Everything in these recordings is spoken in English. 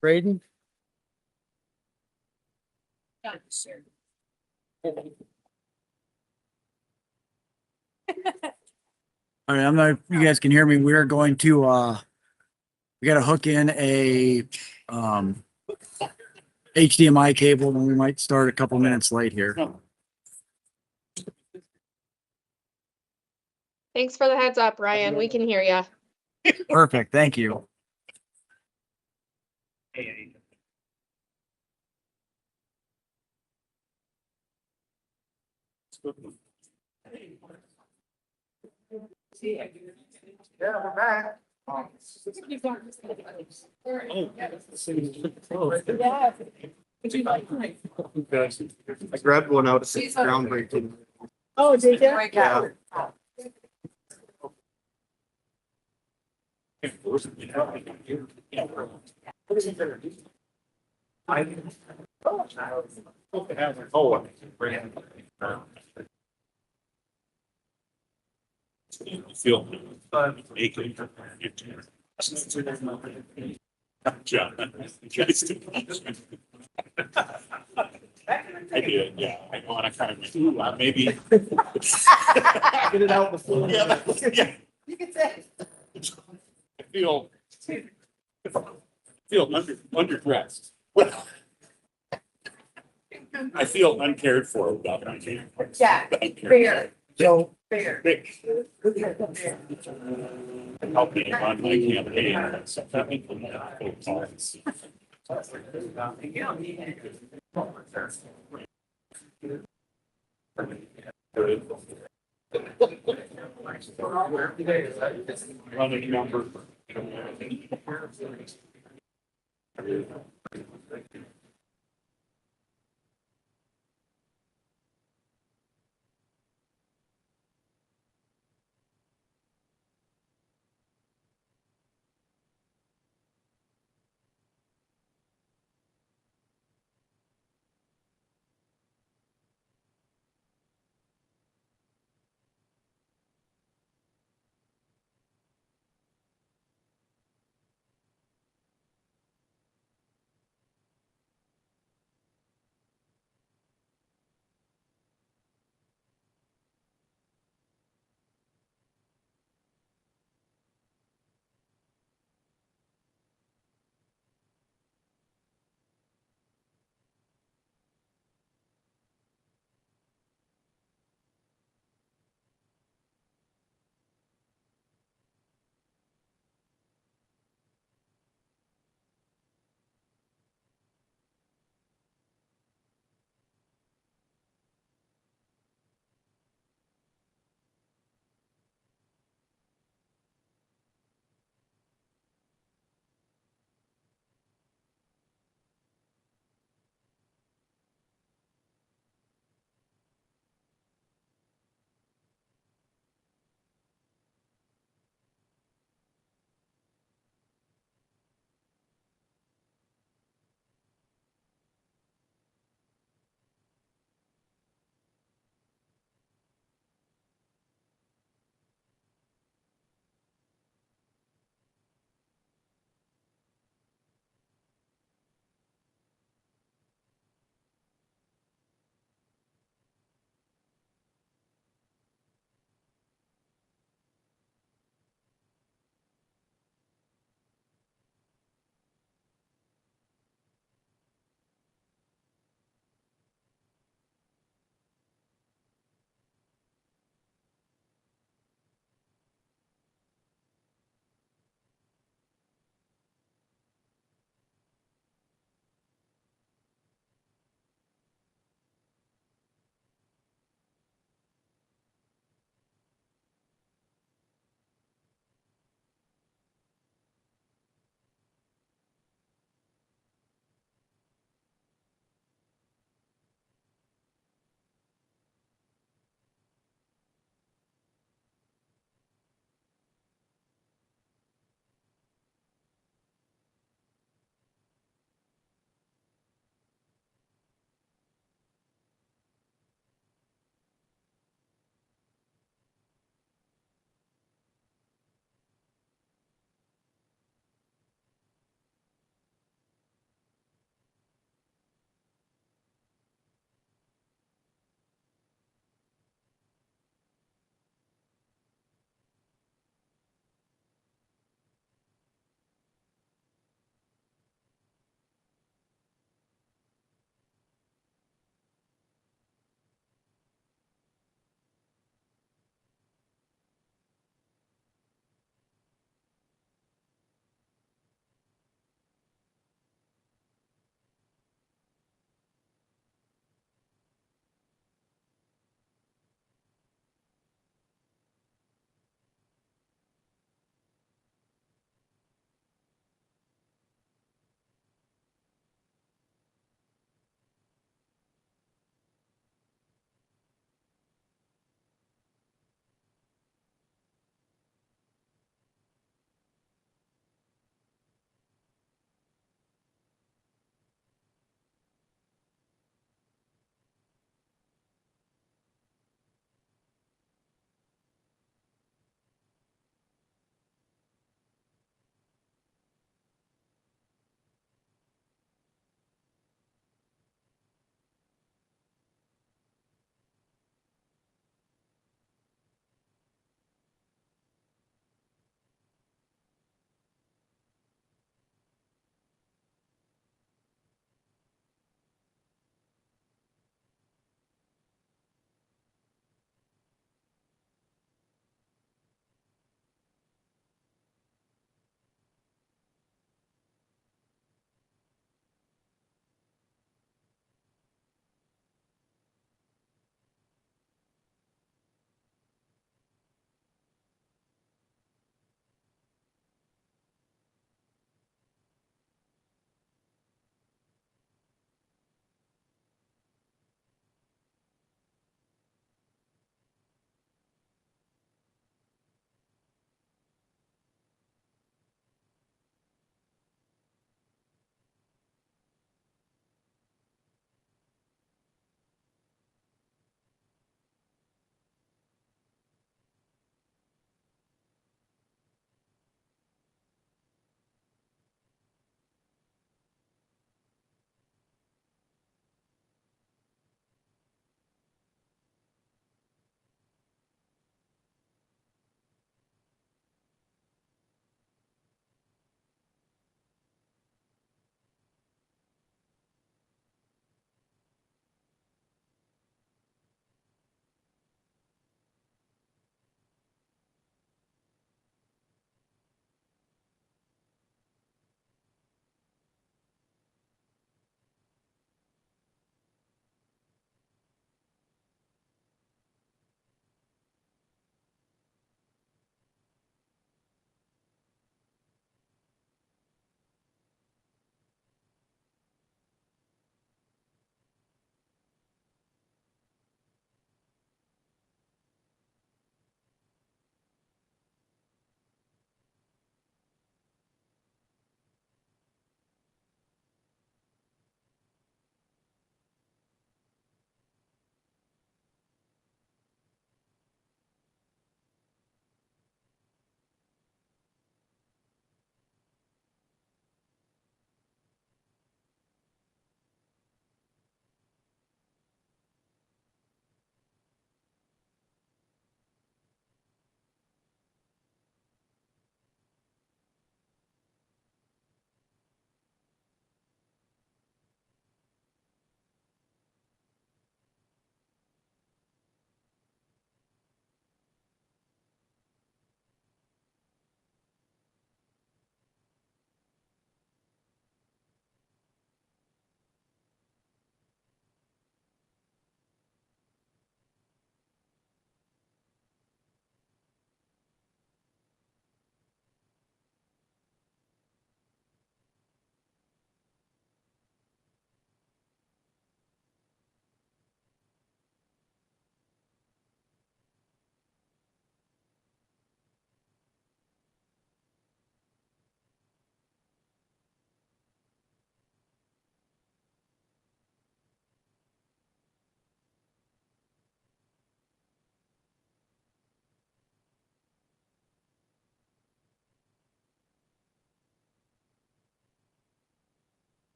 Braden? All right, I'm not, you guys can hear me. We're going to, we got to hook in a, HDMI cable and we might start a couple minutes late here. Thanks for the heads up, Ryan. We can hear you. Perfect. Thank you. Yeah, we're back. I grabbed one out. It's groundbreaking. Oh, did you? Yeah. Feel aching. John, I did, yeah. I know, and I kind of went, ooh, maybe. Get it out before. Yeah, yeah. You can say. I feel underdressed. I feel uncared for about my game. Yeah, fair. So. Fair. Help me run my campaign. So that people know. Running number.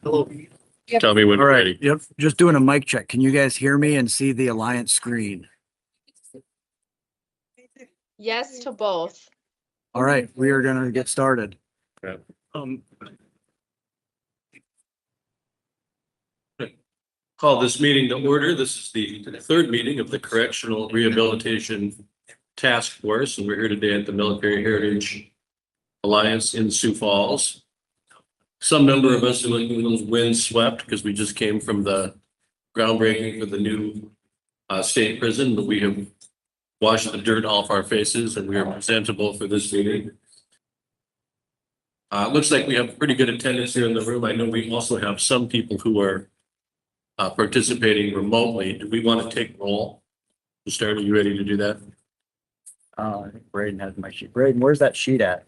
Hello. Tell me when All you're right. ready. Yep. Just doing a mic check. Can you guys hear me and see the Alliance screen? Yes to both. All right. We are going to get started. Um, Call this meeting to order. This is the third meeting of the Correctional Rehabilitation Task Force, and we're here today at the Military Heritage Alliance in Sioux Falls. Some number of us are looking a little windswept because we just came from the groundbreaking for the new state prison, but we have washed the dirt off our faces and we are presentable for this meeting. It looks like we have pretty good attendance here in the room. I know we also have some people who are participating remotely. Do we want to take roll? To start, are you ready to do that? I think Braden has my sheet. Braden, where's that sheet at?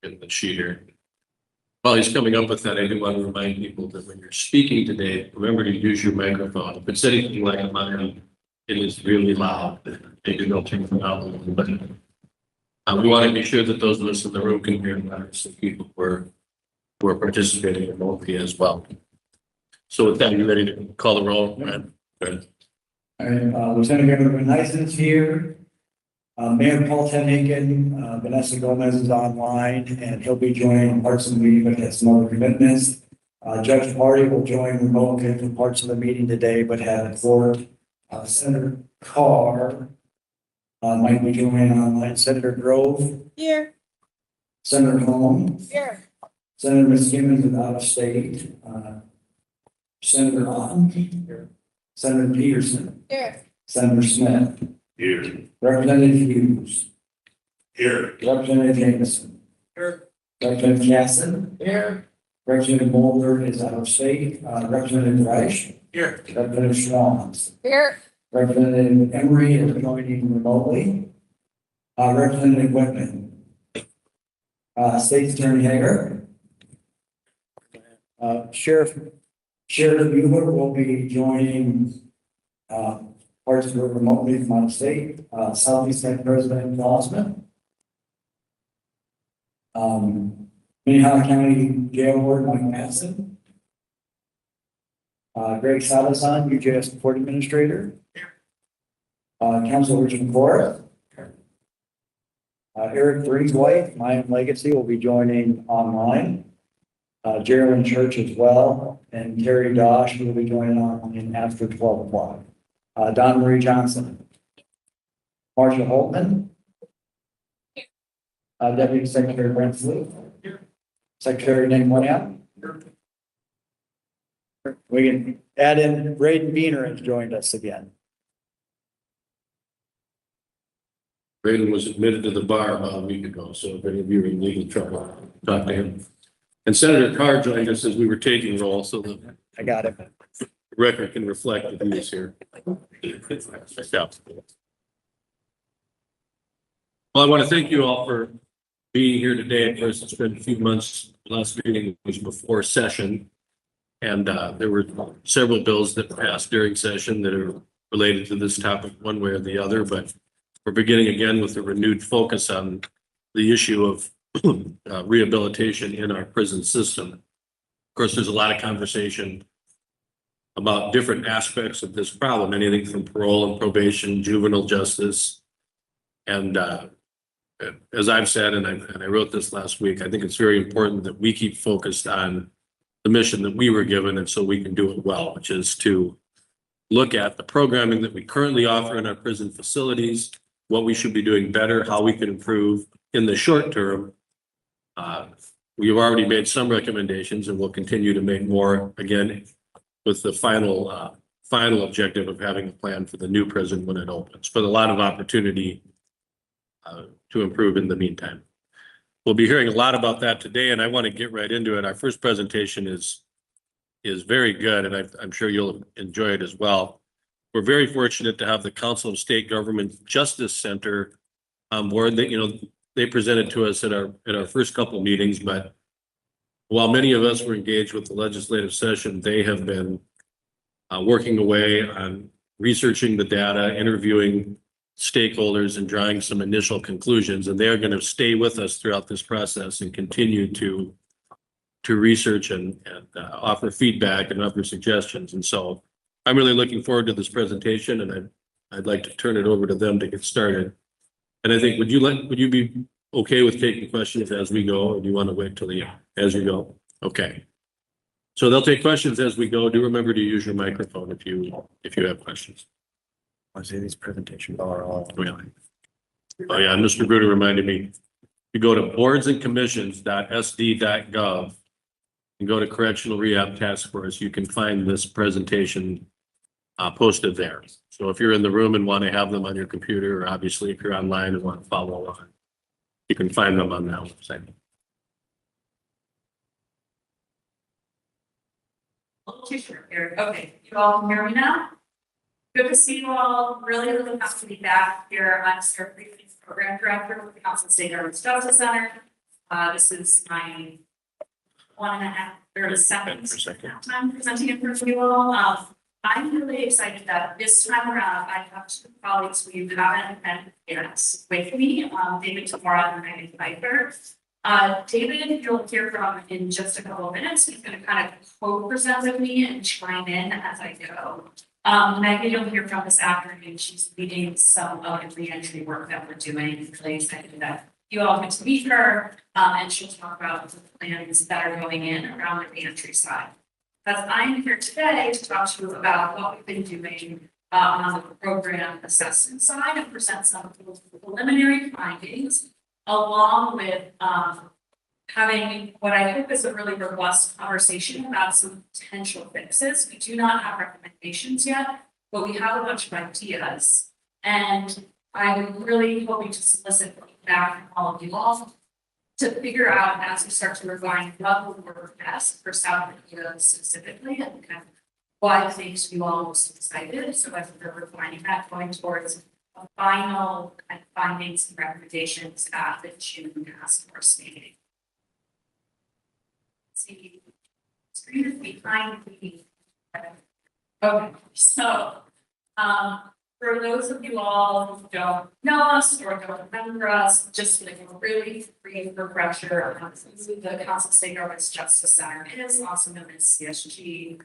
In the sheet here. While he's coming up with that, I do want to remind people that when you're speaking today, remember to use your microphone. If it's anything like mine, it is really loud. Maybe they'll turn it out a little bit. We want to be sure that those of us in the room can hear better, so people who are participating remotely as well. So with that, you ready to call the roll? Good. All right, Lieutenant Governor Nyson's here. Mayor Paul Tenhaken, Vanessa Gomez is online and he'll be joining parts of the meeting, but has some other commitments. Judge Marty will join remotely for parts of the meeting today, but had court. Senator Carr might be joining online. Senator Grove. Here. Senator Holmes. Here. Senator McKimmon is out of state. Senator Otten. Here. Senator Peterson. Here. Senator Smith. Here. Representative Hughes. Here. Representative Jameson. Here. Representative Casson. Here. Representative Mulder is out of state. Representative Reich. Here. Representative Schwans. Here. Representative Emery is joining remotely. Representative Whitman. State Attorney Hager. Sheriff Mueller will be joining parts of it remotely from out of state. Southeast State President Osmond. Minnehaha County Jail Warden Mike Matson. Greg Salazan, UJS Court Administrator. Council Richard Cora. Eric Greenwhite, Mayan Legacy, will be joining online. Geraldine Church as well, and Terry Dosh will be joining online after 12 o'clock. Don Marie Johnson. Marcia Holtman. Deputy Secretary Brent Fleet. Secretary Nick Moya. We can add in Braden Beener has joined us again. Braden was admitted to the bar about a week ago, so if any of you are in legal trouble, talk to him. And Senator Carr joined us as we were taking roll, so the I got it. record can reflect that he was here. Yeah. Well, I want to thank you all for being here today. Of course, it's been a few months. Last meeting was before session. And there were several bills that passed during session that are related to this topic one way or the other, but we're beginning again with a renewed focus on the issue of rehabilitation in our prison system. Of course, there's a lot of conversation about different aspects of this problem, anything from parole and probation, juvenile justice. And as I've said, and I wrote this last week, I think it's very important that we keep focused on the mission that we were given, and so we can do it well, which is to look at the programming that we currently offer in our prison facilities, what we should be doing better, how we can improve in the short term. We have already made some recommendations and we'll continue to make more, again, with the final objective of having a plan for the new prison when it opens, but a lot of opportunity to improve in the meantime. We'll be hearing a lot about that today, and I want to get right into it. Our first presentation is very good, and I'm sure you'll enjoy it as well. We're very fortunate to have the Council of State Government Justice Center on board. They presented to us at our first couple of meetings, but while many of us were engaged with the legislative session, they have been working away on researching the data, interviewing stakeholders, and drawing some initial conclusions. And they're going to stay with us throughout this process and continue to research and offer feedback and offer suggestions. And so I'm really looking forward to this presentation, and I'd like to turn it over to them to get started. And I think, would you be okay with taking questions as we go, or do you want to wait till as you go? Okay. So they'll take questions as we go. Do remember to use your microphone if you have questions. I say these presentations are all. Really? Oh yeah, and Mr. Bruder reminded me, you go to boardsandcommissions.sd.gov and go to Correctional Rehab Task Force, you can find this presentation posted there. So if you're in the room and want to have them on your computer, or obviously if you're online and want to follow along, you can find them on that website. A little too short here. Okay, you all can hear me now? Good to see you all. Really happy to be back here. I'm Sarah Briefings Program Director with the Council of State Government Justice Center. This is my 1.5 second time presenting in front of you all. I'm really excited that this time around I have two colleagues who haven't met yet with me, David Tamora and Megan Pfeiffer. David, you'll hear from in just a couple of minutes. He's going to kind of co-present with me and chime in as I go. Megan, you'll hear from this afternoon. She's leading some of the re-entry work that we're doing. I'm really excited that you all get to meet her, and she'll talk about the plans that are going in around the re-entry side. As I'm here today to talk to you about what we've been doing on the program assessment side and present some preliminary findings, along with having what I hope is a really robust conversation about some potential fixes. We do not have recommendations yet, but we have a bunch of ideas. And I'm really hoping to solicit feedback from all of you all to figure out, as we start to refine what will work best for South Dakota specifically, and kind of why things you all most excited. So as we're refining that, going towards a final kind of findings and recommendations at the June task force meeting. See, screen is behind me. Okay, so for those of you all who don't know us or don't remember us, just like a really brief refresher on who the Council of State Government Justice Center is, also known as CSG.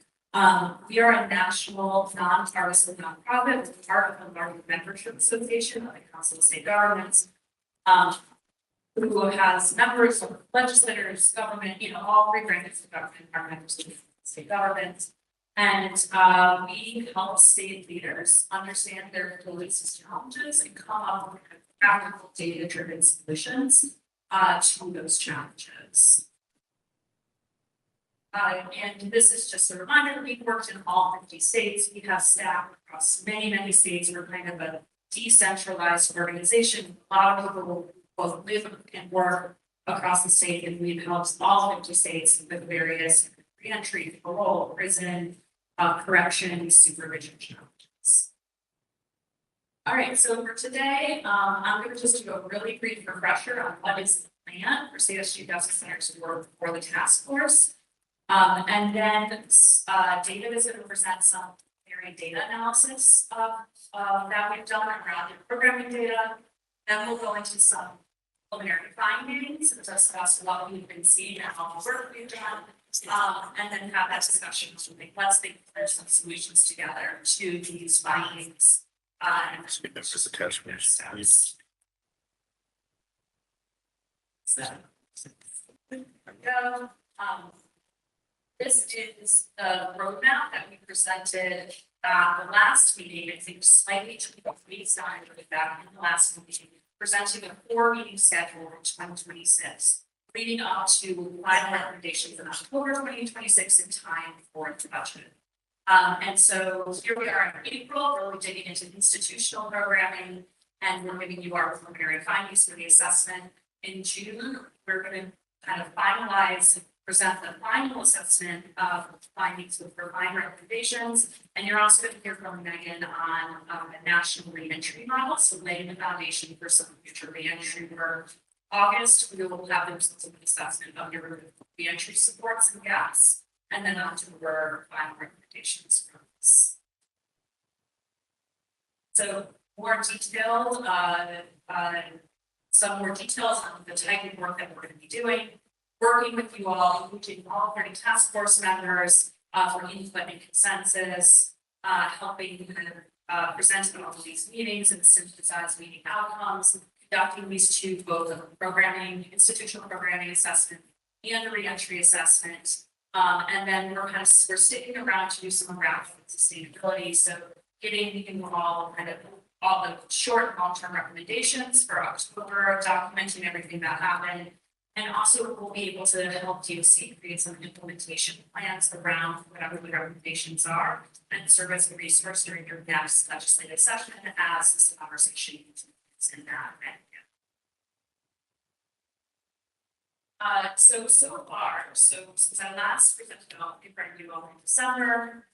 We are a national nonpartisan nonprofit with part of the larger membership association of the Council of State Governments. who has members of legislators, government, you know, all three branches of government are members of state government. And we help state leaders understand their police's challenges and come up with practical data-driven solutions to those challenges. And this is just a reminder, we've worked in all 50 states. We have staff across many states. We're kind of a decentralized organization. A lot of people both live and work across the state, and we've helped all 50 states with various reentry, parole, prison, correction, supervision challenges. All right, so for today, I'm going to just do a really brief refresher on what is the plan for CSG Justice Center's work for the task force. And then David is going to present some data analysis that we've done around the programming data. Then we'll go into some preliminary findings and discuss what we've been seeing and all the work we've done. And then have that discussion to think, let's think there's some solutions together to these findings. And the task force. So, there we go. This is the roadmap that we presented the last meeting. I think slightly to the baseline with that in the last meeting, presenting a 4-meeting schedule in 2026, leading up to final recommendations in October 2026 in time for the budget. And so here we are in April, really digging into institutional programming, and we're giving you our preliminary findings for the assessment. In June, we're going to kind of finalize, present the final assessment of findings with refined recommendations. And you're also going to hear from Megan on a national reentry model, so laying the foundation for some future reentry work. August, we will have the results of the assessment of your reentry supports and gaps, and then on to our final recommendations from this. So more detailed, some more details on the type of work that we're going to be doing. Working with you all, including all 30 task force members for input and consensus, helping present at all of these meetings and synthesize meeting outcomes, conducting these two, both of programming, institutional programming assessment and a reentry assessment. And then we're sticking around to do some rapid sustainability. So getting involved kind of all the short and long-term recommendations for October, documenting everything that happened. And also we'll be able to help DOC create some implementation plans around whatever the recommendations are and serve as a resource during your next legislative session as this conversation is in that. So far, since I last presented all in front of you all in December,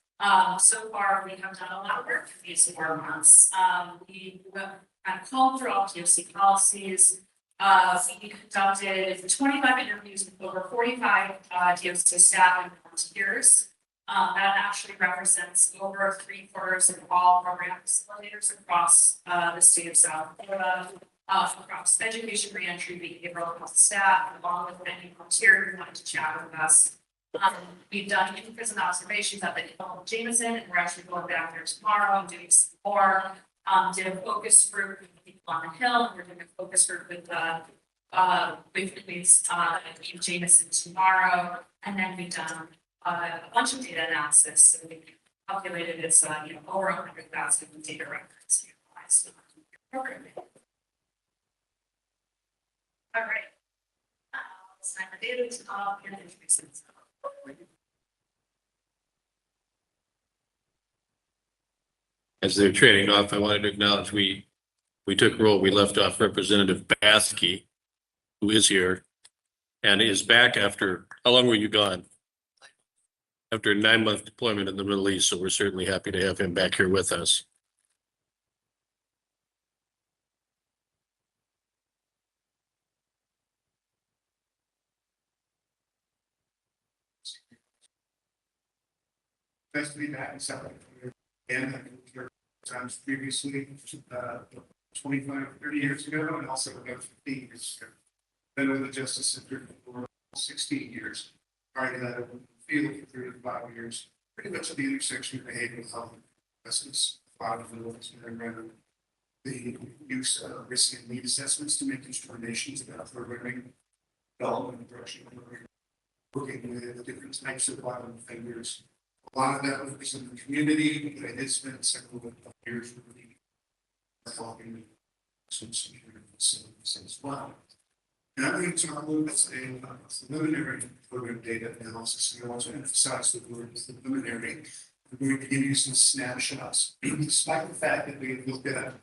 so far we have done a lot of work for these 4 months. We have kind of called through all DOC policies. We conducted 25 interviews with over 45 DOC staff and volunteers. That actually represents over 3/4 of all program facilitators across the state of South Florida, across education, reentry, behavioral health staff, along with any volunteer who wanted to chat with us. We've done in-prison observations at the Hill of Jameson, and we're actually going back there tomorrow and doing some more. Did a focus group with people on the Hill, and we're doing a focus group with Jameson tomorrow, and then we've done a bunch of data analysis. So we calculated it's over 100,000 data records utilized in the program. All right. Let's sign the data to all and introduce it. As they're trading off, I wanted to acknowledge we took roll. We left off Representative Baskey, who is here and is back after, how long were you gone? After a 9-month deployment in the Middle East. So we're certainly happy to have him back here with us. Nice to be back in South and times previously, 25, 30 years ago, and also about 15 years ago. Been with the Justice Center for 16 years. Prior to that, I've been in the field for 35 years, pretty much at the intersection of behavioral health and justice, a lot of the and the use of risk and need assessments to make determinations about programming, development, direction, working with different types of bottom fingers. A lot of that was in the community, but I did spend several years with the talking some security facilities as well. And I'm going to talk a little bit today about preliminary program data analysis, and I want to emphasize the word preliminary. I'm going to give you some snapshots, despite the fact that we looked at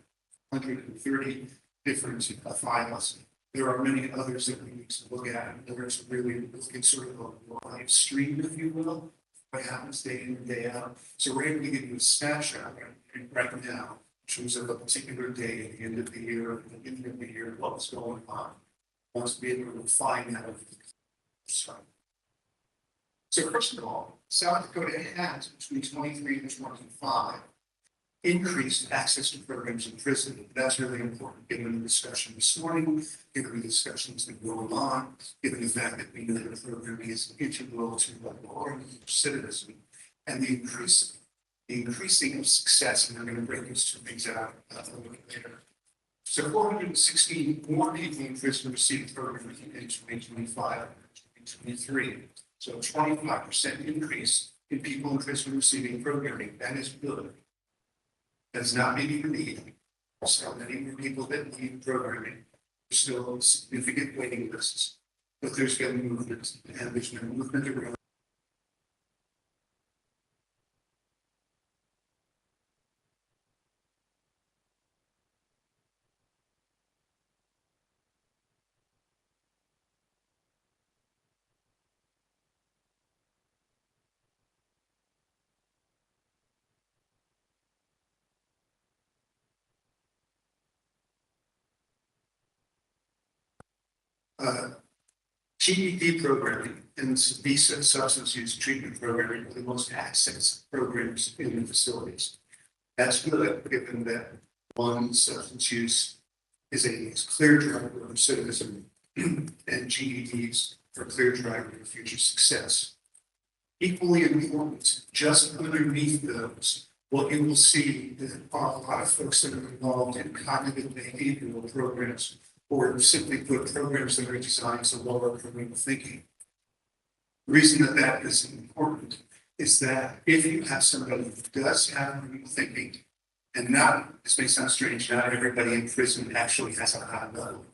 130 different files. There are many others that we need to look at. In order to really look at sort of a live stream, if you will, what happens day in and day out. So we're able to give you a snapshot right now, in terms of a particular day at the end of the year, at the beginning of the year, what was going on. Wants to be able to find out. So first of all, South Dakota has between 23 and 25 increased access to programs in prison. That's really important given the discussion this morning, given the discussions that go on, given the fact that we know that the program is integral to our citizen, and the increasing of success. And I'm going to break those two things out a little bit later. So 416 more people in prison received programs in 2025 and 2023. So 25% increase in people in prison receiving programming. That is good. That's not meeting the need. So many more people that need programming. There's still significant waiting lists, but there's been movement, and there's been movement around. GED programming and visa substance use treatment programming are the most accessed programs in the facilities. That's good, given that one, substance use is a clear driver of recidivism, and GEDs are clear driver of future success. Equally important, just underneath those, what you will see are a lot of folks that are involved in cognitive behavioral programs, or simply put, programs that are designed to lower critical thinking. The reason that that is important is that if you have somebody who does have critical thinking, and not, this may sound strange, not everybody in prison actually has a high level of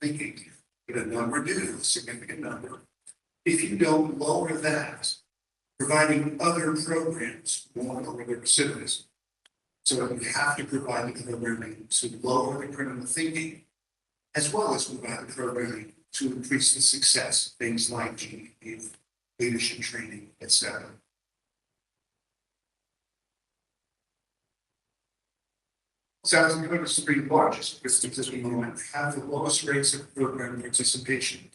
thinking, but a number do, a significant number. If you don't lower that, providing other programs won't lower the recidivism. So we have to provide the programming to lower the critical thinking, as well as provide the programming to increase the success, things like GED, leadership training, etc. South Dakota is the three largest districts at the moment, have the lowest rates of program participation.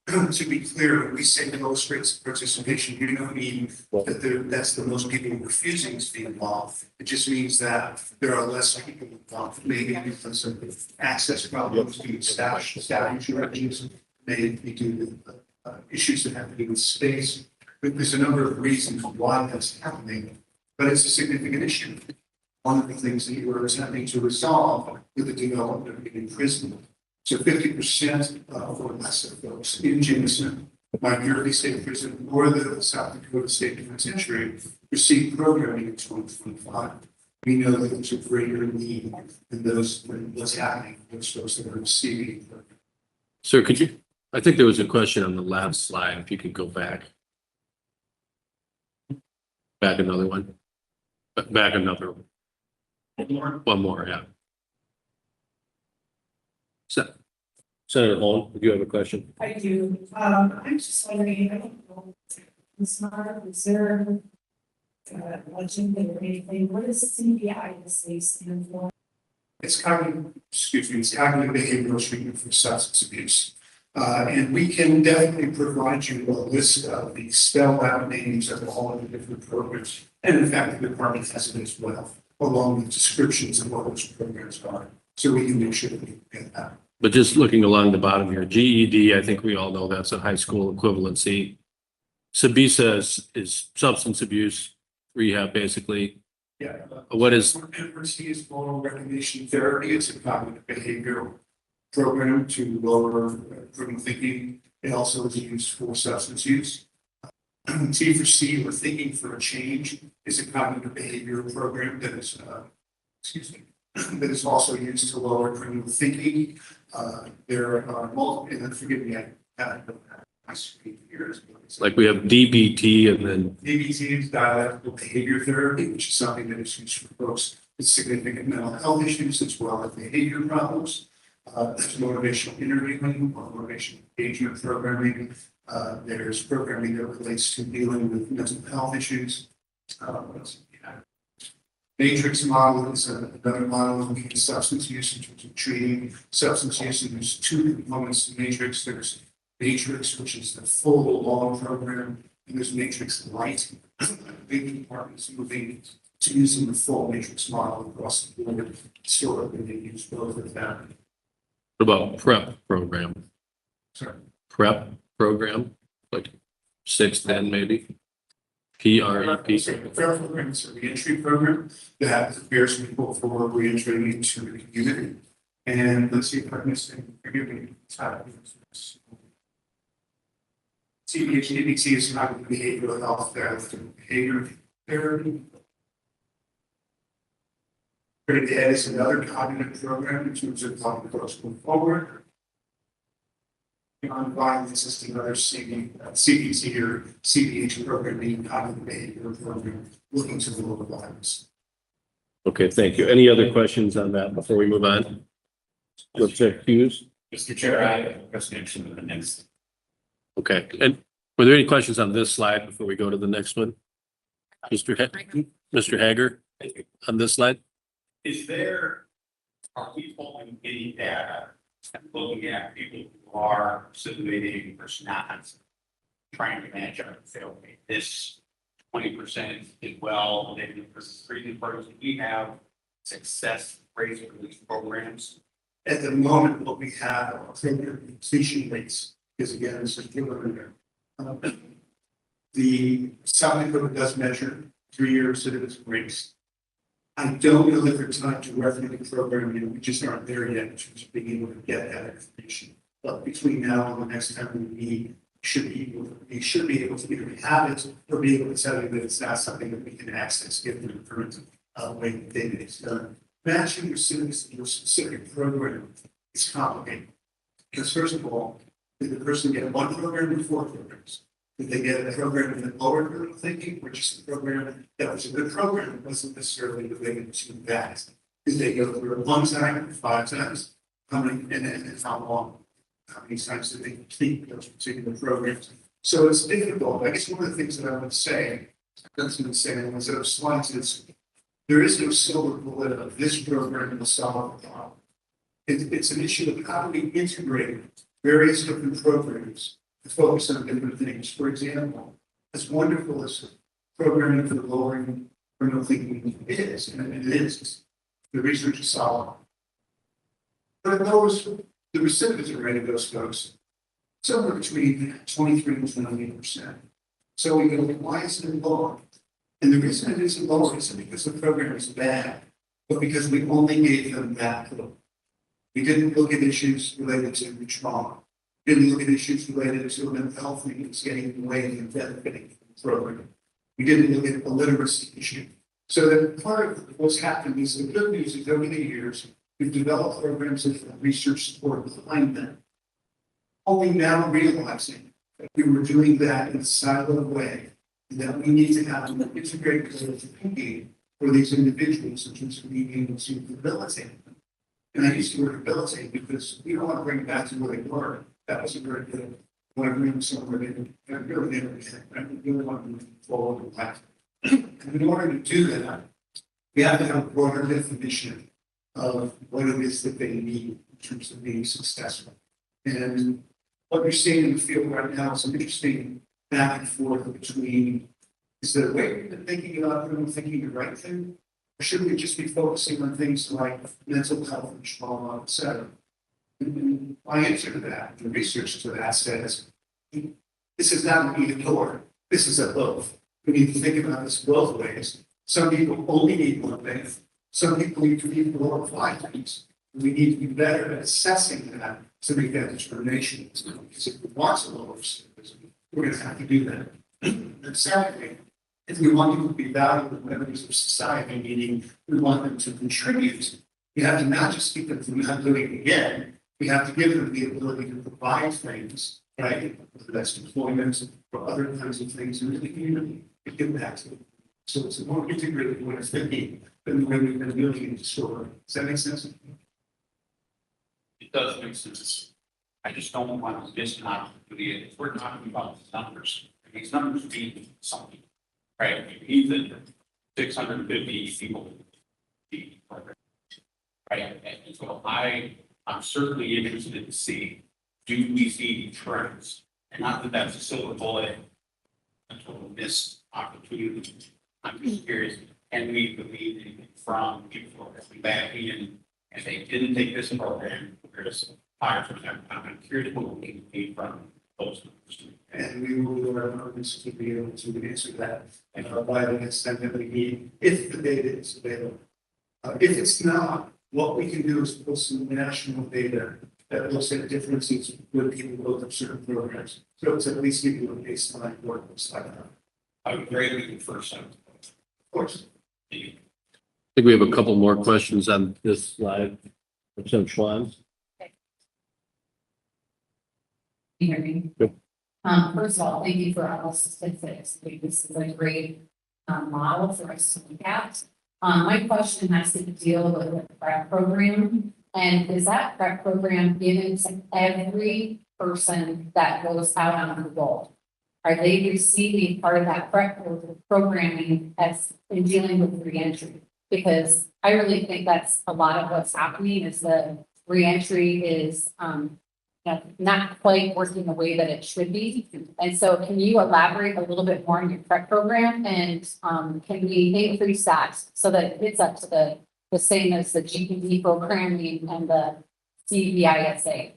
To be clear, when we say the lowest rates of participation, we don't mean that that's the most people refusing to be involved. It just means that there are less people involved, maybe because of access problems due to staffing shortages, maybe due to issues that have to do with space. But there's a number of reasons why that's happening, but it's a significant issue. One of the things that we're attempting to resolve with the development of imprisonment. So 50% or less of those in Jameson, Minority State Prison, or the South Dakota State Penitentiary receive programming in 2025. We know that there's a greater need than those, what's happening, those folks that are receiving. Sir, could you, I think there was a question on the last slide, if you could go back. Back another one. Back another one. One more, yeah. Senator Holm, do you have a question? I do. I'm just wondering, I don't know, smart reserve, legendary or anything, what does CBI stand for? It's cognitive behavioral treatment for substance abuse. And we can definitely provide you a list of the spelled out names of all of the different programs. And in fact, the department has it as well, along with descriptions of what those programs are. So we can make sure that we get that. But just looking along the bottom here, GED, I think we all know that's a high school equivalency. SABISA is substance abuse rehab, basically. Yeah. What is- MRC is moral recognition therapy. It's a cognitive behavioral program to lower critical thinking. It also is used for substance use. T for C, or thinking for a change, is a cognitive behavioral program that is, that is also used to lower criminal thinking. There are multiple, and forgive me, I my screen here. Like we have DBT and then, DBT is dialectical behavior therapy, which is something that is used for folks with significant mental health issues as well as behavior problems. There's motivational interviewing or motivational engagement programming. There's programming that relates to dealing with mental health issues. Matrix model is another model looking at substance use in terms of treating substance use. And there's two components to Matrix. There's Matrix, which is the full long program, and there's Matrix Light. Big departments moving to using the full Matrix model across the board. Historically, they use both of them. what about prep program? Sorry. Prep program, like 6-10 maybe? PREP. Fair program is a reentry program that prepares people for reentry into the community. And let's see if I missed any, forgive me. CBT is not behavioral health therapy, behavior therapy. Creative Ed is another cognitive program in terms of helping folks move forward. Online existing other CBT or CBH programming, cognitive behavioral program, looking to lower violence. Okay, thank you. Any other questions on that before we move on? Representative Hughes? Mr. Chair, I have a question to the next. Okay, and were there any questions on this slide before we go to the next one? Mr. Hager, on this slide? Are we pulling any data and looking at people who are simulating versus not? Trying to manage our fail rate. This 20% did well, maybe versus reason for we have success rates for these programs. At the moment, what we have are program completion rates, because again, this is preliminary. The South Dakota does measure 3-year recidivism rates. I don't know that there's time to revenue the program, we just aren't there yet in terms of being able to get that information. But between now and the next time we meet, we should be able to either have it or be able to tell you that it's not something that we can access given the current way that data is done. Matching recidivism to a specific program is complicated. Because first of all, did the person get one program or 4 programs? Did they get a program in the lower critical thinking, or just a program that was a good program, it wasn't necessarily related to that? Did they go through it 1 time, 5 times? How many, and how long? How many times did they complete those particular programs? So it's difficult. I guess one of the things that I would say, that's going to say in one of those slides is, there is no silver bullet of this program will solve the problem. It's an issue of how do we integrate various different programs to focus on different things. For example, as wonderful as programming for lowering criminal thinking is, and it is, the research is solid. But those, the recidivism rate of those folks, somewhere between 23 and 28%. So we go, why is it lower? And the reason it isn't lower isn't because the program is bad, but because we only gave them that look. We didn't look at issues related to trauma. We didn't look at issues related to mental health needs getting in the way of benefiting from the program. We didn't look at the literacy issue. So that part of what's happened is the good news is over the years, we've developed programs that have research support behind them. Only now realizing that we were doing that in a siloed way, and that we need to have an integrated thinking for these individuals in terms of being able to rehabilitate them. And I use the word rehabilitate because we don't want to bring it back to where they were. That wasn't very good. I want to bring them somewhere they really never did. I really want to move forward with that. And in order to do that, we have to have a broader definition of what it is that they need in terms of being successful. And what you're seeing in the field right now is some interesting back and forth between, is there a way we've been thinking about them thinking the right thing? Or should we just be focusing on things like mental health and trauma, et cetera? And my answer to that, the research to that says, this is not an either or, this is a both. We need to think about this both ways. Some people only need one thing, some people need to need 4 or 5 things. We need to be better at assessing that to make that determination. Because if we want to lower service, we're gonna have to do that. And secondly, if we want people to be valuable members of society, meaning we want them to contribute, we have to not just keep them from not doing it again, we have to give them the ability to provide things, right? Whether that's employment or other kinds of things in the community, to give back to them. So it's a more integrated way of thinking than the way we've been building it historically. Does that make sense? It does make sense. I just don't want to miss an opportunity. If we're talking about these numbers mean something, right? Even 650 people. Right, and so I'm certainly interested to see, do we see trends? And not that that's a silver bullet, until this opportunity. I'm just curious, can we believe from people who are coming back in and they didn't take this program, there's 5%. I'm curious what we can see from those numbers. And we will do our utmost to be able to answer that and provide an extent that we need if the data is available. If it's not, what we can do is pull some national data that looks at differences when people go through certain programs. So it's at least give you a baseline for it looks like that. I would greatly prefer some. Of course. I think we have a couple more questions on this slide. Representative Schwann. Can you hear me? Yep. First of all, thank you for all the statistics. I think this is a great model for us to look at. My question has to deal with the PrEP program. And is that PrEP program given to every person that goes out on parole? Are they receiving part of that PrEP programming as in dealing with reentry? Because I really think that's a lot of what's happening is the reentry is not quite working the way that it should be. And so can you elaborate a little bit more on your PrEP program and can we increase that so that it's up to the same as the GPD programming and the CVISA?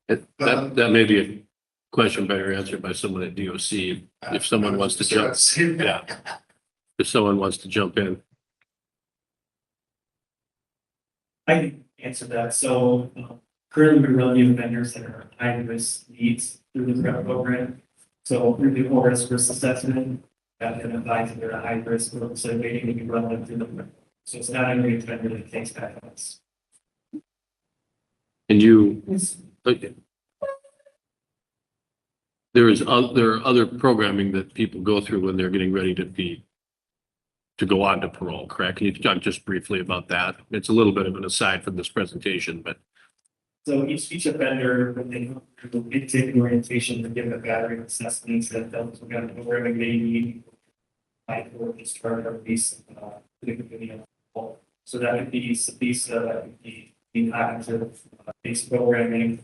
That may be a question better answered by someone at DOC if someone wants to jump. Yeah. If someone wants to jump in. I can answer that. So currently we're running vendors that are high risk needs through the PrEP program. So through the risk assessment, that can advise if they're a high risk, we're also waiting to be run them through the PrEP. So it's not every vendor that takes back on us. And you, there are other programming that people go through when they're getting ready to go on to parole, correct? Can you talk just briefly about that? It's a little bit of an aside from this presentation, but. So each offender, when they go through intake orientation, they give a battery of assessments that tells them what programming they need. Like for discharge or release, so that would be CEPISA, that would be cognitive based programming,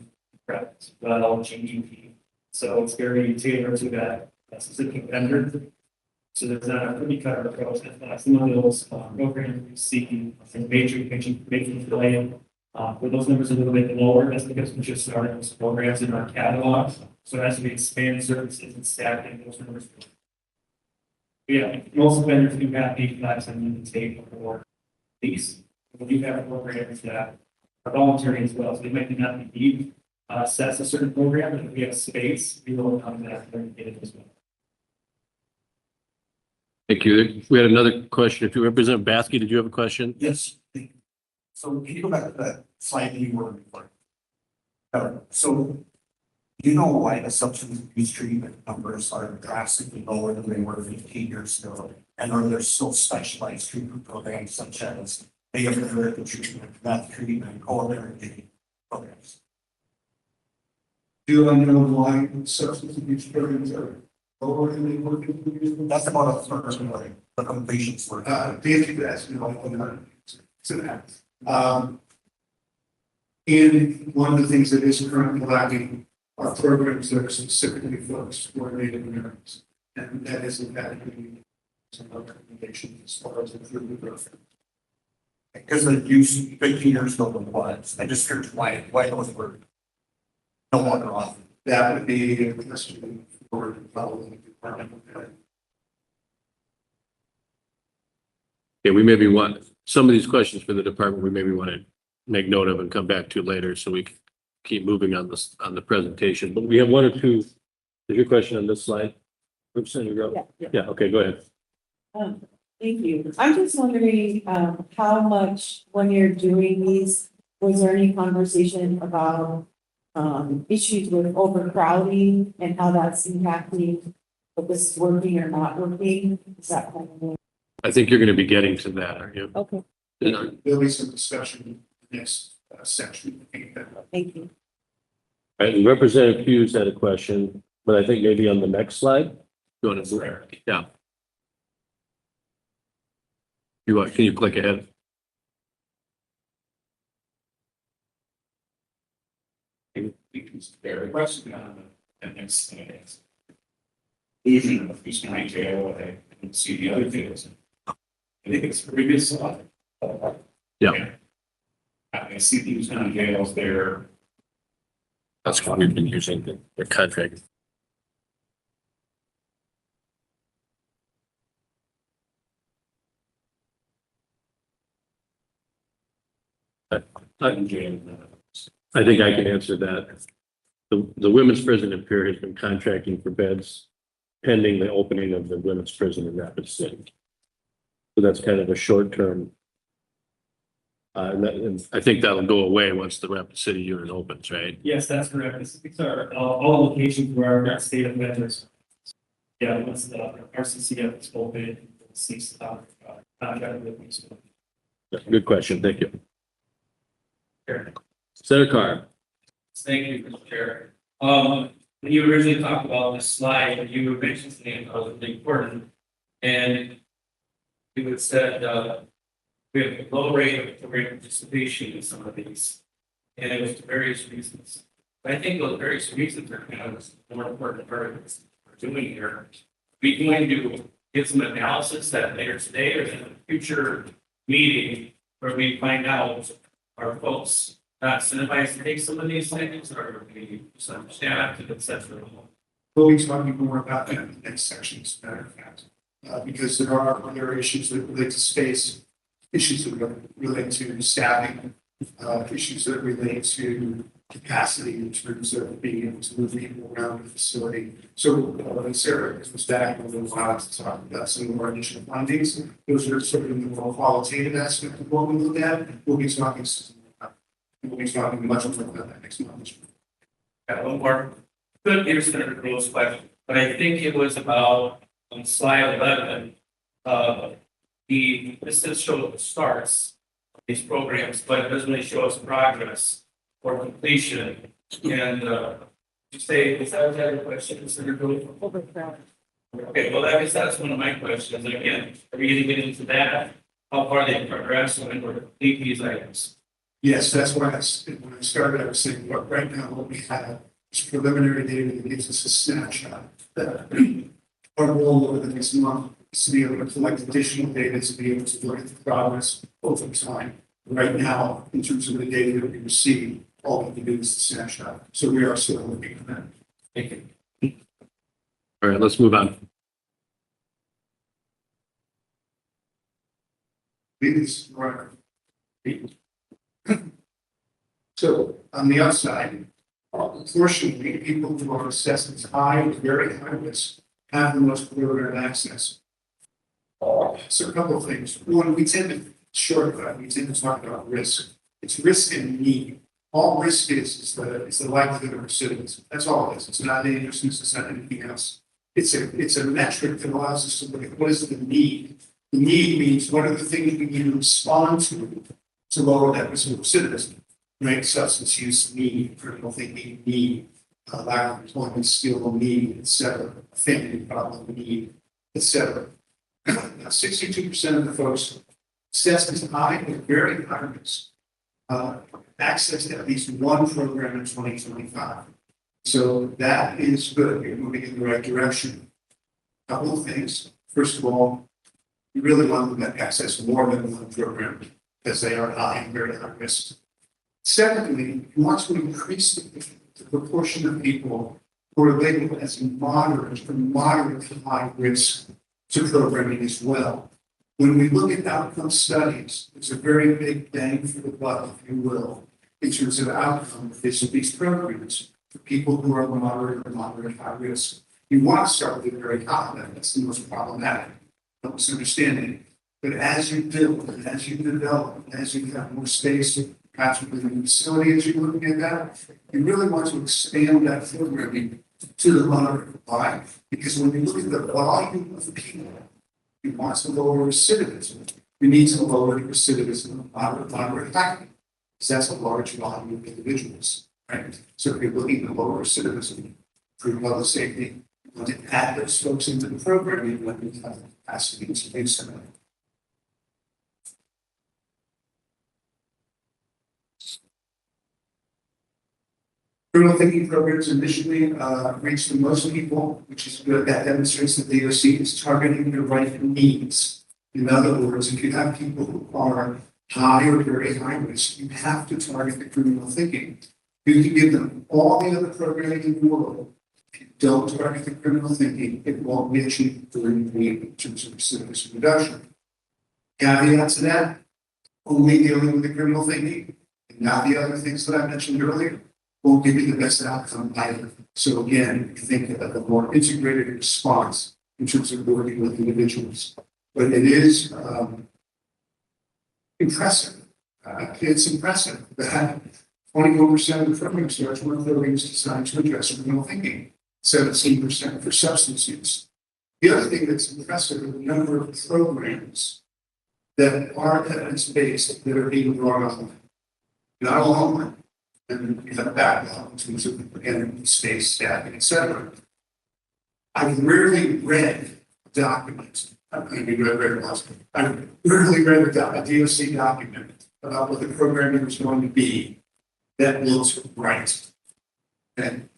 PrEP as well, GEP. So it's very tailored to that specific vendor. So there's not a pretty cut approach. Some of those programs seeking major delay. For those numbers a little bit lower, that's because we just started those programs in our catalog. So as we expand services and staffing, those numbers. Yeah, most vendors do have 85 on the table for these. We do have programs that are voluntary as well, so they might not be assess a certain program, but if we have space, we will come back and get it as well. Thank you. We had another question. If you represent Baskey, did you have a question? Yes. So can you go back to that slide you were before? So you know why the substance abuse treatment numbers are drastically lower than they were 15 years ago? And are there still specialized treatment programs such as behavioral treatment, meth treatment, co-therapy programs? Do I know why substance abuse programs are lower than they were 15 years ago? That's about a third of what the completions were. The answer to that is no, to that. And one of the things that is currently lacking are programs that are specifically focused for Native Americans. And that is impacting some of the recommendations as far as improvement growth. Because the use 15 years ago was, I just heard why those were no longer offered. That would be a question for the following department. Yeah, we maybe want, some of these questions for the department, we maybe want to make note of and come back to later so we can keep moving on this, on the presentation. But we have one or two, is your question on this slide? Oops, Senator Grove? Yeah, okay, go ahead. Thank you. I'm just wondering, how much, when you're doing these, was there any conversation about, issues with overcrowding and how that's impacting if this is working or not working? Is that kind of? I think you're going to be getting to that, aren't you? Okay, There'll be some discussion in the next section. thank you. All right, and Representative Hughes had a question, but I think maybe on the next slide. You want to move? Yeah. You want, can you click ahead? Very question on the next thing. Vision of who's going to jail, and see the other things. I think it's previous slide. Yeah. I see these kind of jails there. That's what we've been using, the contract. I think I can answer that. The women's prison in Pierre has been contracting for beds pending the opening of the women's prison in Rapid City. So that's kind of a short term. And I think that'll go away once the Rapid City unit opens, right? Yes, that's correct. These are all locations where our state of veterans. Yeah, once the RCCF is open, we'll cease contract with these. Good question. Thank you. Senator Carr. Thank you, Mr. Chair. When you originally talked about this slide, you mentioned something that was really important. And you had said, we have a low rate of program participation in some of these. And it was for various reasons. But I think those various reasons are kind of the more important part of what we're doing here. We going to get some analysis that later today or in a future meeting where we find out our folks not incentivized to take some of these things, or we just understand it, et cetera. We'll be talking more about that in the next section, as a matter of fact. Because there are other issues that relate to space, issues that relate to staffing, issues that relate to capacity in terms of being able to move people around the facility. So when Sarah was back in a little while to talk about some of our initial findings, those are sort of the more qualitative aspect of what we look at. We'll be talking much more about that next month. Got one more. Good answer to Grove's question, but I think it was about on slide 11. This does show the starts of these programs, but it doesn't really show us progress or completion. And you say, is that a question, Senator Grove? Okay, well, I guess that's one of my questions. Again, are we going to get into that? How far they progress and or complete these items? Yes, that's why when I started, I was saying, what right now what we have is preliminary data that gives us a snapshot. Our goal over the next month is to be able to collect additional data to be able to look at the progress over time. Right now, in terms of the data that we receive, all we can do is a snapshot. So we are still looking at that. Thank you. All right, let's move on. Please, right. So on the upside, unfortunately, people who are assessed as high, very high risk, have the most program access. So a couple of things. One, we tend to shortcut. We tend to talk about risk. It's risk and need. All risk is the likelihood of recidivism. That's all it is. It's not dangerousness. It's not anything else. It's a metric that allows us to look at what is the need. The need means what are the things we need to respond to lower that risk of recidivism. Right? Substance use need, critical thinking need, lack of employment skill need, etc. Family problem need, etc. 62% of the folks assessed as high or very high risk accessed at least one program in 2025. So that is good. You're moving in the right direction. A couple of things. First of all, you really want them to access more than one program because they are high and very high risk. Secondly, you want to increase the proportion of people who are labeled as moderate or moderate to high risk to programming as well. When we look at outcome studies, it's a very big bang for the buck, if you will, in terms of outcome of these programs for people who are moderate or moderate high risk. You want to start with a very high, that's the most problematic, no misunderstanding. But as you build, and as you develop, and as you have more space, perhaps within the facility, as you're looking at that, you really want to expand that programming to the moderate. Why? Because when you look at the volume of people, you want to lower recidivism. You need to lower recidivism of moderate high. Because that's a large volume of individuals, right? So if you're looking to lower recidivism, improve public safety, you want to add those folks into the program, you want to have the capacity to do so. Criminal thinking programs initially reach the most people, which is good. That demonstrates that the DOC is targeting the right needs. In other words, if you have people who are high or very high risk, you have to target the criminal thinking. You can give them all the other programming in the world. If you don't target the criminal thinking, it won't get you where you need in terms of recidivism reduction. Caveat to that, only dealing with the criminal thinking, and not the other things that I mentioned earlier, won't give you the best outcome either. So again, you think of a more integrated response in terms of working with individuals. But it is impressive. It's impressive that 21% of the program starts with programs designed to address criminal thinking, 17% for substance use. The other thing that's impressive is the number of programs that are evidence-based that are being brought on. Not all online. And you have a backlog in terms of, again, space, staffing, et cetera. I've rarely read a document. I've rarely read a DOC document about what the programming is going to be that looks right. And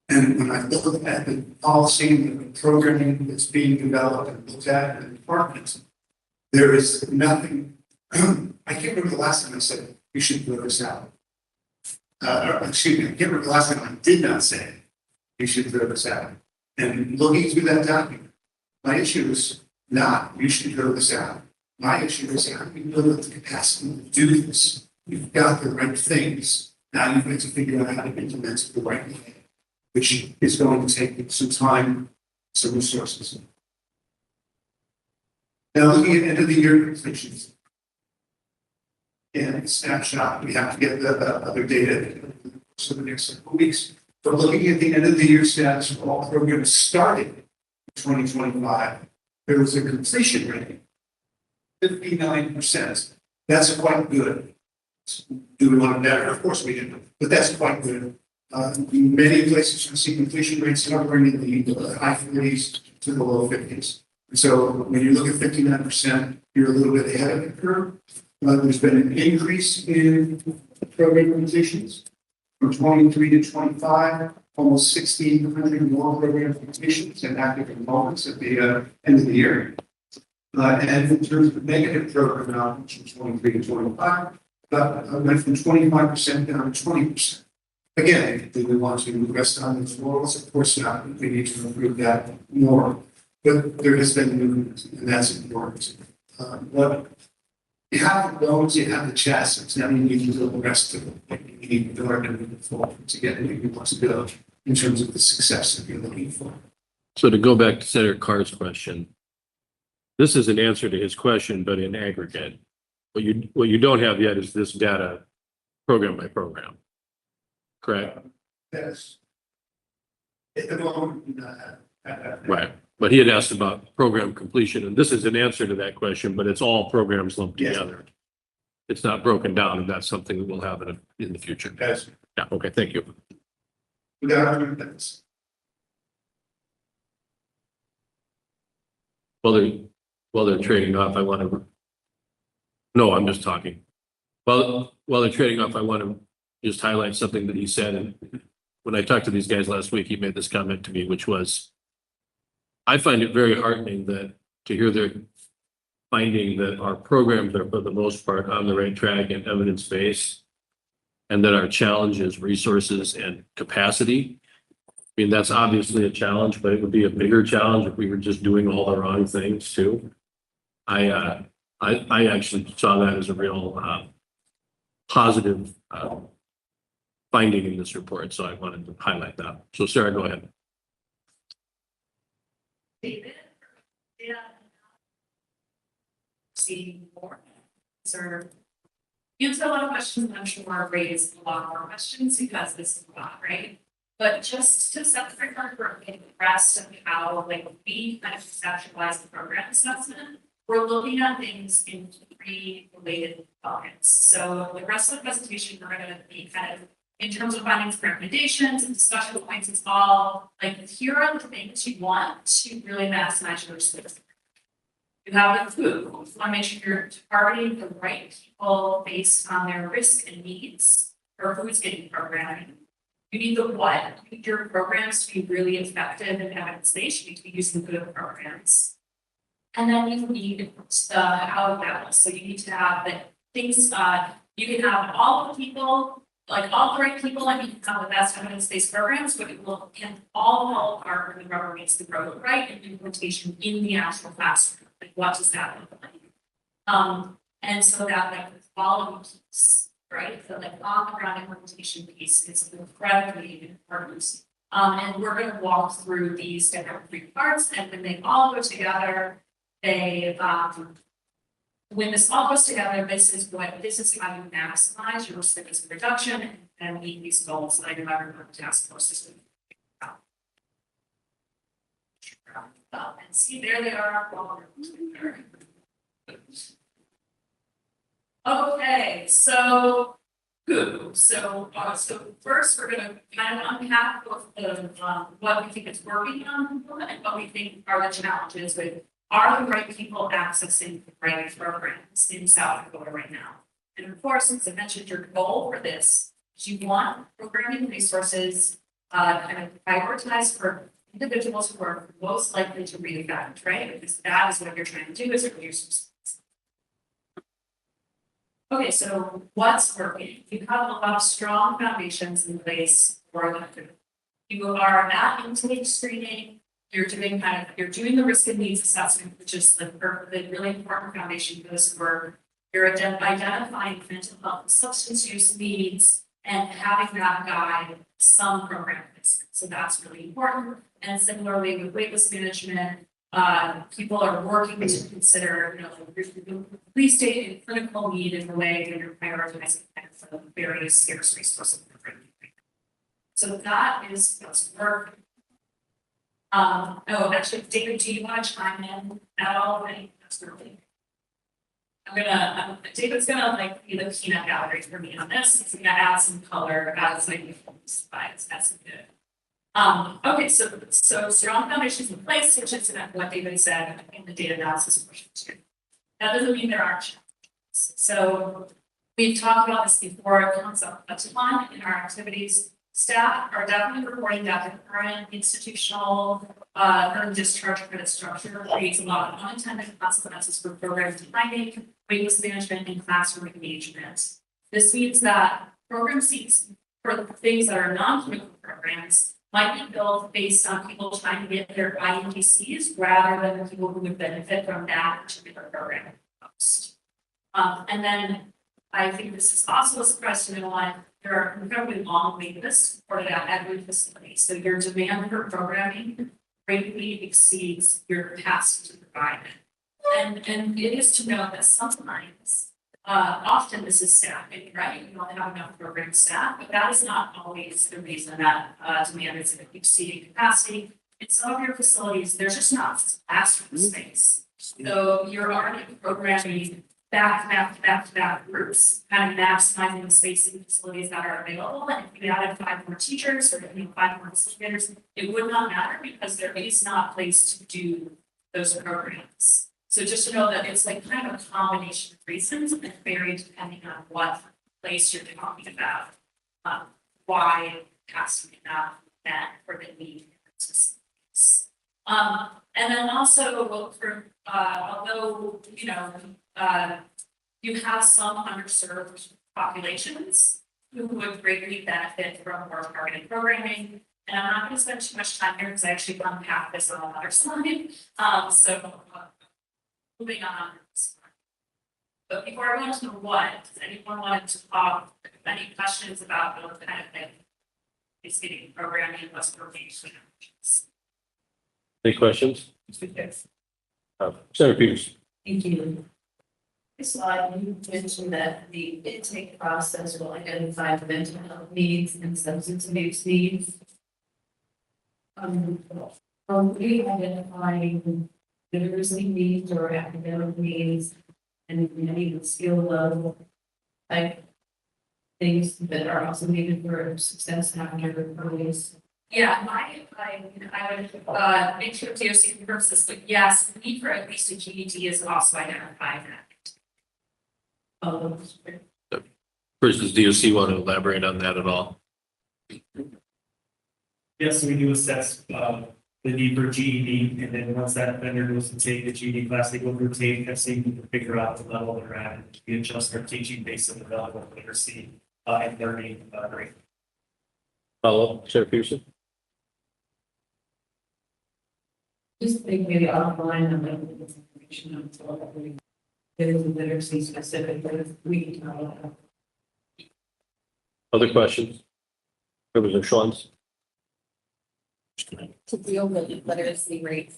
when I look at the policy and the programming that's being developed and looked at in the department, there is nothing. I can't remember the last time I said you should throw this out. Excuse me, I can't remember the last time I did not say you should throw this out. And looking through that document, my issue is not you should throw this out. My issue is how do you build the capacity to do this? You've got the right things. Now you've got to figure out how to implement it the right way, which is going to take some time, some resources. Now looking at end of the year completions. And snapshot, we have to get the other data for the next couple of weeks. But looking at the end of the year status for all programs starting in 2025, there was a completion rate, 59%. That's quite good. Do we want to better? Of course we do, but that's quite good. In many places, we see completion rates hovering in the high 40s to the low 50s. So when you look at 59%, you're a little bit ahead of the curve. There's been an increase in program completions from 23 to 25, almost 1,600 more program completions and active enrollments at the end of the year. And in terms of negative program outcomes from 23 to 25, went from 25% down to 20%. Again, do we want to rest on those laurels? Of course not. We need to improve that more. But there has been movement, and that's important. What you have the bones, you have the chassis. Now you need to build the rest of it. You need to learn and move forward to get where you want to go in terms of the success that you're looking for. So to go back to Senator Carr's question, this is an answer to his question, but in aggregate. What you don't have yet is this data program by program. Correct? Yes. At the moment, we do not have. Right. But he had asked about program completion, and this is an answer to that question, but it's all programs lumped Yes. together. It's not broken down, and that's something that we'll have in the future. Yes. Yeah, okay, thank you. Without arguments. While they're trading off, I want to. No, I'm just talking. While they're trading off, I want to just highlight something that he said. And when I talked to these guys last week, he made this comment to me, which was, I find it very heartening that to hear their finding that our programs are for the most part on the right track and evidence-based, and that our challenge is resources and capacity. I mean, that's obviously a challenge, but it would be a bigger challenge if we were just doing all the wrong things too. I actually saw that as a real, positive, finding in this report, so I wanted to highlight that. So Sarah, go ahead. David? Yeah. See more. Sir. You answered a lot of questions, and I'm sure Mark raised a lot more questions because this is a lot, right? But just to set the framework for the rest of how like we kind of conceptualize the program assessment, we're looking at things in three related buckets. So the rest of the presentation, we're gonna be kind of in terms of findings, recommendations, and discussion points, it's all like here are the things you want to really maximize your skills. You have the food, you want to make sure you're targeting the right people based on their risk and needs for food getting programming. You need the what, you need your programs to be really effective and evidence-based, you need to be using good programs. And then you need the how to balance, so you need to have the things, you can have all the people, like all the right people, and you can have the best evidence-based programs, but it will can all fall apart when the rubber meets the road, right? And implementation in the actual classroom. Like what does that look like? And so that like the quality piece, right? So like on the ground implementation piece is incredibly important. And we're going to walk through these different three parts, and when they all go together, they when this all goes together, this is how you maximize your risk reduction and meet these goals that I know everyone task force is doing. And see, there they are. Okay, so good. So first we're gonna kind of unpack both the what we think is working on and what we think are the challenges with are the right people accessing the right programs in South Dakota right now. And of course, since I mentioned your goal for this, is you want programming resources kind of prioritized for individuals who are most likely to read that, right? Because that is what you're trying to do is reduce. Okay, so what's working? You have a lot of strong foundations in place for that. You are at intake screening, you're doing the risk and needs assessment, which is the really important foundation for this work. You're identifying mental health and substance use needs and having that guide some program placement. So that's really important. And similarly with waitlist management, people are working to consider, please state a critical need in the way that you're prioritizing the various scarce resources. So that is what's working. Actually, David, do you want to chime in at all? That's really. David's gonna like be the peanut gallery for me on this. He's gonna add some color as like that's good. Okay, so strong foundations in place, which is what David said in the data analysis portion too. That doesn't mean there aren't challenges. So we've talked about this before, it comes up a ton in our activities. Staff are definitely reporting that the current institutional earned discharge credit structure creates a lot of unintended consequences for program designing, waitlist management, and classroom engagement. This means that program seats for the things that are non-clinical programs might be built based on people trying to get their INDCs rather than the people who would benefit from that particular program most. And then I think this is also a precedent on there are incredibly long wait lists for that at every facility. So your demand for programming greatly exceeds your capacity to provide it. And it is to know that sometimes, often this is staffing, right? You don't have enough program staff, but that is not always the reason that demand is exceeding capacity. In some of your facilities, there's just not classroom space. So you're already programming back groups, kind of maximizing the space in facilities that are available. And if you added 5 more teachers or 5 more facilitators, it would not matter because there is not a place to do those programs. So just to know that it's like kind of a combination of reasons and vary depending on what place you're talking about, why it has to be enough that for the need specifics. And then also for although you have some underserved populations who would greatly benefit from more targeted programming. And I'm not going to spend too much time here because I actually unpack this on another slide. So moving on. But before I go into the what, does anyone want to talk, any questions about those kind of thing? It's getting programming, what's location. Any questions? Senator Peters. Thank you. This slide, you mentioned that the intake process will identify the mental health needs and substance abuse needs. Are we identifying literacy needs or academic needs and maybe skill level type things that are also needed for success after release? Yeah, I would, make sure DOC confirms this, but yes, the need for at least a GED is also identified in that. First, does DOC want to elaborate on that at all? Yes, we do assess, the need for GED, and then once that vendor goes to take the GED class, they go through tape testing to figure out the level they're at. We adjust our teaching based on the level of literacy, and learning, rate. Follow up, Senator Peterson? Just think maybe offline and then information on what we do with literacy specifically, we can talk about. Other questions? Representative Schwanz? To deal with literacy rates,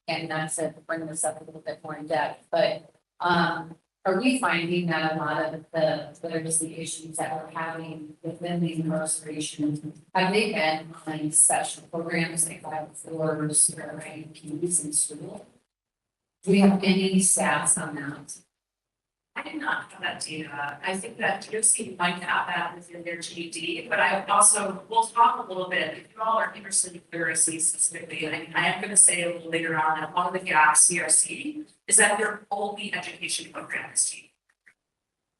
and that's it, bring this up a little bit more in depth, but are we finding that a lot of the literacy issues that we're having within the incarceration, have they been on special programs like 504s or IEPs in school? Do we have any stats on that? I do not have that data. I think that DOC might have that within their GED, but I also, we'll talk a little bit, if you all are interested in literacy specifically, and I am gonna say a little later on that one of the gaps CRC is that their only education program is GED.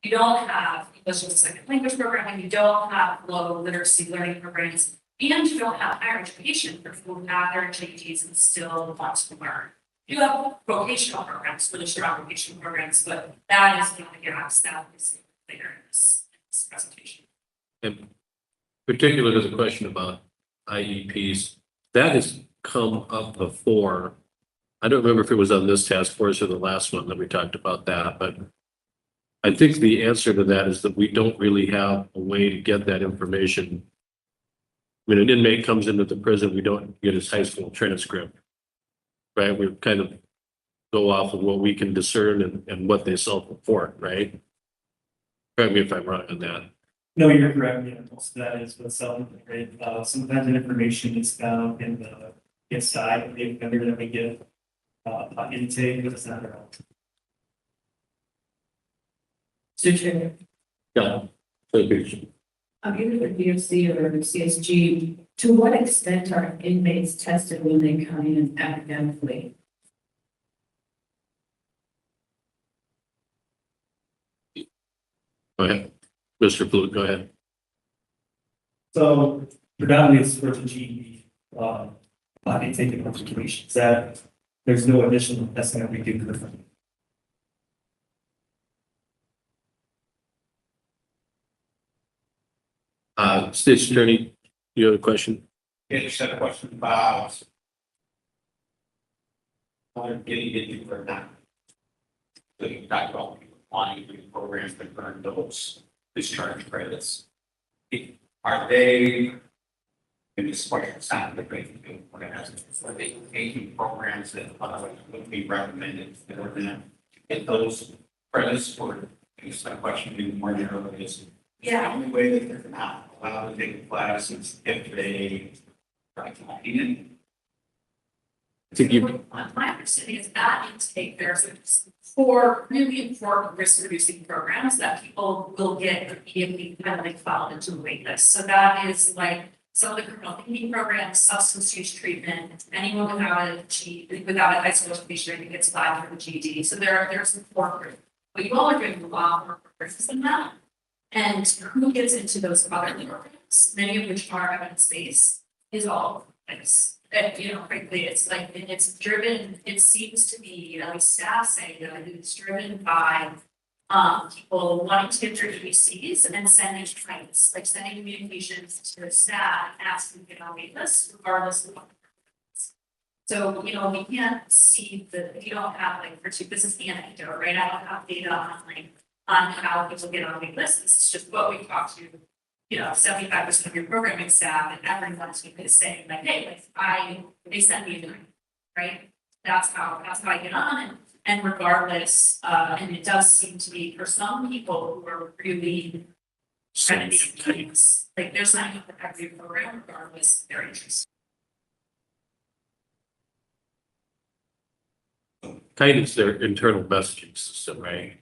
You don't have English as a second language programming, you don't have low literacy learning programs, and you don't have higher education for people who have their GEDs and still want to learn. You have vocational programs, really strong vocational programs, but that is one of the gaps that is later in this presentation. In particular, there's a question about IEPs. That has come up before. I don't remember if it was on this task force or the last one that we talked about that, but I think the answer to that is that we don't really have a way to get that information. When an inmate comes into the prison, we don't get his high school transcript. Right, we kind of go off of what we can discern and what they self-report, right? Correct me if I'm wrong on that. No, you're correct, yeah, most of that is what's self-reported. Sometimes the information is found in the inside of the vendor that we get, intake, but it's not at all. Mr. Chair, Yeah. Senator Peterson. either the DOC or the CSG, to what extent are inmates tested when they come in academically? Go ahead. Mr. Flute, go ahead. So predominantly it's for the GED, intake and qualifications that there's no additional testing that we do for them. State's Attorney, you have a question? Yeah, just had a question about getting into or not. So you talked about people applying to programs that earn those discharge credits. Are they, and this question is not the great thing, we're gonna ask, are they taking programs that would be recommended for them to get those credits, or is that question being more narrow is the only way that they're not allowed to take classes if they try to compete in? My understanding is that intake, there's 4 really important risk reducing programs that people will get immediately kind of like filed into a wait list. So that is like some of the criminal thinking programs, substance use treatment, anyone without a high school education, I think gets applied for the GED. So there's some 4 groups. But you all are doing a lot more courses than that. And who gets into those other programs, many of which are evidence-based, is all things. And, you know, frankly, it's like, it's driven, it seems to be, at least staff saying that it's driven by people wanting to get their EBCs and sending trainings, like sending communications to their staff, asking to get on wait lists, regardless of what. So, you know, we can't see you don't have like, this is anecdote, right? I don't have data on how people get on wait lists. This is just what we talked to, you know, 75% of your programming staff and everyone's saying like, hey, like they sent me a note, right? That's how I get on and regardless, and it does seem to be for some people who are really trying to see things, like there's not even a every program regardless, they're interested. Kite is their internal messaging system, right?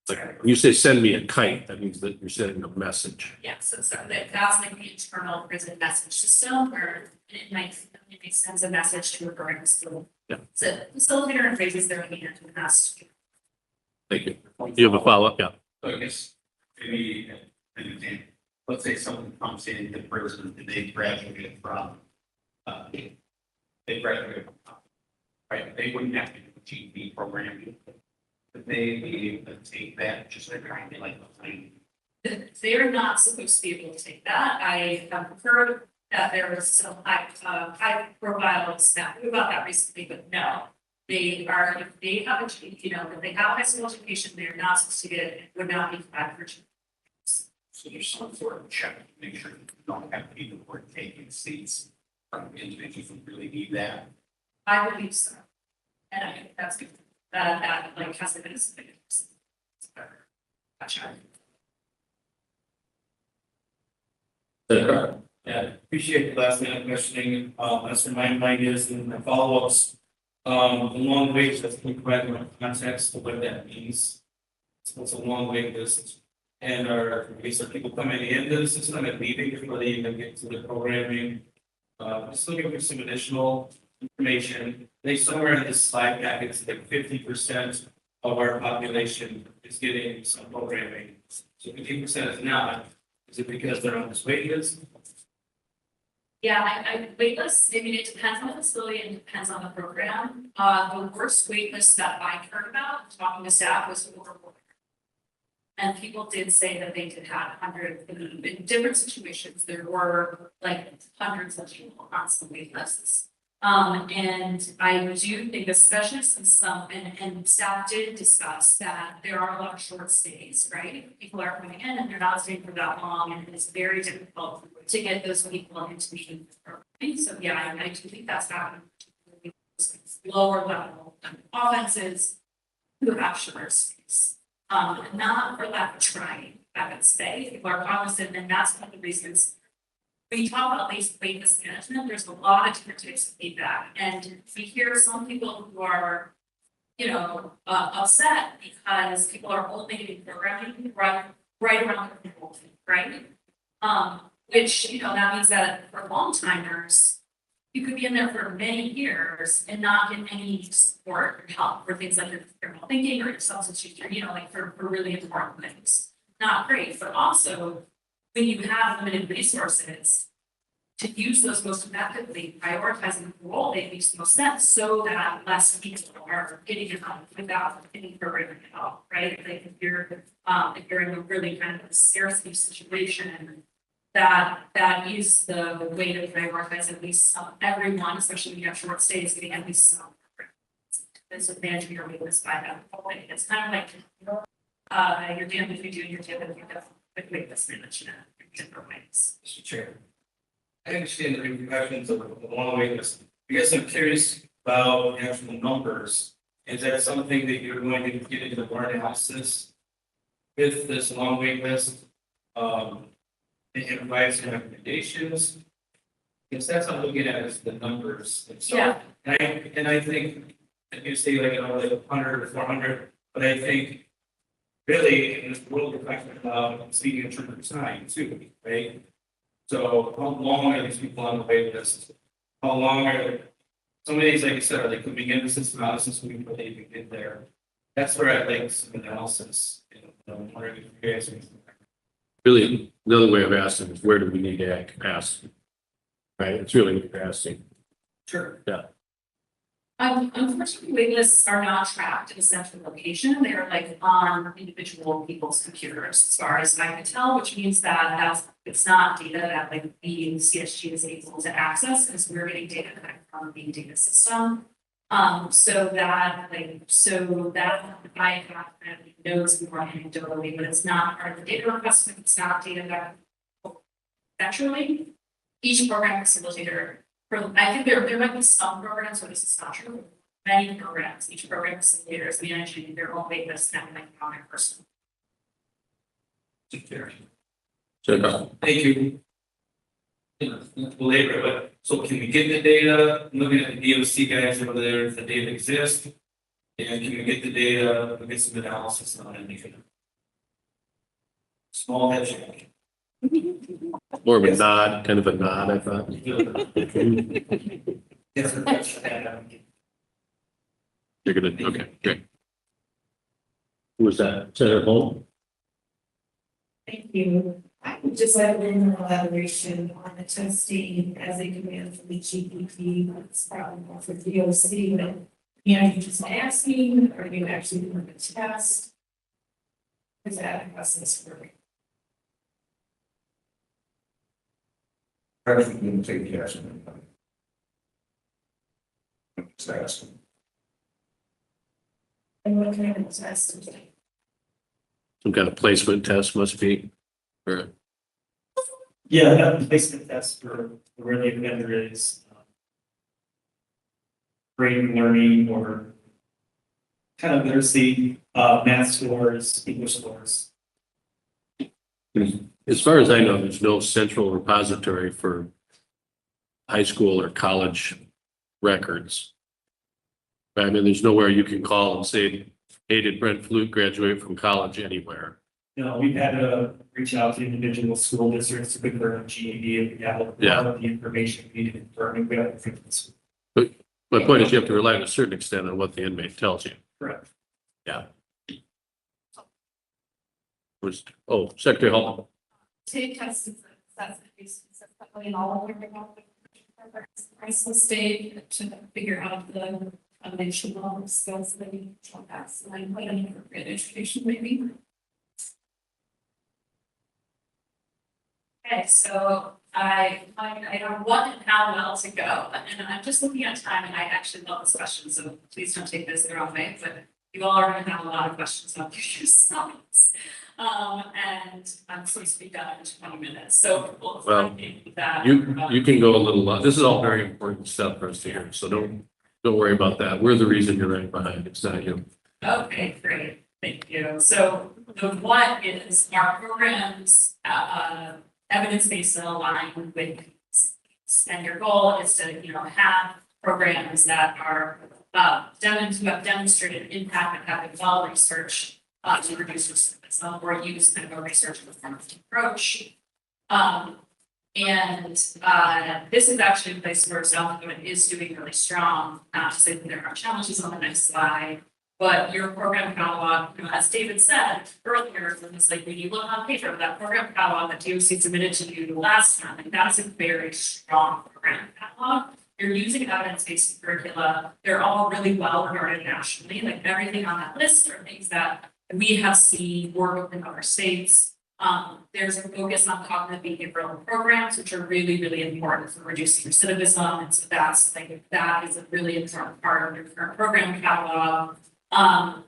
Like, when you say send me a kite, that means that you're sending a message. Yeah, so that's like the internal prison message system where it sends a message to a program school. Yeah. So facilitator and phrases their hand to the master. Thank you. You have a follow-up? Yeah. So I guess maybe an example, let's say someone comes in, the person, they graduated from, right, they wouldn't have to do GED programming. But they be able to take that, just like kind of like a thing. They're not supposed to be able to take that. I have heard that there was some high profile staff about that recently, but no. They are, if they have a, you know, if they have high school education, they're not supposed to get it, would not be provided for. So there's some sort of check to make sure you don't have people who are taking seats from individuals who really need that. I believe so. And I think that's good. That like hasn't been submitted. Gotcha. Yeah, appreciate the last minute questioning, that's where my mind is and the follow-ups. The long wait list, can you provide more context to what that means? So it's a long wait list. And are people coming into the system and leaving before they even get to the programming? Just looking for some additional information. They somewhere in this slide packet, it's like 50% of our population is getting some programming. So 50% is not. Is it because they're on this wait list? Yeah, I wait lists, I mean, it depends on the facility and depends on the program. The worst wait list that I heard about, talking to staff, was over. And people did say that they did have hundreds, in different situations, there were like hundreds of people on some wait lists. And I do think, especially since and staff did discuss that there are a lot of short stays, right? People are coming in and they're not staying for that long, and it's very difficult to get those people into meeting. So yeah, I do think that's happening. Lower level offenses who have shorter stays. Not for lack of trying, I would say, people are cognizant, and that's one of the reasons. When you talk about wait list management, there's a lot of different types of feedback, and we hear some people who are, you know, upset because people are only getting programming right around the enrollment, right? Which, you know, that means that for long timers, you could be in there for many years and not get any support or help for things like your critical thinking or your substance use, or, you know, like for really important things. Not great, but also when you have limited resources, to use those most effectively, prioritizing the role that makes the most sense so that less people are getting involved without any programming at all, right? Like if you're in a really kind of a scarcity situation, that is the way to prioritize at least everyone, especially when you have short stays, getting at least some. And so managing your wait list by that. It's kind of like you're damned if you do and you're damned if you don't with wait list management in different ways. Mr. Chair. I understand the repercussions of the long wait list. I guess I'm curious about the actual numbers. Is that something that you're going to get into more analysis with this long wait list? And provide some recommendations? Because that's what I'm looking at is the numbers. And so, Yeah. and I think, and you say like, you know, like 100 or 400, but I think really in this world we're talking about speaking in terms of time too, right? So how long are these people on the wait list? How long are some of these, like I said, are they coming in the system, out of the system before they even get there? That's where I like some analysis. You know, I'm wondering if you guys are. Really, another way of asking is where do we need to add capacity? Right, it's really what you're asking. Sure. Yeah. Unfortunately, wait lists are not tracked in a central location. They're like on individual people's computers, as far as I can tell, which means that it's not data that like the CSG is able to access, because we're getting data back from the data system. So that I have knows more anecdotally, but it's not part of the data request, it's not data that actually each program facilitator. I think there might be some programs where this is not true. Many programs, each program facilitator is managing their own wait list and like on their person. So, Thank you. Not to belabor it, but so can we get the data, looking at the DOC guys over there, if the data exists? And can we get the data, we get some analysis on it? Small head check. more of a nod, kind of a nod, I thought. Yes, that's, You're gonna, okay, great. Who was that? Senator Hall? Thank you. I would just like a little more elaboration on the testing as a command from the GPT. It's probably more for DOC, but are you just asking, or are you actually doing a test? Is that a process for? Actually, didn't take the action. Just asking. And what kind of test is it? Some kind of placement test must be, or Yeah, that placement test for where the offender is. Brain learning or kind of literacy, math scores, English scores. as far as I know, there's no central repository for high school or college records. I mean, there's nowhere you can call and say, hey, did Brent Flute graduate from college anywhere? You know, we've had to reach out to individual school districts to confirm GED if we have a lot of the information we need to confirm if we have different. My point is you have to rely to a certain extent on what the inmate tells you. Correct. Yeah. Secretary Hall. Take tests, that's specifically in all of your programs, high state to figure out the foundational skills that you can pass, like what an appropriate education maybe. Okay, so I have one parallel to go, and I'm just looking at time, and I actually love this question, so please don't take this the wrong way, but you all are gonna have a lot of questions about yourselves. And I'm supposed to be done in 20 minutes, so we'll find that. You can go a little, this is all very important stuff for us to hear, so don't worry about that. We're the reason you're right behind. It's not you. Okay, great, thank you. So the what is our programs, evidence-based and aligned with, and your goal is to, have programs that are, who have demonstrated impact and have been well researched, to reduce recidivism or use kind of a research performance approach. This is actually a place where South Dakota is doing really strong, not to say that there are challenges on the next slide, but your program catalog, as David said earlier, it's like when you look on paper, that program catalog that DOC submitted to you last time, like that's a very strong program catalog. You're using evidence-based curricula. They're all really well regarded nationally. Like everything on that list are things that we have seen work in other states. There's a focus on cognitive behavioral programs, which are really, really important for reducing recidivism. And so that is a really important part of your current program catalog. And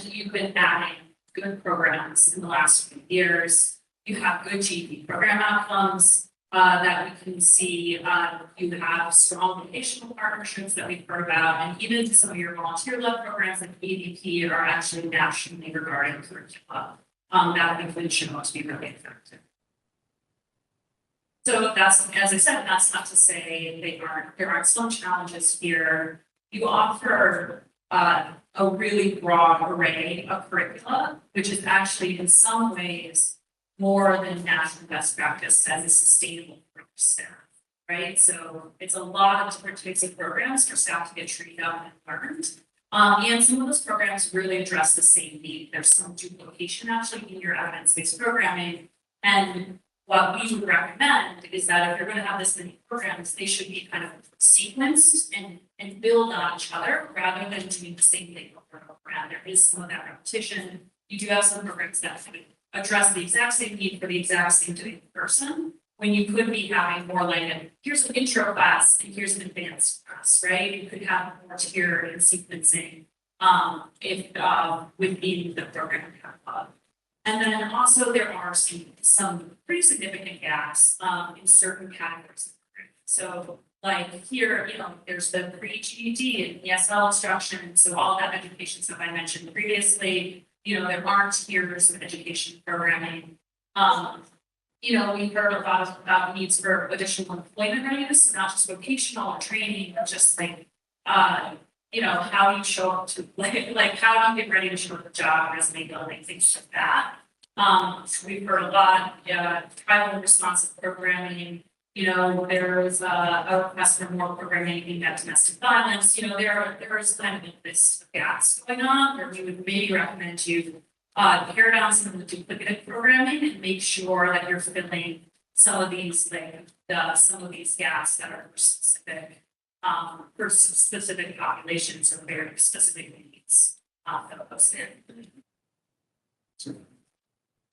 you've been adding good programs in the last few years. You have good GED program outcomes that we can see. You have strong vocational partnerships that we've heard about, and even some of your volunteer-led programs like ADP are actually nationally regarded curricula that have been shown to be really effective. So that's, as I said, that's not to say there aren't some challenges here. You offer a really broad array of curricula, which is actually in some ways more than national best practice as a sustainable for staff, right? So it's a lot of different types of programs for staff to get trained up and learned. And some of those programs really address the same need. There's some duplication actually in your evidence-based programming. And what we would recommend is that if you're gonna have this many programs, they should be kind of sequenced and build on each other rather than doing the same thing over and over. And there is some of that repetition. You do have some programs that address the exact same need for the exact same doing person, when you could be having more like here's an intro class and here's an advanced class, right? You could have more tier and sequencing within the program catalog. And then also there are some pretty significant gaps in certain categories. So like here, there's the pre-GED and ESL instruction, so all that education stuff I mentioned previously, there aren't tiers of education programming. We've heard a lot about needs for additional employment readiness, not just vocational or training, but just like how you show up to like how do you get ready to show up the job, resume building, things like that. We've heard a lot, tribal responsive programming. There was a request for more programming aimed at domestic violence. There is kind of this gaps going on where we would maybe recommend you pare down some of the duplicative programming and make sure that you're filling some of these some of these gaps that are for specific populations or very specific needs that are posted.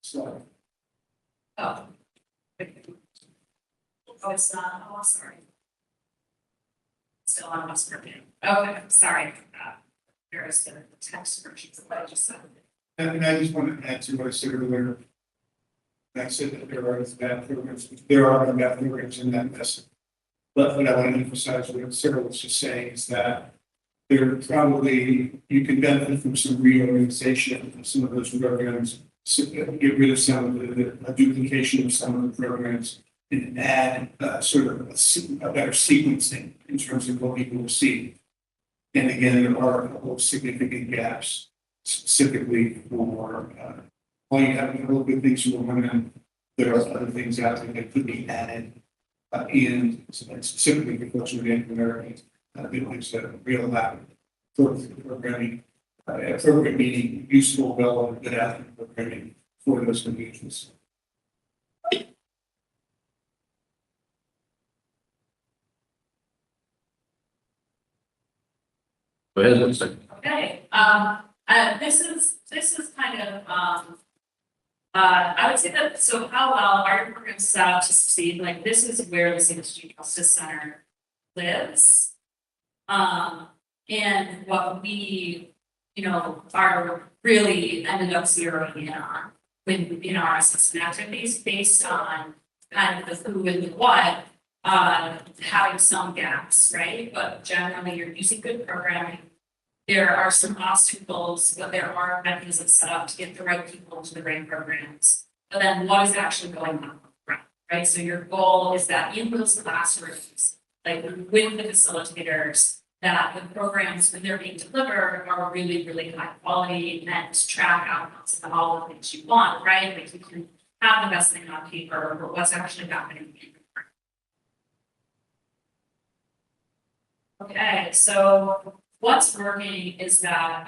So. Oh, it's not. Oh, sorry. Still on what's working. Okay, sorry for that. There is the text versions of what I just said. And I just want to add to what I said earlier. I said that there are bad programs, bad programs in that message. But what I want to emphasize what Sarah was just saying is that there probably, you can benefit from some reorganization of some of those programs, get rid of some of the duplication of some of the programs, and add sort of a better sequencing in terms of what people will see. And again, there are a couple of significant gaps. Specifically for while you have a little bit of things for women, there are other things out there that could be added and specifically for folks with Native Americans. There's a real lack of programming, appropriate meaning, useful, relevant, good athletic programming for those communities. Go ahead, one second. Okay, this is kind of, I would say that, so how well are your programs set up to succeed? Like, this is where the CSG Justice Center lives. And what we, are really ended up zeroing in on in our assessment activities based on kind of the who and the what, having some gaps, right? But generally, you're using good programming. There are some obstacles, but there are mechanisms set up to get the right people into the right programs. But then what is actually going on, right? So your goal is that in those classrooms, like with the facilitators, that the programs, when they're being delivered, are really, really high quality and track outcomes and all the things you want, right? Like you can have the best thing on paper, but what's actually happening. Okay, so what's working is that,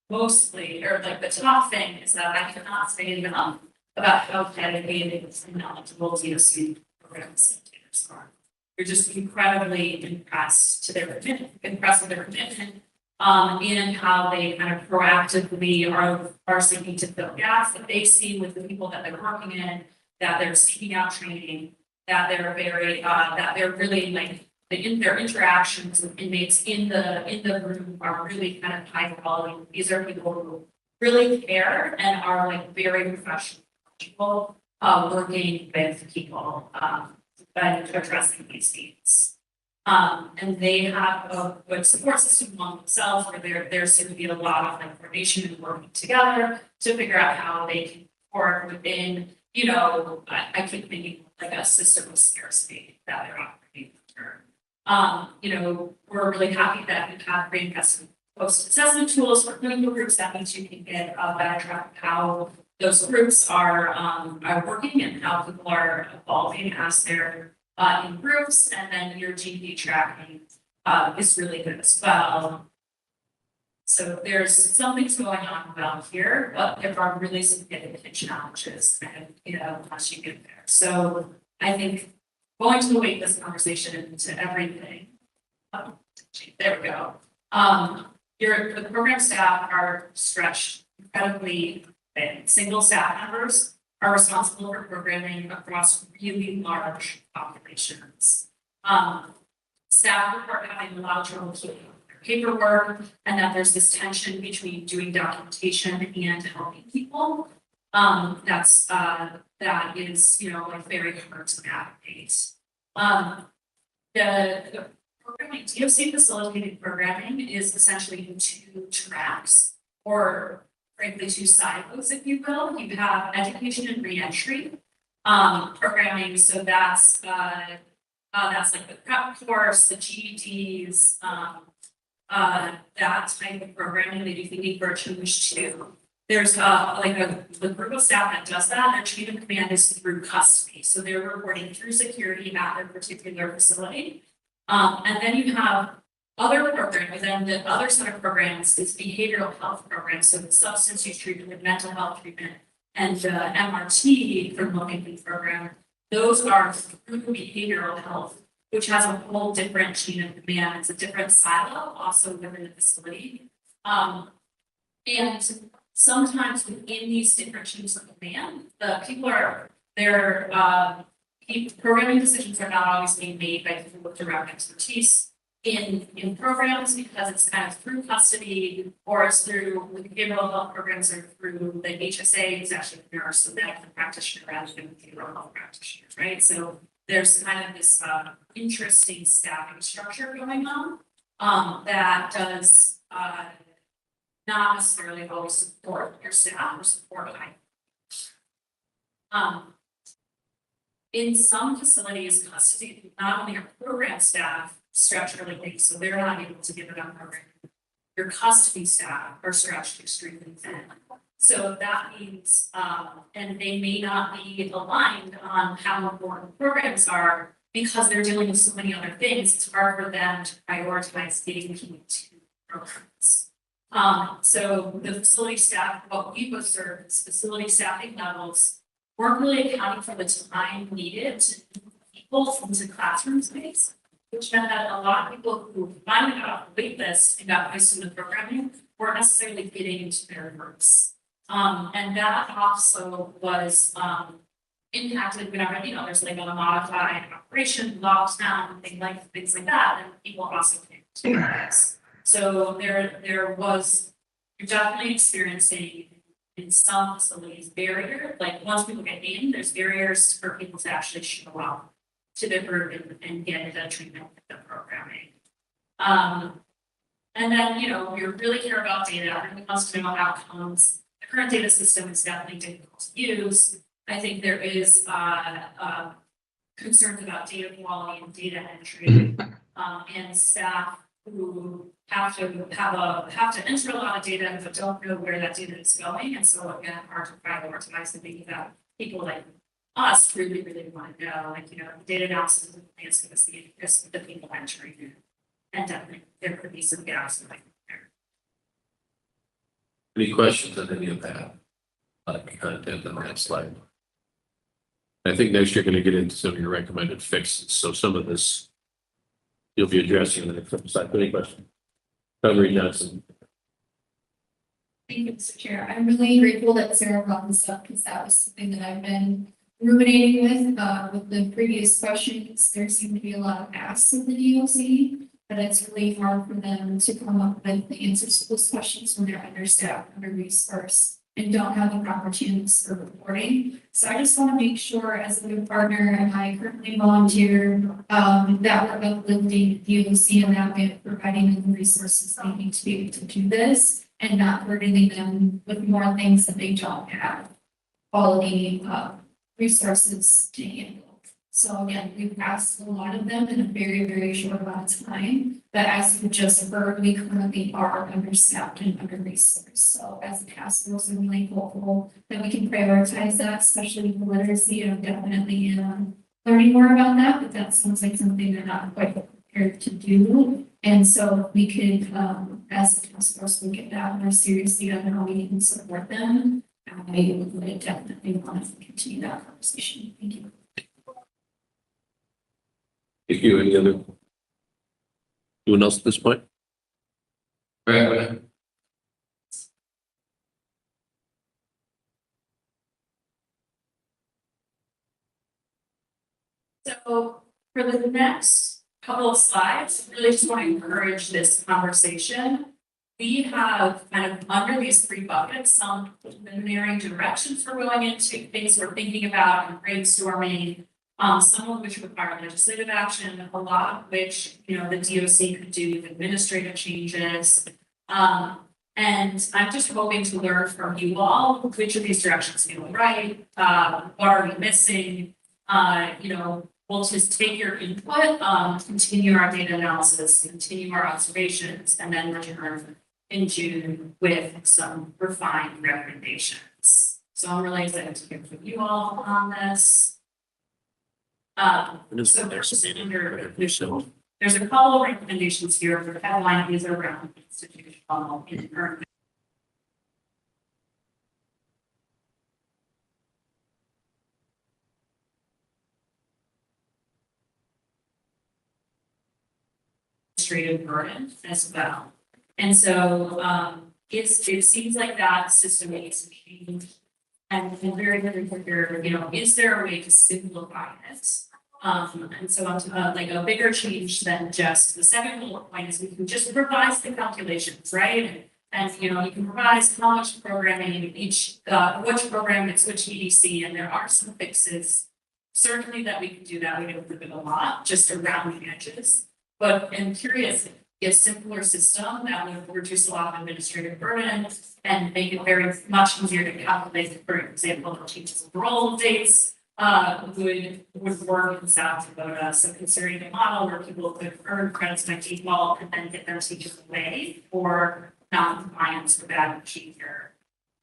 mostly, or like the top thing is that I cannot say enough about how dedicated and knowledgeable DOC program facilitators are. You're just incredibly impressed with their commitment, and how they kind of proactively are seeking to fill gaps that they see with the people that they're working in, that they're seeking out training, that they're very, that they're really like, their interactions with inmates in the room are really kind of high quality. These are people who really care and are like very professional people working with people and addressing these needs. And they have a good support system among themselves where there seems to be a lot of like coordination and working together to figure out how they can work within, I keep thinking like a system of scarcity that they're operating under. We're really happy that we have reinvested post-assessment tools for clinical groups. That means you can get a better track of how those groups are working and how people are evolving as they're in groups. And then your GP tracking is really good as well. So there's some things going on around here, but there are really significant challenges and, once you get there. So I think going to make this conversation into everything. There we go. The program staff are stretched incredibly thin. Single staff members are responsible for programming across really large populations. Staff report having a lot of trouble keeping their paperwork, and that there's this tension between doing documentation and helping people. That is, like very hard to navigate. The programming, DOC facilitated programming is essentially in two tracks, or frankly, two silos, if you will. You have education and reentry programming, so that's like the prep course, the GEDs, that type of programming that you need for a change too. There's the group of staff that does that, their chain of command is through custody, so they're reporting through security at their particular facility. And then you have other programs, and then the other set of programs is behavioral health programs, so the substance use treatment, the mental health treatment, and the MRT criminal thinking program. Those are through behavioral health, which has a whole different chain of command. It's a different silo also within the facility. And sometimes within these different chains of command, the people programming decisions are not always being made by people with direct expertise in programs, because it's kind of through custody, or it's through the behavioral health programs, or through the HSA, it's actually the nurse, so that's the practitioner rather than the behavioral health practitioners, right? So there's kind of this interesting staffing structure going on that does not necessarily always support your staff or support high. In some facilities, custody, not only your program staff stretched really big, so they're not able to give it up program. Your custody staff are stretched extremely thin. So that means, and they may not be aligned on how important programs are, because they're dealing with so many other things. It's hard for them to prioritize getting people to programs. So the facility staff, what we've observed is facility staffing levels weren't really accounting for the time needed to move people into classroom space, which meant that a lot of people who finally got off the wait list and got placed in the programming weren't necessarily getting into their groups. And that also was impacted whenever, there's like a modified operation, lockdown, things like that, and people also came to this. So you're definitely experiencing in some facilities barrier, like once people get in, there's barriers for people to actually show up to the group and get the treatment with the programming. And then, we really care about data, everyone wants to know outcomes. The current data system is definitely difficult to use. I think there is concerns about data quality and data entry, and staff who have to enter a lot of data but don't know where that data is going, and so again, hard to prioritize the thing that people like us really want to know, data analysis and plans give us the people entering it, and definitely there could be some gaps in there. Any questions on any of that? Content on that slide. I think next you're going to get into some of your recommended fixes. So some of this you'll be addressing in the next slide. Any questions? Valerie Johnson. Thank you, Mr. Chair. I'm really grateful that Sarah brought this up, because that was something that I've been ruminating with the previous questions. There seemed to be a lot of asks of the DOC, but it's really hard for them to come up with the answers to those questions when they're understaffed, under-resourced, and don't have the proper channels for reporting. So I just want to make sure, as a good partner, and I currently volunteer, that we're uplifting DOC in that way of providing them the resources they need to be able to do this, and not burdening them with more things that they don't have quality resources to handle. So again, we've asked a lot of them in a very, very short amount of time, but as you just heard, we currently are understaffed and under-resourced. So as a task force, I'm really hopeful that we can prioritize that, especially with literacy. I'm definitely learning more about that, but that sounds like something they're not quite prepared to do. And so we could as a task force look at that more seriously on how we can support them, I would definitely want to continue that conversation. Thank you. Thank you. Any other? Anyone else at this point? Right. So for the next couple of slides, really just want to encourage this conversation. We have kind of under these three buckets, some preliminary directions we're going into, things we're thinking about and brainstorming. Some of which require legislative action, a lot of which, the DOC could do with administrative changes. And I'm just hoping to learn from you all, which of these directions feel right, what are we missing? We'll just take your input, continue our data analysis, continue our observations, and then return in June with some refined recommendations. So I'm really excited to hear from you all on this. So there's a couple of recommendations here for headline is around institutional and administrative burden as well. And so it seems like that system needs to change. And very, very clear, is there a way to simplify it? And so like a bigger change than just the second bullet point is we can just revise the calculations, right? And you can revise how much programming each, which program it's which EDC, and there are some fixes. Certainly that we can do that, we don't do it a lot, just around the edges. But I'm curious, a simpler system that would reduce a lot of administrative burden and make it very much easier to calculate, for example, the changes of roll dates would work in South Dakota. So considering a model where people could earn credits by default and then get them taken away for non-compliance with that behavior.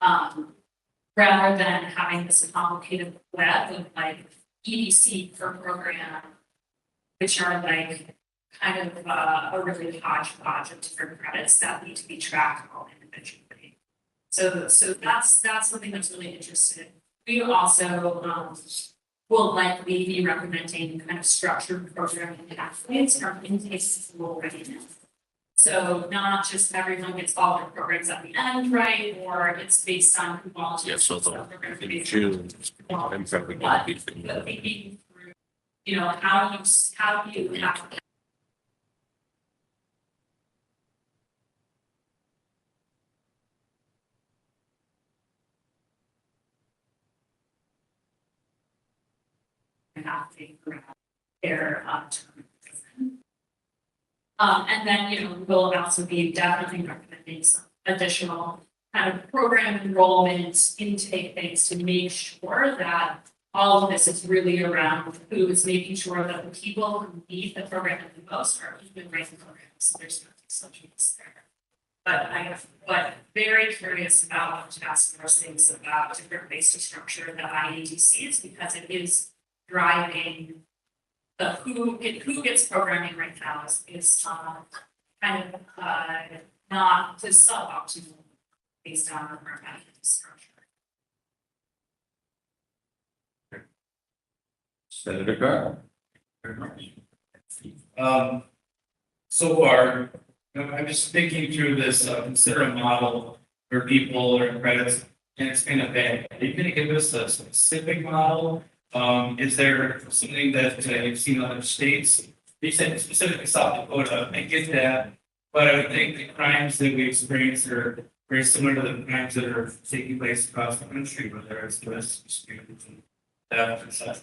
Rather than having this complicated web of like EDC per program, which are like kind of a really hodgepodge of different credits that need to be tracked all individually. So that's something that's really interesting. We also will likely be recommending kind of structured programming pathways from intake to full readiness. So not just everyone gets all their programs at the end, right? Or it's based on who volunteers. Yeah, so in June, I'm probably going to be thinking through, how do you have their and then we'll also be definitely recommending some additional kind of program enrollment intake things to make sure that all of this is really around who is making sure that the people who need the program the most are even raising programs. So there's nothing such there. But very curious about what task force thinks about different ways to structure the IADCs because it is driving the who gets programming right now is kind of not to suboptimal based on the programming structure. Senator Carr. So far, I'm just thinking through this, consider a model where people earn credits and it's kind of vague. Are you going to give us a specific model? Is there something that you've seen in other states? You said specifically South Dakota, I get that, but I would think the crimes that we experience are very similar to the crimes that are taking place across the country, whether it's domestic disputes and theft and such.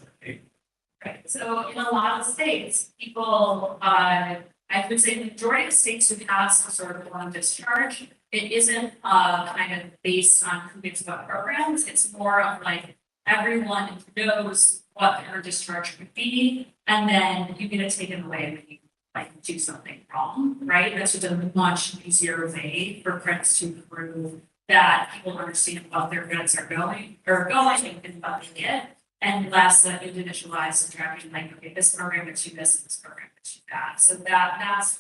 Right. So in a lot of states, people, I would say the majority of states who have some sort of one discharge, it isn't kind of based on who gets what programs. It's more of like everyone knows what their discharge would be, and then you get it taken away when you like do something wrong, right? That's just a much easier way for credits to prove that people understand what their credits are going and what they get. And less individualized and tracking like, okay, this program gets you this, and this program gets you that. So that's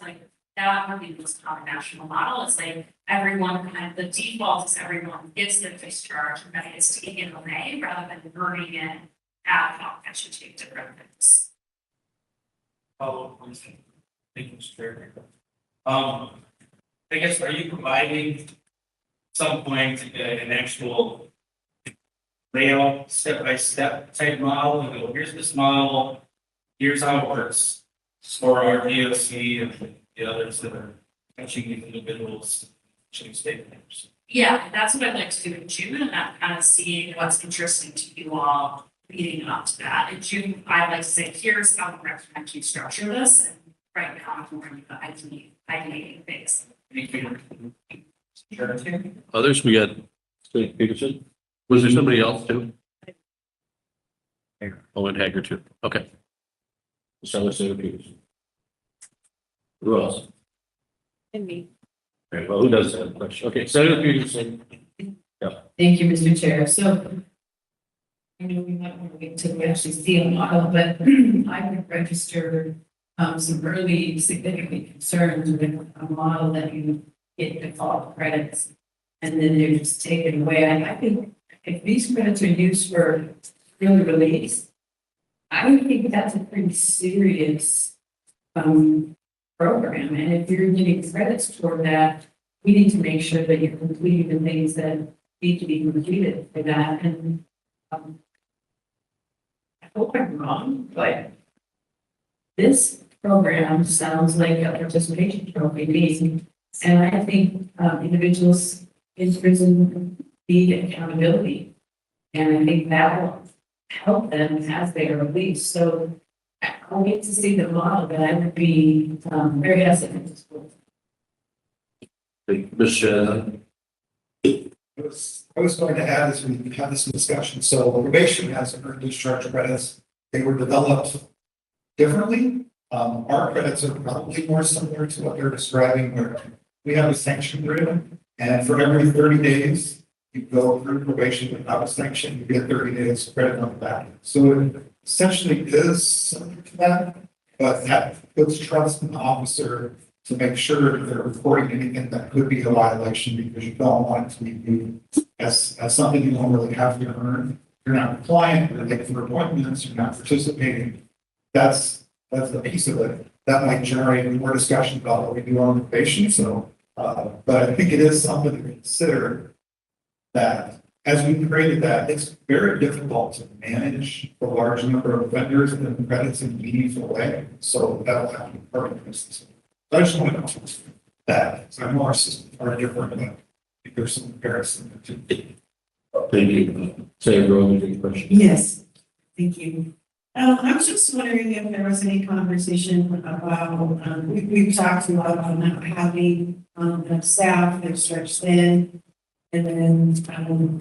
that would be the most common national model. It's like everyone kind of, the default is everyone gets their discharge and then it's taken away rather than burning in ad hoc that should take different things. Follow up, please. Thank you, Mr. Chair. I guess, are you providing some point an actual layout, step-by-step type model? You know, here's this model, here's how it works. For our DOC and the others that are touching these individuals, touching stakeholders. Yeah, that's what I'd like to do in June, and I'm kind of seeing what's interesting to you all leading up to that. In June, I'd like to say, here's how we recommend you structure this, and right now, I'm more in the ideating phase. Thank you. Others, we got State Peterson. Was there somebody else too? Oh, and Hager too. Okay. So let's say Peterson. Who else? And me. Okay, well, who does have a question? Okay, Senator Peterson. Thank you, Mr. Chair. So I know we might want to wait until we actually see a model, but I would register some early significant concerns with a model that you get default credits and then they're just taken away. I think if these credits are used for early release, I would think that's a pretty serious program. And if you're getting credits toward that, we need to make sure that you're completing the things that need to be completed for that. And I hope I'm wrong, but this program sounds like a participation trophy to me. And I think individuals in prison need accountability. And I think that will help them as they are released. So I'll get to see the model, but I would be very hesitant. Mr. I was going to add as we have this discussion, so probation has earned discharge credits. They were developed differently. Our credits are probably more similar to what they're describing, where we have a sanction grid, and for every 30 days, you go through probation without a sanction, you get 30 days credit on the back. So it essentially is similar to that, but that puts trust in the officer to make sure that they're reporting anything that could be a violation, because you don't want it to be viewed as something you don't really have to earn. You're not compliant, you're late for appointments, you're not participating. That's the piece of it. That might generate more discussion about what we do on probation. So, but I think it is something to consider that as we created that, it's very difficult to manage the large number of vendors and the credits in a meaningful way. So that'll have to be part of this. I just want to know that. So I know our systems are different, but I think there's some comparison. Thank you. Senator Rowland, your question. Yes, thank you. I was just wondering if there was any conversation about, we've talked a lot about not having the staff that are stretched thin. And then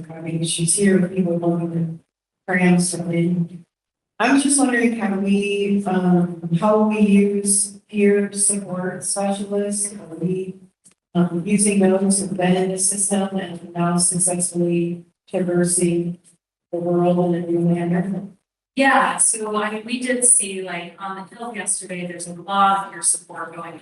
having issues here with people wanting to cram stuff in. I was just wondering how we use peer support specialists. Are we using those to bed in the system and now successfully traversing the world in a new manner? Yeah, so I mean, we did see like on the Hill yesterday, there's a lot of your support going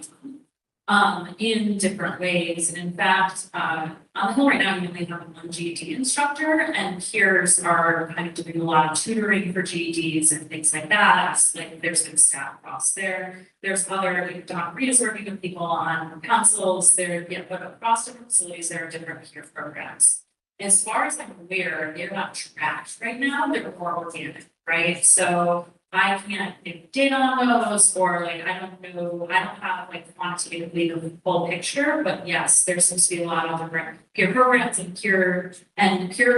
on in different ways. And in fact, on the Hill right now, you only have one GED instructor, and peers are kind of doing a lot of tutoring for GEDs and things like that. Like there's been staff across there. There's other, Don Reed is working with people on councils. But across different facilities, there are different peer programs. As far as I'm aware, they're not tracked right now. They're more organic, right? So I can't give data on those, or like, I don't know, I don't have like quantitatively the full picture, but yes, there seems to be a lot of different peer programs and peer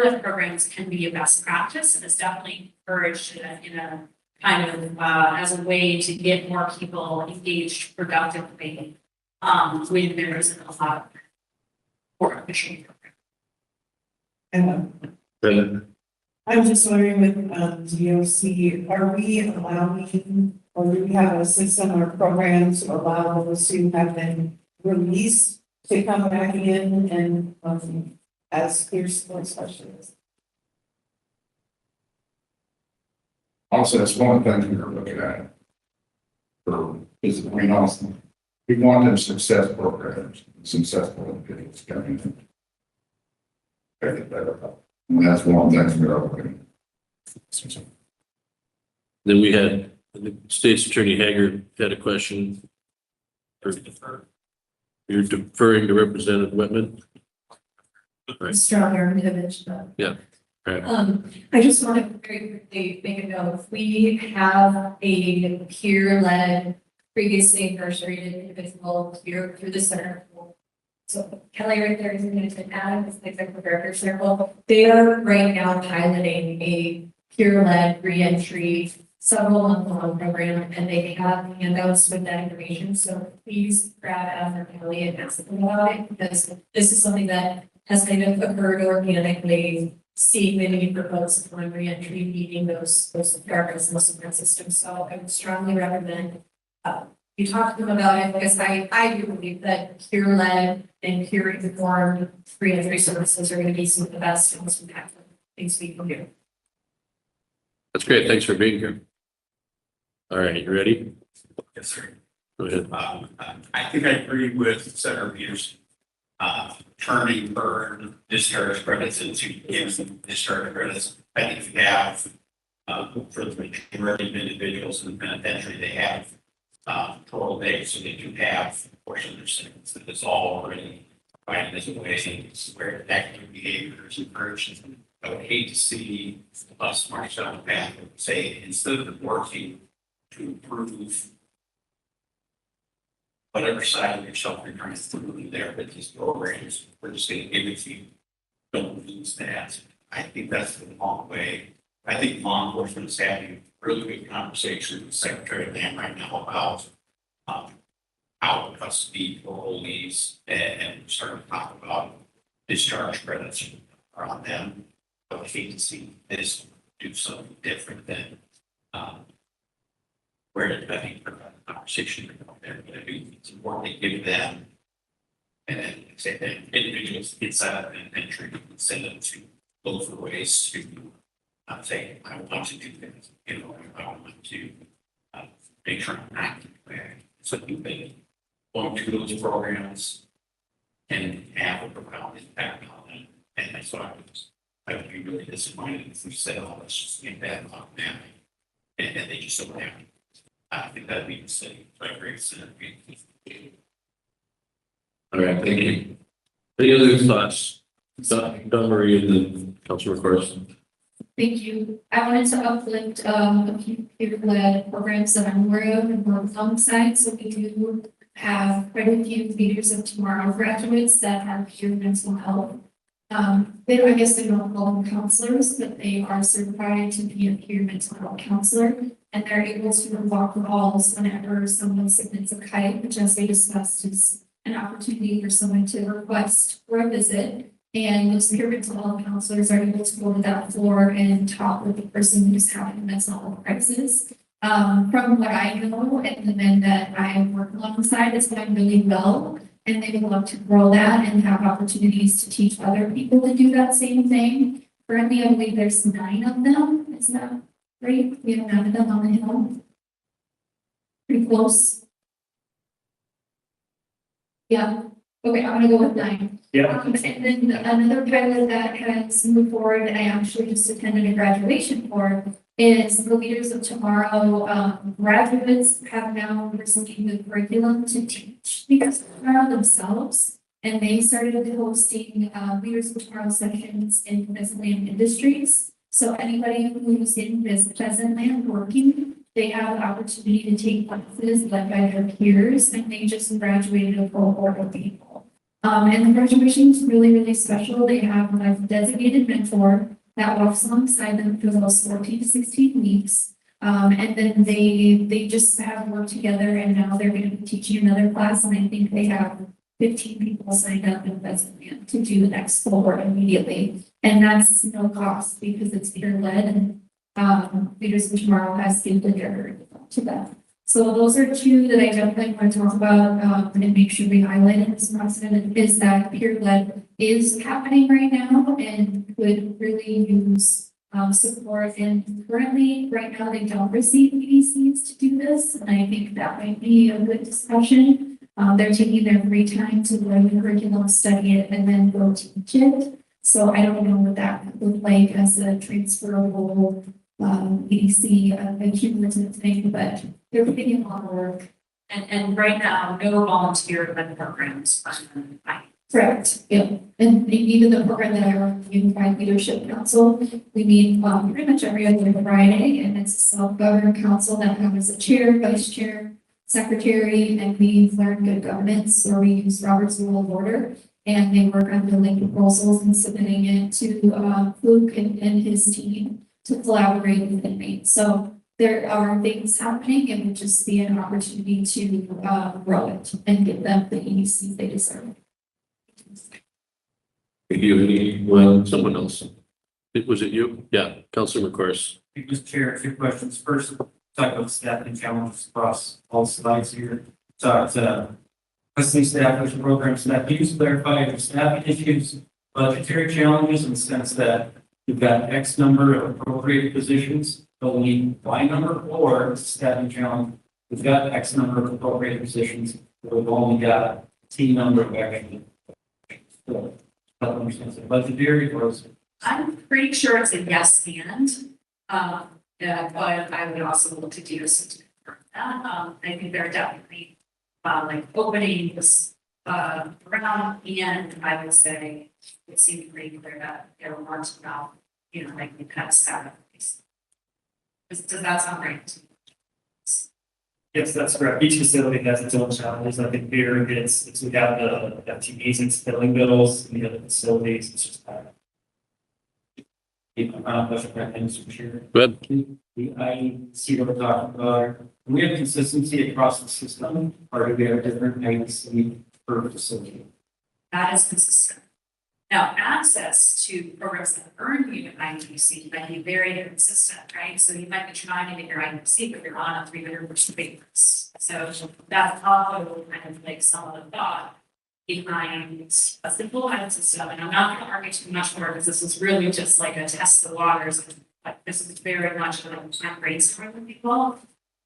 led programs can be a best practice, and it's definitely encouraged in a kind of as a way to get more people engaged productively when there isn't a lot of more efficient programs. I'm just wondering with DOC, are we allowing, or do we have a system or program to allow those who have been released to come back in and as peer support specialists? Also, that's one of the things we were looking at. For physical, I mean, also, We want them success programs, successful individuals coming in. I think and that's one of the things we're looking. Then we had, the State's Attorney Hager had a question. You're deferring to Representative Whitman? Right. Stronger image, but. Right. I just want to very quickly make a note. If we have a peer-led, previously incarcerated individual here through the center. So Kelly right there is going to add as the executive director circle. They are right now piloting a peer-led reentry several month-long program, and they have handouts with that information. So please grab Adam or Kelly and ask them about it, because this is something that has kind of occurred organically. See the need for folks upon reentry needing those guardrails and those support systems. So I would strongly recommend you talk to them about it, because I do believe that peer-led and peer-informed reentry services are going to be some of the best and most impactful things we can do. That's great. Thanks for being here. All right, you ready? Yes, sir. Go ahead. I think I agree with Senator Peterson. Turning burn discharge credits into giving discharge credits. I think if you have, for the majority of individuals in the penitentiary, they have total days, so they do have a portion of their sentence that is all already provided as a way where active behavior is encouraged. I would hate to see us march down the path and say, instead of working to improve whatever side of yourself you're trying to through there with these programs, we're just going to give it to you. Don't lose that. I think that's the long way. I think law enforcement is having really good conversations with Secretary of Land right now about how custody parolees and starting to talk about discharge credits around them. I would hate to see this do something different than where I think the conversation about there, but I think it's important to give them and say that individuals inside of an entry and send them to look for ways to say, I want to do things, I want to make sure I'm active. So they going to those programs and have a profound impact on them. And that's why I would be really disappointed if we said, oh, let's just get that on them. And they just don't have it. I think that'd be insane. I agree with Senator. All right, thank you. Any other thoughts? Don Marie and then Councilor Carson. Thank you. I wanted to uplift a few peer-led programs that I'm aware of and work alongside. So we do have quite a few Leaders of Tomorrow graduates that have peer mental health. They don't, I guess they don't call them counselors, but they are certified to be a peer mental health counselor, and they're able to walk the halls whenever someone submits a kite, which, as they discussed, is an opportunity for someone to request for a visit. And those peer mental health counselors are able to go to that floor and talk with the person who's having a mental health crisis. From what I know, and the men that I work alongside, it's going really well. And they would love to grow that and have opportunities to teach other people to do that same thing. Currently, I believe there's 9 of them. Is that right? We have 9 of them on the hill. Pretty close. Yeah. Okay, I'm gonna go with 9. Yeah. And then another pilot that has moved forward, that I actually just attended a graduation for, is the Leaders of Tomorrow. Graduates have now received the curriculum to teach Leaders of Tomorrow themselves, and they started hosting Leaders of Tomorrow sessions in Pheasant Land Industries. So anybody who's in Pheasant Land working, they have the opportunity to take classes led by their peers, and they just graduated a cohort of people. And the graduation is really, really special. They have a designated mentor that walks alongside them for those 14 to 16 weeks. And then they just have worked together, and now they're going to be teaching another class. And I think they have 15 people signed up in Pheasant Land to do the next cohort immediately. And that's no cost because it's peer-led, and Leaders of Tomorrow has given their to that. So those are 2 that I definitely want to talk about and make sure we highlight in this precedent, is that peer-led is happening right now and could really use support. And currently, right now, they don't receive EDCs to do this, and I think that might be a good discussion. They're taking their free time to learn the curriculum, study it, and then go teach it. So I don't know what that would look like as a transferable EDC, a cumulative thing, but they're putting in a lot of work. And right now, no volunteer led programs. Correct, yeah. And even the program that I run, Unified Leadership Council, we meet pretty much every other Friday, and it's a self-governed council that has a chair, vice chair, secretary, and we learn good governance, or we use Robert's Rule of Order, and they work on building proposals and submitting it to Luke and his team to collaborate with inmates. So there are things happening, and it would just be an opportunity to grow it and give them the EDC they deserve. Thank you. Anyone, someone else? Was it you? Yeah, Councilor McCourse. Mr. Chair, 2 questions. First, talk about staffing challenges across all slides here. Talked, custody staff, which program staff. Can you just clarify if staffing issues, budgetary challenges in the sense that you've got X number of appropriated positions, but we need Y number, or staffing challenge, we've got X number of appropriated positions, but we've only got T number of actually. So, help understand the budgetary or is it? I'm pretty sure it's a yes and. Yeah, but I would also look to do this to confirm that. I think there are definitely like openings around, and I would say it seemed pretty clear that there were more about, you know, like we kind of set up. Does that sound right? Yes, that's correct. Each facility has its own challenges. I think here it's we have the FTEs and filling bills, and the other facilities, it's just that. Good. The IEC that we're talking about, do we have consistency across the system, or do we have different IEC per facility? That is consistent. Now, access to programs that earn you an IDC might be very inconsistent, right? So you might be trying to get your IDC, but you're on a 300% basis. So that's also kind of like some of the thought behind a simplified system. And I'm not going to argue too much more because this is really just like a test of the waters. Like this is very much like a brainstorm with people.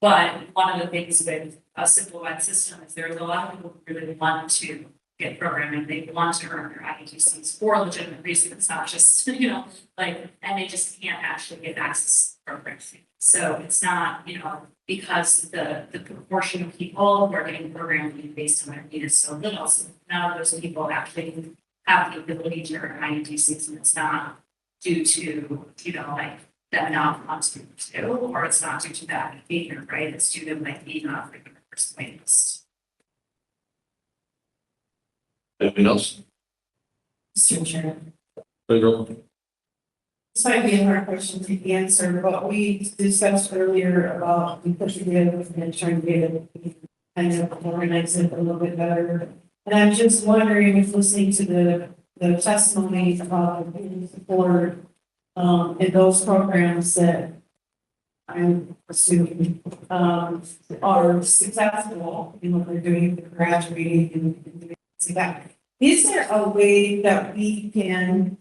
But one of the things with a simplified system is there's a lot of people who really want to get programming, they want to earn their IDCs for legitimate reasons. It's not just, you know, like, and they just can't actually get access to programs. So it's not, you know, because the proportion of people who are getting programming based on their need is so little. So none of those people actually have the ability to earn IDCs, and it's not due to, you know, like them not wanting to, or it's not due to that behavior, right? It's due to like being on a frequent basis. Anything else? Mr. Chair. Pedro? This might be a hard question to answer, but we discussed earlier about pushing together and trying to get it kind of organize it a little bit better. And I'm just wondering if listening to the testimony about the support in those programs that I'm assuming are successful in what they're doing, graduating and doing that. Is there a way that we can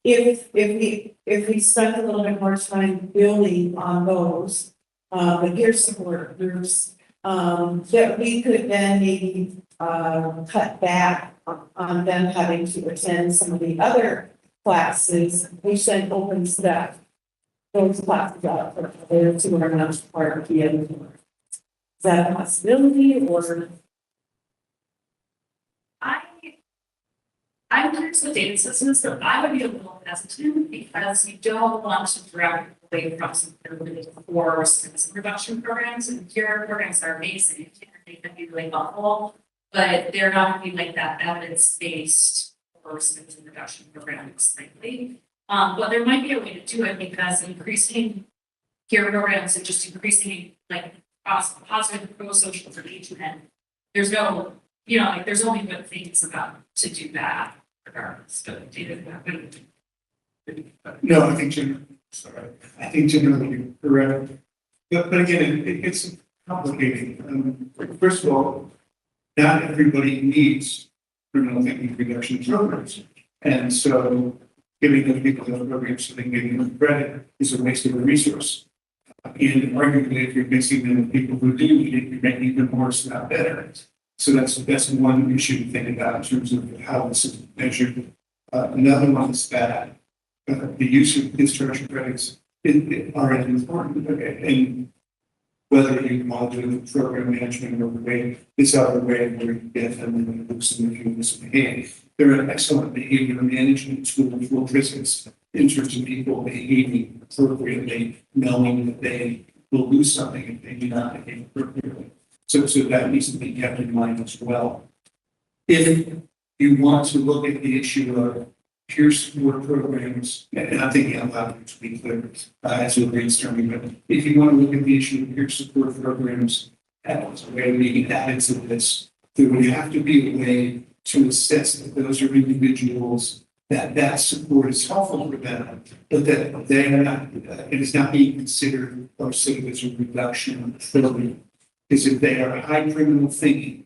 if we spend a little bit more time building on those, the peer support groups, that we could then maybe cut back on them having to attend some of the other classes, which then opens that those classes out for others who are not part of the other. Is that a possibility, or? I'm curious with data systems, but I would be a little hesitant because you don't want to drag away from some really core student reduction programs, and peer programs are amazing. They can be really helpful, but they're not going to be like that evidence-based or student reduction programs likely. But there might be a way to do it because increasing peer programs and just increasing like positive pro-social engagement, there's no, you know, like there's only good things about to do that regardless of data. No, I think generally you're correct. But again, it's complicated. First of all, not everybody needs criminal thinking reduction programs. And so giving those people those programs so they can get credit is a waste of a resource. And arguably, if you're mixing in with people who do need it, you're making them worse, not better. So that's one issue to think about in terms of how this is measured. Another one is that the use of discharge credits are important, and whether you want to do the program management or the way, this other way where you get them and looks in the humans behave. There are excellent behavior management tools for business in terms of people behaving appropriately, knowing that they will do something if they do not behave appropriately. So that needs to be kept in mind as well. If you want to look at the issue of peer support programs, and I'm thinking out loud to be clear, as we're brainstorming, but if you want to look at the issue of peer support programs as a way of being added to this, there would have to be a way to assess that those are individuals that support is helpful for them, but that they are not, it is not being considered or sort of as a reduction of ability. Because if they are high criminal thinking,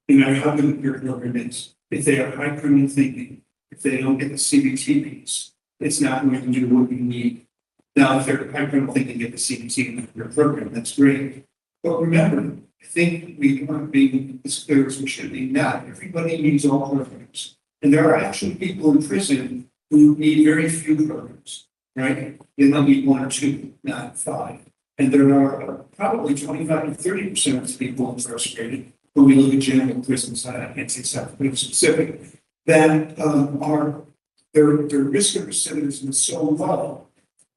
no matter how good your program is, if they are high criminal thinking, if they don't get the CBT piece, it's not going to do what we need. Now, if they're high criminal thinking, get the CBT in your program, that's great. But remember, I think we aren't being as clear as we should be. Not everybody needs all programs. And there are actually people in prison who need very few programs, right? They might need 1 or 2, not 5. And there are probably 25 to 30% of people incarcerated when we look at general prison side, I can't say something specific, that are their risk of recidivism is so low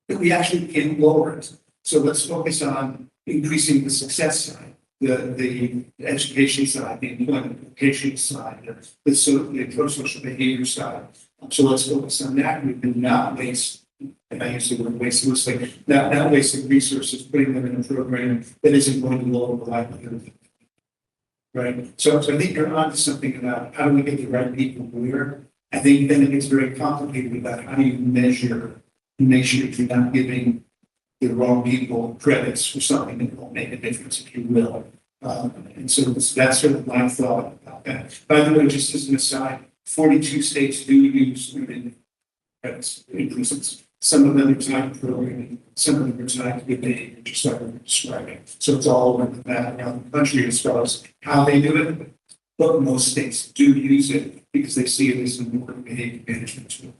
that we actually can't lower it. So let's focus on increasing the success side, the education side, the employment application side, the pro-social behavior side. So let's focus on that. We can not waste, and I use the word waste loosely, not wasting resources, putting them in a program that isn't going to lower the likelihood. Right. So I think you're onto something about how do we get the right people where. I think then it gets very complicated about how do you measure and make sure you're not giving the wrong people credits for something that won't make a difference, if you will. And so that's sort of my thought about that. By the way, just as an aside, 42 states do use women credits increases. Some of them are tied to programming, some of them are tied to behavior, just like we're describing. So it's all over the map around the country as far as how they do it. But most states do use it because they see it as an important behavior management tool.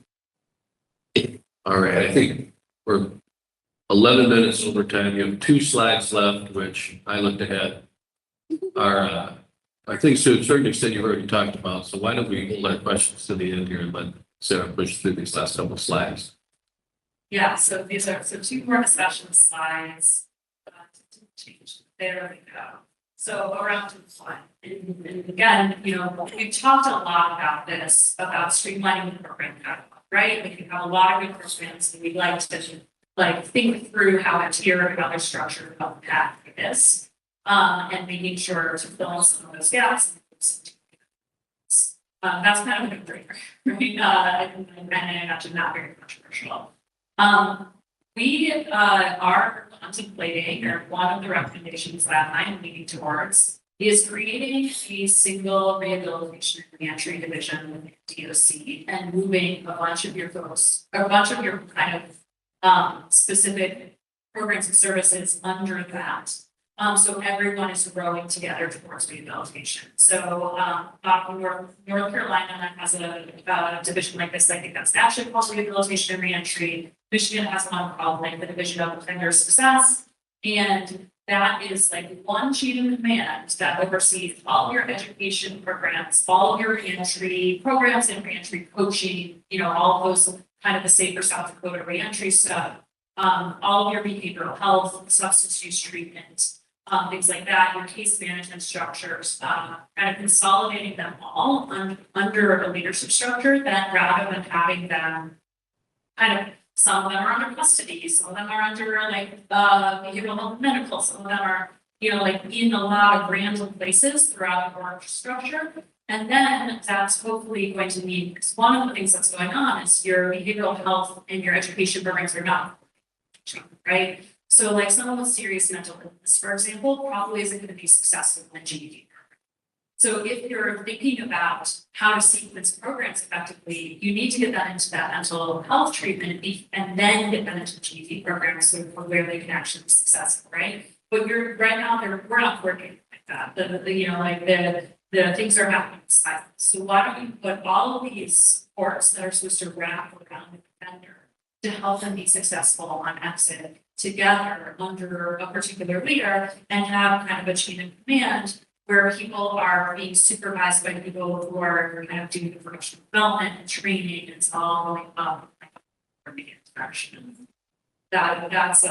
All right, I think we're 11 minutes over time. You have 2 slides left, which I looked ahead. Are, I think to a certain extent you've already talked about. So why don't we hold our questions to the end here and let Sarah push through these last couple slides? Yeah, so these are 2 more discussion slides. Change. There we go. So around to the slide. And again, you know, we've talked a lot about this, about streamlining the program catalog, right? We can have a lot of good programs and we'd like to think through how a tier and other structure of the path for this. And making sure to fill in some of those gaps. That's kind of a no-brainer, right? And actually not very controversial. We are contemplating, or one of the recommendations that I'm leaning towards is creating a single rehabilitation and reentry division within DOC and moving a bunch of your folks, or a bunch of your kind of specific programs and services under that. So everyone is growing together towards rehabilitation. So North Carolina has a division like this. I think that's actually called rehabilitation and reentry. Michigan has one called like the Division of Offender Success. And that is like one chain of command that oversees all your education programs, all of your reentry programs and reentry coaching, you know, all of those kind of the safer South Dakota reentry stuff, all of your behavioral health, substance use treatment, things like that, your case management structures, kind of consolidating them all under a leadership structure that rather than having them kind of, some of them are under custody, some of them are under like behavioral health medical, some of them are, you know, like in a lot of random places throughout the org structure. And then that's hopefully going to mean, because one of the things that's going on is your behavioral health and your education programs are not, right? So like someone with serious mental illness, for example, probably isn't going to be successful in GED. So if you're thinking about how to sequence programs effectively, you need to get that into that mental health treatment and then get that into GED programs so where they can actually be successful, right? But right now, we're not working like that. The things are happening in silence. So why don't you put all of these supports that are supposed to wrap around the offender to help them be successful on exit together under a particular leader and have kind of a chain of command where people are being supervised by people who are kind of doing the professional development and training. It's all going up in the direction. That's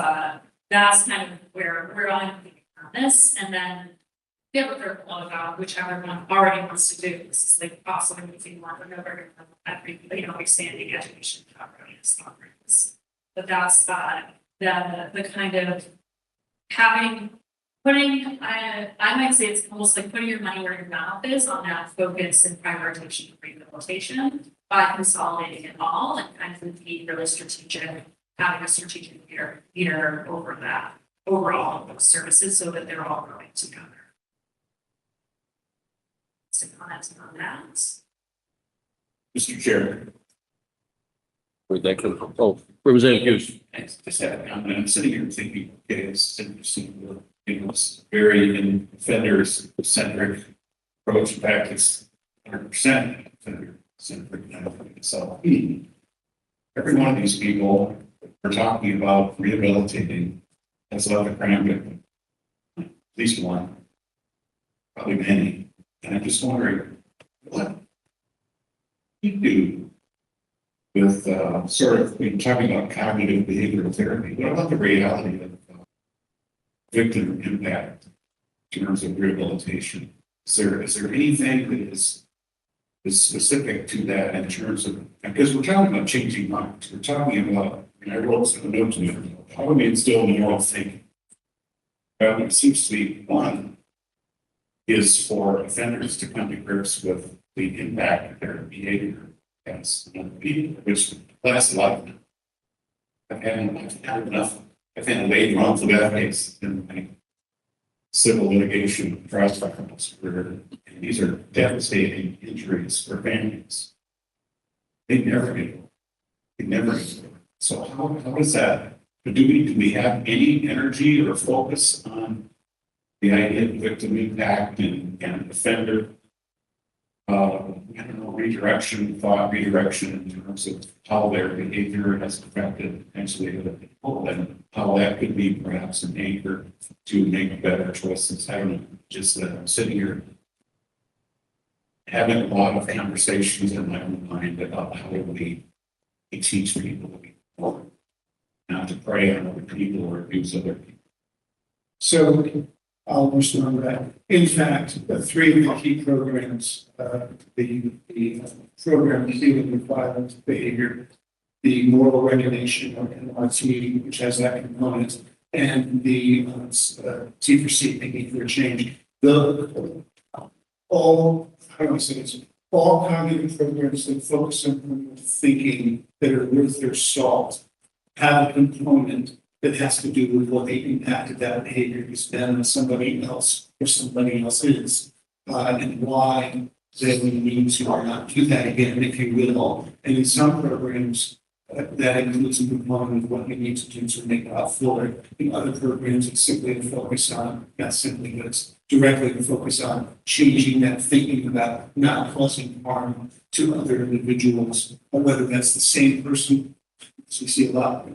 kind of where I'm thinking on this. And then the other third one about which everyone already wants to do. This is like possibly moving more than ever, expanding education programs. But that's the kind of putting, I might say it's almost like putting your money where your mouth is on that focus and prioritization of rehabilitation by consolidating it all and kind of being really strategic, having a strategic leader over that, over all of those services so that they're all growing together. So comments on that. Mr. Chair. Representative Hughes. I'm sitting here thinking, okay, it's interesting. It's very offenders centric approach. In fact, it's 100% offender centric. So every one of these people we're talking about rehabilitating has left a crime victim. At least one, probably many. And I'm just wondering what you do with sort of talking about cognitive behavioral therapy. What about the reality of victim impact in terms of rehabilitation? Is there anything that is specific to that in terms of, because we're talking about changing minds, we're talking about, and I wrote some notes in there, how do we instill moral thinking? Well, it seems to be one is for offenders to come to grips with the impact of their behavior as people, which lasts a lot of time. I've had enough. I've had a late wrongful death case in my civil litigation trials where, and these are devastating injuries for families. They never get over. They never get over. So how is that? Do we have any energy or focus on the idea of victim impact and offender? Thought redirection in terms of how their behavior has affected potentially other people and how that could be perhaps an anchor to make better choices. I don't know, just that I'm sitting here having a lot of conversations in my own mind about how we teach people to be more, not to prey on other people or abuse other people. So I'll respond to that. In fact, the three of the key programs, the program dealing with violent behavior, the moral regulation of NLT, which has that component, and the T for C, thinking for change. All cognitive programs that focus on thinking that are worth their salt have a component that has to do with what they impacted that behavior is then somebody else or somebody else is, and why they would need to not do that again, if you will. And in some programs, that includes a component of what you need to do to make it fuller. In other programs, it's simply to focus on, not simply, but it's directly to focus on changing that thinking about not causing harm to other individuals, or whether that's the same person, as we see a lot.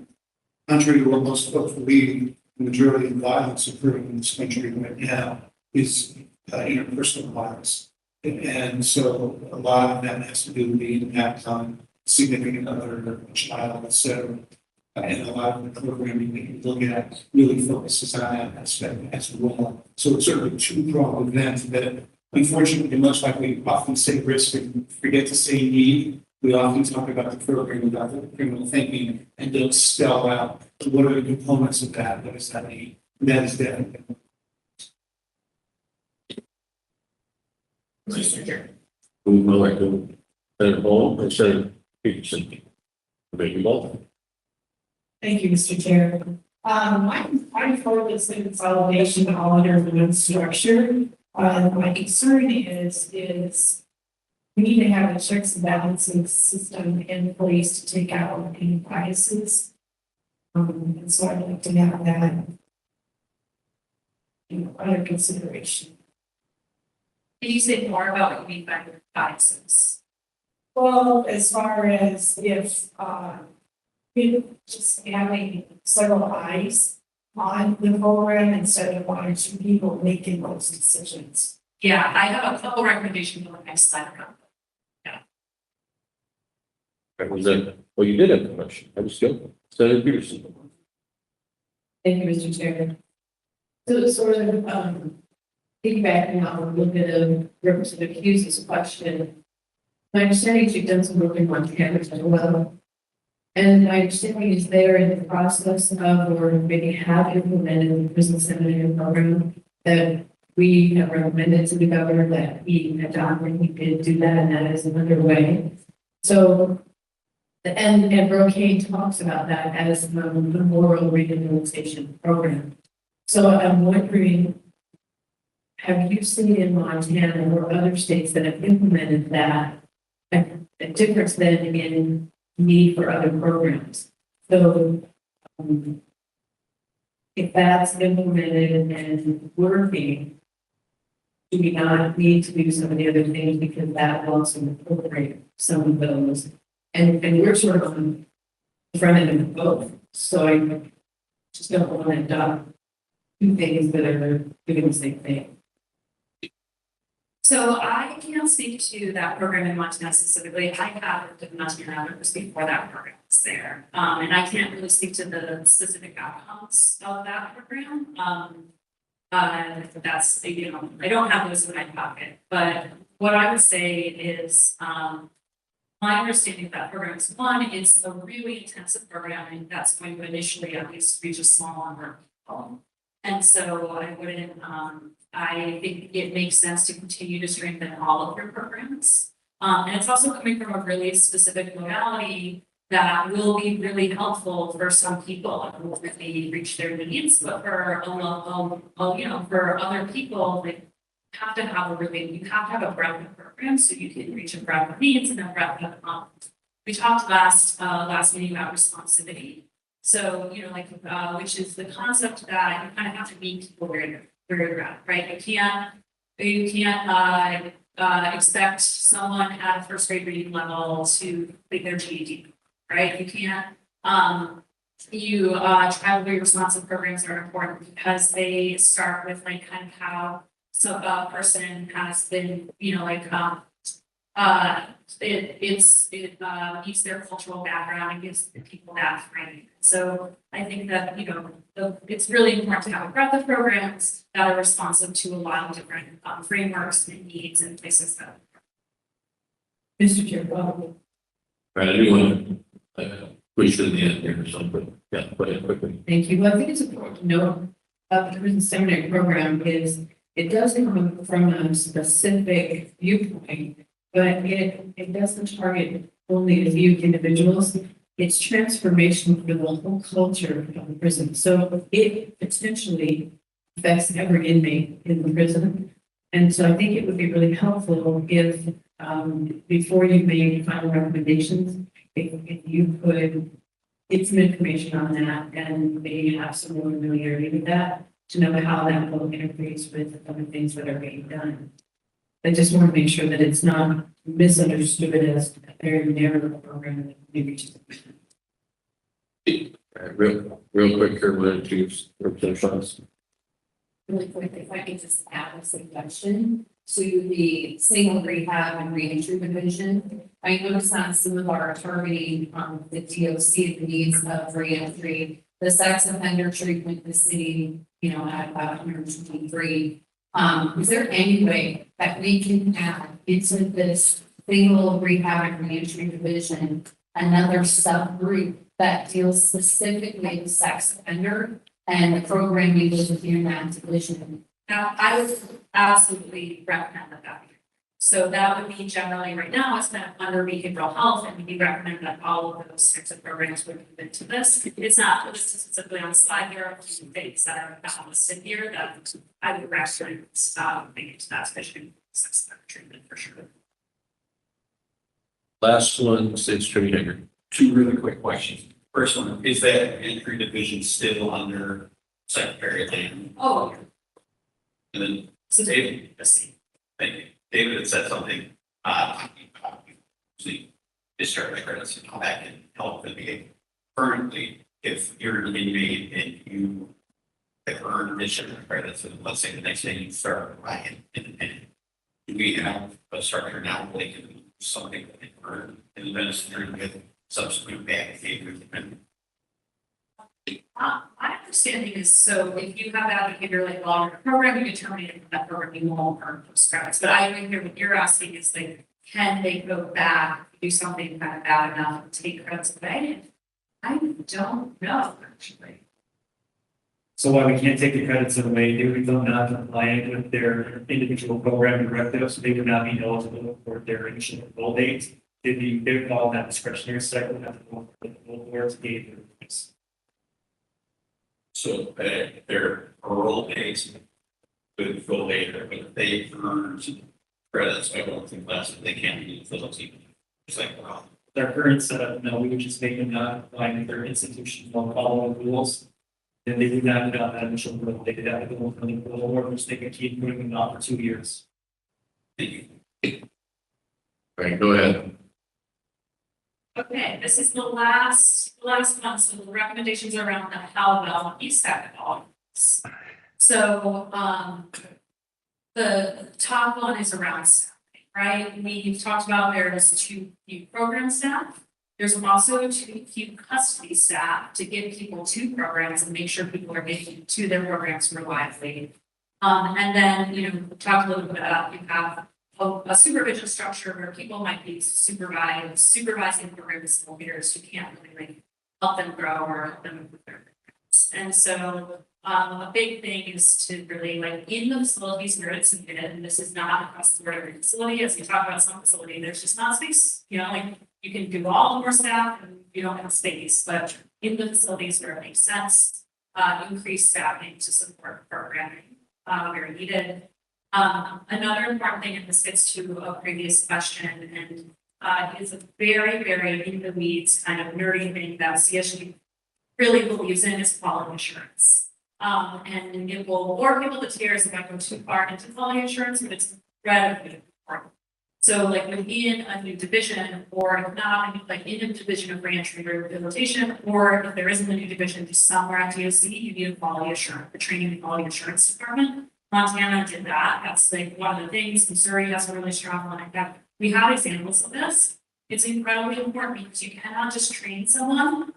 Contrary to what most folks believe, the majority of violence occurring in this country right now is interpersonal violence. And so a lot of that has to do with the impact on significant other, child, etc. And a lot of the programming that you look at really focuses on that aspect as well. So it's sort of a two-pronged event that, unfortunately, much like we often say risk and forget to say need, we often talk about the program about the criminal thinking and don't spell out what are the components of that. What does that mean? That is definitely. We would like to Senator Bowles or Senator Peterson. Maybe both. Thank you, Mr. Chair. I'm for this consolidation all under one structure. My concern is we need to have a checks and balances system in place to take out any biases. And so I'd like to have that, under consideration. Can you say more about what you mean by biases? Well, as far as if, just having several eyes on the program instead of one or two people making those decisions. Yeah, I have a couple recommendations on the next slide. That was it. Well, you did have a question. I was still, Senator Peterson. Thank you, Mr. Chair. So sort of, piggybacking on a little bit of Representative Hughes' question. My understanding is you've done some work in Montana as well. And my understanding is they're in the process of, or maybe have implemented the prison seminary program that we have recommended to the governor that he adopt, and he did do that, and that is underway. So, and Brocade talks about that as the moral rehabilitation program. So I'm wondering, have you seen in Montana or other states that have implemented that, a difference then in need for other programs? So, if that's implemented and working, do we not need to do some of the other things because that will also incorporate some of those? And we're sort of on the front end of both. So I just don't want to adopt two things that are doing the same thing. So I can't speak to that program in Montana specifically. I have lived in Montana, it was before that program was there. And I can't really speak to the specific outcomes of that program. That's, you know, I don't have those in my pocket, but what I would say is, my understanding of that program is, one, it's a really intensive program and that's going to initially at least reach a small number of people. And so I wouldn't, I think it makes sense to continue to strengthen all of your programs. And it's also coming from a really specific modality that will be really helpful for some people and will really reach their needs, but for you know, for other people, they have to have you have to have a breadth of programs so you can reach a breadth of needs and a breadth of, we talked last meeting about responsivity. So, you know, like, which is the concept that you kind of have to meet people where you're at, right? You can't expect someone at a first grade reading level to complete their GED, right? You can't, child responsive programs are important because they start with like kind of how a person has been, you know, like, it meets their cultural background and gives the people that frame. So I think that, you know, it's really important to have a breadth of programs that are responsive to a lot of different frameworks and needs and places that. Mr. Chair, well, Right, I do want to push to the end here or something. Yeah, go ahead quickly. thank you. Well, I think it's important to note the prison seminary program is, it does come from a specific viewpoint, but it doesn't target only a few individuals. It's transformation for the whole culture of the prison. So it potentially affects every inmate in the prison. And so I think it would be really helpful if, before you make final recommendations, if you could get some information on that and maybe have some more familiarity with that, to know how that will interface with other things that are being done. I just want to make sure that it's not misunderstood as a very narrow program that maybe just. Real quick here, we'll introduce Representative Shaws. Really quick, if I could just add a suggestion to the single rehab and reentry division. I noticed on some of our targeting on the TOC, the needs of reentry, the sex offender treatment in the city, you know, at about 123. Is there any way that we can add into this single rehab and reentry division another subgroup that deals specifically with sex offender and the programming within that division? Now, I would absolutely recommend that. So that would be generally right now, it's kind of under behavioral health, and we recommend that all of those types of programs would move into this. It's not listed specifically on the slide, there are a few things that are not listed here that I would recommend, make it to that special treatment for sure. Last one, State's Attorney Hager. Two really quick questions. First one, is that entry division still under Secretary of Land? Oh, And then so David, let's see. thank you. David had said something, the discharge credits and how that can help the behavior. Currently, if you're an inmate and you have earned discharge credits, and let's say the next day you start Ryan, and we have a structure now where they can do something that they earn and administer with subsequent bad behavior. My understanding is, so if you have that behavior like longer program, you terminate that program, you won't earn those credits. But I agree here, what you're asking is like, can they go back, do something kind of bad enough to take credits away? I don't know, actually. So while we can't take the credits away, they would become not compliant with their individual program directives, they would not be eligible for their initial enroll date. They would follow that discretionary cycle, have to go for the full board's behavior. So their parole dates could go later, but if they earned credits by going through classes, they can't be facility. It's like, wow. Their current setup, no, we would just make them not comply with their institution while following the rules. Then they would not get out that initial enroll date, they have to go for the parole board, which they can keep putting them out for 2 years. Thank you. Right, go ahead. Okay, this is the last one, so the recommendations are around the how well East Side develops. So, the top one is around staffing, right? We've talked about there's too few program staff. There's also too few custody staff to get people to programs and make sure people are making it to their programs reliably. And then, we talked a little bit about, you have a supervision structure where people might be supervising program facilitators who can't really help them grow or help them improve their programs. And so a big thing is to really in the facilities where it's needed, and this is not across the board every facility, as we talk about some facility, there's just not space, you can do all the more staff and you don't have space, but in the facilities where it makes sense, increase staffing to support programming where needed. Another important thing, and this gets to a previous question, and is a very, very in the weeds kind of nerdy thing that CSU really believes in is quality assurance. And it will bore people to tears if I go too far into quality assurance, but it's incredibly important. So within a new division, or if not, in a division of reentry rehabilitation, or if there isn't a new division just somewhere at DOC, you need a quality assurance, the training and quality assurance department. Montana did that. That's one of the things. Missouri has a really strong one like that. We have examples of this. It's incredibly important because you cannot just train someone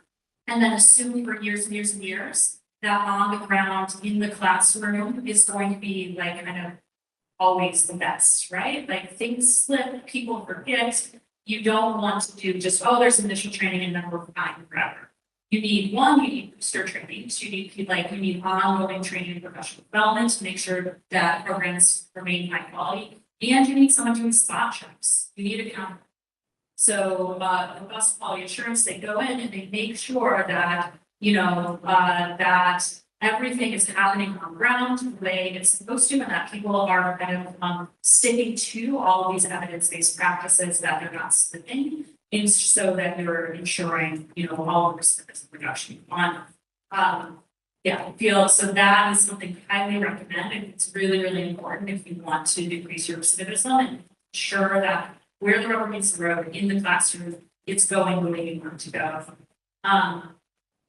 and then assume for years and years and years that on the ground in the classroom is going to be kind of always the best, right? Things slip, people forget. You don't want to do just, there's initial training and then we're fine forever. You need booster trainings, you need ongoing training and professional development to make sure that programs remain high quality. And you need someone doing spot checks, you need accountability. So, the bus quality assurance, they go in and they make sure that, that everything is happening on ground the way it's supposed to, and that people are kind of sticking to all of these evidence-based practices, that they're not slipping. So that you're ensuring, all of the recidivism reduction on. So that is something I highly recommend, and it's really, really important if you want to decrease your recidivism and ensure that where the rubber meets the road in the classroom, it's going the way you want to go.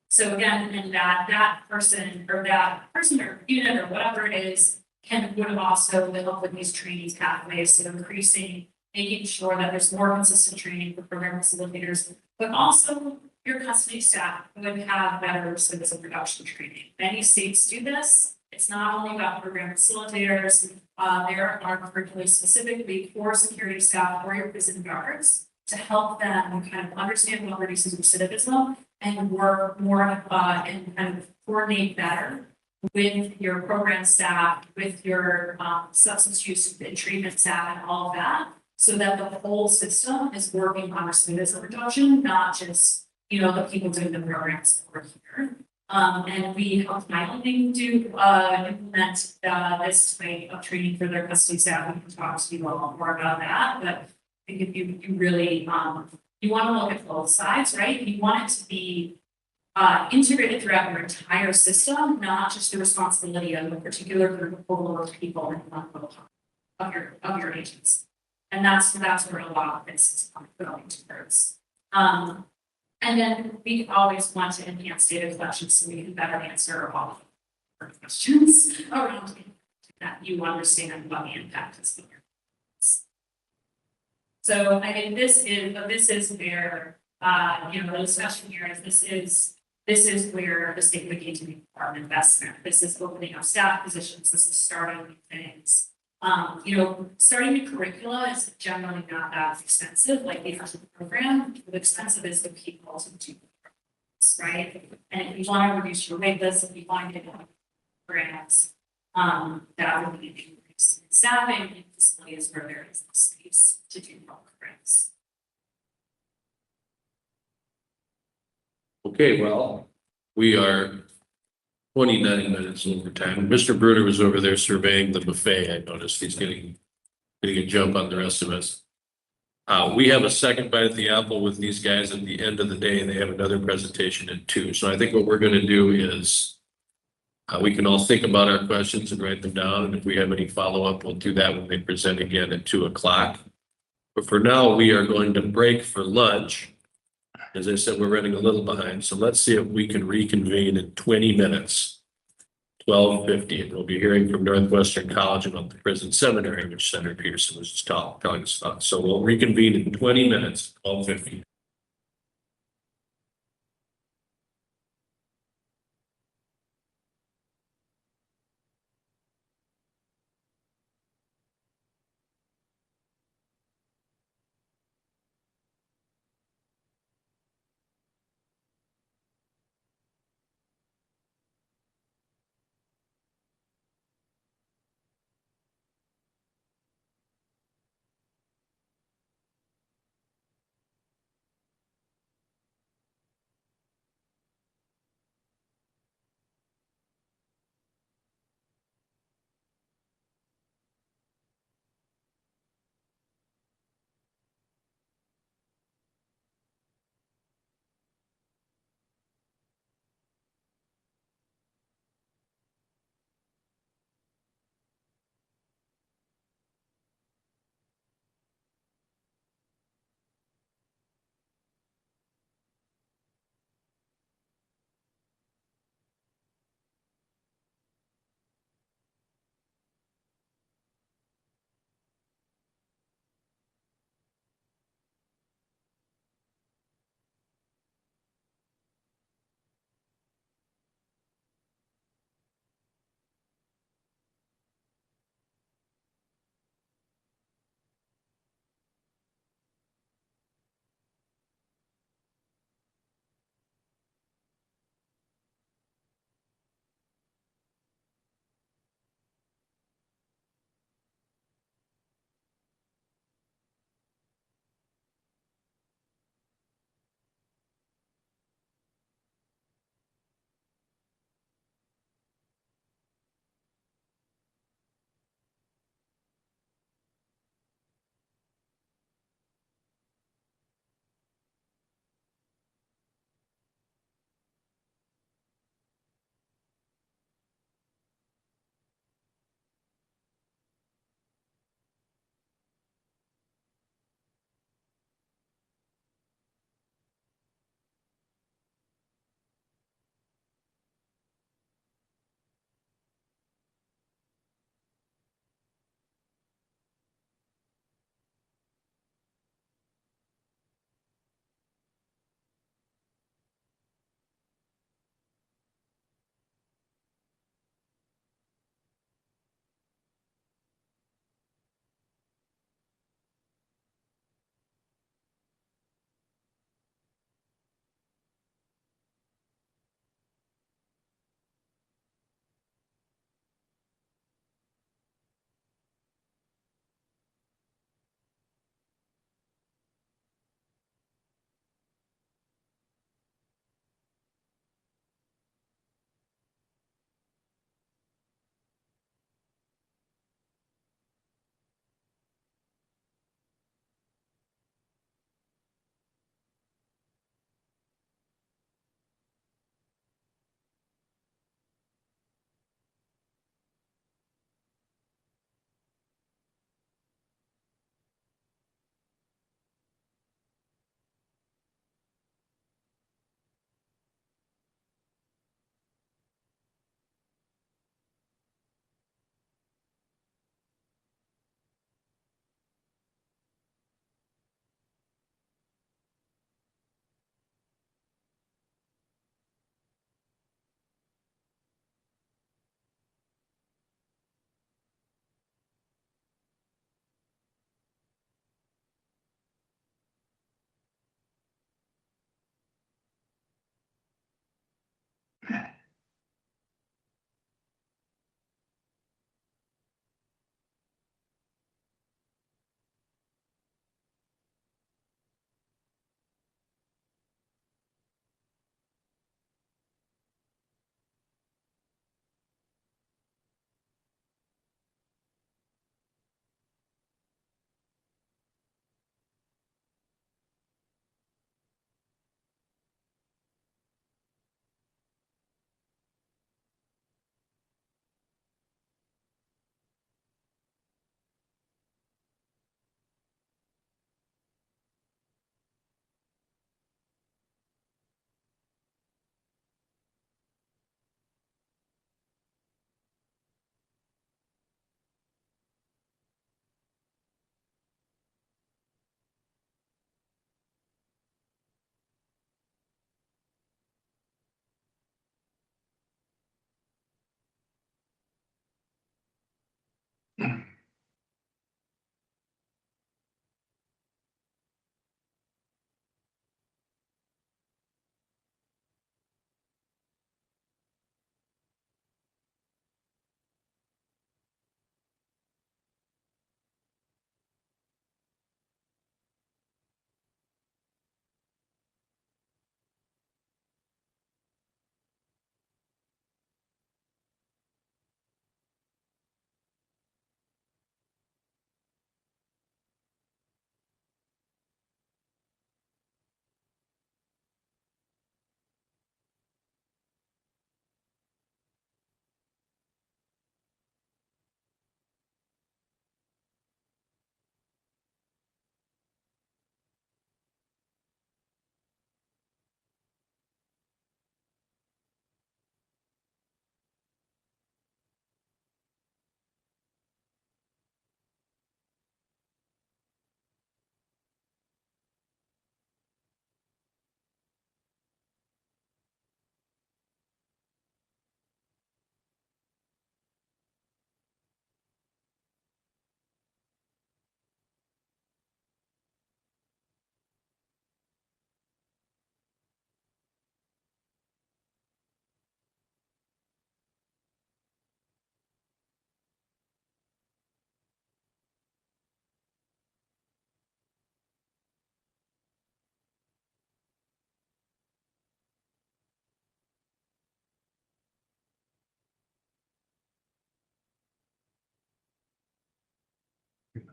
So again, and that person or unit or whatever it is would have also helped with these training pathways, so increasing, making sure that there's more consistent training for program facilitators, but also your custody staff would have better recidivism reduction training. Many states do this. It's not only about program facilitators. There are curriculums specifically for security staff or your prison guards to help them kind of understand what reduces recidivism and work more and kind of coordinate better with your program staff, with your substance use and treatment staff and all of that. So that the whole system is working on recidivism reduction, not just, you know, the people doing the programs over here. And we helped Wyoming do implement this way of training for their custody staff. We can talk to you all more about that, but I think if you really you want to look at both sides, right? You want it to be integrated throughout your entire system, not just the responsibility of a particular group of people in one of your agents. And that's where a lot of this is going towards. And then we always want to enhance data collection so we can better answer all of our questions around that you understand what the impact is. So I think this is where you know, the discussion here is this is where the state would need to be part of investment. This is opening up staff positions, this is starting new things. You know, starting new curricula is generally not that expensive, like the actual program. The expensive is the people to do programs, right? And if you want to reduce your wait list, if you want to get more programs, that would be an increase in staffing in facilities where there is the space to do more programs. Okay, well, we are 29 minutes over time. Mr. Bruder was over there surveying the buffet. I noticed he's getting a jump on the rest of us. We have a second bite at the apple with these guys at the end of the day, and they have another presentation at 2. So I think what we're going to do is we can all think about our questions and write them down. And if we have any follow-up, we'll do that when they present again at 2:00. But for now, we are going to break for lunch. As I said, we're running a little behind, so let's see if we can reconvene in 20 minutes. 12:50, and we'll be hearing from Northwestern College about the prison seminary, which Senator Peterson was just telling us about. So we'll reconvene in 20 minutes, 12:50.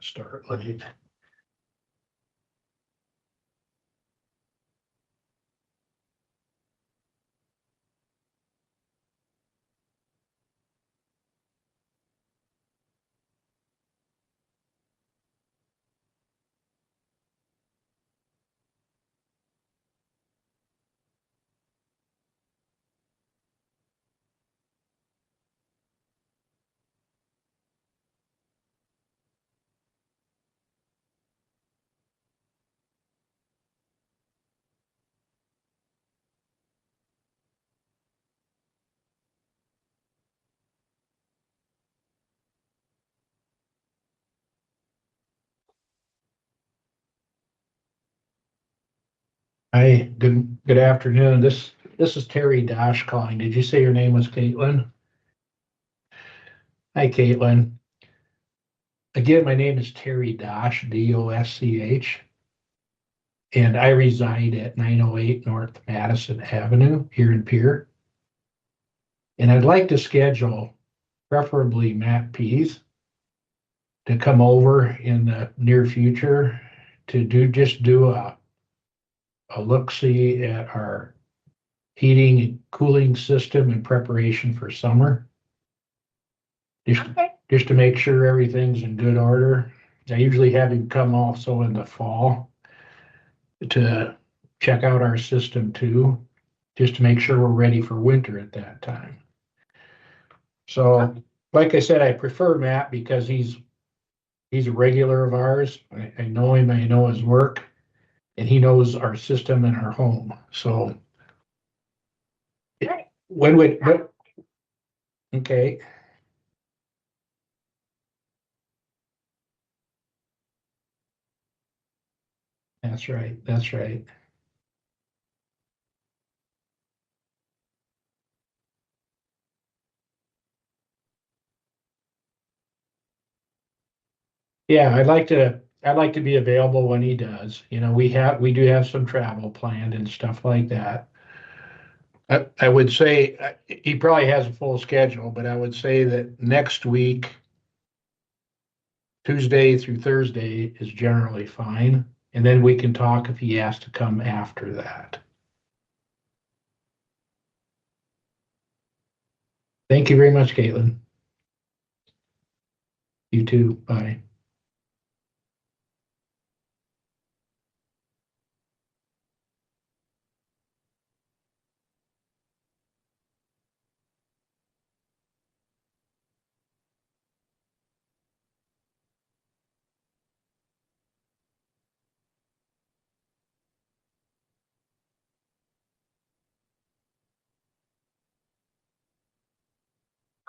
start late. Hi, good afternoon. This is Terry Dosh calling. Did you say your name was Caitlin? Hi, Caitlin. Again, my name is Terry Dosh, Dosch. And I reside at 908 North Madison Avenue here in Pier. And I'd like to schedule preferably Matt Pease to come over in the near future to do a look-see at our heating and cooling system in preparation for summer. Just to make sure everything's in good order. I usually have him come also in the fall to check out our system too, just to make sure we're ready for winter at that time. So, like I said, I prefer Matt because he's a regular of ours. I know him, I know his work, and he knows our system and our home. So okay. That's right. That's right. Yeah, I'd like to be available when he does. You know, we do have some travel planned and stuff like that. I would say he probably has a full schedule, but I would say that next week, Tuesday through Thursday is generally fine. And then we can talk if he has to come after that. Thank you very much, Caitlin. You too. Bye.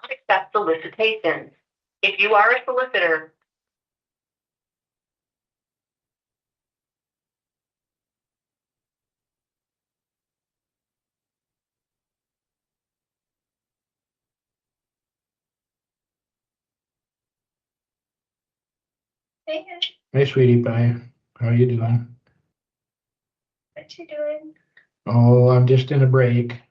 Accept solicitations. If you are a solicitor, hey, Hey, sweetie pie. How you doing? what you doing? Oh, I'm just in a break.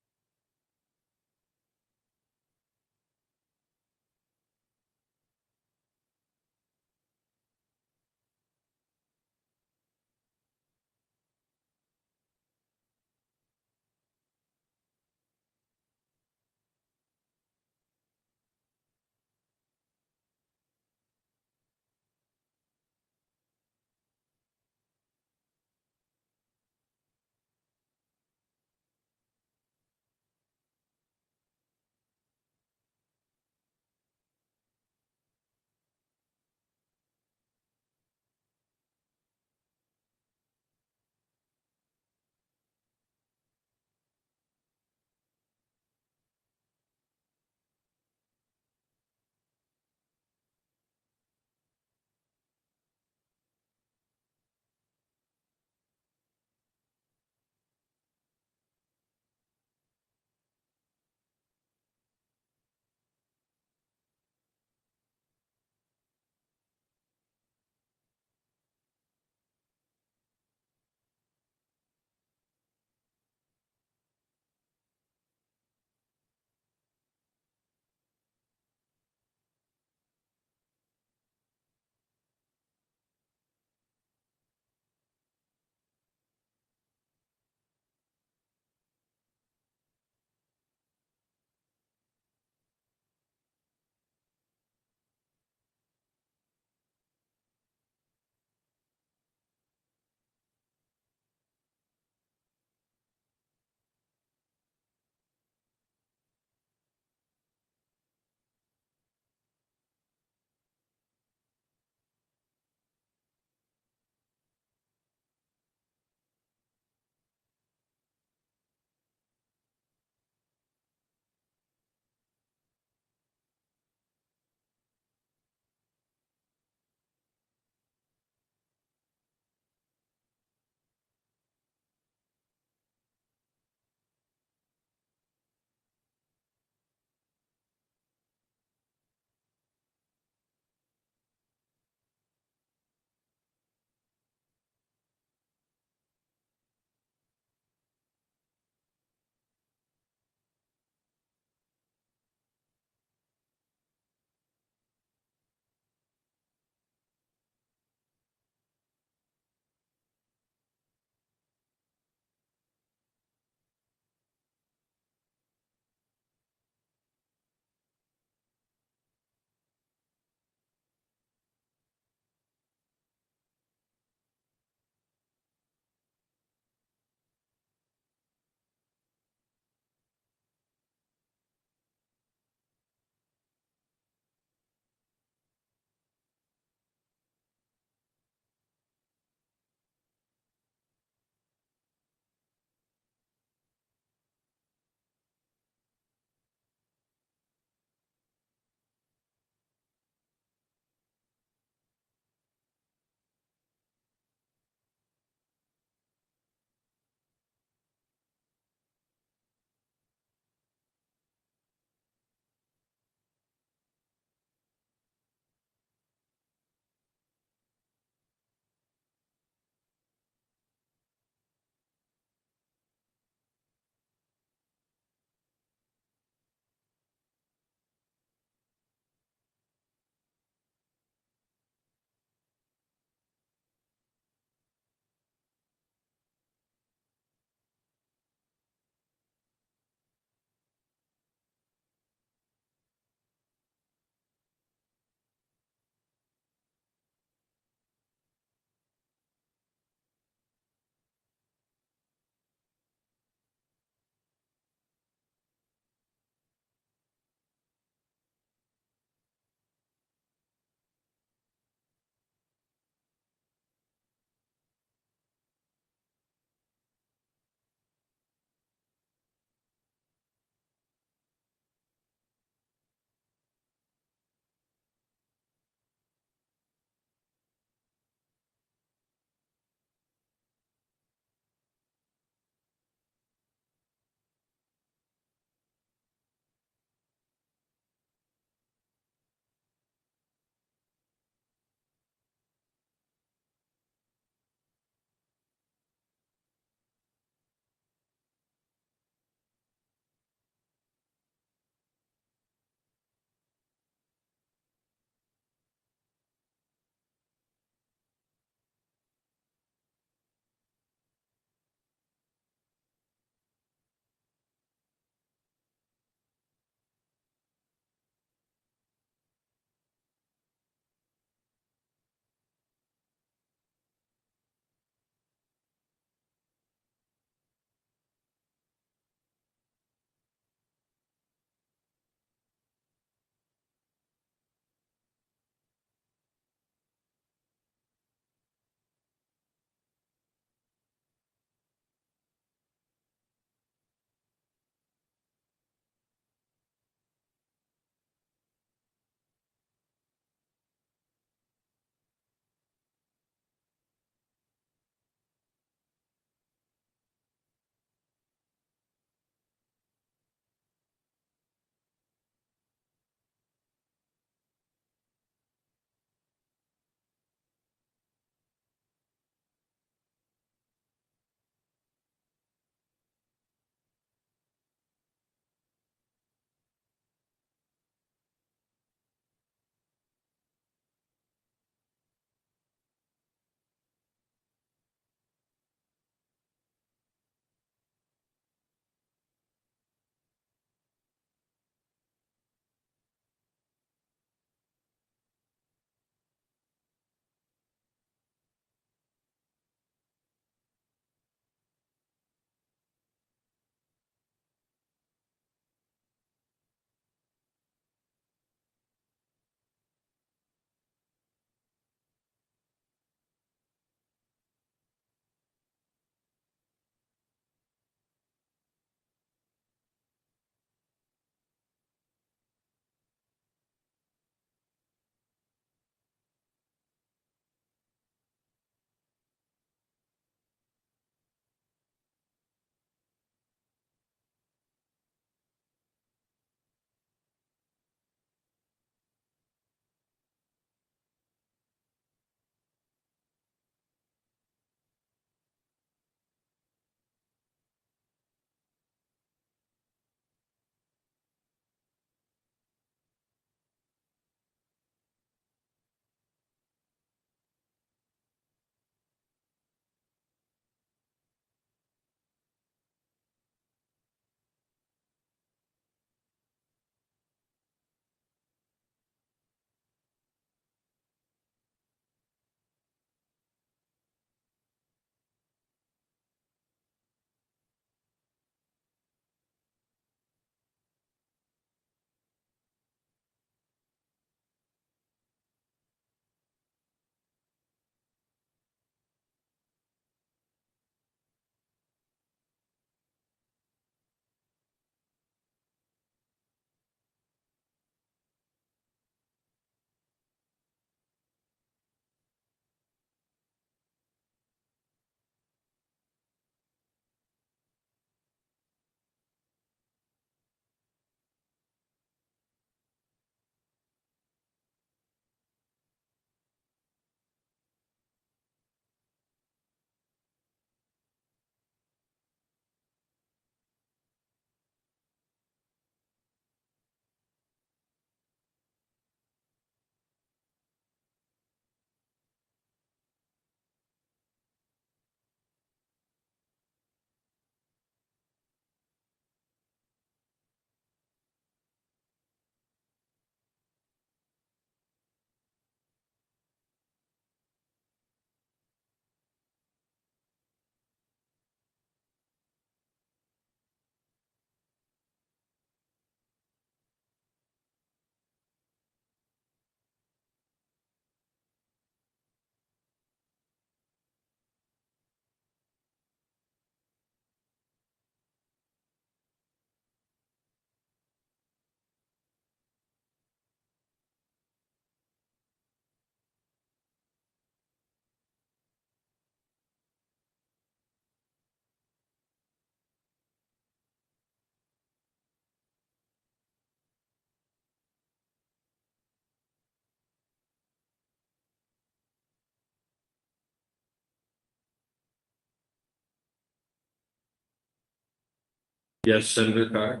Yes, Senator Carr.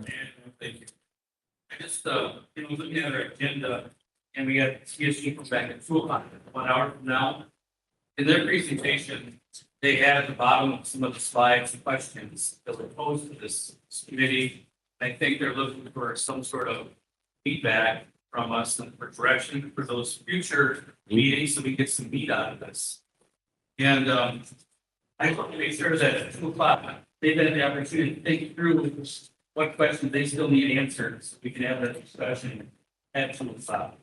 Thank you. I just, looking at our agenda, and we got CSG comes back at 2:00, 1 hour from now. In their presentation, they had at the bottom of some of the slides, the questions that were posed to this committee. I think they're looking for some sort of feedback from us and for direction for those future meetings, so we get some meat out of this. And, I want to make sure that at 2:00, they've had the opportunity to think through what questions they still need answered, so we can have that discussion at 2:00.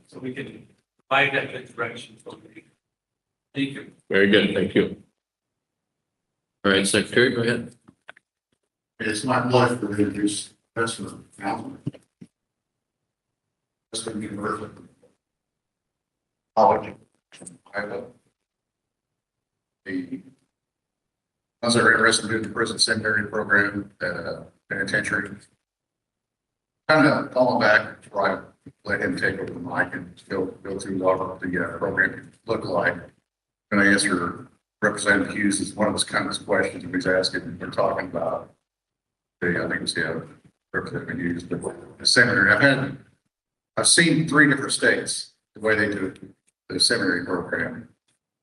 So we can provide that good direction. Thank you. Very good, thank you. All right, Secretary, go ahead. It's my pleasure to introduce President Allen. President University. College. Iowa. The ones that are interested in the prison seminary program, penitentiary. Kind of calling back to try to let him take over the mic and go through what the program look like. Going to answer Representative Hughes is one of his comments questions that he's asking. We're talking about. I think it was Representative Hughes, but the seminary. I've seen 3 different states the way they do the seminary program.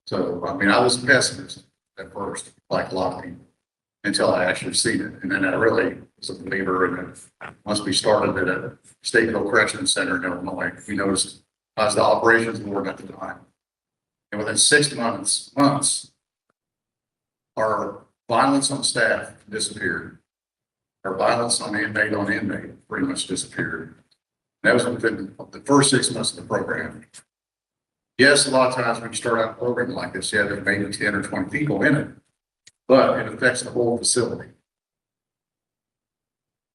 So, I mean, I was a pessimist at first, like a lot of people, until I actually seen it. And then I really was a believer in it. Once we started at a Stateville Correctional Center in Illinois, we noticed I was the operations board at the time. And within 6 months, our violence on staff disappeared. Our violence on inmate pretty much disappeared. That was within the first 6 months of the program. Yes, a lot of times when you start out a program like this, yeah, there's maybe 10 or 20 people in it, but it affects the whole facility.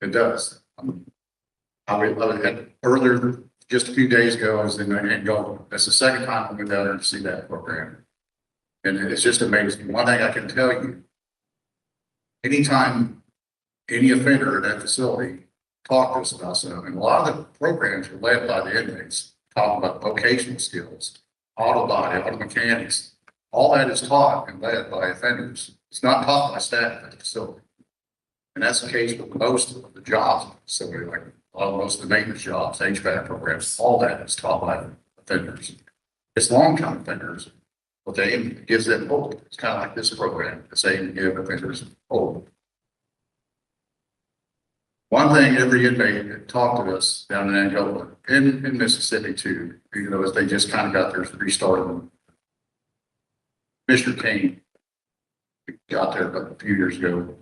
It does. I had earlier, just a few days ago, I was in Angola. That's the second time I went down there to see that program. And it's just amazing. One thing I can tell you, anytime any offender at that facility talk to us about something, and a lot of the programs are led by the inmates, talking about vocational skills, auto body, auto mechanics, all that is taught and led by offenders. It's not taught by staff at the facility. And that's the case with most of the jobs at the facility, like most of the maintenance jobs, HVAC programs, all that is taught by offenders. It's long-term offenders, but it gives them hope. It's kind of like this program, it's aimed to give offenders hope. One thing every inmate talked to us down in Angola, in Mississippi too, you know, as they just kind of got their restart. Mr. King got there a few years ago,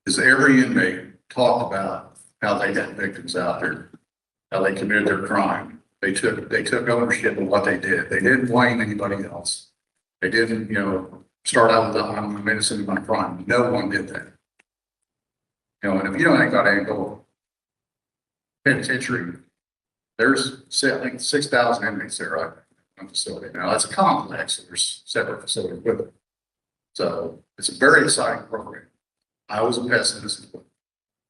is every inmate talked about how they had victims out there, how they committed their crime. They took ownership of what they did. They didn't blame anybody else. They didn't, start out with I'm innocent of my crime. No one did that. And if you don't think about Angola Penitentiary, there's I think 6,000 inmates there, right? On the facility. Now that's a complex, there's separate facilities with it. So it's a very exciting program. I was a pessimist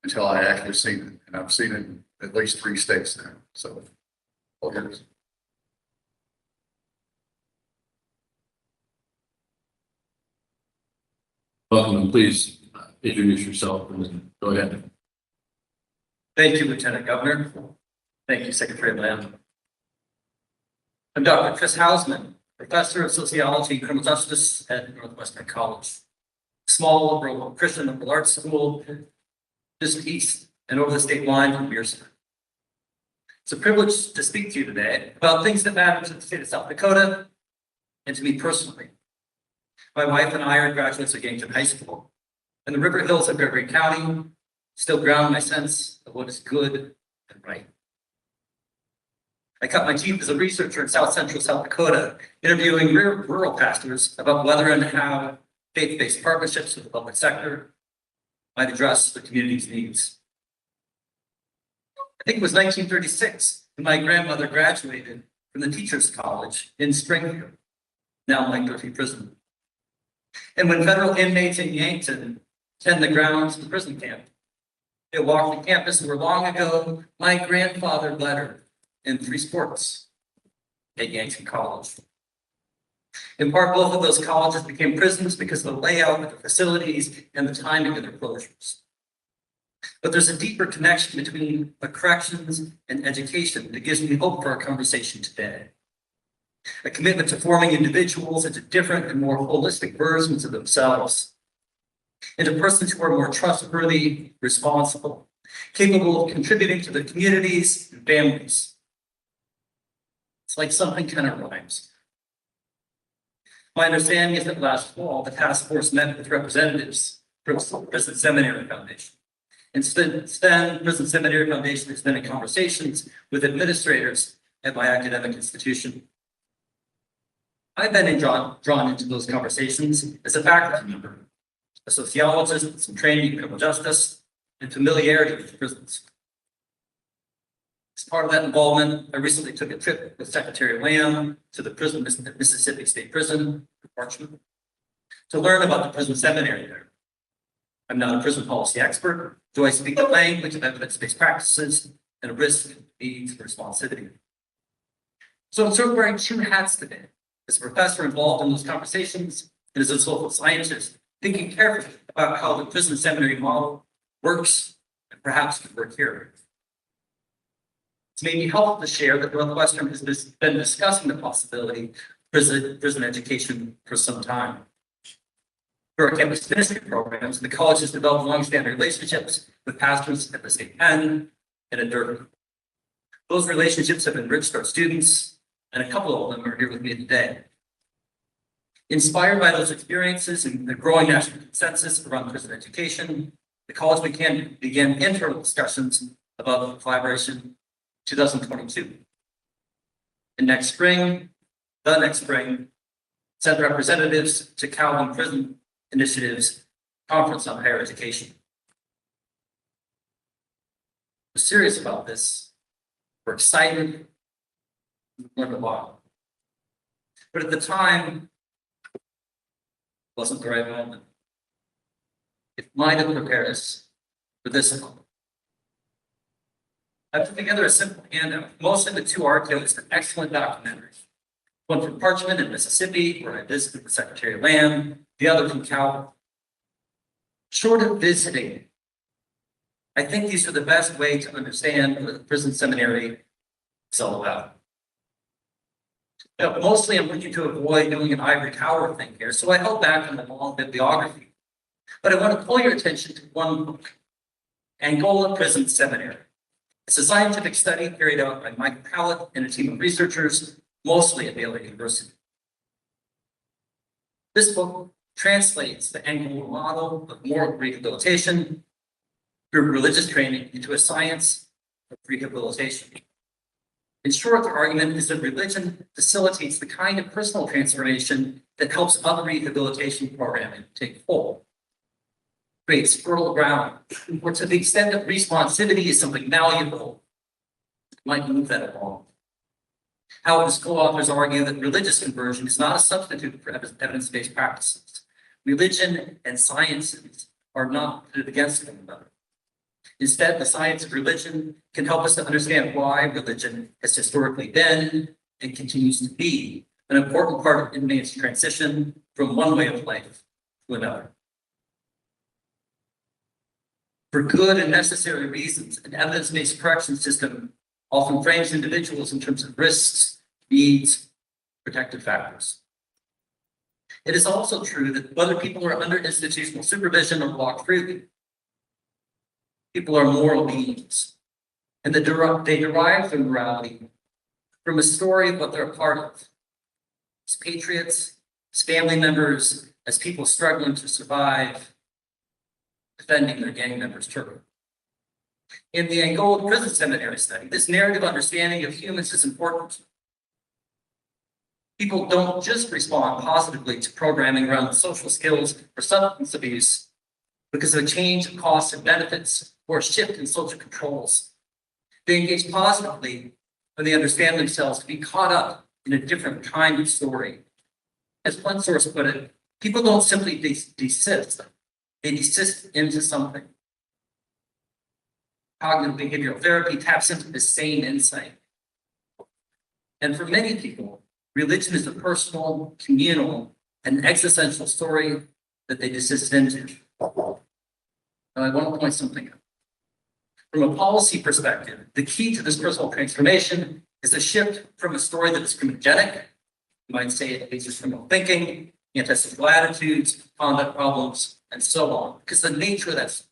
until I actually seen it, and I've seen it in at least 3 states now. So, here's. Welcome, and please introduce yourself and then go ahead. Thank you, Lieutenant Governor. Thank you, Secretary Lamb. I'm Dr. Chris Hausman, Professor of Sociology and Criminal Justice at Northwestern College. Small rural Christian liberal arts school just east and over the state line from Mearson. It's a privilege to speak to you today about things that matter to the state of South Dakota and to me personally. My wife and I are graduates of Yankton High School, and the River Hills of Gregory County still ground my sense of what is good and right. I cut my teeth as a researcher in South Central South Dakota, interviewing rural pastors about whether and how faith-based partnerships with the public sector might address the community's needs. I think it was 1936 when my grandmother graduated from the Teachers College in Springfield, now Lake Durfee Prison. And when federal inmates in Yankton tend the grounds of the prison camp, they walk the campus where long ago my grandfather lettered in 3 sports at Yankton College. In part, both of those colleges became prisons because of the layout of the facilities and the timing of their closures. But there's a deeper connection between the corrections and education that gives me hope for our conversation today. A commitment to forming individuals into different and more holistic versions of themselves, into persons who are more trustworthy, responsible, capable of contributing to their communities and families. It's like something kind of rhymes. My understanding is that last fall, the task force met with representatives from Prison Seminary Foundation. And since then, Prison Seminary Foundation has been in conversations with administrators at my academic institution. I've been drawn into those conversations as a faculty member, a sociologist with some training in criminal justice and familiarity with prisons. As part of that involvement, I recently took a trip with Secretary Lamb to the prison, Mississippi State Prison, Parchment, to learn about the prison seminary there. I'm not a prison policy expert, do I speak the language of evidence-based practices and risk, needs, and responsivity. So I'm sort of wearing two hats today. As a professor involved in those conversations, and as a social scientist, thinking carefully about how the prison seminary model works and perhaps could work here. It's made me helpful to share that Northwestern has been discussing the possibility of prison education for some time. Through our campus ministry programs, the college has developed long-standing relationships with pastors at the State Penn and at Durham. Those relationships have enriched our students, and a couple of them are here with me today. Inspired by those experiences and the growing national consensus around prison education, the college began internal discussions about collaboration in 2022. And the next spring, sent representatives to Calvin Prison Initiative's Conference on Higher Education. We're serious about this. We're excited. We learned a lot. But at the time, it wasn't the right moment. It might have prepared us for this moment. I put together a simple handout, mostly the two articles, an excellent documentary. One from Parchment in Mississippi, where I visited with Secretary Lamb, the other from Calvin. Short of visiting, I think these are the best way to understand what the prison seminary is all about. Now, mostly I'm looking to avoid doing an ivory tower thing here, so I held back on the long bibliography. But I want to pull your attention to one book, Angola Prison Seminary. It's a scientific study carried out by Mike Pallett and a team of researchers, mostly at Baylor University. This book translates the Angola model of moral rehabilitation through religious training into a science of rehabilitation. In short, the argument is that religion facilitates the kind of personal transformation that helps other rehabilitation programming take hold. Creates fertile ground, or to the extent that responsivity is something malleable, might move that along. Howard's co-authors argue that religious conversion is not a substitute for evidence-based practices. Religion and sciences are not pitted against one another. Instead, the science of religion can help us to understand why religion has historically been and continues to be an important part of inmates' transition from one way of life to another. For good and necessary reasons, an evidence-based correction system often frames individuals in terms of risks, needs, protective factors. It is also true that whether people are under institutional supervision or walk freely, people are moral beings, and they derive their morality from a story of what they're a part of. As patriots, as family members, as people struggling to survive, defending their gang members' turtle. In the Angola Prison Seminary study, this narrative understanding of humans is important. People don't just respond positively to programming around social skills or substance abuse because of a change in costs and benefits or a shift in social controls. They engage positively when they understand themselves to be caught up in a different kind of story. As one source put it, people don't simply desist, they desist into something. Cognitive behavioral therapy taps into the same insight. And for many people, religion is a personal, communal, and existential story that they desist into. Now, I want to point something out. From a policy perspective, the key to this personal transformation is a shift from a story that is criminogenic, you might say it leads to criminal thinking, antisocial attitudes, conduct problems, and so on, because the nature of that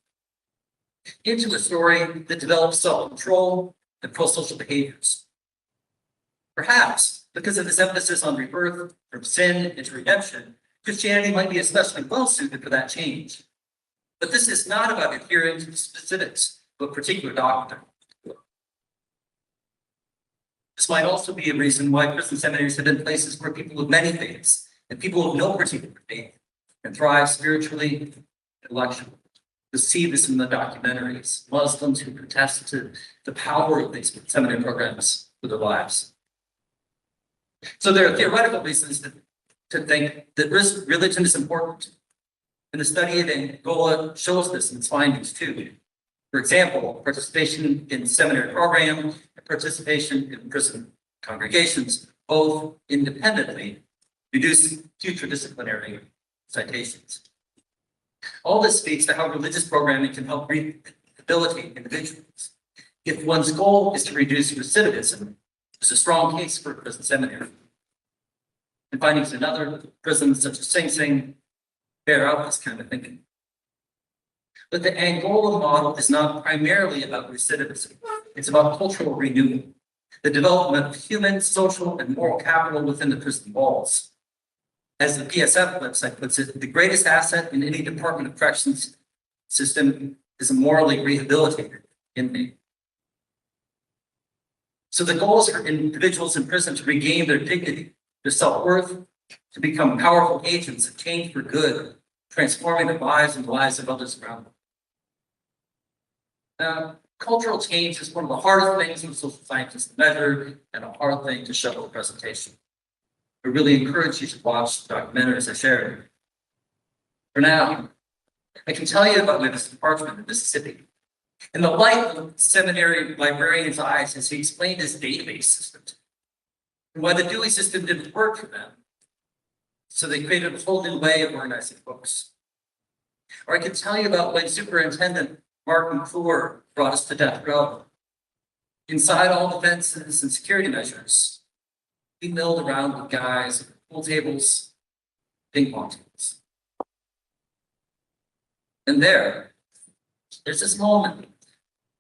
into a story that develops self-control and pro-social behaviors. Perhaps because of this emphasis on rebirth from sin into redemption, Christianity might be especially well suited for that change. But this is not about adhering to the specifics of a particular doctrine. This might also be a reason why Christian seminaries have been places where people of many faiths and people of no particular faith can thrive spiritually and intellectually. You see this in the documentaries, Muslims who protest to the power of these seminary programs for their lives. So there are theoretical reasons to think that religion is important. And the study of Angola shows this in its findings too. For example, participation in seminary program and participation in prison congregations, both independently, reduce future disciplinary citations. All this speaks to how religious programming can help rehabilitate individuals. If one's goal is to reduce recidivism, there's a strong case for a prison seminary. And findings in other prisons such as Sing Sing bear out this kind of thinking. But the Angola model is not primarily about recidivism. It's about cultural renewal, the development of human, social, and moral capital within the prison walls. As the PSF website puts it, the greatest asset in any Department of Corrections system is a morally rehabilitated inmate. So the goals for individuals in prison to regain their dignity, their self-worth, to become powerful agents of change for good, transforming their lives and the lives of others around them. Now, cultural change is one of the hardest things for social scientists to measure and a hard thing to show in a presentation. I really encourage you to watch the documentaries I shared. For now, I can tell you about my department in Mississippi. In the light of the seminary librarian's eyes as he explained his database system and why the Dewey system didn't work for them. So they created a whole new way of organizing books. Or I can tell you about when Superintendent Mark McClure brought us to death row. Inside all the fences and security measures, we milled around with guys, pool tables, ping pong tables. And there's this moment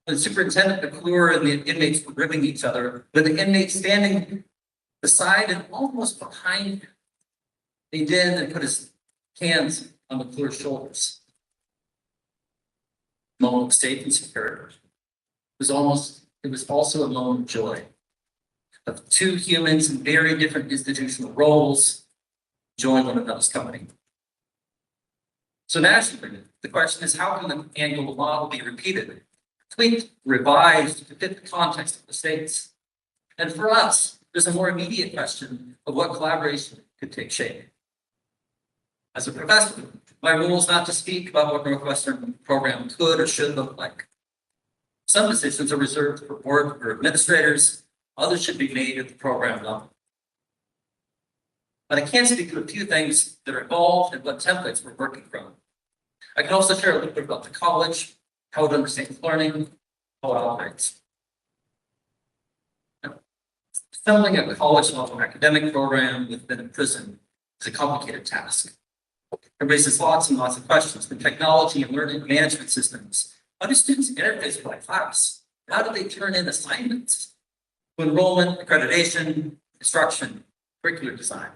when Superintendent McClure and the inmates were ribbing each other, with the inmates standing beside and almost behind him. He did and put his hands on McClure's shoulders. Moment of safe and secure. It was also a moment of joy of two humans in very different institutional roles join one another's company. So naturally, the question is, how can the Angola model be repeated, tweaked, revised to fit the context of the states? And for us, there's a more immediate question of what collaboration could take shape. As a professor, my role is not to speak about what Northwestern program could or should look like. Some decisions are reserved for board or administrators, others should be made at the program level. But I can speak to a few things that are involved and what templates we're working from. I can also share a little bit about the college, how it understands learning, how it operates. Assembling a college level academic program within a prison is a complicated task. It raises lots and lots of questions from technology and learning management systems. How do students interface with my class? How do they turn in assignments? To enrollment, accreditation, instruction, curricular design.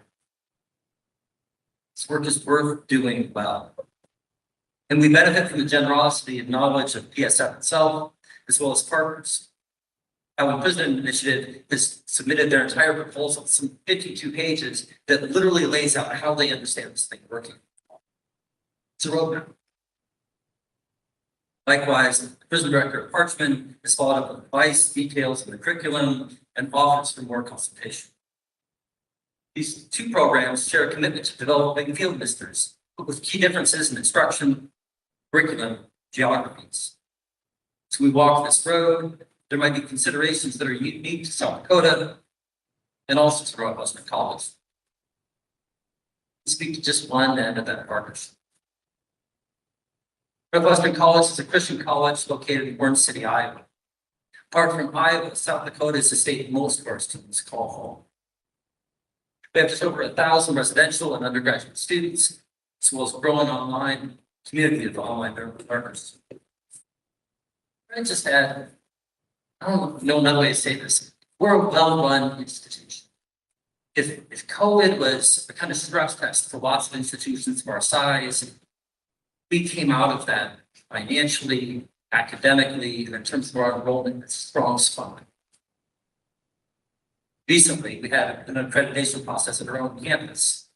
This work is worth doing well. And we benefit from the generosity and knowledge of PSF itself, as well as partners. Our Prison Initiative has submitted their entire proposal, some 52 pages, that literally lays out how they understand this thing working. It's a roadmap. Likewise, the prison director, Parchman, has followed up with advice, details of the curriculum, and offers for more consultation. These two programs share a commitment to developing field misters, but with key differences in instruction, curriculum, geographies. So we walk this road, there might be considerations that are unique to South Dakota and also to Northwestern College. I'll speak to just one end of that partnership. Northwestern College is a Christian college located in Orange City, Iowa. Apart from Iowa, South Dakota is the state most of our students call home. We have just over 1,000 residential and undergraduate students, as well as a growing online community of online learners. I just add, I don't know another way to say this. We're a well-run institution. If COVID was a kind of stress test for lots of institutions of our size, we came out of that financially, academically, and in terms of our enrollment, in a strong spot. Recently, we had an accreditation process at our own campus.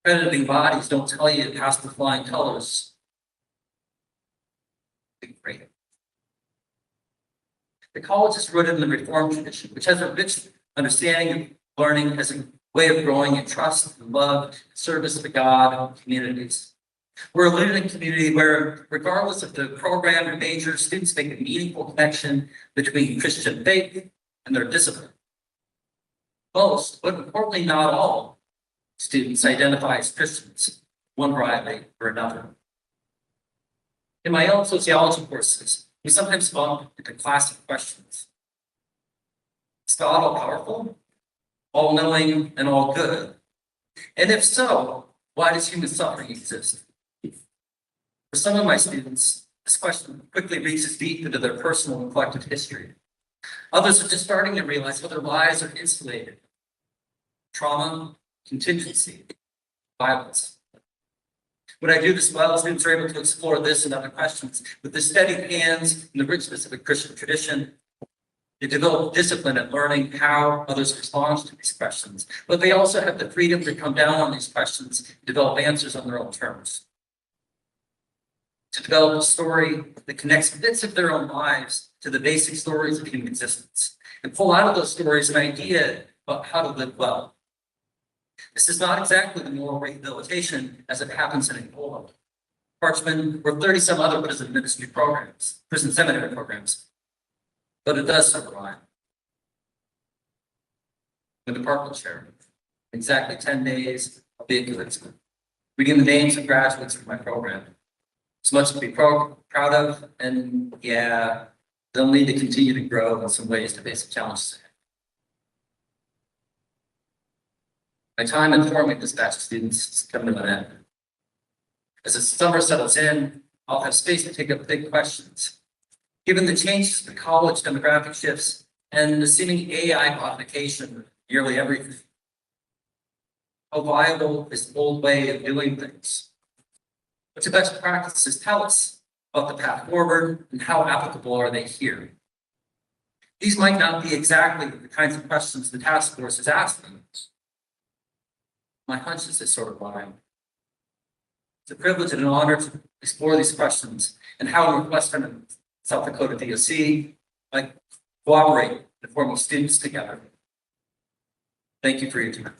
Accrediting bodies don't tell you to pass the flying colors. Great. The college is rooted in the Reformed tradition, which has a rich understanding of learning as a way of growing in trust and love, service to God and communities. We're a living community where, regardless of the program or major, students make a meaningful connection between Christian faith and their discipline. Most, but importantly not all, students identify as Christians, one variety or another. In my own sociology courses, we sometimes bump into classic questions. Is God all powerful, all knowing, and all good? And if so, why does human suffering exist? For some of my students, this question quickly reaches deep into their personal and collective history. Others are just starting to realize how their lives are insulated. Trauma, contingency, violence. When I do this well, students are able to explore this and other questions with the steady hands and the richness of a Christian tradition. They develop discipline at learning how others respond to these questions, but they also have the freedom to come down on these questions and develop answers on their own terms. To develop a story that connects bits of their own lives to the basic stories of human existence, and pull out of those stories an idea about how to live well. This is not exactly the moral rehabilitation as it happens in Angola, Parchman, or 30 some other prison ministry programs, prison seminary programs, but it does survive. The department chair, exactly 10 days, I'll be at commencement, reading the names of graduates from my program. It's much to be proud of, and yeah, they'll need to continue to grow in some ways to face the challenges. My time informing this batch of students is coming to an end. As the summer settles in, I'll have space to take up big questions. Given the changes to the college demographic shifts and the seeming AI modification of nearly everything, how viable is the old way of doing things? What do best practices tell us about the path forward and how applicable are they here? These might not be exactly the kinds of questions the task force is asking. My hunch is this sort of line. It's a privilege and an honor to explore these questions and how Northwestern and South Dakota DOC might cooperate in forming students together. Thank you for your time.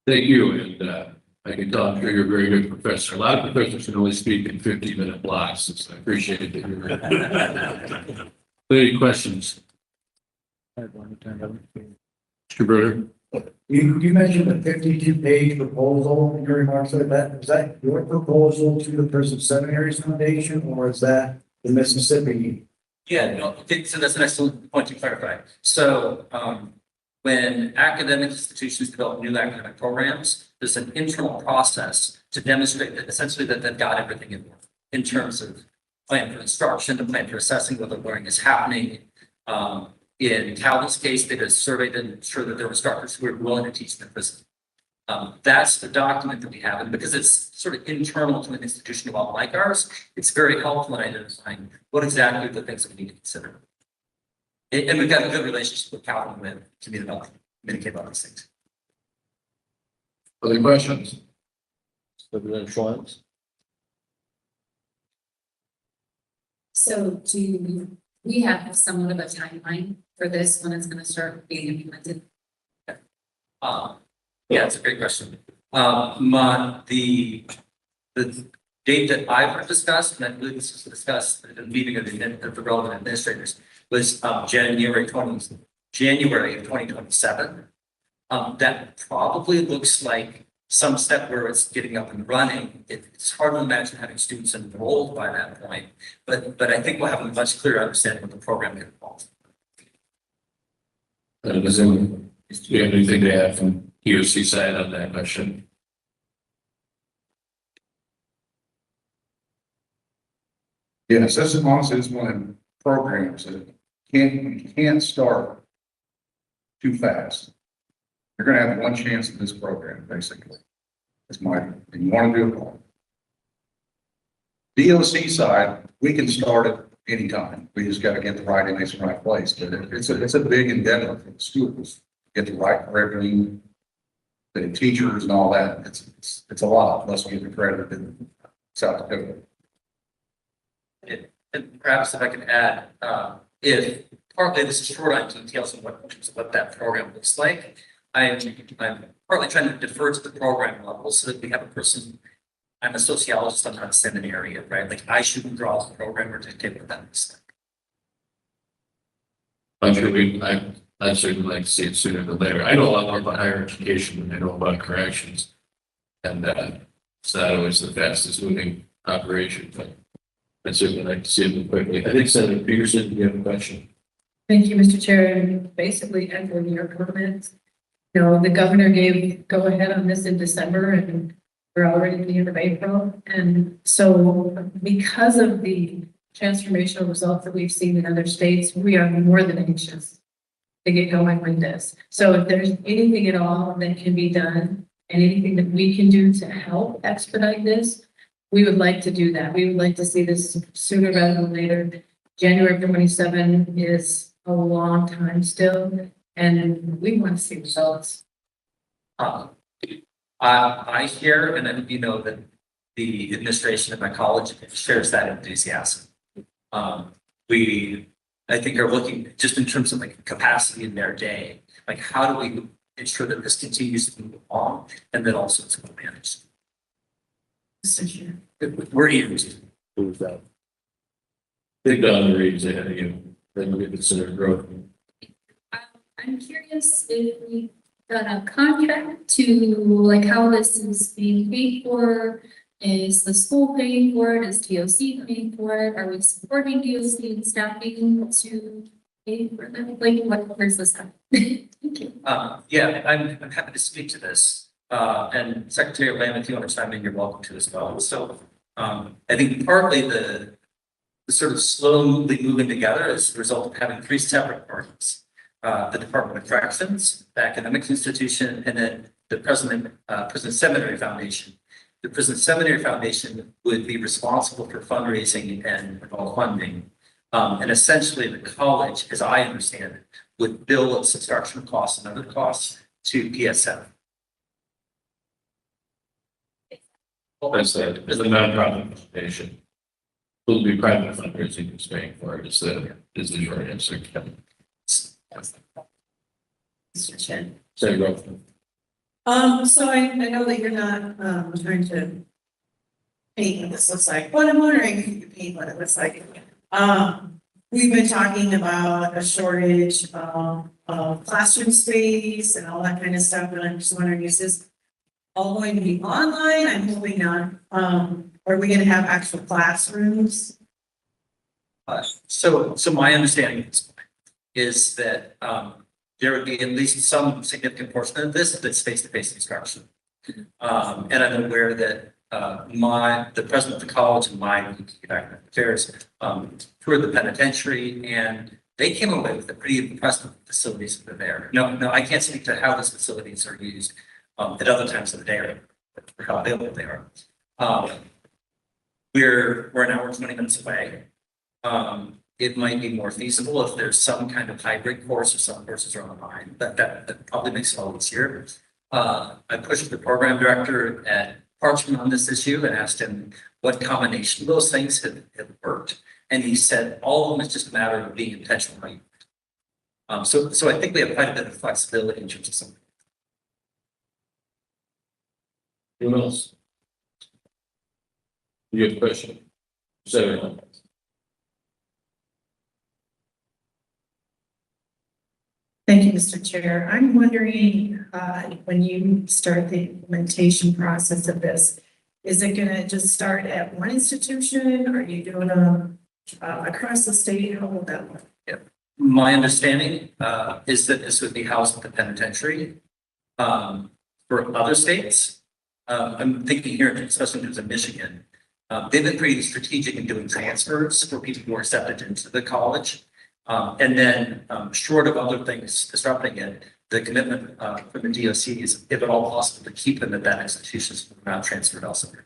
Thank you, and I can tell I'm sure you're a very good professor. A lot of professors can only speak in 50-minute blocks, so I appreciate it. Any questions? Mr. Bruder? You mentioned a 52-page proposal in your remarks. Is that your proposal to the Prison Seminaries Foundation, or is that the Mississippi? Yeah, no, okay, so that's an excellent point to clarify. So when academic institutions develop new academic programs, there's an internal process to demonstrate that essentially that they've got everything in terms of plan for instruction, the plan for assessing whether learning is happening. In Calvin's case, they did a survey to ensure that there were instructors who were willing to teach in the prison. That's the document that we have, and because it's sort of internal to an institution like ours, it's very helpful in identifying what exactly are the things that we need to consider. And we've got a good relationship with Calvin and communicate about these things. Other questions? Representative Schwantz? So do we have somewhat of a timeline for this when it's going to start being implemented? Yeah, it's a great question. The date that I've discussed, and I believe this was discussed at the meeting of the relevant administrators, was January 20th. January of 2027. That probably looks like some step where it's getting up and running. It's hard to imagine having students enrolled by that point, but I think we'll have a much clearer understanding of the program involved. Does anyone, do you have anything to add from EOC side on that question? Yes, this is honestly, this is one of the programs that you can't start too fast. You're gonna have one chance at this program, basically. That's and you want to do it all. DOC side, we can start it anytime. We just got to get the right index in the right place. But it's a big endeavor for the schools. Get the right curriculum, the teachers and all that. It's a lot, unless we get the credit in South Dakota. And perhaps if I can add, if partly this is short on details of what that program looks like, I'm partly trying to defer to the program level so that we have a person. I'm a sociologist, I'm not a seminarian, right? Like I shouldn't draw the program or dictate what that looks like. I'm sure I'd certainly like to see it sooner than later. I know a lot more about higher education than I know about corrections. And it's not always the fastest moving operation, but I'd certainly like to see it move quickly. I think Senator Peterson, do you have a question? Thank you, Mr. Chair, and basically echoing your comments. You know, the governor gave go ahead on this in December and we're already at the end of April. And so because of the transformational results that we've seen in other states, we are more than anxious to get going with this. So if there's anything at all that can be done and anything that we can do to help expedite this, we would like to do that. We would like to see this sooner rather than later. January 27 is a long time still, and we want to see results. I share, and then you know that the administration at my college shares that enthusiasm. I think are looking just in terms of like capacity in their day, like how do we ensure that this continues to move along and then also it's well managed. We're eager to move that. Big Don reads ahead of you, then we consider growth. I'm curious if we got a contract to like how this is being paid for. Is the school paying for it? Is TOC paying for it? Are we supporting TOC and staffing to pay for them? Like where's this at? Thank you. Yeah, I'm happy to speak to this. And Secretary Lamb, if you want to chime in, you're welcome to as well. So I think partly the sort of slowly moving together is the result of having three separate departments. The Department of Corrections, the Academic Institution, and then the Prison Seminary Foundation. The Prison Seminary Foundation would be responsible for fundraising and all funding. And essentially the college, as I understand it, would bill its instructional costs and other costs to PSF. That's the nonprofit foundation. Will be private fundraising who's paying for it is the short answer. Mr. Chen. Say So I know that you're not trying to paint what this looks like, but I'm wondering if you could paint what it looks like. We've been talking about a shortage of classroom space and all that kind of stuff, and I'm just wondering, is this all going to be online? I'm hoping not. Are we going to have actual classrooms? So my understanding is that there would be at least some significant portion of this that's face-to-face instruction. And I'm aware that the president of the college and my academic affairs toured the penitentiary, and they came away with a pretty impressive facilities that are there. No, I can't speak to how those facilities are used at other times of the day or how available they are. We're an hour and 20 minutes away. It might be more feasible if there's some kind of hybrid course or some courses are online. That probably makes it all easier. I pushed the program director at Parchman on this issue and asked him what combination of those things had worked. And he said all of them is just a matter of being intentional. So I think we have quite a bit of flexibility in terms of something. Anyone else? You have a question? Senator. Mr. Chair. I'm wondering, when you start the implementation process of this, is it gonna just start at one institution? Are you doing across the state? How will that work? My understanding is that this would be housed at the penitentiary. For other states, I'm thinking here, especially in terms of Michigan, they've been pretty strategic in doing transfers for people who are accepted into the college. And then, short of other things disrupting it, the commitment from the DOC is, if at all possible, to keep them at that institution, so they're not transferred elsewhere.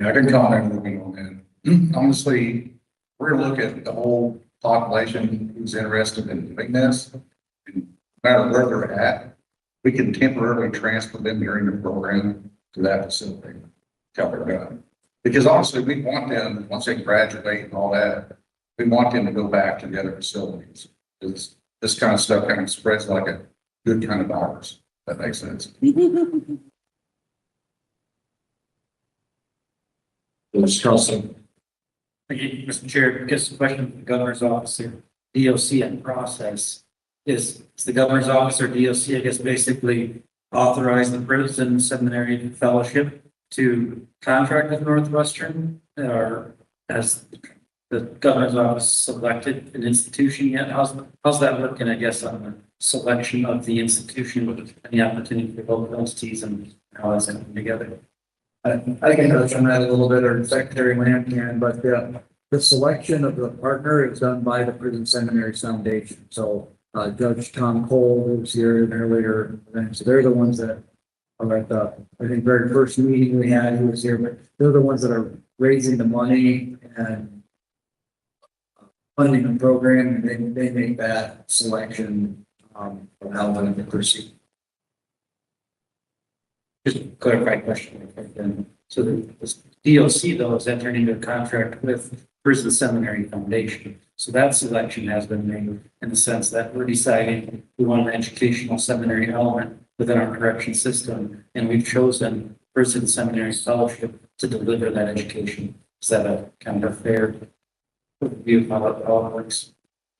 I can comment a little bit on that. Honestly, we're gonna look at the whole population who's interested in doing this. No matter where they're at, we can temporarily transfer them during the program to that facility. Tell they're done. Because honestly, we want them, once they graduate and all that, we want them to go back to the other facilities. This kind of stuff kind of spreads like a good kind of virus. That makes sense. Mr. Chair, because the question of the governor's office or DOC and process is the governor's office or DOC, I guess, basically authorize the prison seminary fellowship to contract with Northwestern, or has the governor's office selected an institution yet? How's that looking, I guess, on the selection of the institution and the opportunity for both entities and how that's coming together? I can touch on that a little bit, or Secretary Lamb can, but the selection of the partner is done by the Prison Seminary Foundation. So Judge Tom Cole, who's here in earlier event, so they're the ones that are at the, I think, very first meeting we had, he was here, but they're the ones that are raising the money and funding the program, and they make that selection of how they're going to proceed. Just a clarified question. So the DOC though is entering into a contract with Prison Seminary Foundation. So that selection has been made in the sense that we're deciding we want an educational seminary element within our correction system. And we've chosen Prison Seminary Fellowship to deliver that education. Is that a kind of a fair view of how it all works?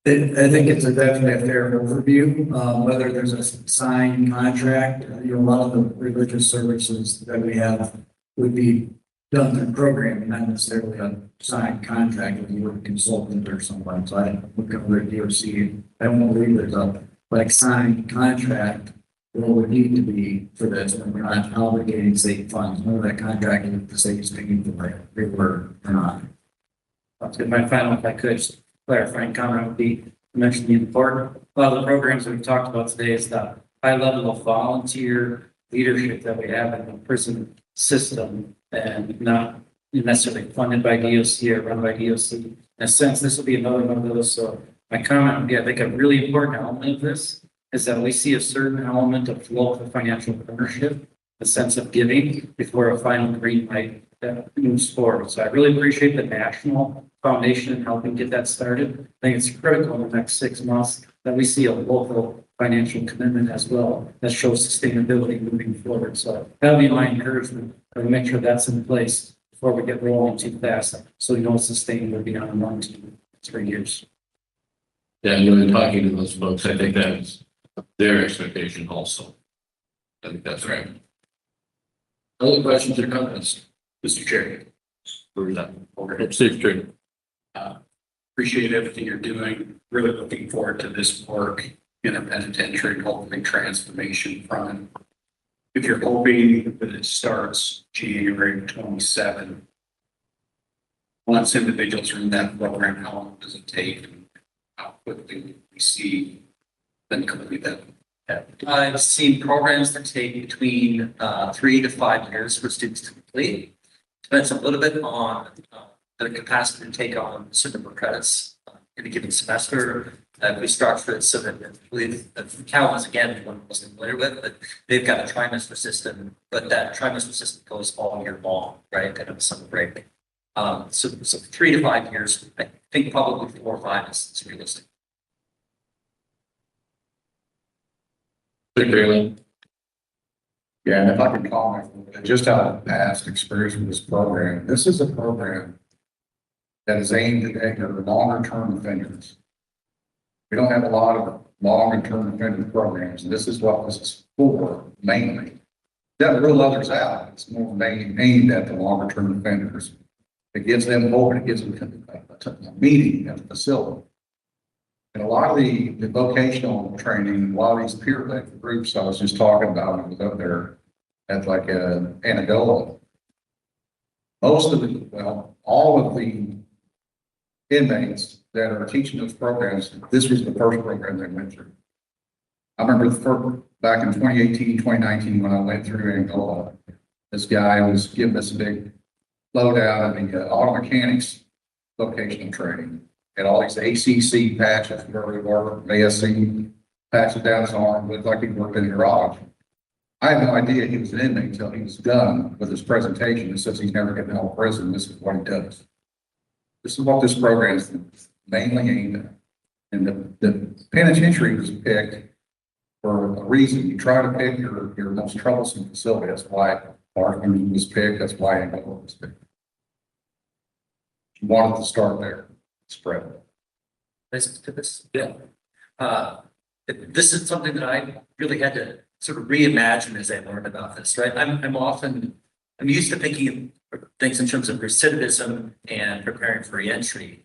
I think it's definitely a fair overview, whether there's a signed contract, a lot of the religious services that we have would be done through programming, not necessarily a signed contract with you, a consultant or someone. So I look over at DOC, I don't believe there's a like signed contract. What would need to be for this, and we're not obligating state funds, whether that contract is the state is paying for like they were or not. That's good. My final, if I could, just clarifying comment would be, you mentioned the important, a lot of the programs that we've talked about today is the high level of volunteer leadership that we have in the prison system and not necessarily funded by DOC or run by DOC. In a sense, this will be another one of those. So my comment would be, I think a really important element of this is that we see a certain element of local financial ownership, a sense of giving before a final green light moves forward. So I really appreciate the national foundation and helping get that started. I think it's critical in the next 6 months that we see a local financial commitment as well that shows sustainability moving forward. So that'll be my encouragement, to make sure that's in place before we get rolling too fast, so we know it's sustainable beyond 1 to 3 years. Yeah, and when talking to those folks, I think that's their expectation also. I think that's right. Other questions or comments, Mr. Chair? Steve, Appreciate everything you're doing. Really looking forward to this work in a penitentiary, hopefully transformation from it. If you're hoping that it starts January 27, once individuals are in that program, how long does it take? And how quickly we see them complete that? I've seen programs that take between 3 to 5 years for students to complete. Depends a little bit on the capacity to take on certain number of credits in a given semester. We structure so that the Calvin's again, one wasn't familiar with, but they've got a trimester system, but that trimester system goes all year long, right? Kind of a summer break. So 3 to 5 years, I think probably 4 or 5 is realistic. Yeah, and if I could comment, just out of past experience with this program, this is a program that is aimed at your longer-term offenders. We don't have a lot of longer-term offender programs, and this is what this is for mainly. That rule others out. It's more aimed at the longer-term offenders. It gives them hope, and it gives them a meeting at the facility. And a lot of the vocational training, a lot of these peer-led groups I was just talking about, I was up there at like Anagola. Most of the, well, all of the inmates that are teaching those programs, this was the first program they went through. I remember back in 2018, 2019, when I went through Angola, this guy was giving us a big loadout of the auto mechanics vocational training. And all these ACC patches where we were, ASC patches down his arm, looked like he worked in a garage. I had no idea he was an inmate until he was done with his presentation. It says he's never getting out of prison. This is what he does. This is what this program is mainly aimed at. And the penitentiary was picked for a reason. You try to pick your most troublesome facility. That's why Parkland was picked. That's why Angola was picked. You wanted to start there, spread. Listen to this. Yeah. This is something that I really had to sort of reimagine as I learned about this, right? I'm used to thinking of things in terms of recidivism and preparing for reentry.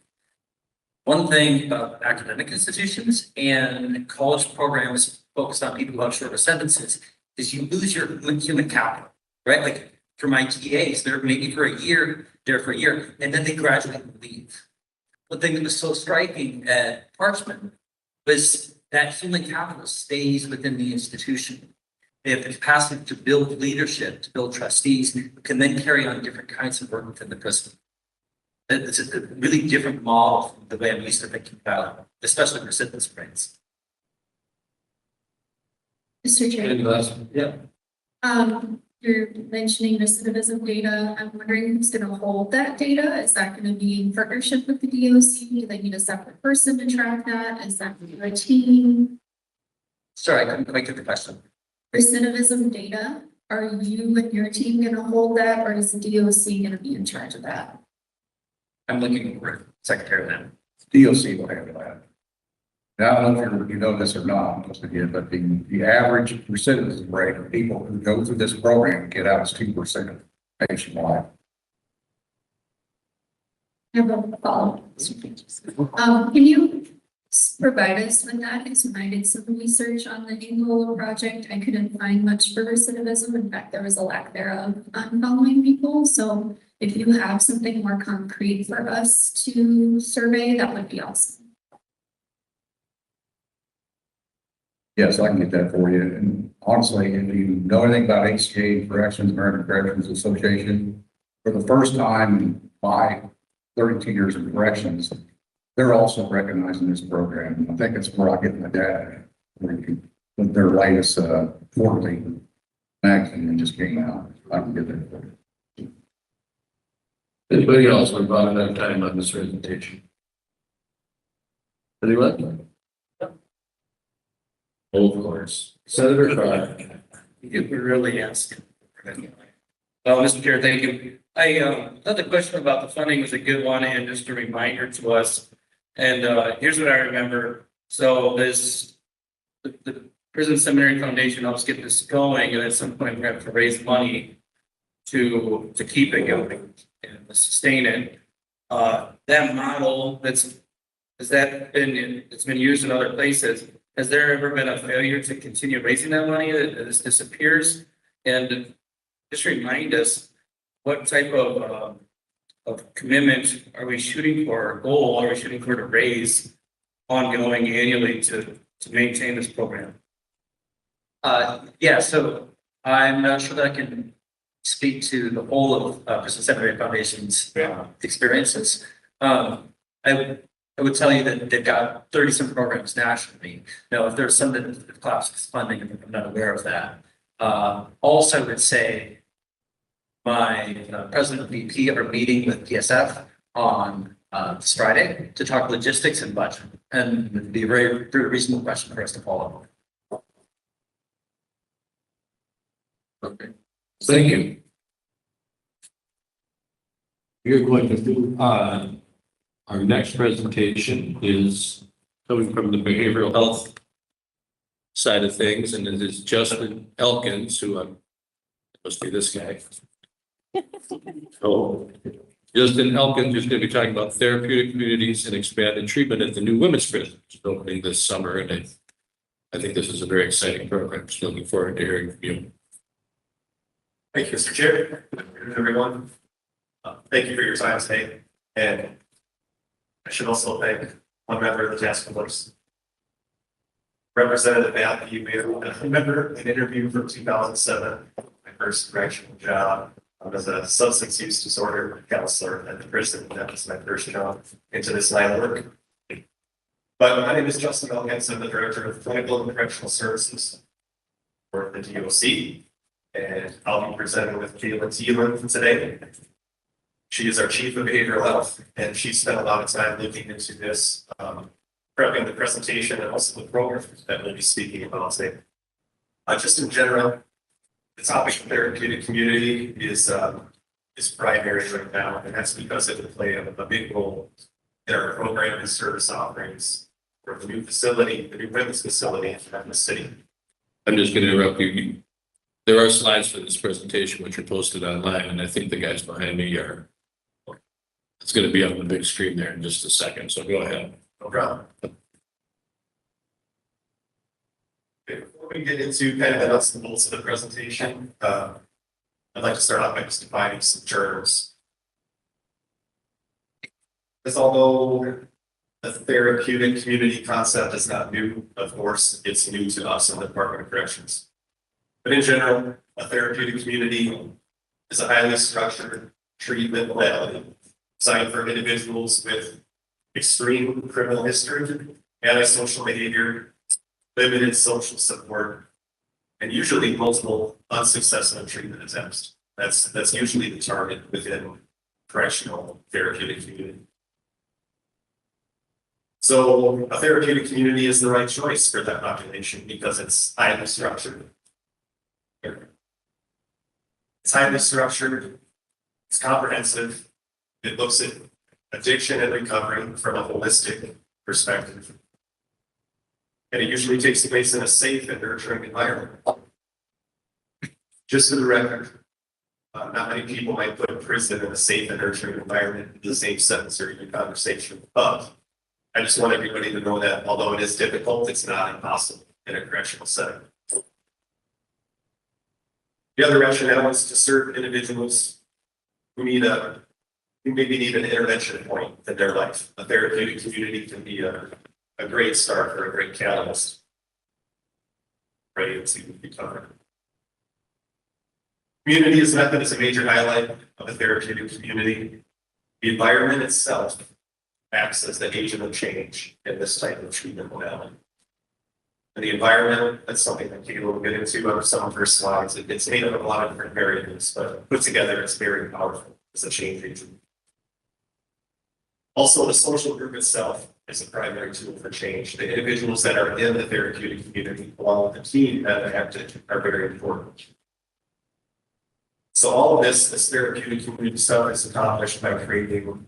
One thing about academic institutions and college programs focused on people who have shorter sentences is you lose your human capital, right? Like for my TAs, they're maybe for a year, there for a year, and then they gradually leave. The thing that was so striking at Parchment was that human capital stays within the institution. They have the capacity to build leadership, to build trustees who can then carry on different kinds of work within the prison. It's a really different model from the way I'm used to thinking about it, especially for recidivist brains. Mr. Chair. Yeah. You're mentioning recidivism data. I'm wondering who's going to hold that data. Is that going to be in partnership with the DOC? Do they need a separate person to track that? Is that a team? Sorry, I couldn't quite get the question. Recidivism data, are you and your team going to hold that, or is the DOC going to be in charge of that? I'm looking for Secretary Lam. DOC will handle that. Now, I don't know if you know this or not, most of you, but the average recidivism rate of people who go through this program and get out is 2% nationwide. I have a follow-up. Can you provide us with that? Because when I did some research on the Angola project, I couldn't find much for recidivism. In fact, there was a lack thereof on following people. So if you have something more concrete for us to survey, that would be awesome. Yes, I can get that for you. And honestly, if you know anything about HCA Corrections, American Corrections Association, for the first time in my 32 years of corrections, they're also recognizing this program. I think it's where I get my data. With their latest quarterly magazine that just came out. I can get that for you. Anybody else want to have time on this presentation? Anyone? Of course. Senator Carr. You really ask. Well, Mr. Chair, thank you. I thought the question about the funding was a good one and just a reminder to us. And here's what I remember. So the Prison Seminary Foundation helps get this going, and at some point we have to raise money to keep it going and to sustain it. That model it's been used in other places. Has there ever been a failure to continue raising that money that this disappears? And just remind us, what type of commitment are we shooting for, or goal are we shooting for to raise ongoing annually to maintain this program? Yeah, so I'm not sure that I can speak to the whole of Prison Seminary Foundation's experiences. I would tell you that they've got 30 some programs nationally. Now, if there's some that collapses funding, I'm not aware of that. Also, I would say my president and VP are meeting with PSF on this Friday to talk logistics and budget, and it'd be a very reasonable question for us to follow. Okay, thank you. You're going to do Our next presentation is coming from the behavioral health side of things, and it is Justin Elkins, who must be this guy. So Justin Elkins is going to be talking about therapeutic communities and expanded treatment at the new women's prison, which is opening this summer, and I think this is a very exciting program. So looking forward to hearing from you. Thank you, Mr. Chair. Good afternoon, everyone. Thank you for your time today. And I should also thank one member of the task force, Representative Matt. You remember an interview from 2007, my first correctional job. I was a substance use disorder counselor at the prison. That was my first job into this line of work. But my name is Justin Elkins. I'm the Director of Clinical and Correctional Services for the DOC. And I'll be presenting with Caitlin Thielen today. She is our Chief of Behavioral Health, and she spent a lot of time looking into this, prepping the presentation and also the program that we'll be speaking about today. Just in general, the topic of therapeutic community is primary right now, and that's because it will play a big role in our program and service offerings for the new facility, the new women's facility in the city. I'm just going to interrupt you. There are slides for this presentation which are posted online, and I think the guys behind me are. It's going to be on the big screen there in just a second, so go ahead. No problem. Before we get into kind of the nuts and bolts of the presentation, I'd like to start off by just defining some terms. As although the therapeutic community concept is not new, of course, it's new to us in the Department of Corrections. But in general, a therapeutic community is a highly structured treatment modality designed for individuals with extreme criminal history, antisocial behavior, limited social support, and usually multiple unsuccessful treatment attempts. That's usually the target within correctional therapeutic community. So a therapeutic community is the right choice for that population because it's highly structured. It's highly structured, it's comprehensive, it looks at addiction and recovery from a holistic perspective. And it usually takes place in a safe and nurturing environment. Just for the record, not many people might put prison in a safe and nurturing environment in the same sentence or even conversation, but I just want everybody to know that although it is difficult, it's not impossible in a correctional setting. The other rationale is to serve individuals who maybe need an intervention point in their life. A therapeutic community can be a great start or a great catalyst. Ready to recover. Community as method is a major highlight of the therapeutic community. The environment itself acts as the agent of change in this type of treatment modality. And the environment, that's something that Kate will get into on some of her slides. It's made up of a lot of different variables, but put together, it's very powerful as a change agent. Also, the social group itself is a primary tool for change. The individuals that are in the therapeutic community, along with the team that are active, are very important. So all of this therapeutic community stuff is accomplished by creating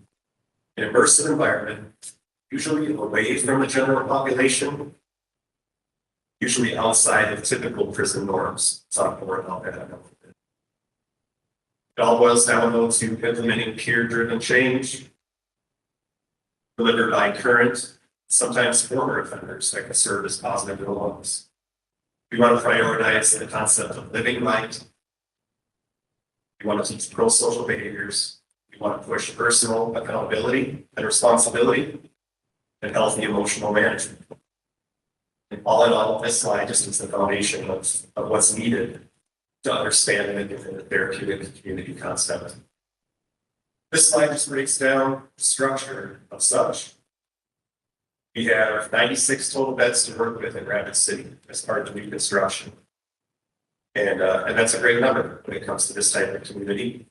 an immersive environment, usually away from the general population, usually outside of typical prison norms. Talk more about that. It all boils down though to implementing peer-driven change delivered by current, sometimes former offenders that can serve as positive role models. We want to prioritize the concept of living right. We want to teach pro-social behaviors. We want to push personal accountability and responsibility and healthy emotional management. And all in all, this slide just is the foundation of what's needed to understand and within the therapeutic community concept. This slide just breaks down the structure of such. We have 96 total beds to work with in Rapid City as part of the new construction. And that's a great number when it comes to this type of community.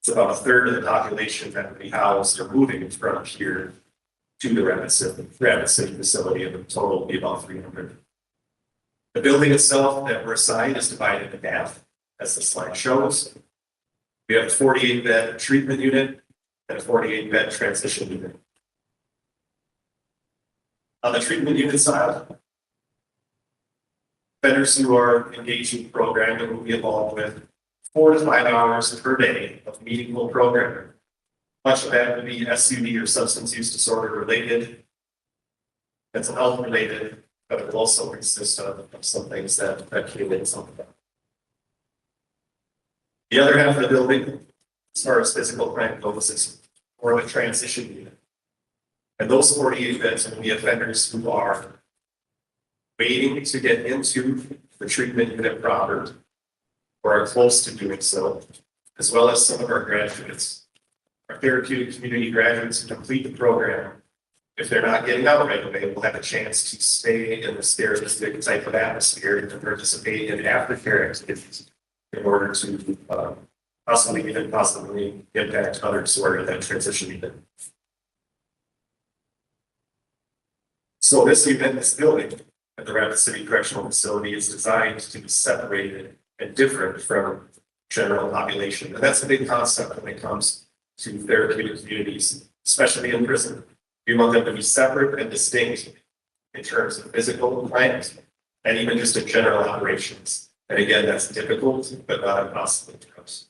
It's about a third of the population that will be housed or moving from here to the Rapid City facility, and the total will be about 300. The building itself that we're assigned is divided into half, as the slide shows. We have a 48-bed treatment unit and a 48-bed transition unit. On the treatment unit side, offenders who are engaged in programming will be involved with 4 to 5 hours per day of meaningful programming. Much of that would be SUD or substance use disorder related, mental health related, but it will also consist of some things that accumulate something. The other half of the building, as far as physical plant goes, is more of a transition unit. And those 48 beds will be offenders who are waiting to get into the treatment unit proper or are close to doing so, as well as some of our graduates. Our therapeutic community graduates who complete the program, if they're not getting out right away, will have a chance to stay in this therapeutic type of atmosphere and to participate in aftercare activities in order to possibly impact others who are in that transition unit. So this unit, this building at the Rapid City Correctional Facility is designed to be separated and different from general population. And that's a big concept when it comes to therapeutic communities, especially in prison. We want them to be separate and distinct in terms of physical plant and even just in general operations. And again, that's difficult, but not impossible for us.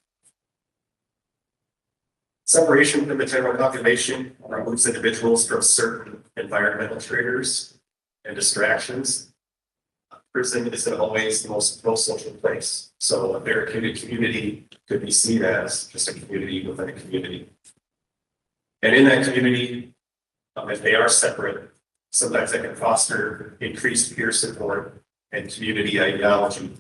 Separation from the general population removes individuals from certain environmental triggers and distractions. Prison isn't always the most pro-social place. So a therapeutic community could be seen as just a community within a community. And in that community, if they are separate, sometimes that can foster increased peer support and community ideology.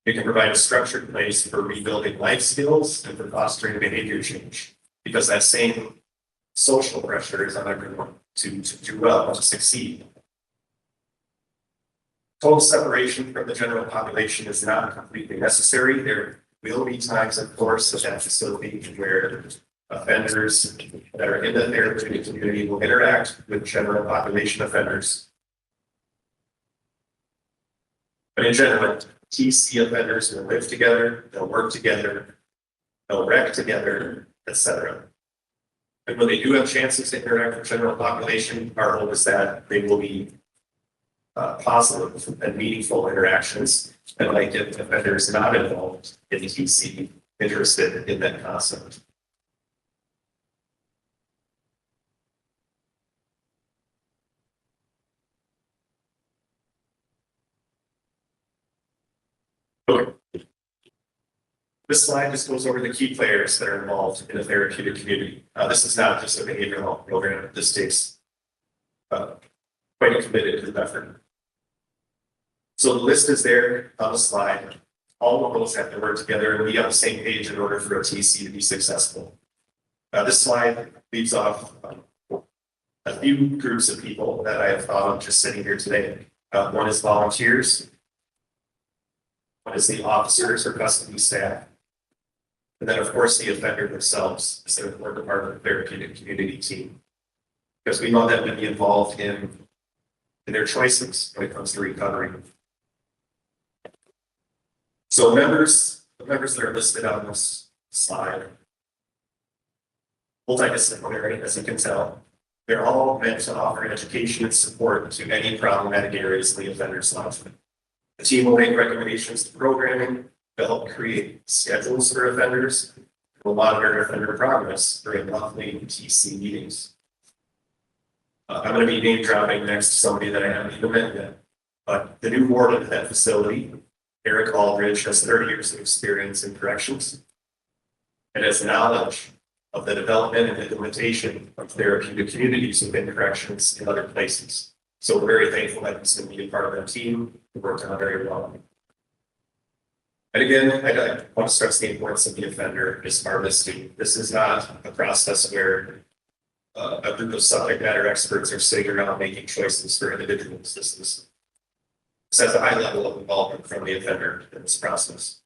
It can provide a structured place for rebuilding life skills and for fostering behavior change, because that same social pressure is on everyone to do well, to succeed. Total separation from the general population is not completely necessary. There will be times, of course, at that facility where offenders that are in the therapeutic community will interact with general population offenders. But in general, TC offenders will live together, they'll work together, they'll rec together, etc. And when they do have chances to interact with general population, our hope is that they will be positive and meaningful interactions, and might get offenders not involved in the TC interested in that concept. Okay. This slide just goes over the key players that are involved in a therapeutic community. This is not just a behavioral health program. This takes quite a committed to the effort. So the list is there on the slide. All of those have to work together and be on the same page in order for a TC to be successful. This slide leaves off a few groups of people that I have thought of just sitting here today. One is volunteers. One is the officers or custody staff. And then, of course, the offender themselves is an important part of the therapeutic community team. Because we want them to be involved in their choices when it comes to recovery. So the members that are listed on this slide, multidisciplinary, as you can tell. They're all meant to offer education and support to any problematic areas in the offender's life. The team will make recommendations to programming to help create schedules for offenders, and will monitor offender progress during monthly TC meetings. I'm going to be name dropping next to somebody that I haven't even met yet, but the new warden at that facility, Eric Aldridge, has 30 years of experience in corrections and has knowledge of the development and implementation of therapeutic communities within corrections in other places. So we're very thankful that he's going to be a part of that team. We worked on very well. And again, I want to stress the importance of the offender as part of this team. This is not a process where a group of subject matter experts are sitting around making choices for individuals. This has a high level of involvement from the offender in this process.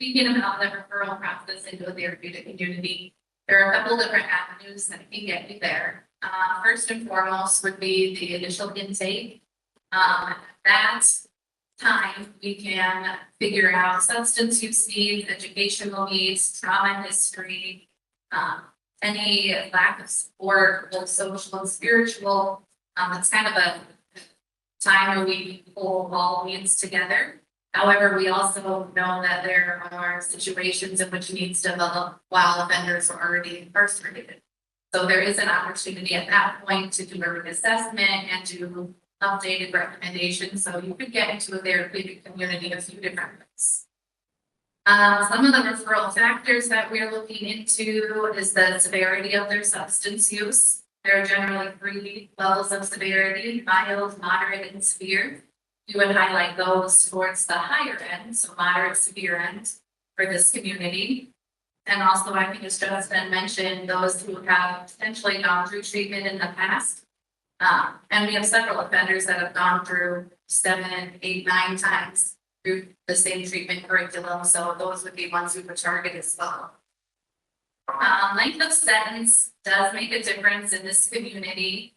Speaking about the referral process into a therapeutic community, there are a couple different avenues that can get you there. First and foremost would be the initial intake. That time, we can figure out substance use needs, educational needs, trauma history, any lack of support, both social and spiritual. It's kind of a time where we pull all needs together. However, we also know that there are situations in which needs develop while offenders are already incarcerated. So there is an opportunity at that point to do a reassessment and do updated recommendations, so you could get into a therapeutic community a few different ways. Some of the referral factors that we're looking into is the severity of their substance use. There are generally 3 levels of severity: mild, moderate, and severe. We would highlight those towards the higher end, so moderate, severe end for this community. And also, I think as Justin mentioned, those who have potentially gone through treatment in the past. And we have several offenders that have gone through 7, 8, 9 times through the same treatment curriculum, so those would be ones we would target as well. Length of sentence does make a difference in this community.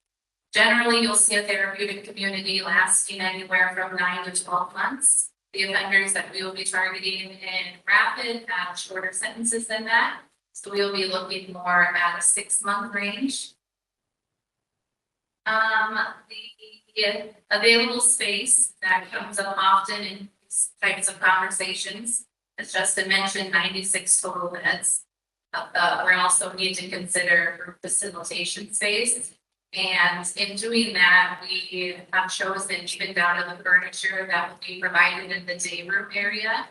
Generally, you'll see a therapeutic community lasting anywhere from 9 to 12 months. The offenders that we will be targeting in rapid have shorter sentences than that, so we'll be looking more at a 6-month range. The available space that comes up often in these types of conversations, as Justin mentioned, 96 total beds. We also need to consider facilitation space. And in doing that, we have chosen even down to the furniture that will be provided in the day room area.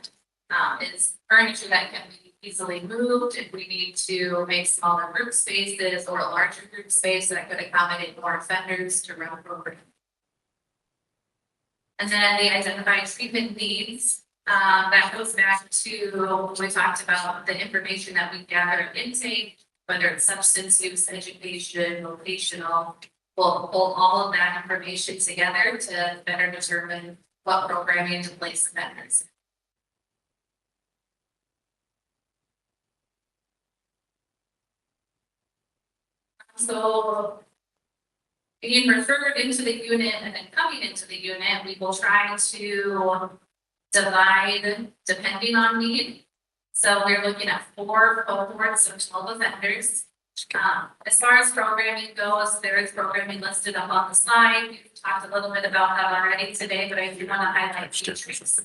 Is furniture that can be easily moved if we need to make smaller group spaces or a larger group space that could accommodate more offenders to run a program. And then the identified treatment needs, that goes back to what we talked about, the information that we gather at intake, whether it's substance use, education, vocational. We'll pull all of that information together to better determine what programming to place offenders. So being referred into the unit and then coming into the unit, we will try to divide depending on need. So we're looking at 4 cohorts of 12 offenders. As far as programming goes, there is programming listed up on the slide. We've talked a little bit about that already today, but I do want to highlight Matrix.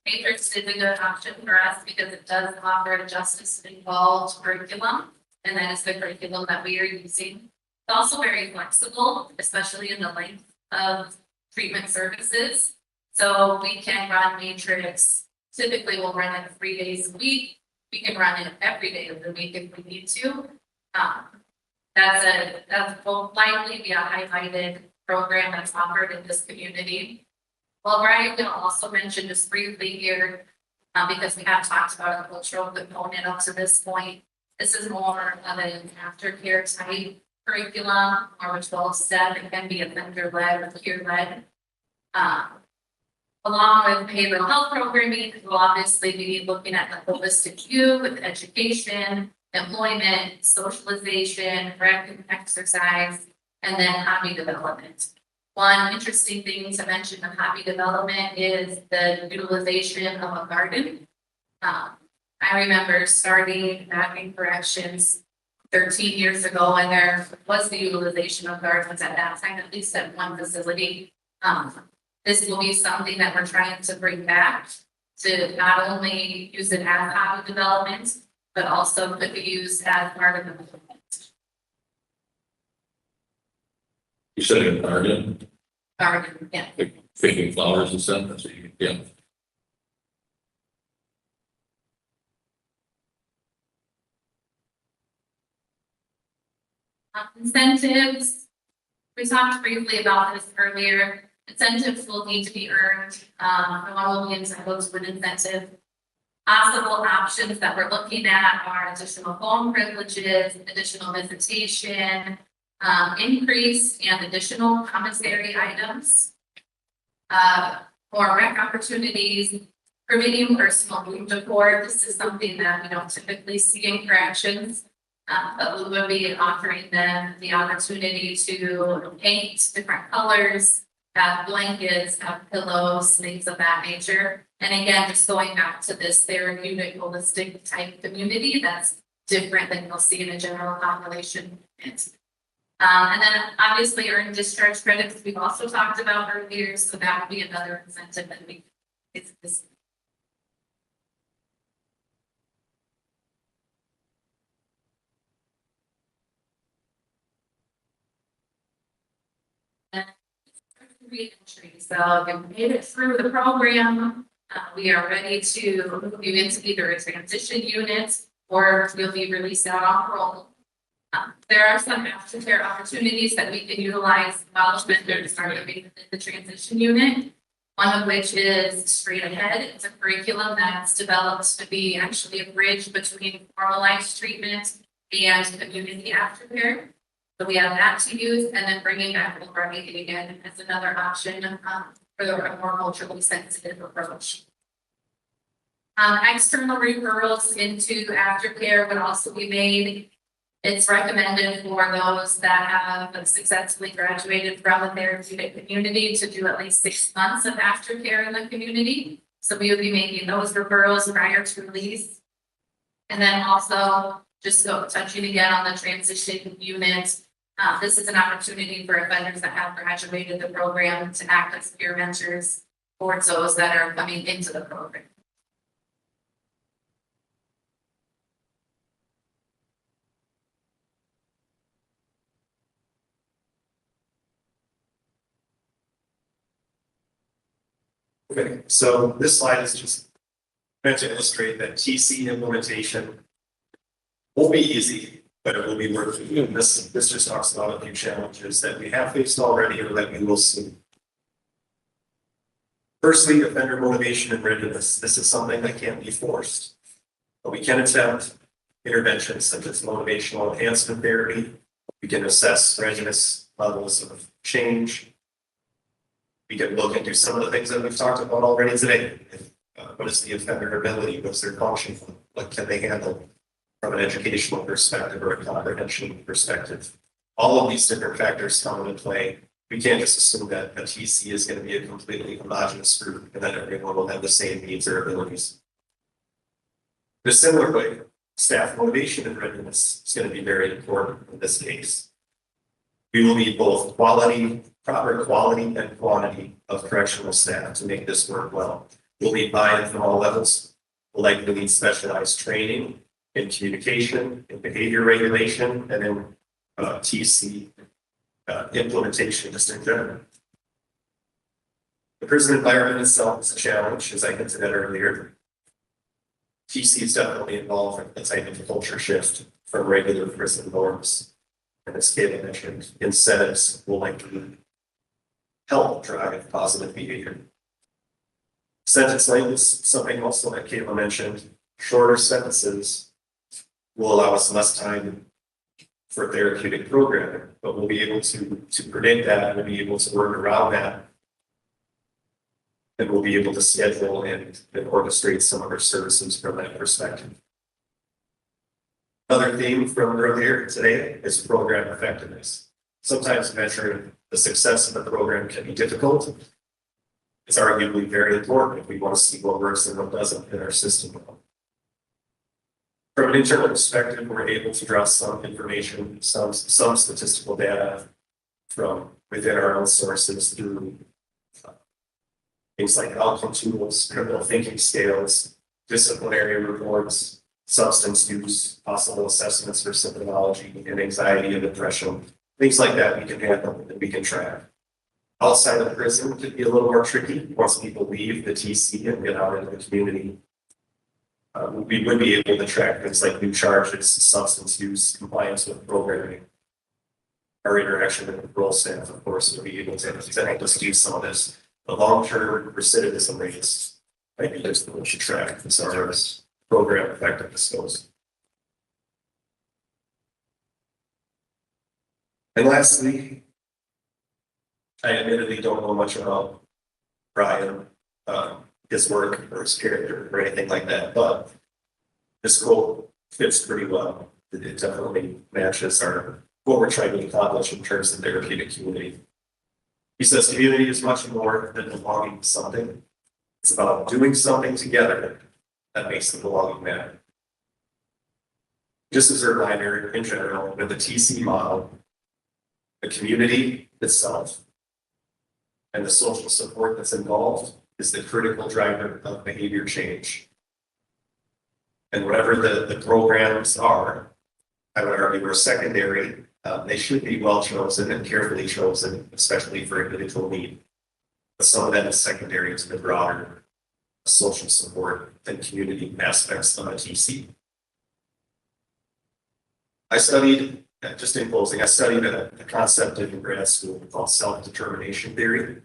Matrix is a good option for us because it does offer a justice-involved curriculum, and that is the curriculum that we are using. It's also very flexible, especially in the length of treatment services. So we can run Matrix. Typically, we'll run it 3 days a week. We can run it every day of the week if we need to. That will likely be a highlighted program that's offered in this community. Well, Brian will also mention just briefly here, because we have talked about a cultural component up to this point. This is more of an aftercare type curriculum, or a 12-step. It can be offender-led or peer-led. Along with behavioral health programming, we'll obviously be looking at the holistic view with education, employment, socialization, rec and exercise, and then hobby development. One interesting thing to mention of hobby development is the utilization of a garden. I remember starting back in corrections 13 years ago, and there was the utilization of gardens at that time, at least at one facility. This will be something that we're trying to bring back to not only use it as hobby development, but also could be used as part of the movement. You said a garden, Garden, yeah. like picking flowers and stuff, that's what you, yeah. Incentives, we talked briefly about this earlier. Incentives will need to be earned. No one will be entitled to an incentive. Possible options that we're looking at are additional phone privileges, additional visitation, increase and additional commissary items, more rec opportunities, permitting personal room decor. This is something that we don't typically see in corrections. But we will be offering them the opportunity to paint different colors, have blankets, have pillows, things of that nature. And again, just going back to this therapeutic holistic type community, that's different than you'll see in a general population. And then obviously earned discharge credits, we've also talked about earlier, so that would be another incentive that we, it's this. Re-entry. So if we made it through the program, we are ready to move you into either a transition unit or you'll be released out on parole. There are some aftercare opportunities that we can utilize while offenders are living in the transition unit. One of which is Straight Ahead. It's a curriculum that's developed to be actually a bridge between formalized treatment and community aftercare. So we have that to use, and then bringing back programming again as another option for the more culturally sensitive approach. External referrals into aftercare would also be made. It's recommended for those that have successfully graduated from the therapeutic community to do at least 6 months of aftercare in the community. So we would be making those referrals prior to release. And then also just touching again on the transition unit. This is an opportunity for offenders that have graduated the program to act as peer mentors towards those that are coming into the program. Okay, so this slide is just meant to illustrate that TC implementation won't be easy, but it will be worth it. This just talks about a few challenges that we have faced already or that we will see. Firstly, offender motivation and readiness. This is something that can't be forced, but we can attempt interventions such as motivational enhancement therapy. We can assess readiness levels of change. We can look into some of the things that we've talked about already today. What is the offender ability? What's their function? What can they handle from an educational perspective or a comprehension perspective? All of these different factors come into play. We can't just assume that a TC is going to be a completely homogenous group and that everyone will have the same needs or abilities. In a similar way, staff motivation and readiness is going to be very important in this case. We will need both proper quality and quantity of correctional staff to make this work well. We'll need buy-in from all levels. We'll likely need specialized training in communication, in behavior regulation, and in TC implementation just in general. The prison environment itself is a challenge, as I hinted at earlier. TC is definitely involved in the type of culture shift from regular prison norms. And as Kayla mentioned, incentives will likely help drive positive behavior. Sentence length is something also that Kayla mentioned. Shorter sentences will allow us less time for therapeutic programming, but we'll be able to predict that, we'll be able to work around that, and we'll be able to schedule and orchestrate some of our services from that perspective. Another theme from earlier today is program effectiveness. Sometimes measuring the success of the program can be difficult. It's arguably very important if we want to see what works and what doesn't in our system. From an internal perspective, we're able to draw some information, some statistical data from within our own sources through things like outcome tools, criminal thinking scales, disciplinary reports, substance use, possible assessments for symptomology and anxiety and depression, things like that we can handle and we can track. Outside of prison could be a little more tricky once people leave the TC and get out into the community. We would be able to track things like new charges, substance use, compliance with programming. Our interaction with the parole staff, of course, would be able to help us do some of this. The long-term recidivism rates might be just what we should track as far as program effectiveness goes. And lastly, I admittedly don't know much about Brian, his work or his character or anything like that, but this quote fits pretty well. It definitely matches what we're trying to accomplish in terms of therapeutic community. He says community is much more than belonging to something. It's about doing something together that makes the belonging matter. Just as a reminder, in general, with the TC model, the community itself and the social support that's involved is the critical driver of behavior change. And whatever the programs are, I would argue are secondary. They should be well chosen and carefully chosen, especially for individual need. But some of that is secondary to the broader social support and community aspects of a TC. I studied, just in closing, I studied a concept in grad school called self-determination theory.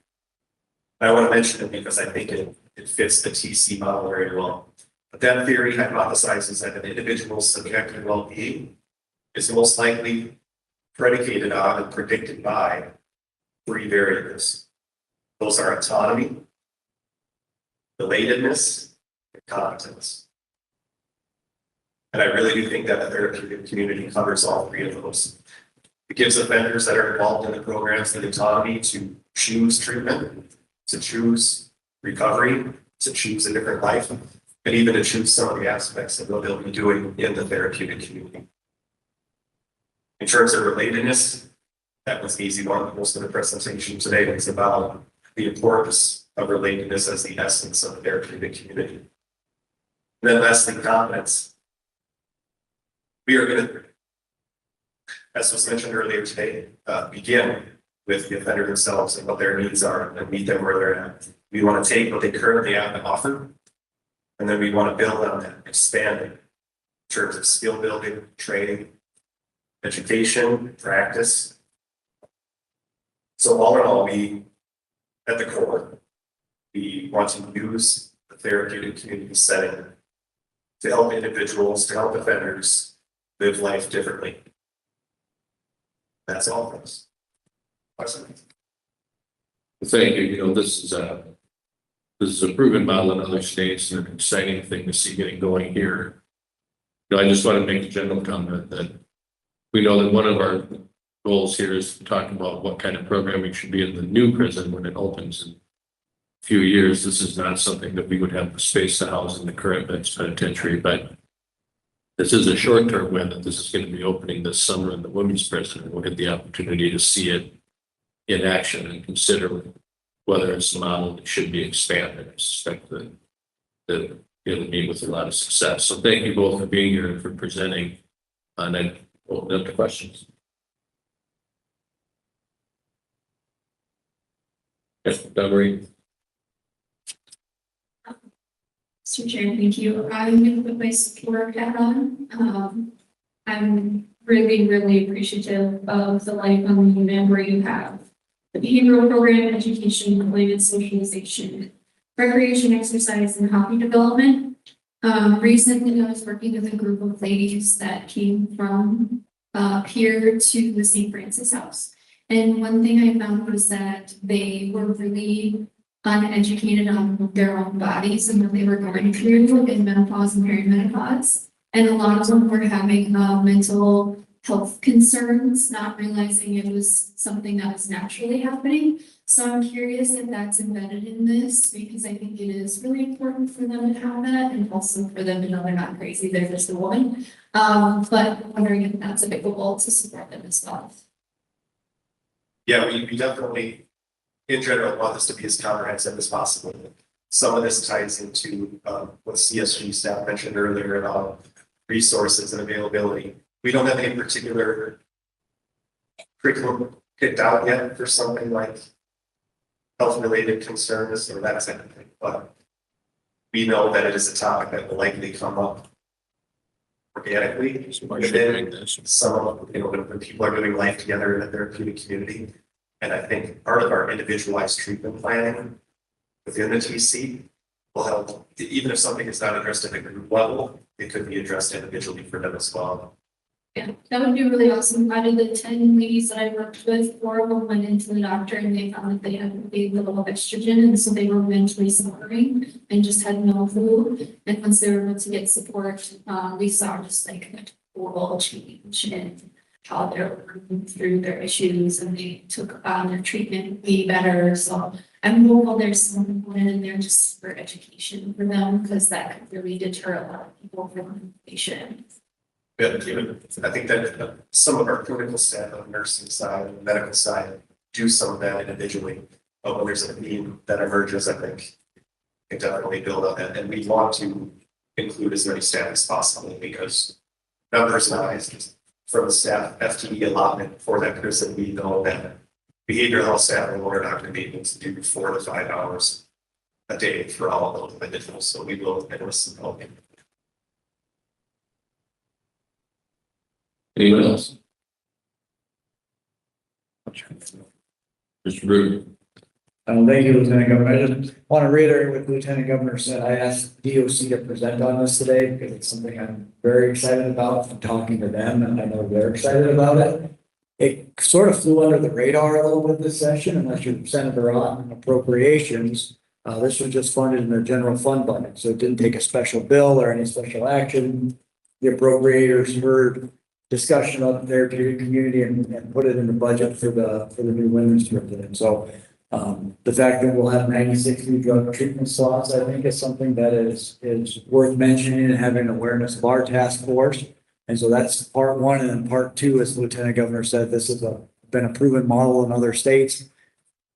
And I want to mention it because I think it fits the TC model very well. But that theory hypothesizes that an individual's subjective well-being is most likely predicated on and predicted by 3 variables. Those are autonomy, relatedness, and competence. And I really do think that the therapeutic community covers all 3 of those. It gives offenders that are involved in the programs the autonomy to choose treatment, to choose recovery, to choose a different life, and even to choose some of the aspects of what they'll be doing in the therapeutic community. In terms of relatedness, that was the easy one. Most of the presentation today was about the importance of relatedness as the essence of the therapeutic community. And then lastly, competence. We are going to, as was mentioned earlier today, begin with the offender themselves and what their needs are and meet them where they're at. We want to take what they currently have to offer, and then we want to build on that, expand it in terms of skill building, training, education, practice. So all in all, we, at the core, we want to use the therapeutic community setting to help individuals, to help offenders live life differently. That's all of us. Thank you. You know, this is a proven model in other states and an exciting thing to see getting going here. You know, I just want to make a general comment that we know that one of our goals here is to talk about what kind of programming should be in the new prison when it opens in a few years. This is not something that we would have the space to house in the current men's penitentiary, but this is a short-term win that this is going to be opening this summer in the women's prison, and we'll get the opportunity to see it in action and consider whether it's a model that should be expanded. I suspect that it'll meet with a lot of success. So thank you both for being here and for presenting. And I open up to questions. Yes, Doug. Mr. Chair, thank you. I'm going to put my support hat on. I'm really, really appreciative of the Life on the Unit where you have the behavioral program, education, employment, socialization, recreation, exercise, and hobby development. Recently, I was working with a group of ladies that came from here to the St. Francis House. And one thing I found was that they were really uneducated on their own bodies and what they were going through in menopause and perimenopause. And a lot of them were having mental health concerns, not realizing it was something that was naturally happening. So I'm curious if that's embedded in this, because I think it is really important for them to have that, and also for them to know they're not crazy, they're just a woman. But I'm wondering if that's available to support them as well. Yeah, we definitely, in general, want this to be as comprehensive as possible. Some of this ties into what CSG staff mentioned earlier about resources and availability. We don't have any particular curriculum picked out yet for something like health-related concerns or that type of thing, but we know that it is a topic that will likely come up organically within some of, when people are doing life together in a therapeutic community. And I think part of our individualized treatment planning within the TC will help, even if something is not addressed at the group level, it could be addressed individually for them as well. Yeah, that would be really awesome. Out of the 10 ladies that I worked with, 4 of them went into the doctor and they found that they had a big level of estrogen, and so they were mentally suffering and just had no clue. And once they were able to get support, we saw just like a total change in how they're working through their issues and they took on their treatment way better. So I'm hopeful there's someone in there just for education for them, because that could really deter a lot of people from patient. Yeah, I think that some of our clinical staff on the nursing side, and medical side, do some of that individually. But when there's a need that emerges, I think we can definitely build on that, and we want to include as many staff as possible, because numbers wise, from the staff FTE allotment for that person, we know that behavioral health staff are not going to be able to do 4 to 5 hours a day for all of those individuals, so we will enlist some help. Anyone else? Mr. Brewer. Thank you, Lieutenant Governor. I just want to reiterate what the Lieutenant Governor said. I asked DOC to present on this today because it's something I'm very excited about from talking to them, and I know they're excited about it. It sort of flew under the radar a little bit this session, unless you're Senator on appropriations. This was just funded in the general fund budget, so it didn't take a special bill or any special action. The appropriators heard discussion of the therapeutic community and put it in the budget for the new women's president. So the fact that we'll have 96 new drug treatment slots, I think, is something that is worth mentioning and having awareness of our task force. And so that's part one. And then part two, as the Lieutenant Governor said, this has been a proven model in other states.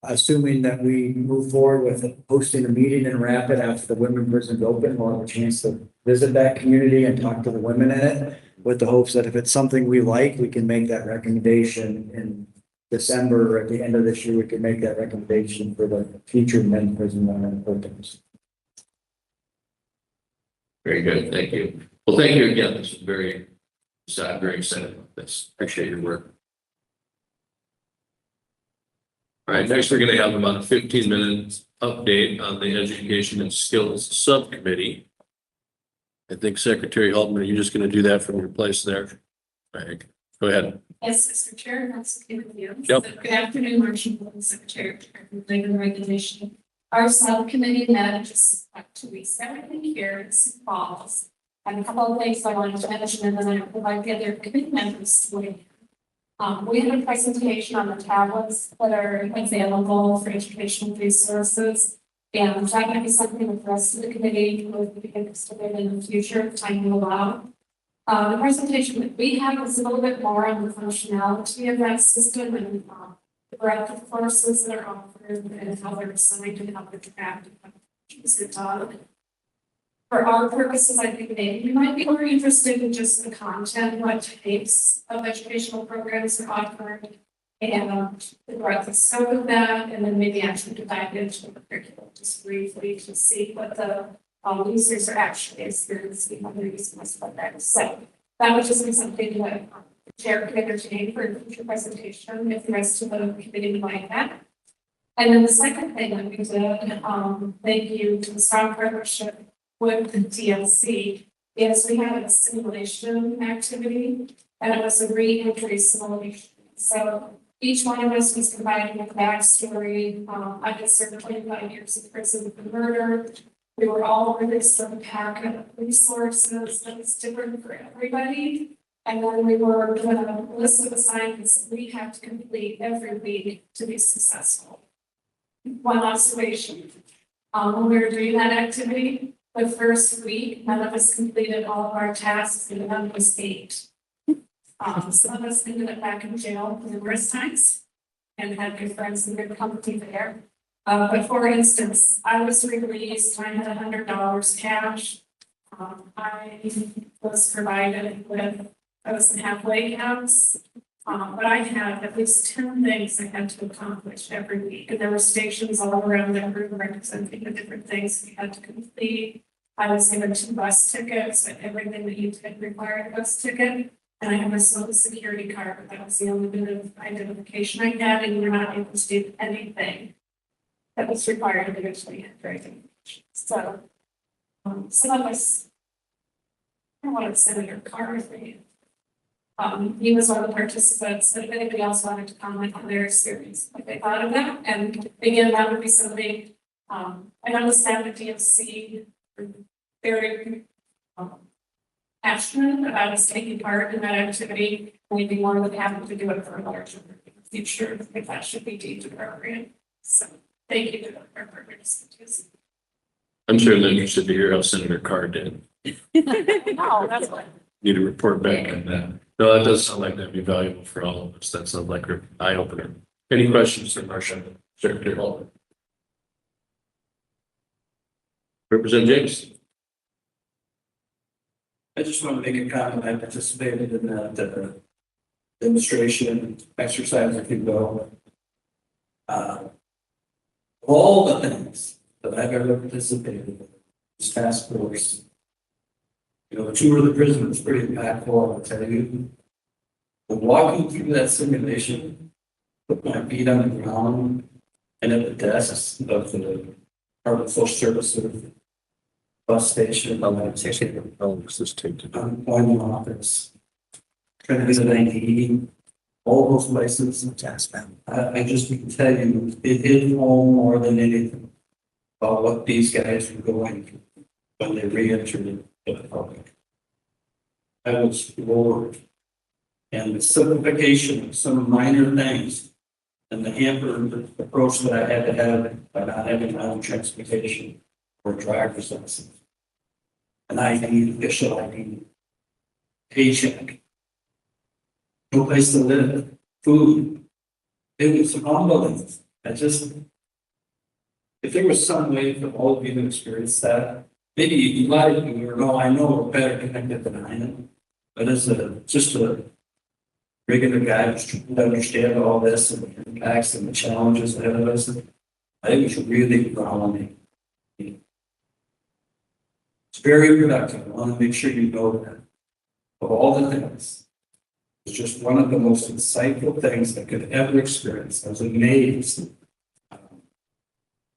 Assuming that we move forward with hosting a meeting in Rapid after the women prison's open, we'll have a chance to visit that community and talk to the women in it, with the hopes that if it's something we like, we can make that recommendation in December, or at the end of this year, we can make that recommendation for the future men's prison women opens. Very good, thank you. Well, thank you again. This is very excited about this. Appreciate your work. All right, next we're going to have about a 15-minute update on the Education and Skills Subcommittee. I think Secretary Haldeman, are you just going to do that from your place there? All right, go ahead. Yes, Mr. Chair, that's okay with you. Yep. So, good afternoon, Marcia Bolton, Secretary of Labor and Regulation. Our subcommittee met just about 2 weeks ago, I think, here in Sioux Falls. And a couple of things I wanted to mention, and then I provide the other committee members to weigh in. We had a presentation on the tablets that are available for educational resources. And that might be something that the rest of the committee would be interested in the future, if time will allow. The presentation that we have is a little bit more on the functionality of that system and the breadth of courses that are offered and how they're assigned and how they're tracked and how they're taught. For our purposes, I think maybe you might be more interested in just the content, what types of educational programs are offered, and the breadth of scope of that, and then maybe actually dive into the curriculum just briefly to see what the users are actually experiencing when they're using this program. So that would just be something that the chair could entertain for a future presentation if the rest of the committee would like that. And then the second thing that we did, thank you to the strong partnership with the TLC, is we had a simulation activity, and it was a re-entry simulation. So each one of us was provided with a backstory. I had served 25 years in prison for murder. We were all released from a packet of resources that was different for everybody. And then we were given a list of assignments that we had to complete every week to be successful. One observation, when we were doing that activity, the first week, none of us completed all of our tasks, and none of us ate. Some of us ended up back in jail numerous times and had good friends and good company there. But for instance, I was released, I had $100 cash. I was provided with, I was in halfway house. But I had at least 10 things I had to accomplish every week. And there were stations all around that room representing the different things we had to complete. I was given 2 bus tickets, and everything that you did required a bus ticket. And I have a social security card, but that was the only bit of identification I had, and you're not able to do anything that was required individually for identification. So some of us, I don't want to send your card for you. He was one of the participants, but if anybody else wanted to comment on their experience, what they thought of that, and again, that would be something, I understand the DFC very passionate about us taking part in that activity. We'd be more than happy to do it for a larger future if that should be deemed appropriate. So thank you to our partners. I'm certainly interested to hear how Senator Carr did. No, that's what. Need to report back on that. No, that does sound like that'd be valuable for all of us. That sounds like an eye opener. Any questions for Marcia? Secretary Hall. Representative James. I just want to make a comment. I participated in that demonstration exercise, if you will. All the things that I've ever participated in, this task force, you know, tour of the prison was pretty impactful, I'll tell you. But walking through that simulation, put my feet on the ground and at the desks of the Department of Social Services bus station. I'm going to office. Trying to get an ID, all those places. I just can tell you, it hit home more than anything about what these guys were going through when they re-entered the public. I was floored. And the simplification of some minor things and the hampered approach that I had to have by not having my own transportation or driver's license. An ID, official ID, paycheck, no place to live, food. It was humbling. If there was some way for all of you to experience that, maybe you might have, I know we're better connected than I am, but as just a regular guy who's trying to understand all this and the impacts and the challenges ahead of us, I think it was really grounding. It's very productive. I want to make sure you know that. Of all the things, it's just one of the most insightful things I could ever experience. I was amazed.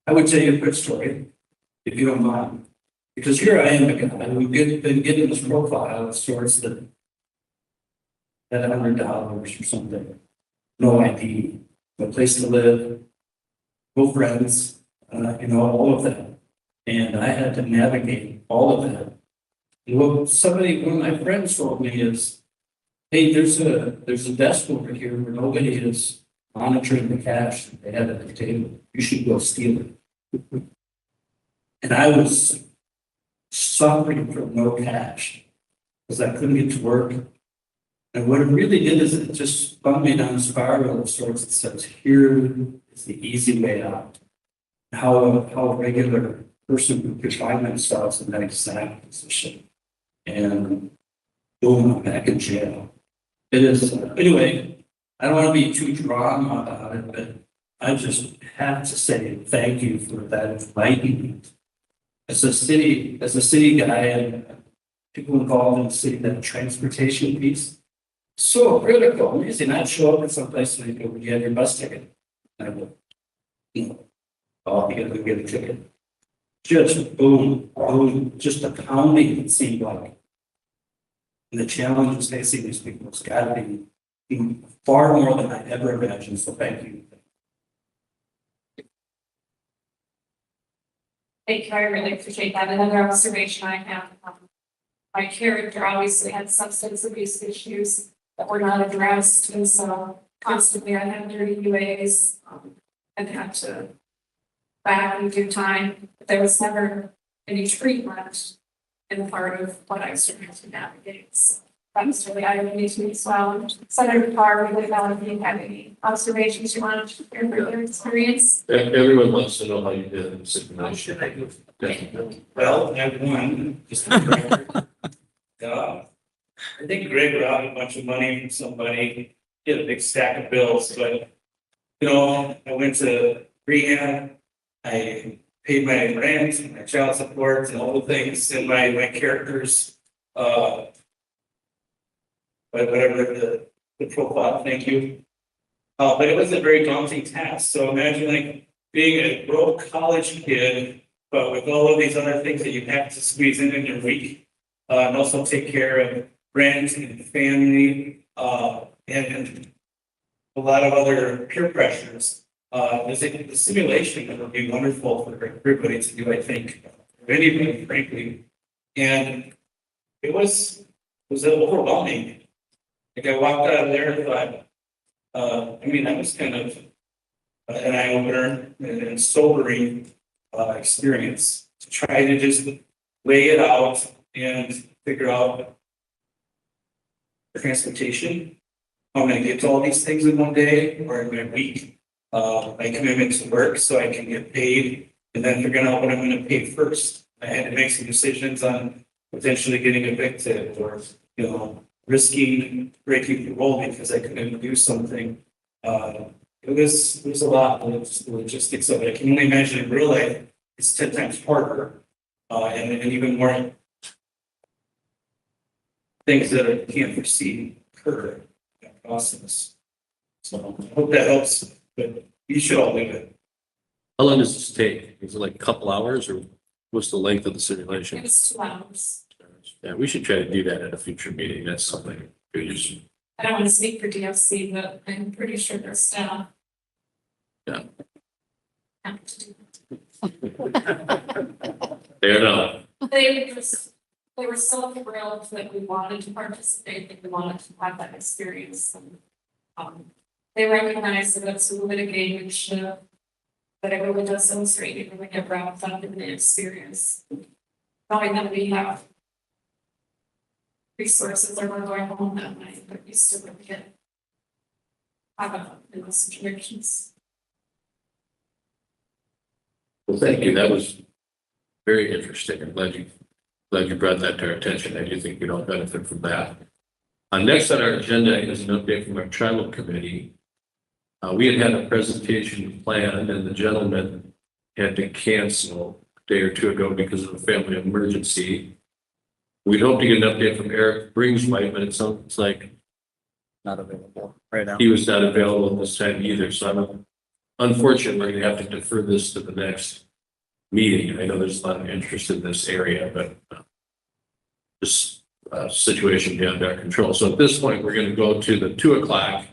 I would tell you a quick story, if you don't mind. Because here I am again, we've been getting this profile of sorts that at $100 or something, no ID, no place to live, no friends, all of that. And I had to navigate all of that. And one of my friends told me is, hey, there's a desk over here where nobody is monitoring the cash that they have at the table. You should go steal it. And I was suffering from no cash because I couldn't get to work. And what it really did is it just spun me down a spiral of sorts that says, here is the easy way out. How a regular person could find themselves in that exact position. And boom, I'm back in jail. It is, anyway, I don't want to be too drawn about it, but I just have to say thank you for that enlightenment. As a city guy and people involved in the city, that transportation piece, so critical. Amazing. I'd show up at some place and they'd go, you have your bus ticket. And I go, you gotta go get a ticket. Just boom, boom, just a pounding, it seemed like. And the challenges facing these people has got to be far more than I ever imagined. So thank you. Thank you, I really appreciate that. Another observation I have, my character obviously had substance abuse issues that were not addressed, and so constantly I had dirty UAs and had to back in due time, but there was never any treatment in part of what I started to navigate. So that was really eye-opening to me as well. Senator Carr, really valid. Do you have any observations you want to share from your experience? Everyone wants to know how you did in the situation. Well, I won. I think Greg robbed a bunch of money from somebody, get a big stack of bills, but I went to rehab. I paid my rent and my child support and all the things in my characters, whatever the profile, thank you. But it was a very daunting task. So imagine being a broke college kid, but with all of these other things that you have to squeeze in your week, and also take care of rent and family, and a lot of other peer pressures. The simulation would be wonderful for everybody to do, I think, for anybody, frankly. And it was was overwhelming. Like I walked out of there and thought, I mean, that was kind of an eye opener and sobering experience to try to just lay it out and figure out transportation. How I'm gonna get to all these things in one day or in a week. My commitment to work so I can get paid and then figuring out what I'm gonna pay first. I had to make some decisions on potentially getting evicted or, you know, risking breaking the role because I couldn't do something. It was a lot of the logistics of it. I can only imagine in real life, it's 10 times harder. And even more things that I can't foresee occur in that process. So I hope that helps, but you should all do it. How long does this take? Is it like a couple hours or what's the length of the simulation? It was 2 hours. Yeah, we should try to do that at a future meeting. That's something we just, I don't want to speak for DFC, but I'm pretty sure their staff. Yeah. Have to do Fair enough. They were so thrilled that we wanted to participate, that we wanted to have that experience. And, they recognize that it's a litigation, but it really does illustrate you really get wrapped up in the experience. Knowing that we have resources or we're going home that night, but you still would get caught up in those situations. Well, thank you. That was very interesting. I'm glad you brought that to our attention. I do think we don't benefit from that. Next on our agenda is an update from our tribal committee. We had a presentation planned and the gentleman had to cancel a day or two ago because of a family emergency. We'd hope to get an update from Eric Bringswhite, but it sounds like Not available right now. he was not available this time either. So I'm unfortunately going to have to defer this to the next meeting. I know there's a lot of interest in this area, but this situation beyond our control. So at this point, we're going to go to the 2 o'clock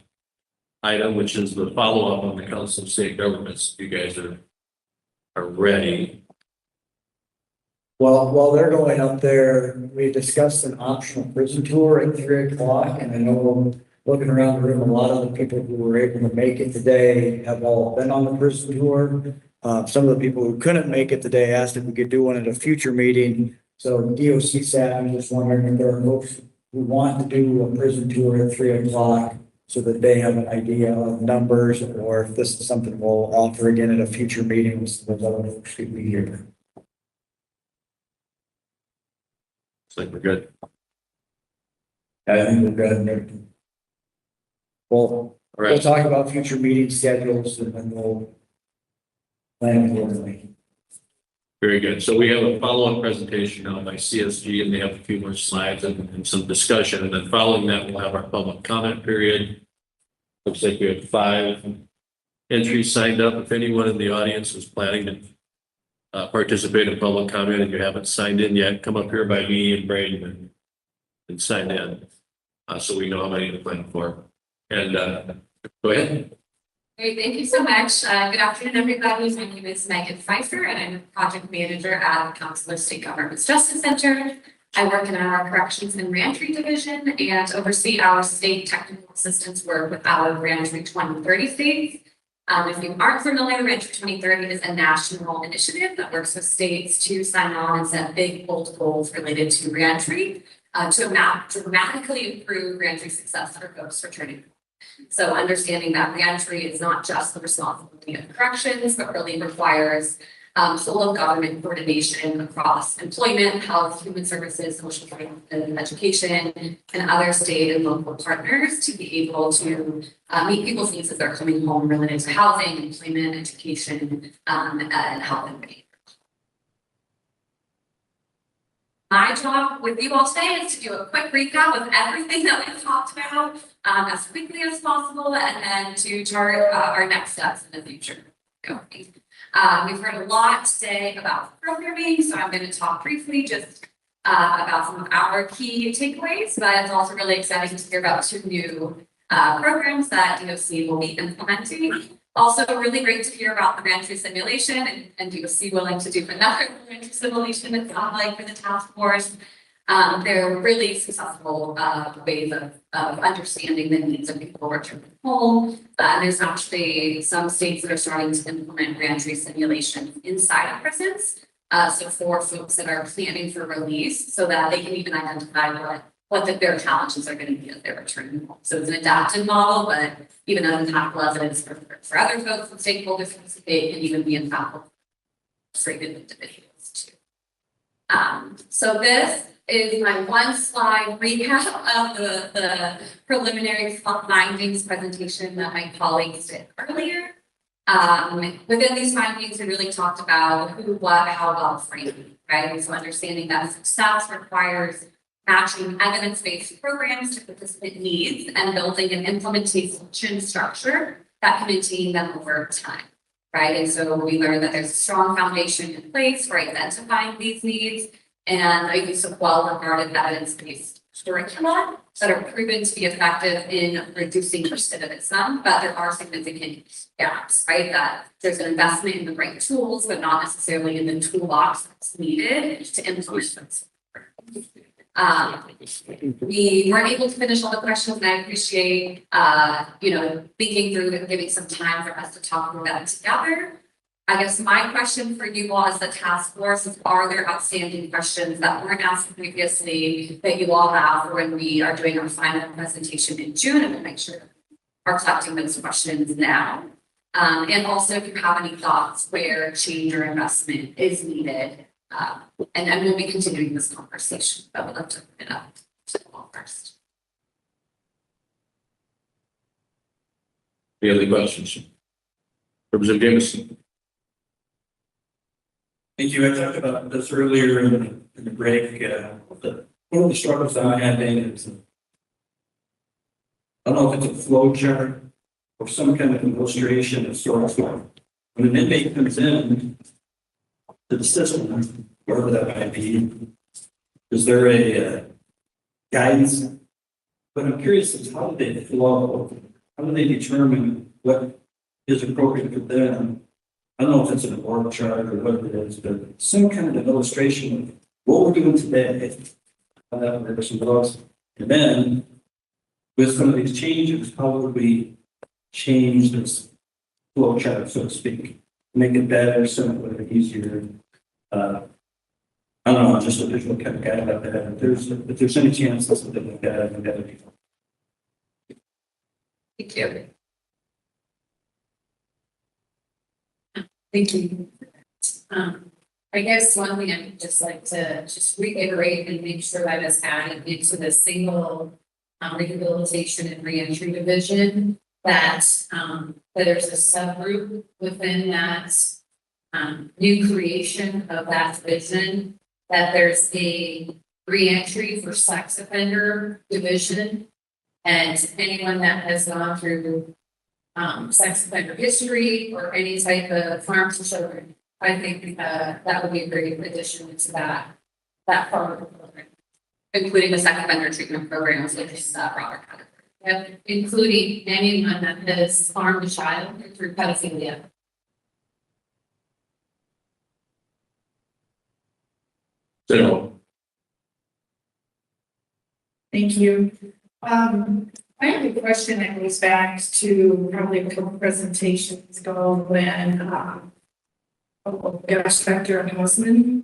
item, which is the follow-up on the Council of State Governments. You guys are ready. Well, while they're going up there, we discussed an optional prison tour at 3 o'clock, and I know looking around the room, a lot of the people who were able to make it today have all been on the prison tour. Some of the people who couldn't make it today asked if we could do one at a future meeting. So DOC staff, I'm just wondering if there are folks who want to do a prison tour at 3 o'clock so that they have an idea of numbers, or if this is something we'll offer again at a future meeting with those other folks who be here. Looks like we're good. I think we're good. Well, we'll talk about future meeting schedules and then we'll plan accordingly. Very good. So we have a follow-up presentation now by CSG, and they have a few more slides and some discussion. And then following that, we'll have our public comment period. Looks like we have 5 entries signed up. If anyone in the audience is planning to participate in public comment and you haven't signed in yet, come up here by me and Braden and sign in so we know how many to plan for. And go ahead. Great, thank you so much. Good afternoon, everybody. My name is Megan Pfeiffer, and I'm a project manager at the Council of State Governments Justice Center. I work in our Corrections and Reentry Division and oversee our state technical assistance work with our Reentry 2030 states. If you aren't familiar, Reentry 2030 is a national initiative that works with states to sign on and set big, bold goals related to reentry to dramatically improve reentry success for folks returning. So understanding that reentry is not just the responsibility of corrections, but really requires full of government coordination across employment, health, human services, social and education, and other state and local partners to be able to meet people's needs as they're coming home related to housing, employment, education, and health and behavior. My job with you all today is to do a quick recap of everything that we've talked about as quickly as possible, and then to chart our next steps in the future. We've heard a lot today about programming, so I'm going to talk briefly just about some of our key takeaways, but it's also really exciting to hear about 2 new programs that DOC will be implementing. Also really great to hear about the reentry simulation and DOC willing to do another reentry simulation, it sounds like, for the task force. They're really successful ways of understanding the needs of people returning home. There's actually some states that are starting to implement reentry simulation inside of prisons. So for folks that are planning for release, so that they can even identify what their challenges are going to be as they're returning home. So it's an adaptive model, but even impactful evidence for other folks and stakeholders to participate can even be impactful for individuals too. So this is my one slide recap of the preliminary findings presentation that my colleagues did earlier. Within these findings, we really talked about who, what, how, well framing, right? So understanding that success requires matching evidence-based programs to participant needs and building an implementation structure that can maintain them over time, right? And so we learned that there's a strong foundation in place for identifying these needs and a use of well-regarded evidence-based curricula that are proven to be effective in reducing recidivism, but there are significant gaps, right? That there's an investment in the right tools, but not necessarily in the toolbox that's needed to implement those. We weren't able to finish all the questions, and I appreciate, thinking through and giving some time for us to talk through that together. I guess my question for you all as the task force is, are there outstanding questions that weren't asked previously that you all have when we are doing our final presentation in June, and we'll make sure we're collecting those questions now. And also if you have any thoughts where change or investment is needed. And we'll be continuing this conversation, but we'll have to open it up to you all first. Any other questions? Representative Jameson. Thank you. I talked about this earlier in the break. One of the struggles that I'm having is, I don't know if it's a flow chart or some kind of an illustration of sorts. When an inmate comes in to the system, wherever that might be, is there a guidance? But I'm curious as how do they flow? How do they determine what is appropriate for them? I don't know if it's an org chart or what it is, but some kind of an illustration of what we're doing today, how that works and goes. And then with some of these changes, how would we change this flow chart, so to speak, make it better, simpler, easier? I don't know, just a visual kind of guide about that. If there's any chance that's something like that, I think that would be fun. Thank you. Thank you. I guess one thing I'd just like to just reiterate and make sure that is added into the single rehabilitation and reentry division, that there's a subgroup within that new creation of that division, that there's a reentry for sex offender division, and anyone that has gone through sex offender history or any type of harm to children. I think that would be a great addition to that part of the program. Including the sex offender treatment programs, which is broader category. Yep, including anyone that has harmed a child through pedophilia. So, Thank you. I have a question that goes back to probably a couple presentations ago when, Dr. Hausman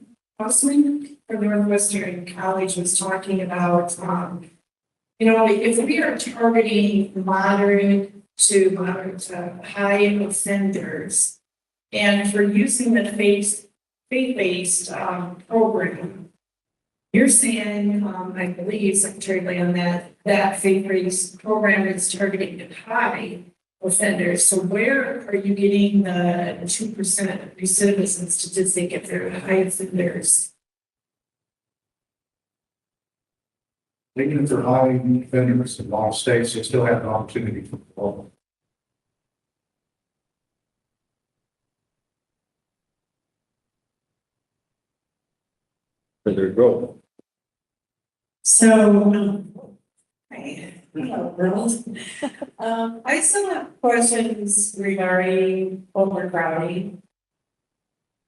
from Northwestern College was talking about, if we are targeting moderate to high offenders, and if we're using the faith-based program, you're saying, I believe, Secretary Lamb, that faith-based program is targeting high offenders. So where are you getting the 2% recidivism statistic if they're high offenders? Even if they're high offenders in all states, they still have an opportunity for parole. there you go. So, hello, girls. I still have questions regarding overcrowding.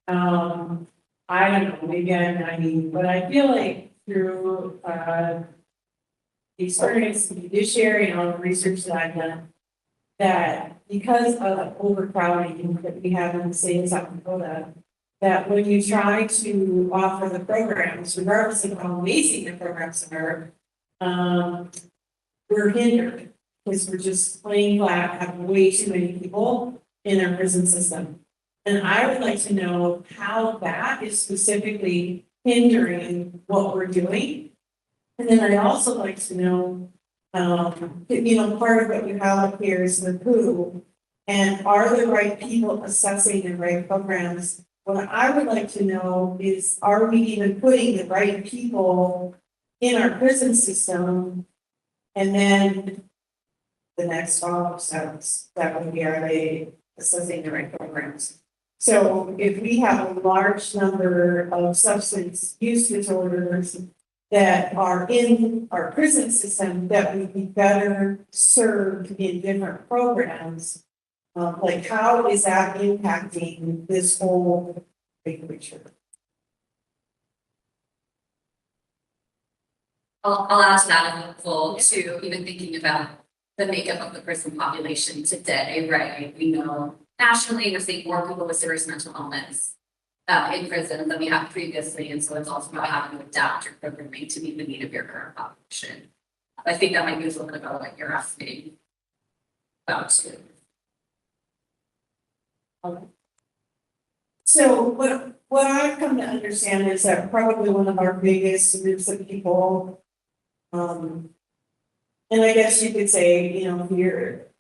I don't know, maybe I'm naive, but I feel like through, the experience in judiciary and all the research that I've done, that because of overcrowding that we have in the state of South Dakota, that when you try to offer the programs, regardless of how amazing the programs are, we're hindered because we're just plain flat have way too many people in our prison system. And I would like to know how that is specifically hindering what we're doing. And then I'd also like to know, part of what you have up here is the who, and are the right people assessing the right programs? What I would like to know is, are we even putting the right people in our prison system? And then the next follow-up steps, that would be, are they assessing the right programs? So if we have a large number of substance use disorders that are in our prison system that would be better served in different programs, like how is that impacting this whole big picture? I'll add to that in the full too, even thinking about the makeup of the prison population today, right? We know nationally we're seeing more people with serious mental illness in prison than we have previously. And so it's also about having to adapt your programming to meet the need of your current population. I think that might be a little bit about what you're asking about too. So what I've come to understand is that probably one of our biggest groups of people, and I guess you could say,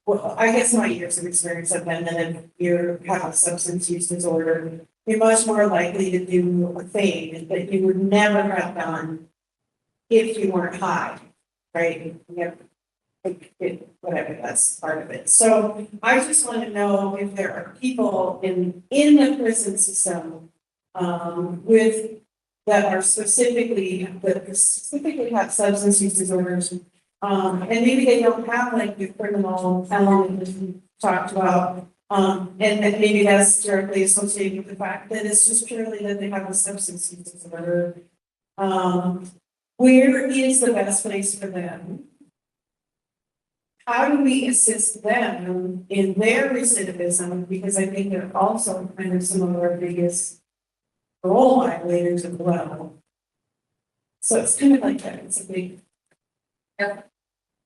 I guess my years of experience have been that if you have a substance use disorder, you're much more likely to do a thing that you would never have done if you weren't high, right? Whatever, that's part of it. So I just want to know if there are people in the prison system that are specifically have substance use disorders. And maybe they don't have like the criminal element that we talked about. And maybe that's directly associated with the fact that it's just purely that they have a substance use disorder. Where is the best place for them? How do we assist them in their recidivism? Because I think they're also kind of some of our biggest parole violators as well. So it's kind of like that. It's a big. Yep.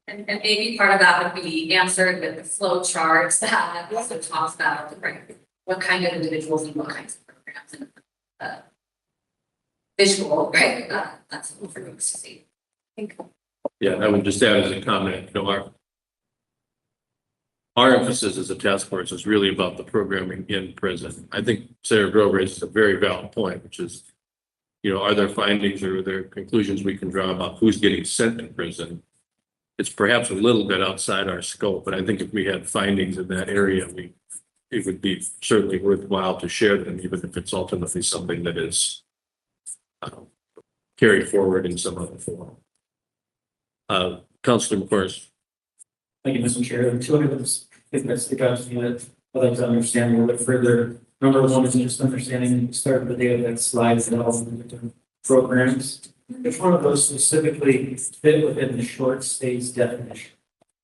And maybe part of that would be answered with the flow charts that also talks about what kind of individuals and what kinds of programs and visual, right? That's what for folks to see. Yeah, I would just add as a comment, our emphasis as a task force is really about the programming in prison. I think Senator Grove raises a very valid point, which is, are there findings or are there conclusions we can draw about who's getting sent to prison? It's perhaps a little bit outside our scope, but I think if we had findings in that area, it would be certainly worthwhile to share them, even if it's ultimately something that is carried forward in some other form. Councilor McCourse. Thank you, Mr. Chair. The two items that stick out to me that I'd like to understand a little bit further. Number one is just understanding the start of the day of that slides and all the different programs. Which one of those specifically fit within the short stays definition?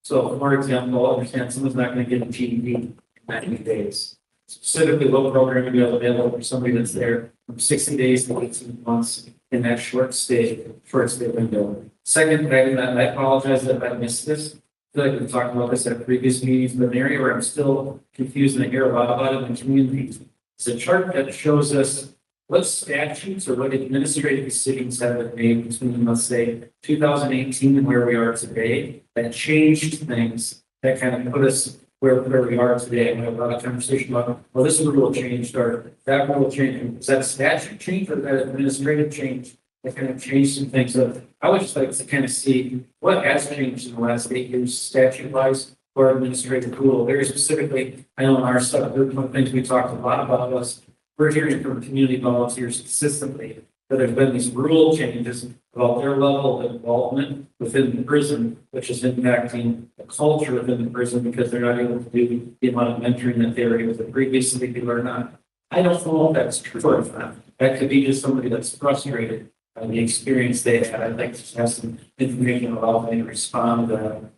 So for example, understand someone's not going to get a GED in 90 days. Specifically, what program would be available for somebody that's there from 60 days to 18 months in that short stay window. Second item, I apologize if I missed this. I feel like we've talked about this at previous meetings, but an area where I'm still confused and I hear a lot about it in the community. It's a chart that shows us what statutes or what administrative decisions have been made between, let's say, 2018 and where we are today that changed things that kind of put us where we are today. And we have a lot of conversation about, well, this rule changed or that rule changed. Is that a statute change or that administrative change that kind of changed some things? So I would just like to kind of see what has changed in the last 8 years statute-wise or administrative rule. Very specifically, I know in our subgroup, one of the things we talked a lot about was we're hearing from community volunteers consistently that there's been these rule changes about their level of involvement within the prison, which is impacting the culture within the prison because they're not able to do the amount of mentoring that they were able to previously do or not. I don't know if that's true or not. That could be just somebody that's frustrated the experience they had. I'd like to have some information about how they respond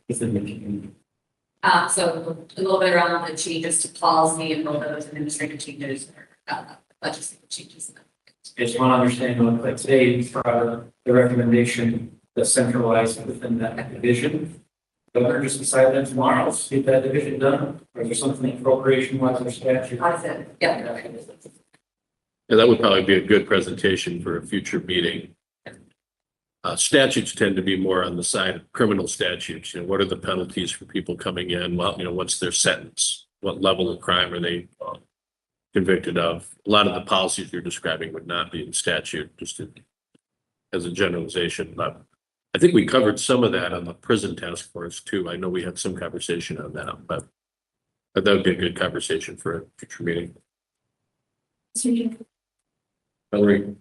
within the community. So a little bit around the changes to policy and both those administrative changes or legislative changes. I just want to understand, like today, for the recommendation that's centralized within that division. The governor just decide that tomorrow, get that division done, or is there something appropriation wise or statute? I said, yeah. Yeah, that would probably be a good presentation for a future meeting. Statutes tend to be more on the side of criminal statutes. You know, what are the penalties for people coming in? Well, you know, what's their sentence? What level of crime are they convicted of? A lot of the policies you're describing would not be in statute, just as a generalization. But I think we covered some of that on the prison task force too. I know we had some conversation on that, but that would be a good conversation for a future meeting. Valerie.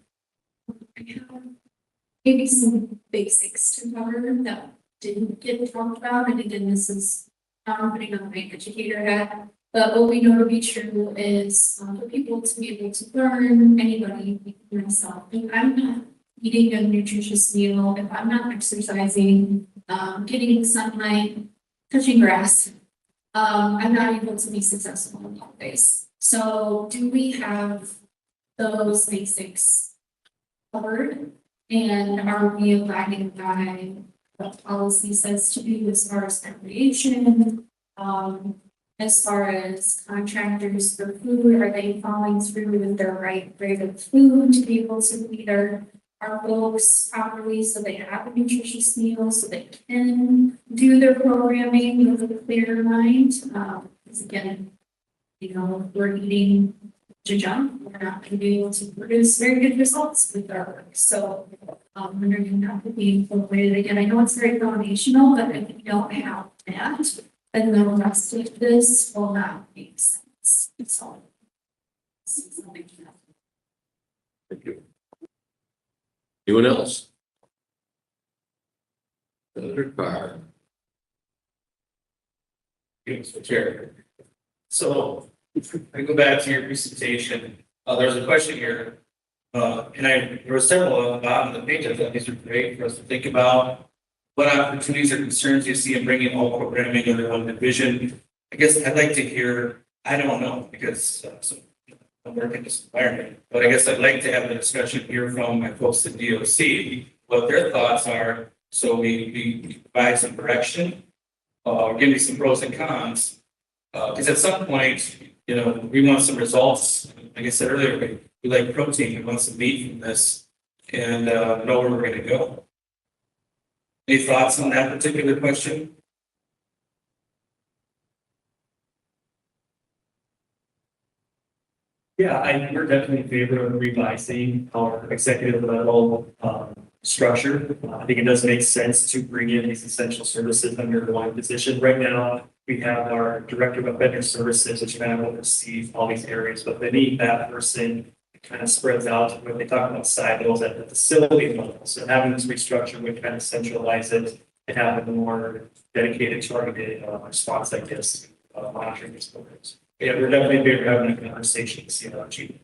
Maybe some basics to cover that didn't get talked about, and again, this is not putting on my educator hat. But what we know to be true is for people to be able to learn, anybody, myself, if I'm not eating a nutritious meal, if I'm not exercising, getting sunlight, touching grass, I'm not able to be successful in all ways. So do we have those basics covered? And are we abiding by what policy says to do as far as recreation? As far as contractors for food, are they following through with their right grade of food to be able to feed our folks properly so they have a nutritious meal, so they can do their programming with a clear mind? Because again, you know, we're eating junk, we're not going to be able to produce very good results with our work. So I'm wondering how could be incorporated. Again, I know it's very foundational, but if you don't have that, then the rest of this will not make sense. It's all. Thank you. Anyone else? Senator Carr. Yes, Mr. Chair. So I go back to your presentation. There's a question here. There were several on the bottom of the page. I thought these are great for us to think about. What opportunities or concerns you see in bringing all programming under one division? I guess I'd like to hear, I don't know, because I work in this environment, but I guess I'd like to have a discussion here from my folks at DOC, what their thoughts are. So we provide some direction, give me some pros and cons. Because at some point, you know, we want some results. Like I said earlier, we like protein, we want some meat from this and know where we're going to go. Any thoughts on that particular question? Yeah, we're definitely in favor of revising our executive level structure. I think it does make sense to bring in these essential services under one position. Right now, we have our director of vendor services, which kind of oversees all these areas, but beneath that person, it kind of spreads out when they talk about silos at the facility level. So having this restructure would kind of centralize it and have a more dedicated, targeted response like this, monitoring these programs. Yeah, we're definitely in favor of having a conversation to see how to achieve it.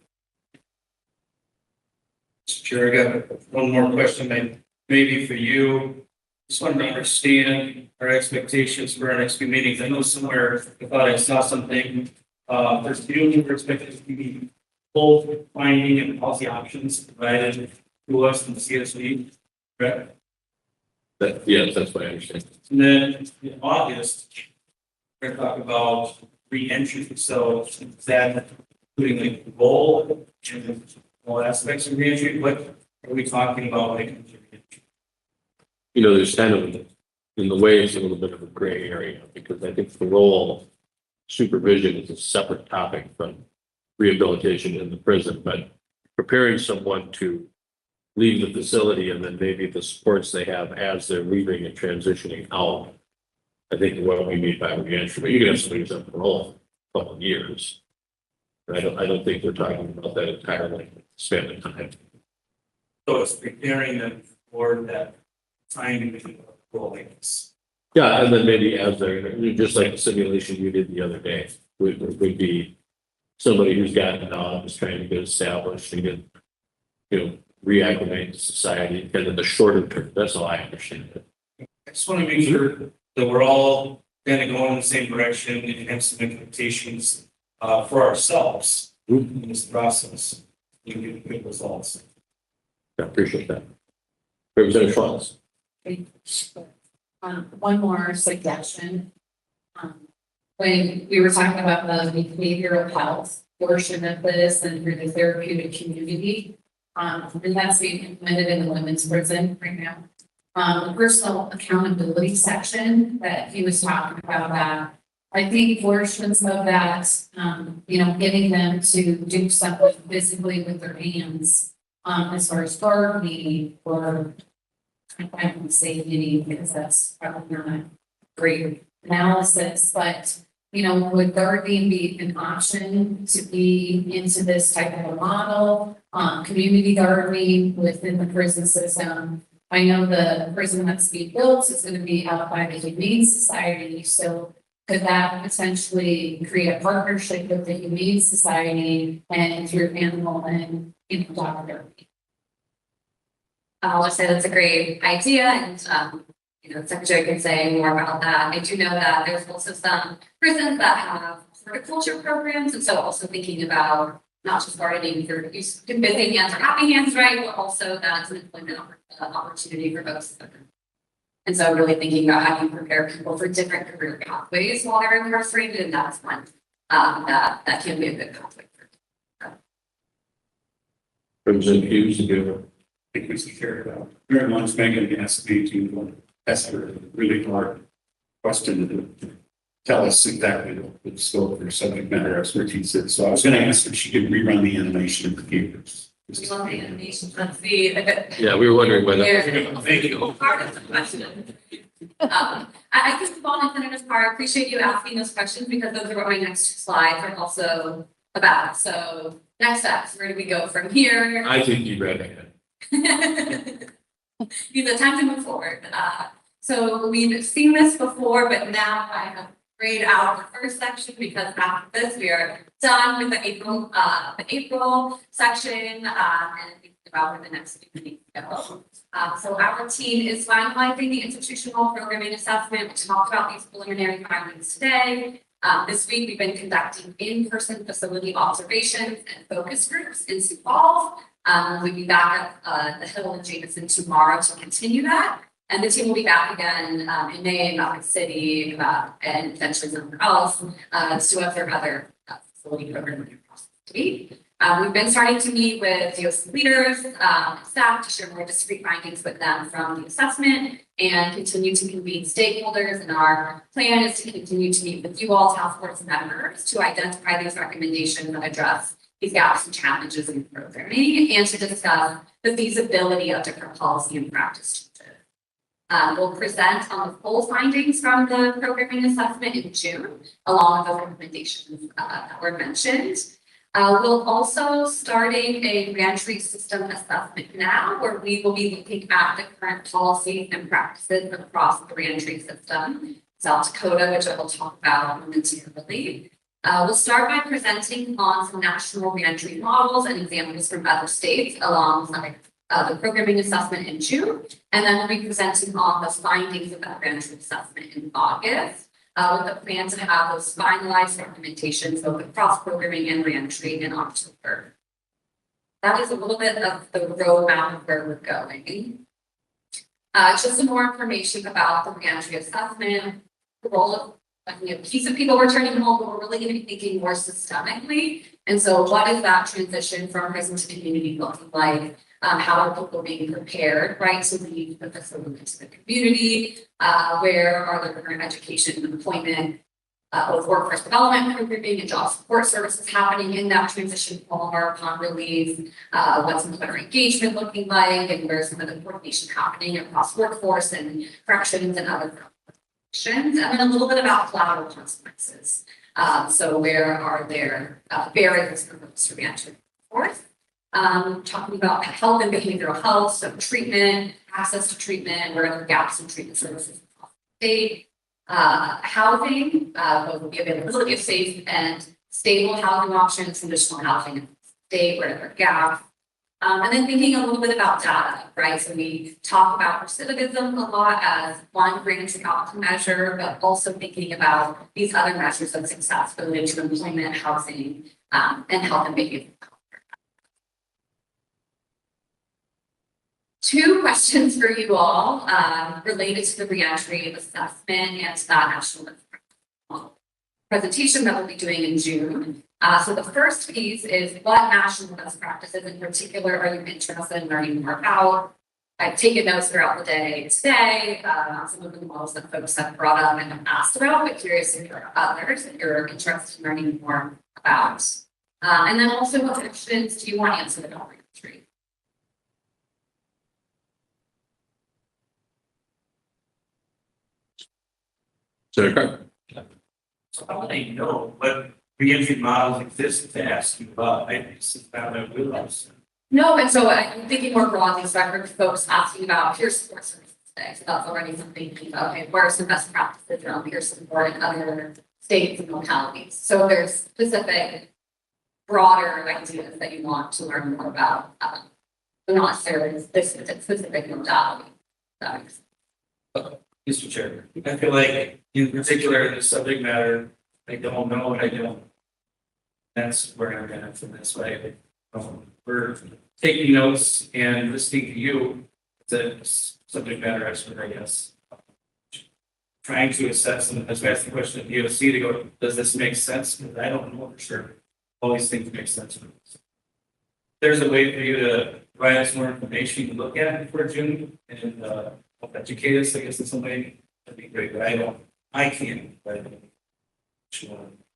Sure, I got one more question, maybe for you. Just wanted to understand our expectations for our next few meetings. I know somewhere I thought I saw something. There's we're expected to be full finding and policy options provided to us in the CSV, correct? Yes, that's what I understand. And then in August, we're going to talk about re-entry. So is that including like the goal and all aspects of re-entry? What are we talking about when it comes to re-entry? You know, there's kind of, in the way, it's a little bit of a gray area because I think the role supervision is a separate topic from rehabilitation in the prison, but preparing someone to leave the facility and then maybe the supports they have as they're leaving and transitioning out. I think what we mean by re-entry, but you can have somebody who's on parole for a couple of years. I don't think we're talking about that entirely span of time. So it's preparing them for that time rollings. Yeah, and then maybe as they're just like the simulation you did the other day, would be somebody who's gotten out, is trying to get established and get, you know, reacclimate to society, kind of the shorter term. That's all I understand it. I just want to make sure that we're all kind of going in the same direction and have some expectations for ourselves in this process. You get good results. I appreciate that. Representative Schwartz. One more suggestion. When we were talking about the behavioral health portion of this and through the therapeutic community, and that's being implemented in the women's prison right now. The personal accountability section that he was talking about that, I think portions of that, getting them to do something physically with their hands, as far as gardening or I don't want to say any because that's probably not great analysis, but would gardening be an option to be into this type of a model? Community gardening within the prison system. I know the prison that's being built is going to be out by the Humane Society, so could that potentially create a partnership with the Humane Society and through animal and dog therapy? I'll just say that's a great idea, and Secretary can say more about that. I do know that there's also some prisons that have horticulture programs, and so also thinking about not just gardening for busy hands or happy hands, right, but also that's an employment opportunity for folks. And so really thinking about how you prepare people for different career pathways while they're incarcerated, and that's one that can be a good pathway. Representative Hughes, again. I think we should care about very much. Megan asked me to ask her a really hard question to tell us exactly what the scope of her subject matter expertise is. So I was going to ask if she could rerun the animation of the papers. We want the animation. Let's see. Yeah, we were wondering whether. Thank you. Part of the question. I can move on to Senator's part. I appreciate you asking those questions because those are what my next two slides are also about. So next steps, where do we go from here? I think you read it. Use the time to move forward. So we've seen this before, but now I have grayed out the first section because after this we are done with the April section and thinking about where the next few meetings go. So our team is finalizing the institutional programming assessment. We talked about these preliminary findings today. This week we've been conducting in-person facility observations and focus groups in Sioux Falls. We'll be back at the Hill and Jameson tomorrow to continue that. And the team will be back again in May in Rock City and potentially somewhere else to observe other facility programs across the state. We've been starting to meet with DOC leaders, staff to share more discrete findings with them from the assessment and continue to convene stakeholders. And our plan is to continue to meet with you all task force members to identify these recommendations that address these gaps and challenges in programming and to discuss the feasibility of different policy and practice changes. We'll present on the full findings from the programming assessment in June, along with the recommendations that were mentioned. We'll also starting a reentry system assessment now, where we will be looking at the current policies and practices across the reentry system, South Dakota, which I will talk about momentarily. We'll start by presenting on some national reentry models and examples from other states alongside the programming assessment in June, and then we'll be presenting on the findings of that reentry assessment in August, with the plan to have those finalized recommendations both across programming and reentry in October. That is a little bit of the roadmap of where we're going. Just some more information about the reentry assessment, the role of a piece of people returning home, but we're really going to be thinking more systemically. And so what is that transition from prison to community looking like? How are people being prepared, right, to leave the facility to the community? Where are their current education and employment, both workforce development programming and job support services happening in that transition upon release? What's employer engagement looking like? And where's some of the coordination happening across workforce and corrections and other and then a little bit about collateral consequences. So where are there barriers for folks to reentry? Fourth, talking about health and behavioral health, so treatment, access to treatment, where are the gaps in treatment services across the state. Housing, both the availability of safe and stable housing options, conditional housing in the state, where there are gaps. And then thinking a little bit about data, right? So we talk about recidivism a lot as one reentry outcome measure, but also thinking about these other measures of success related to employment, housing, and health and behavior. Two questions for you all related to the reentry assessment and that national presentation that we'll be doing in June. So the first piece is what national best practices in particular are you interested in learning more about? I've taken notes throughout the day today, some of the models that folks have brought up and have asked about, but curious if there are others that you're interested in learning more about. And then also what questions do you want answered about reentry? Senator Carr. So how do you know what reentry models exist to ask you about? This is not a wheelhouse. No, and so I'm thinking more broadly, so I've heard folks asking about peer support services today. So that's already something to think about. Okay, where are some best practices around peer support in other states and localities? So there's specific broader ideas that you want to learn more about, but not necessarily this specific modality. That makes sense. Mr. Chair, I feel like in particular, the subject matter, I don't know what I don't. That's where I'm at from this way. We're taking notes and listening to you, the subject matter expert, I guess. Trying to assess, and that's why I asked the question of EOC to go, does this make sense? Because I don't know for sure. All these things make sense. There's a way for you to provide us more information to look at before June and help educate us, I guess, in some way. That'd be great, but I can't, but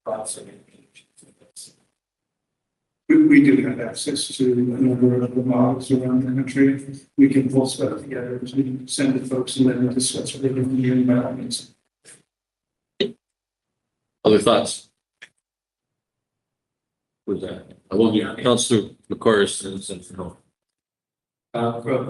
thoughts or We do have access to a number of the models around the country. We can pull stuff together, we can send it to folks and then discuss what they're doing by all means. Other thoughts? With that, I will give Councilor McCoy since no.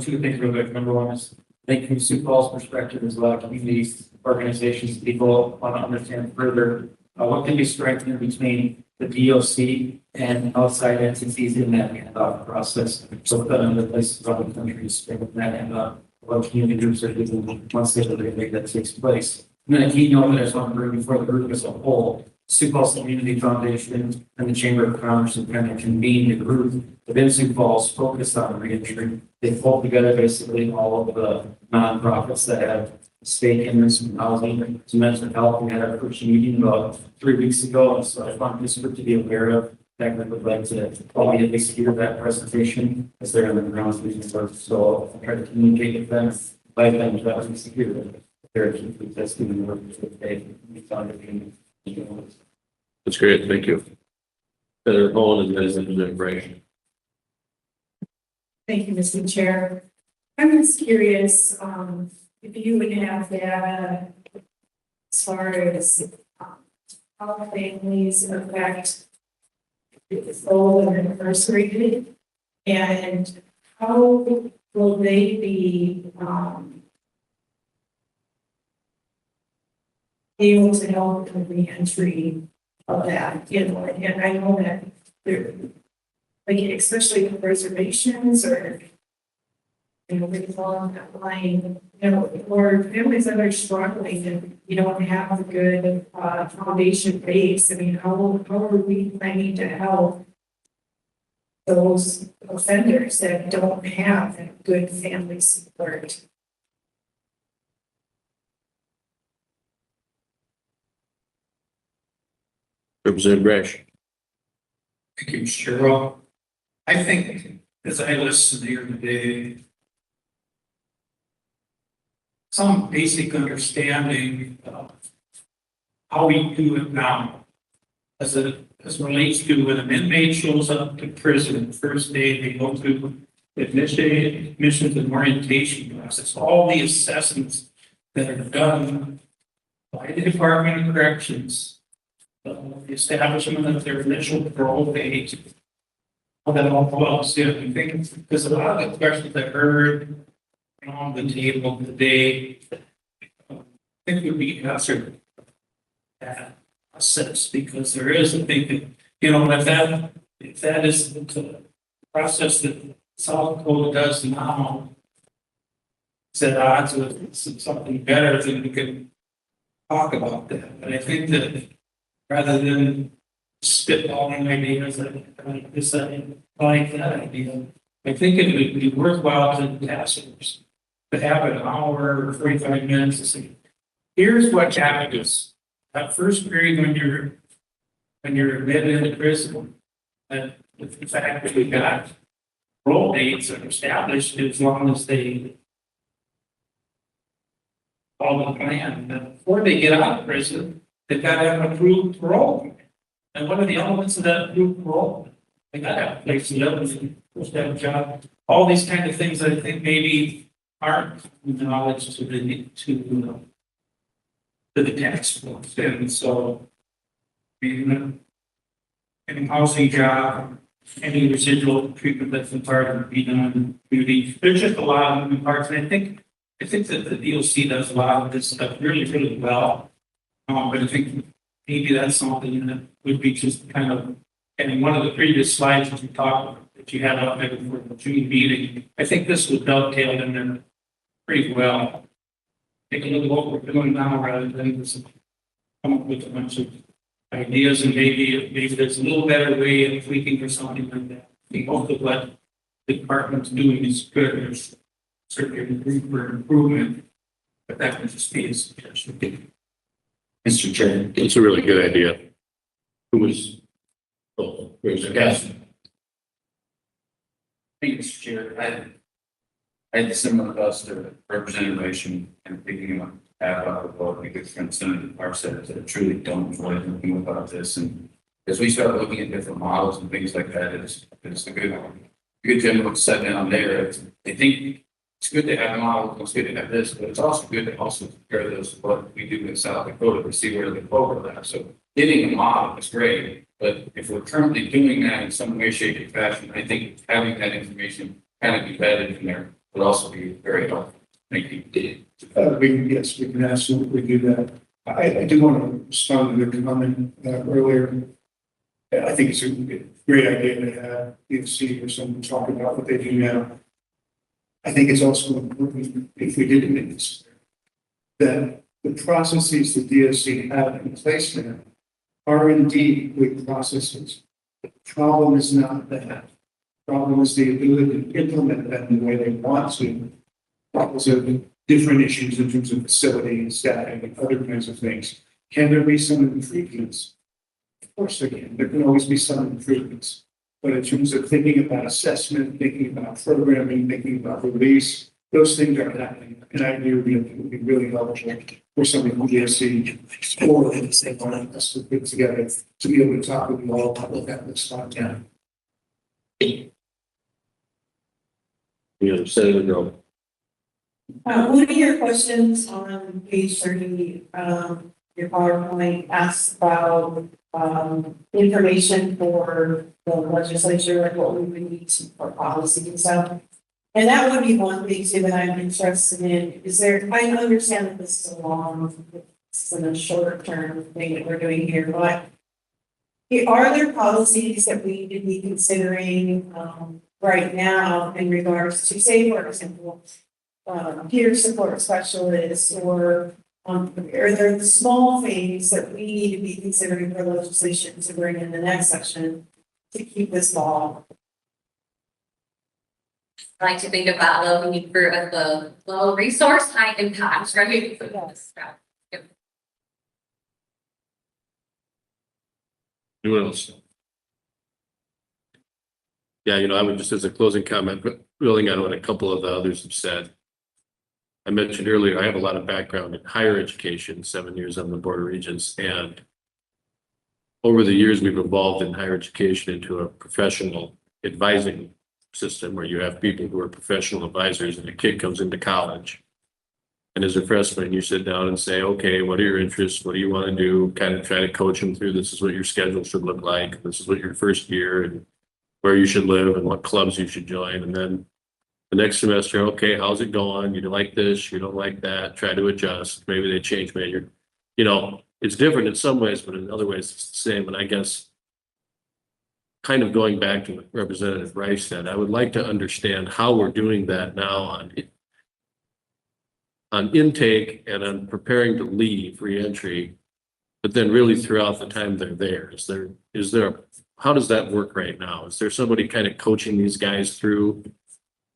Two things real quick. Number one is, I think from Sioux Falls perspective, there's a lot of communities, organizations, people want to understand further what can be strengthened between the DOC and outside entities in that handoff process. So that other places around the country is that handoff, what community groups are doing once they make that takes place. And then a key note that I just want to bring before the group as a whole, Sioux Falls Community Foundation and the Chamber of Commerce and kind of convened a group within Sioux Falls focused on reentry. They pulled together basically all of the nonprofits that have stake in this housing, some mental health. We had our first meeting about 3 weeks ago, and so I want this group to be aware of. That group would like to probably at least hear that presentation as they're on the ground doing the work. So I'll try to communicate with them, by them to at least hear that they're testing the work today. We found it. That's great, thank you. Senator Hall and then Senator Bray. Thank you, Mr. Chair. I'm just curious, if you would have data as far as how families affect old and incarcerated, and how will they be able to help in the reentry of that, you know, and I know that there, like, especially with reservations or, you know, things along that line, you know, or families that are struggling and you don't have a good foundation base. I mean, how are we planning to help those offenders that don't have that good family support? Representative Brash. Thank you, Cheryl. I think as I listened here today, some basic understanding of how we do it now. As it relates to when an inmate shows up to prison, the first day they go to admissions and orientation process, all the assessments that are done by the Department of Corrections, the establishment of their initial parole date, all that all flows in. I think because a lot of the questions I heard on the table today, I think would be answered at a sense, because there is a big, you know, if that is the process that South Dakota does now. Set odds with something better, then we can talk about that, but I think that rather than spitballing ideas like this, I like that idea. I think it would be worthwhile to the task force to have an hour or 45 minutes to say, here's what happens. That first period when you're admitted into prison, and the fact that we got parole dates are established as long as they follow the plan. And before they get out of prison, they've got to have an approved parole. And what are the elements of that approved parole? They got to have a place to live, and supposed to have a job. All these kind of things that I think maybe aren't knowledge to the tax force. And so, any housing job, any residual treatment that's entitled to be done, beauty. There's just a lot of moving parts, and I think that the DOC does a lot of this stuff really, really well. But I think maybe that's something that would be just kind of, and in one of the previous slides that you talked about, that you had up there for the June meeting, I think this would dovetail in there pretty well. Take a look at what we're doing now rather than just come up with a bunch of ideas, and maybe there's a little better way of tweaking or something like that. I think most of what the department's doing is good. There's certainly room for improvement, but that would just be a suggestion. Mr. Chair. It's a really good idea. Who was, where's the guest? Thank you, Mr. Chair. I had similar thoughts to representation and thinking about what my good friend Senator Park said, that I truly don't enjoy thinking about this. And as we start looking at different models and things like that, it's a good general to set down there. I think it's good to have a model, it's good to have this, but it's also good to also compare those to what we do in South Dakota to see where they overlap. So getting a model is great, but if we're currently doing that in some way, shape, or fashion, I think having that information kind of embedded in there would also be very helpful. Thank you. Yes, we can absolutely do that. I do want to respond to the comment earlier. I think it's a great idea to have DOC or someone talk about what they do now. I think it's also important, if we did make this, that the processes the DOC have in place now are indeed good processes. The problem is not that. The problem is the ability to implement them the way they want to. Problems of different issues in terms of facility and staffing and other kinds of things. Can there be some improvements? Of course there can. There can always be some improvements. But in terms of thinking about assessment, thinking about programming, thinking about release, those things are happening. And I agree with you, it would be really helpful for somebody from DSC or at the same time us to put together to be able to talk with you all about that this down. Senator Grove. One of your questions on page 30, your PowerPoint asks about information for the legislature, like what we would need for policy and stuff. And that would be one thing too that I'm interested in. Is there, I understand that this is this is a short term thing that we're doing here, but are there policies that we need to be considering right now in regards to, say, for example, peer support specialists, or are there small things that we need to be considering for legislation to bring in the next section to keep this ball? I like to think about the need for the low resource, high impact, right? Yep. Anyone else? Yeah, I would just, as a closing comment, but building on what a couple of the others have said. I mentioned earlier, I have a lot of background in higher education, 7 years on the Board of Regents, and over the years, we've evolved in higher education into a professional advising system where you have people who are professional advisors, and a kid comes into college. And as a freshman, you sit down and say, okay, what are your interests? What do you want to do? Kind of try to coach them through, this is what your schedule should look like. This is what your first year, and where you should live and what clubs you should join. And then the next semester, okay, how's it going? You like this, you don't like that, try to adjust. Maybe they change major. It's different in some ways, but in other ways it's the same. And I guess kind of going back to what Representative Rice said, I would like to understand how we're doing that now on intake and on preparing to leave reentry, but then really throughout the time they're there. Is there, how does that work right now? Is there somebody kind of coaching these guys through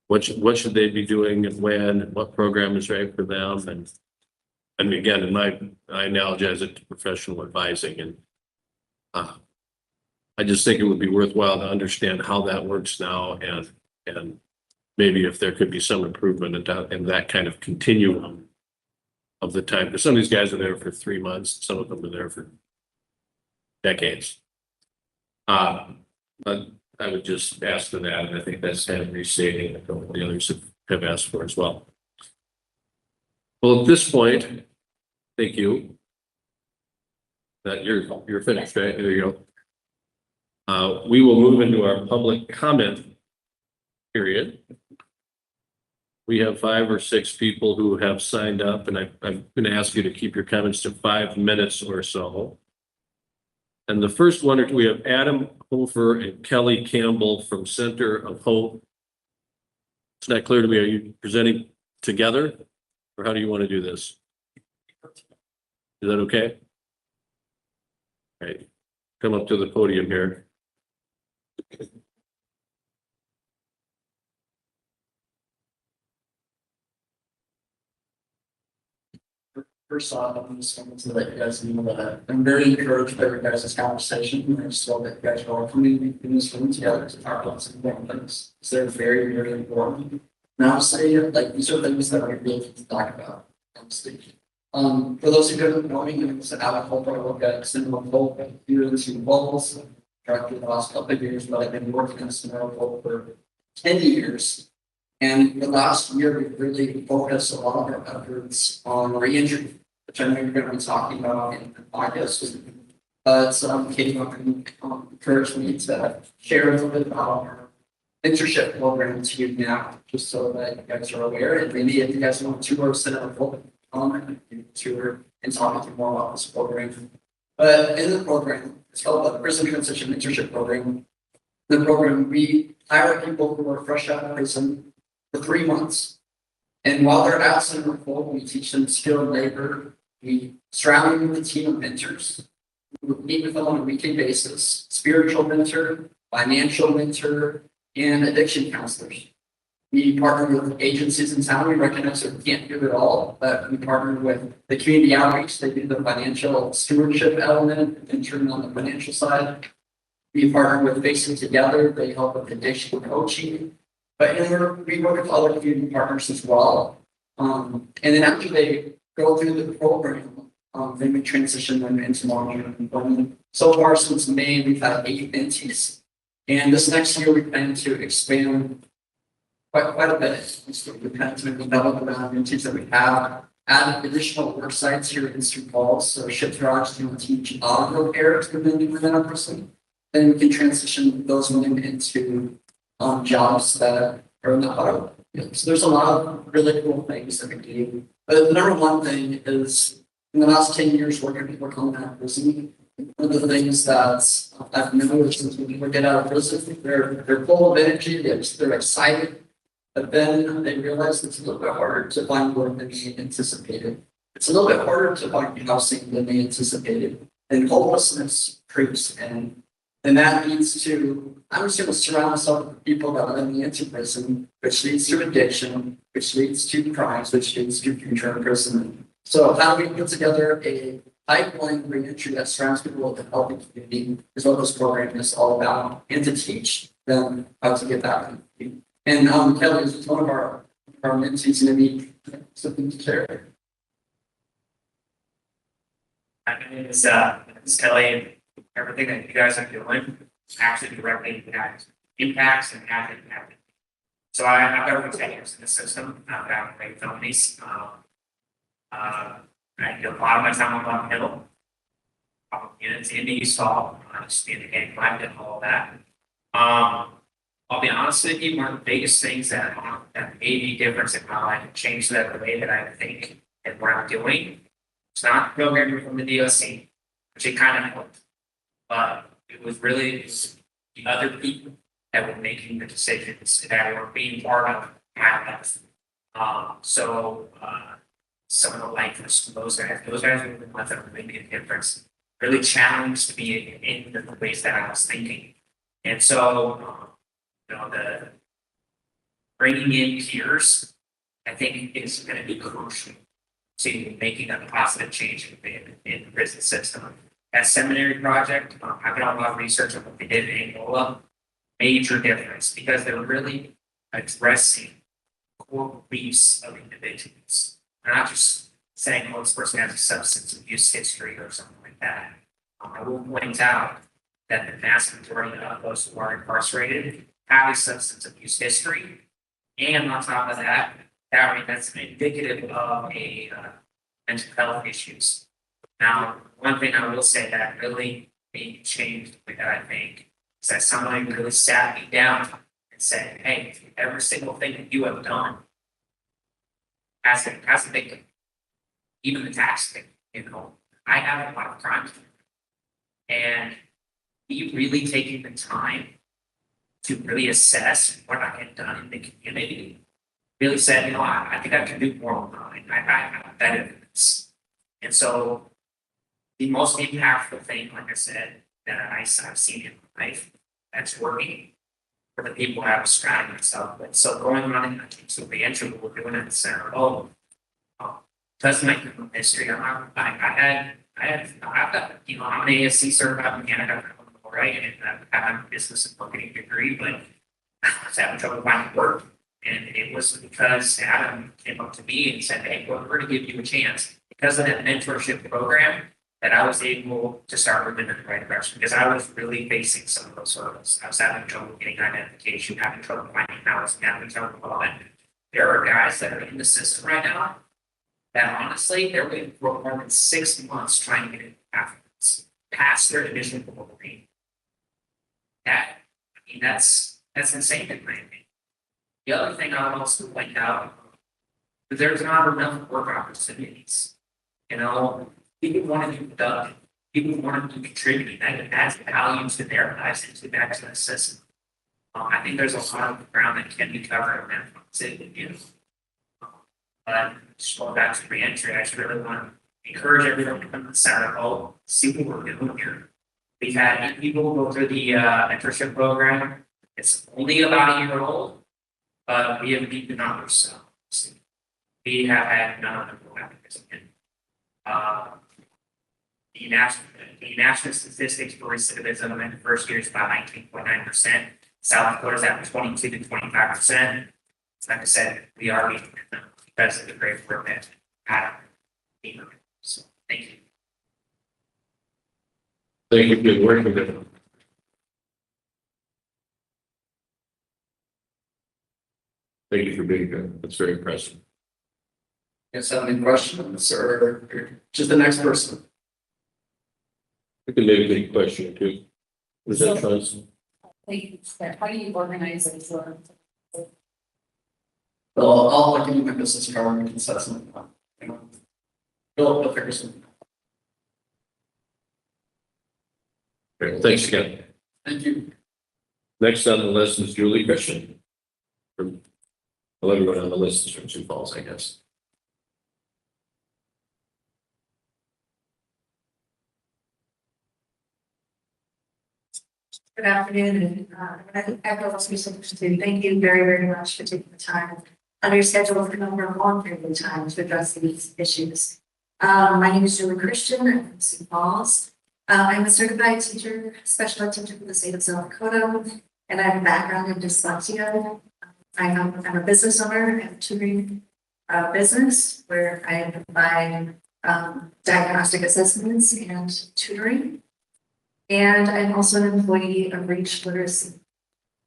what should they be doing and when, and what program is right for them? And again, I analogize it to professional advising, and I just think it would be worthwhile to understand how that works now, and maybe if there could be some improvement in that kind of continuum of the time, because some of these guys are there for 3 months, some of them are there for decades. But I would just ask for that, and I think that's kind of restating a couple of the others have asked for as well. Well, at this point, thank you. That you're finished, right? There you go. We will move into our public comment period. We have 5 or 6 people who have signed up, and I'm going to ask you to keep your comments to 5 minutes or so. And the first one, we have Adam Hofer and Kelly Campbell from Center of Hope. It's not clear to me, are you presenting together, or how do you want to do this? Is that okay? All right, come up to the podium here. First off, I'm just going to let you guys know that I'm very encouraged by your guys' conversation. I just love that you guys are all coming in this room together to talk about some important things. So they're very, very important. And honestly, like, these are things that we really need to talk about. Honestly. For those who don't know me, I'm Adam Hope. I work at Center of Hope here in Sioux Falls. For the last couple of years, but I've been working in Center of Hope for 10 years. And the last year, we've really focused a lot of our efforts on reentry, which I know you're going to be talking about in the podcast. But Katie encouraged me to share a little bit about our internship program to you now, just so that you guys are aware. And maybe if you guys want to tour Center of Hope, tour and talk with you more about this program. But in the program, it's called the Prison Transition Internship Program. The program, we hire people who are fresh out of prison for 3 months. And while they're at Center of Hope, we teach them skilled labor. We surround them with a team of mentors. We meet with them on a weekly basis, spiritual mentor, financial mentor, and addiction counselors. We partner with agencies in town. We recognize that we can't do it all, but we partner with the community outreach. They do the financial stewardship element, mentoring on the financial side. We partner with Facing Together. They help with addiction coaching. But we work with other community partners as well. And then after they go through the program, then we transition them into long-term employment. So far, since May, we've had 8 mentees. And this next year, we plan to expand quite a bit. So we plan to develop the amount of mentees that we have, add additional work sites here in Sioux Falls. So Shipyards can teach auto repair to the men within our prison. Then we can transition those women into jobs that are in the auto. So there's a lot of really cool things that we do. But the number one thing is, in the last 10 years working with people coming out of prison, one of the things that I've noticed is when people get out of prison, they're full of energy, they're excited, but then they realize it's a little bit harder to find work than they anticipated. It's a little bit harder to find housing than they anticipated, and homelessness creeps in. And that leads to, I'm just going to surround myself with people that are in the prison, which leads to addiction, which leads to crimes, which leads to future imprisonment. So how do we put together a pipeline reentry that surrounds people with a healthy community is what this program is all about, and to teach them how to get back. And Kelly is one of our mentees, and we something to share. My name is Kelly, and everything that you guys are doing actually directly impacts and has impact. So I've got over 10 years in the system. I've got great felonies. I do a lot of my time on Blunt Hill. Units in the East Hall, just being a gang fight and all of that. I'll be honest with you, one of the biggest things that made a difference in how I changed that the way that I think and what I'm doing. It's not programming from the DOC, which it kind of helped, but it was really the other people that were making the decisions that were being part of my life. Some of the life, those guys were the ones that were making a difference. Really challenged me in the ways that I was thinking. And so, the bringing in peers, I think is going to be crucial to making a positive change in the prison system. That seminary project, I've done a lot of research on what they did in Angola, major difference because they're really addressing core beliefs of individuals. They're not just saying, well, this person has a substance abuse history or something like that. I will point out that the vast majority of those who are incarcerated have a substance abuse history. And on top of that, that's indicative of a mental health issues. Now, one thing I will say that really made me change the way that I think is that somebody really sat me down and said, hey, every single thing that you have done as a victim, even the tax thing, I have a lot of crimes. And you really taking the time to really assess what I had done in the community, really said, I think I can do more online. I have that evidence. And so the most impactful thing, like I said, that I've seen in my life that's working for the people I was surrounding myself with. So going on into the entry, what we're doing at the center, does make a history. I've got, I'm an ASC certified mechanic, right? And I have a business and marketing degree, but I was having trouble finding work. And it was because Adam came up to me and said, hey, we're going to give you a chance. Because of that mentorship program, that I was able to start moving in the right direction because I was really facing some of those hurdles. I was having trouble getting identification, having trouble finding housing, having trouble with all that. There are guys that are in the system right now that honestly, they're waiting for more than 6 months trying to get it afterwards, past their division of pain. That's insane in my opinion. The other thing I would also point out is there's not enough work opportunities. People want to be productive. People want to be contributing. That adds value to their lives and to back to the system. I think there's a lot of ground that can be covered and but just going back to reentry, I just really want to encourage everyone to come to the center of see what we're doing here. We've had people go through the mentorship program. It's only about a year old, but we have beat the numbers. So we have had none of them go after this again. The national statistics for recidivism in the first year is about 19.9%. South Dakota's at 22 to 25%. Like I said, we are beating them because of the great work that Adam did. So thank you. Thank you for your work with it. Thank you for being here. That's very impressive. Guys have any questions or just the next person? We can maybe take a question or two. Was that choice? How do you organize it? Well, I'll give you my business card and we can set something up. We'll figure something out. Great. Thanks again. Thank you. Next on the list is Julie Christian. Well, everyone on the list is from Sioux Falls, I guess. Good afternoon, and I echo what's been said too. Thank you very, very much for taking the time on your schedule for a long period of time to address these issues. My name is Julie Christian. I'm from Sioux Falls. I'm a certified teacher, special ed teacher for the state of South Dakota, and I have a background in dyslexia. I'm a business owner and tutoring business where I provide diagnostic assessments and tutoring. And I'm also an employee of Reach Literacy.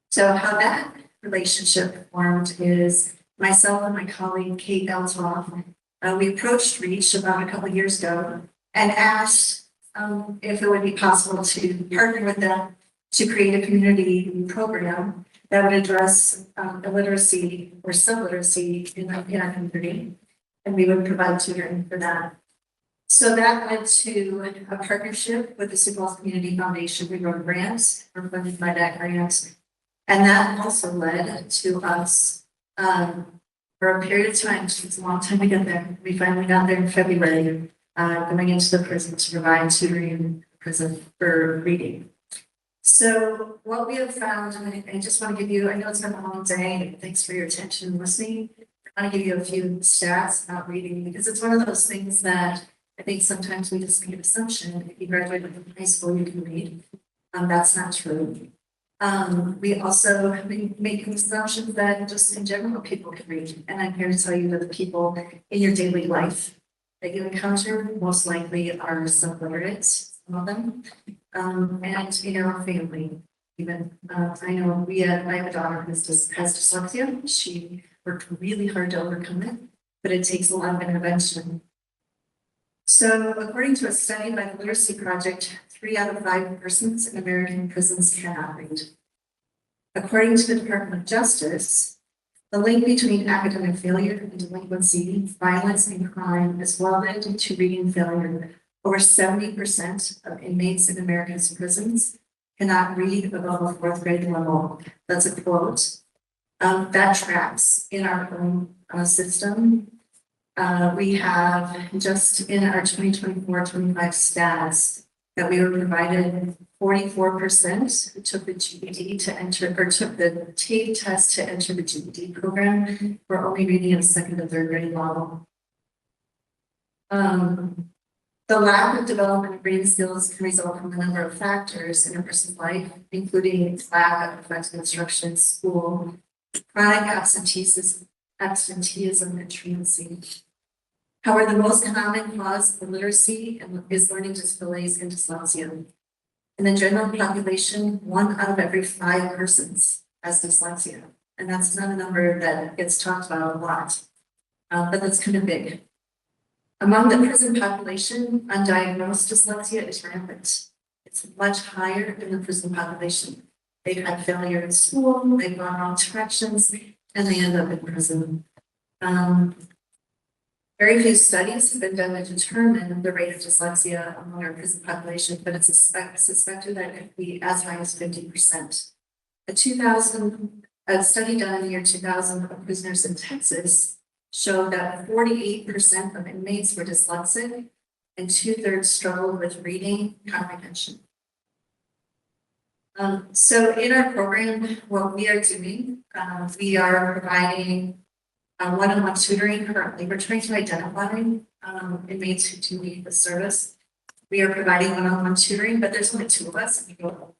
So how that relationship formed is myself and my colleague Kate Elsroth. We approached Reach about a couple of years ago and asked if it would be possible to partner with them to create a community program that would address illiteracy or subliteracy in our community. And we would provide tutoring for that. So that led to a partnership with the Sioux Falls Community Foundation. We wrote grants, we're funded by that grant. And that also led to us, for a period of time, it's a long time to get there. We finally got there in February, going into the prison to provide tutoring in prison for reading. So what we have found, and I just want to give you, I know it's been a long day, thanks for your attention and listening. I want to give you a few stats about reading, because it's one of those things that I think sometimes we just make an assumption, if you graduate from high school, you can read. That's not true. We also make assumptions that just in general, people can read. And I'm here to tell you that the people in your daily life that you encounter most likely are subilliterate, some of them. And in our family, even, I know I have a daughter who has dyslexia. She worked really hard to overcome it, but it takes a lot of intervention. So according to a study by the Literacy Project, 3 out of 5 persons in American prisons cannot read. According to the Department of Justice, the link between academic failure and delinquency, violence, and crime is well linked to reading failure. Over 70% of inmates in America's prisons cannot read above a 4th grade level. That's a quote. That tracks in our own system. We have just in our 2024-25 stats that we were provided 44% took the GED to enter, or took the TAFE test to enter the GED program. We're only reading at a 2nd and 3rd grade level. The lack of development of reading skills can result from a number of factors in a person's life, including lack of effective instruction in school, chronic absenteeism, and truancy. However, the most common cause of illiteracy is learning disabilities and dyslexia. In the general population, 1 out of every 5 persons has dyslexia, and that's not a number that gets talked about a lot, but that's kind of big. Among the prison population, undiagnosed dyslexia is rampant. It's much higher in the prison population. They've had failure in school, they've gone wrong directions, and they end up in prison. Very few studies have been done to determine the rate of dyslexia among our prison population, but it's suspected that it could be as high as 50%. A study done in the year 2000 of prisoners in Texas showed that 48% of inmates were dyslexic and 2/3 struggled with reading comprehension. So in our program, what we are doing, we are providing one-on-one tutoring currently. We're trying to identify inmates who do need the service. We are providing one-on-one tutoring, but there's only 2 of us, and we go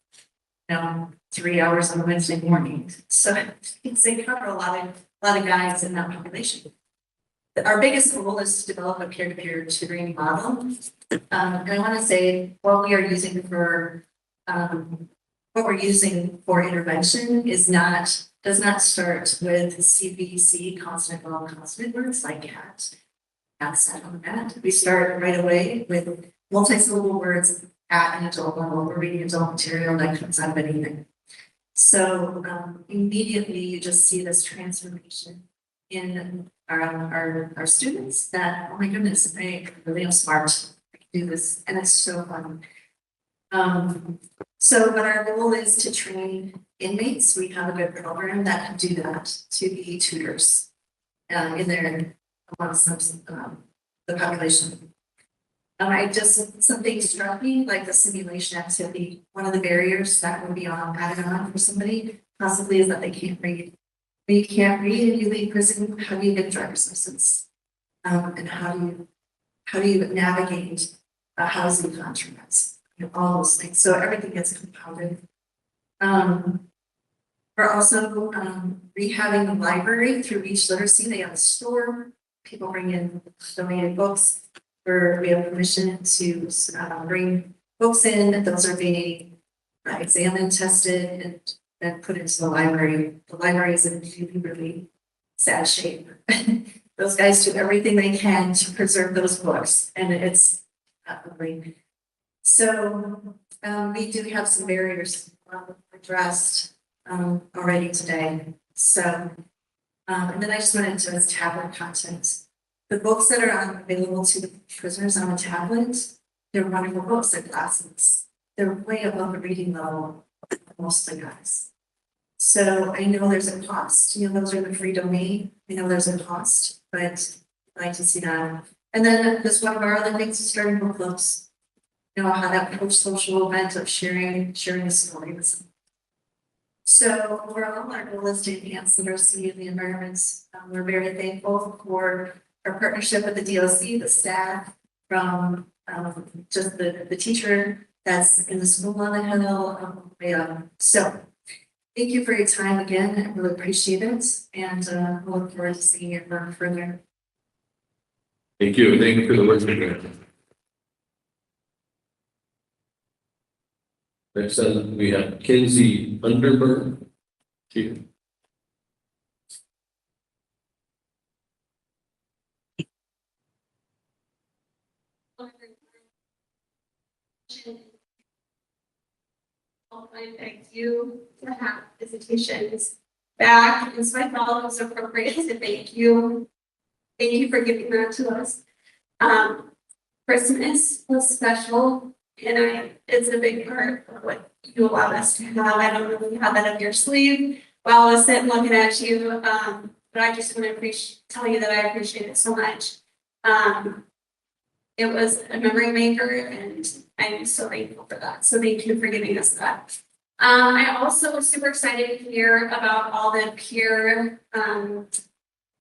3 hours on a Wednesday morning. So they cover a lot of guys in that population. Our biggest goal is to develop a peer-to-peer tutoring model. And I want to say what we are using for intervention does not start with CVC, consonant vowel consonant words like cat, set on that. We start right away with multi-syllable words at an adult level. We're reading adult material that comes out of anything. So immediately you just see this transformation in our students that, oh my goodness, they really are smart. I can do this, and it's so fun. So but our goal is to train inmates. We have a good program that can do that, to be tutors in their amongst the population. Something struck me, like the simulation activity. One of the barriers that would be added on for somebody possibly is that they can't read. When you can't read and you leave prison, how do you get a driver's license? And how do you navigate housing contracts? All those things. So everything gets compounded. We're also rehabbing the library through Reach Literacy. They have a store. People bring in donated books. We have permission to bring books in. Those are being examined, tested, and then put into the library. The library is in really, really sad shape. Those guys do everything they can to preserve those books, and it's ugly. So we do have some barriers addressed already today. So, and then I just went into this tablet content. The books that are available to the prisoners on a tablet, they're wonderful books, they're classics. They're way above the reading level of most of the guys. So I know there's a cost, you know, those are the free domain, I know there's a cost, but I'd like to see that. And then this one of our other things is starting book clubs. You know, how that social event of sharing a story with someone. So overall, our goal is to enhance the diversity of the environments. We're very thankful for our partnership with the DLC, the staff, from just the teacher that's in the school on the hill. So thank you for your time again. I really appreciate it, and we'll look forward to seeing you further. Thank you. Thank you for the work you're doing. Next up, we have Kinsey Underberg. Here. I thank you to have visitations back, and so I felt it was appropriate to thank you. Thank you for giving that to us. Christmas was special, and it's a big part of what you allowed us to have. I don't know if you have that up your sleeve while I was sitting looking at you, but I just want to tell you that I appreciate it so much. It was a memory maker, and I'm so thankful for that. So thank you for giving us that. I also was super excited to hear about all the peer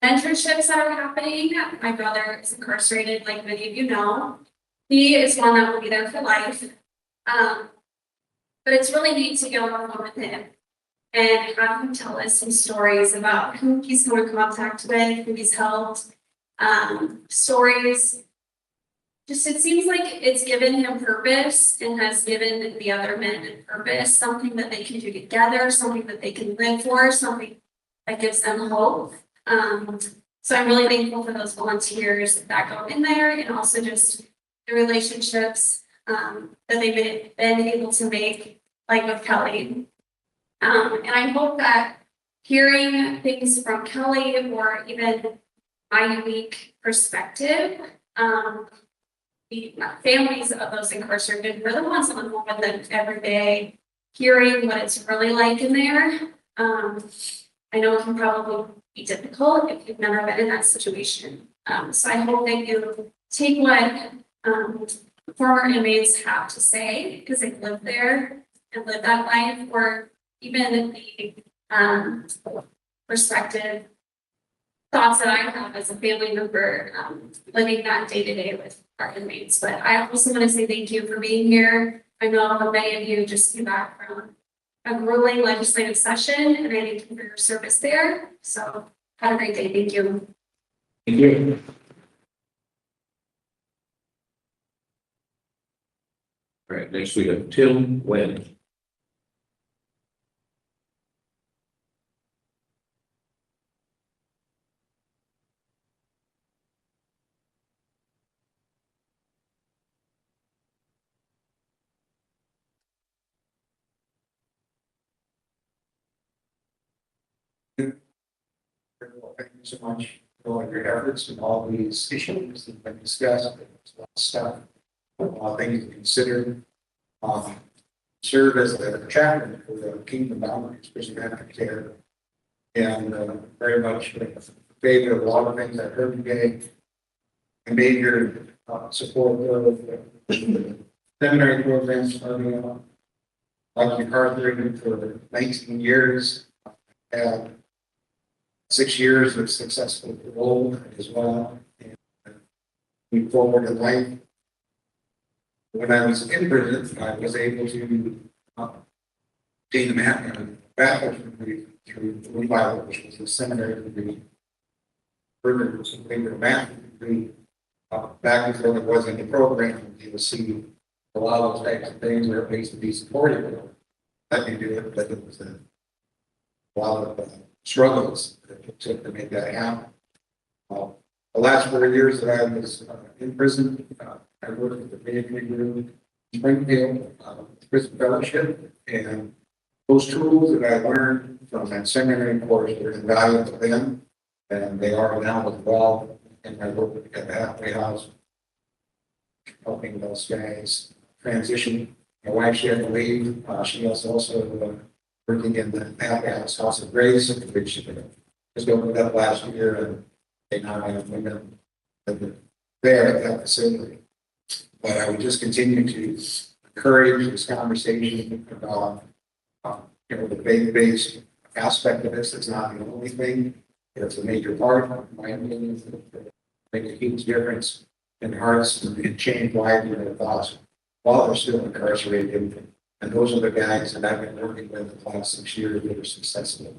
mentorships that are happening. My brother is incarcerated, like many of you know. He is one that will be there for life. But it's really neat to go on with him and have him tell us some stories about who he's come in contact with, who he's helped, stories. Just it seems like it's given him purpose and has given the other men purpose, something that they can do together, something that they can live for, something that gives them hope. So I'm really thankful for those volunteers that go in there, and also just the relationships that they've been able to make, like with Kelly. And I hope that hearing things from Kelly, or even my unique perspective, the families of those incarcerated really want someone home with them every day, hearing what it's really like in there. I know it can probably be difficult if you've never been in that situation. So I hope that you take what former inmates have to say, because they've lived there and lived that life, or even the perspective thoughts that I have as a family member, living that day to day with our inmates. But I also want to say thank you for being here. I know many of you just came back from a grueling legislative session, and I thank you for your service there. So have a great day. Thank you. Thank you. All right, next we have Tim Wendt. Thank you so much for all your efforts and all these issues that have been discussed. There's a lot of stuff, a lot of things to consider. Serve as the chaplain for the Kingdom Boundaries Prison Care, and very much in favor of a lot of things I heard today. I made your support of the seminary programs early on. Like MacArthur for 19 years, and 6 years of successful parole as well, and move forward in life. When I was in prison, I was able to obtain a bachelor's degree through Levi, which was a seminary degree. Further, completed a master's degree back before there wasn't a program. You will see a lot of those types of things where it needs to be supported. I can do it, but it was a lot of struggles that it took to make that happen. The last 4 years that I was in prison, I worked with the Community Group Springfield Prison Fellowship, and those tools that I learned from that seminary course were invaluable then, and they are now as well. and I work at the halfway house, helping those guys transition. My wife, she had to leave. She was also working in the halfway House of Grace, which just opened up last year, and they now have women there at that facility. But I would just continue to encourage this conversation about, the faith-based aspect of this. It's not the only thing. It's a major part, in my opinion, make a huge difference in hearts and change lives and their thoughts while they're still incarcerated. And those are the guys that I've been working with the last 6 years that are successful.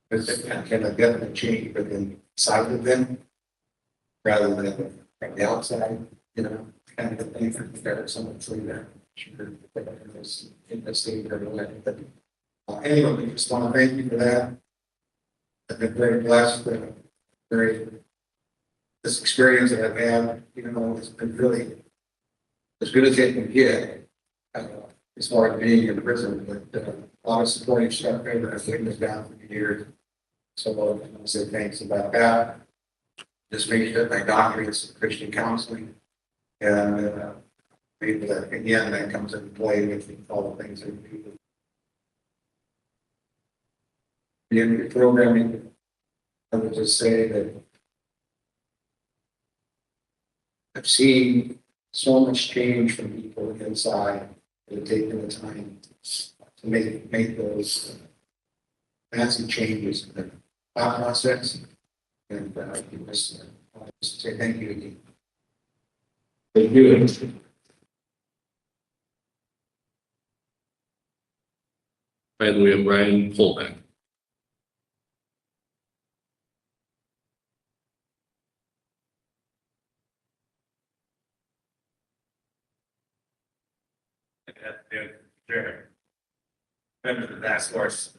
But they can definitely change within inside of them rather than from the outside, kind of a thing for someone through that. In this state or whatever. But anyway, I just want to thank you for that. I've been very blessed, this experience that I've had, it's been really as good as it can get. As far as being in prison, but a lot of supporting stuff that I've witnessed down for the years. So I want to say thanks about that. Just make sure that my doctorate's in Christian counseling. And maybe that again that comes into play with all the things that we do. The programming, I would just say that I've seen so much change from people inside that have taken the time to make those massive changes in the thought process. And I can just say thank you again. Thank you. And we have Ryan Polbeck. Sure. Member of the task force,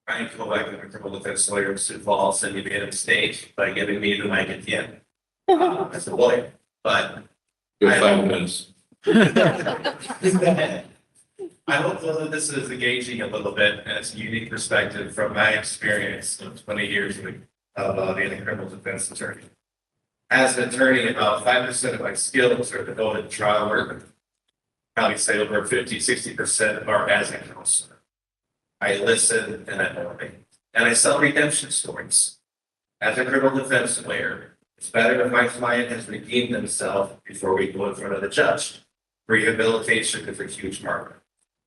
Ryan Polbeck, I'm a criminal defense lawyer in Sioux Falls, and you made a mistake by giving me the mic at the end. As a lawyer, but. Your 5 minutes. I hope that this is engaging a little bit, and it's a unique perspective from my experience of 20 years of being a criminal defense attorney. As an attorney, about 5% of my skills are devoted to trial work. Probably say over 50-60% are as a counselor. I listen and I motivate, and I sell redemption stories. As a criminal defense lawyer, it's better if my client has redeemed themselves before we go in front of the judge. Rehabilitation is a huge market.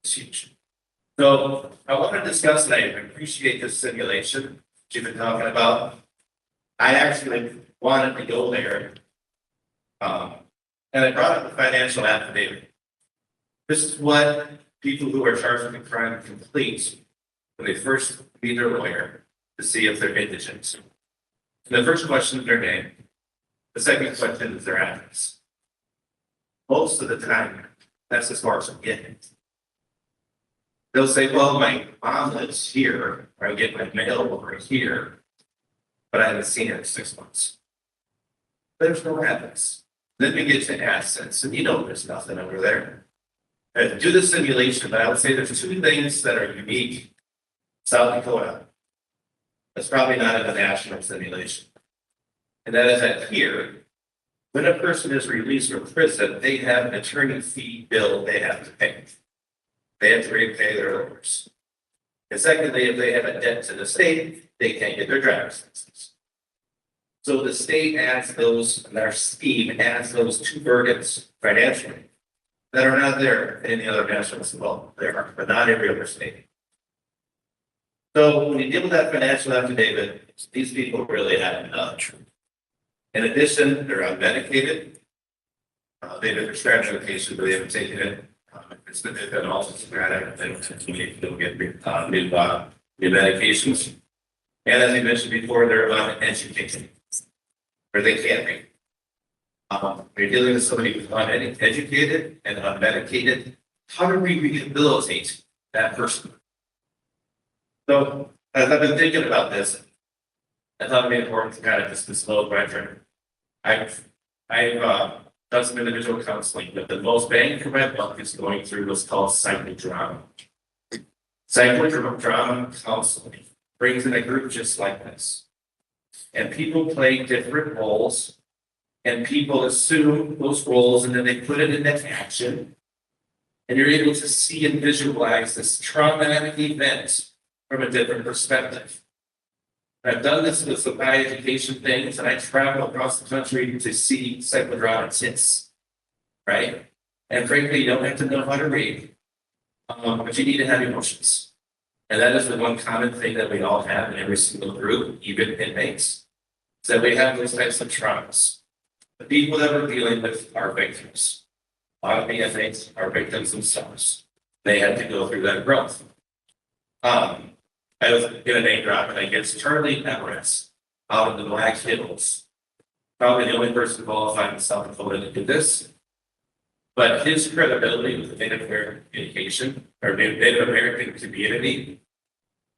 It's huge. So I want to discuss, and I appreciate this simulation that you've been talking about. I actually wanted to go there. And I brought up the financial affidavit. This is what people who are charged with a crime complete when they first meet their lawyer to see if they're indigent. And the first question is their name. The second question is their address. Most of the time, that's as far as I'm getting. They'll say, well, my mom lives here, or I get my mail over here, but I haven't seen her in 6 months. There's no evidence. Then we get to assets, and there's nothing over there. Do the simulation, but I would say there's 2 things that are unique. South Dakota. That's probably not in the national simulation. And that is that here, when a person is released from prison, they have an attorney fee bill they have to pay. They have to repay their lawyers. And secondly, if they have a debt to the state, they can't get their driver's license. So the state adds those, and our scheme adds those 2 burdens financially that are not there in any other nationals. Well, there are, but not every other state. So when you deal with that financial affidavit, these people really have none. In addition, they're unmedicated. They've been prescribed medication, but they haven't taken it. It's been also sporadic. They don't get new medications. And as I mentioned before, they're uneducated, or they can't read. You're dealing with somebody who's uneducated and unmedicated. How do we rehabilitate that person? So, as I've been thinking about this, I thought it'd be important to kind of just disclose my journey. I've done some individual counseling, but the most bang for my buck is going through what's called psychodrama. Psychodrama counseling brings in a group just like this. And people play different roles And people assume those roles and then they put it into action. And you're able to see and visualize this traumatic event from a different perspective. I've done this with some high education things, and I travel across the country to see psychodramatics hits, right? And frankly, you don't have to know how to read, but you need to have emotions. And that is the one common thing that we all have in every single group, even inmates, is that we have those types of traumas. The people that we're dealing with are victims. A lot of the inmates are victims themselves. They had to go through that growth. I was in a name drop, and I guess Charlie Everett out in the Black Hills. Probably the only person qualified in South Dakota to do this. But his credibility with the Native American communication or Native American community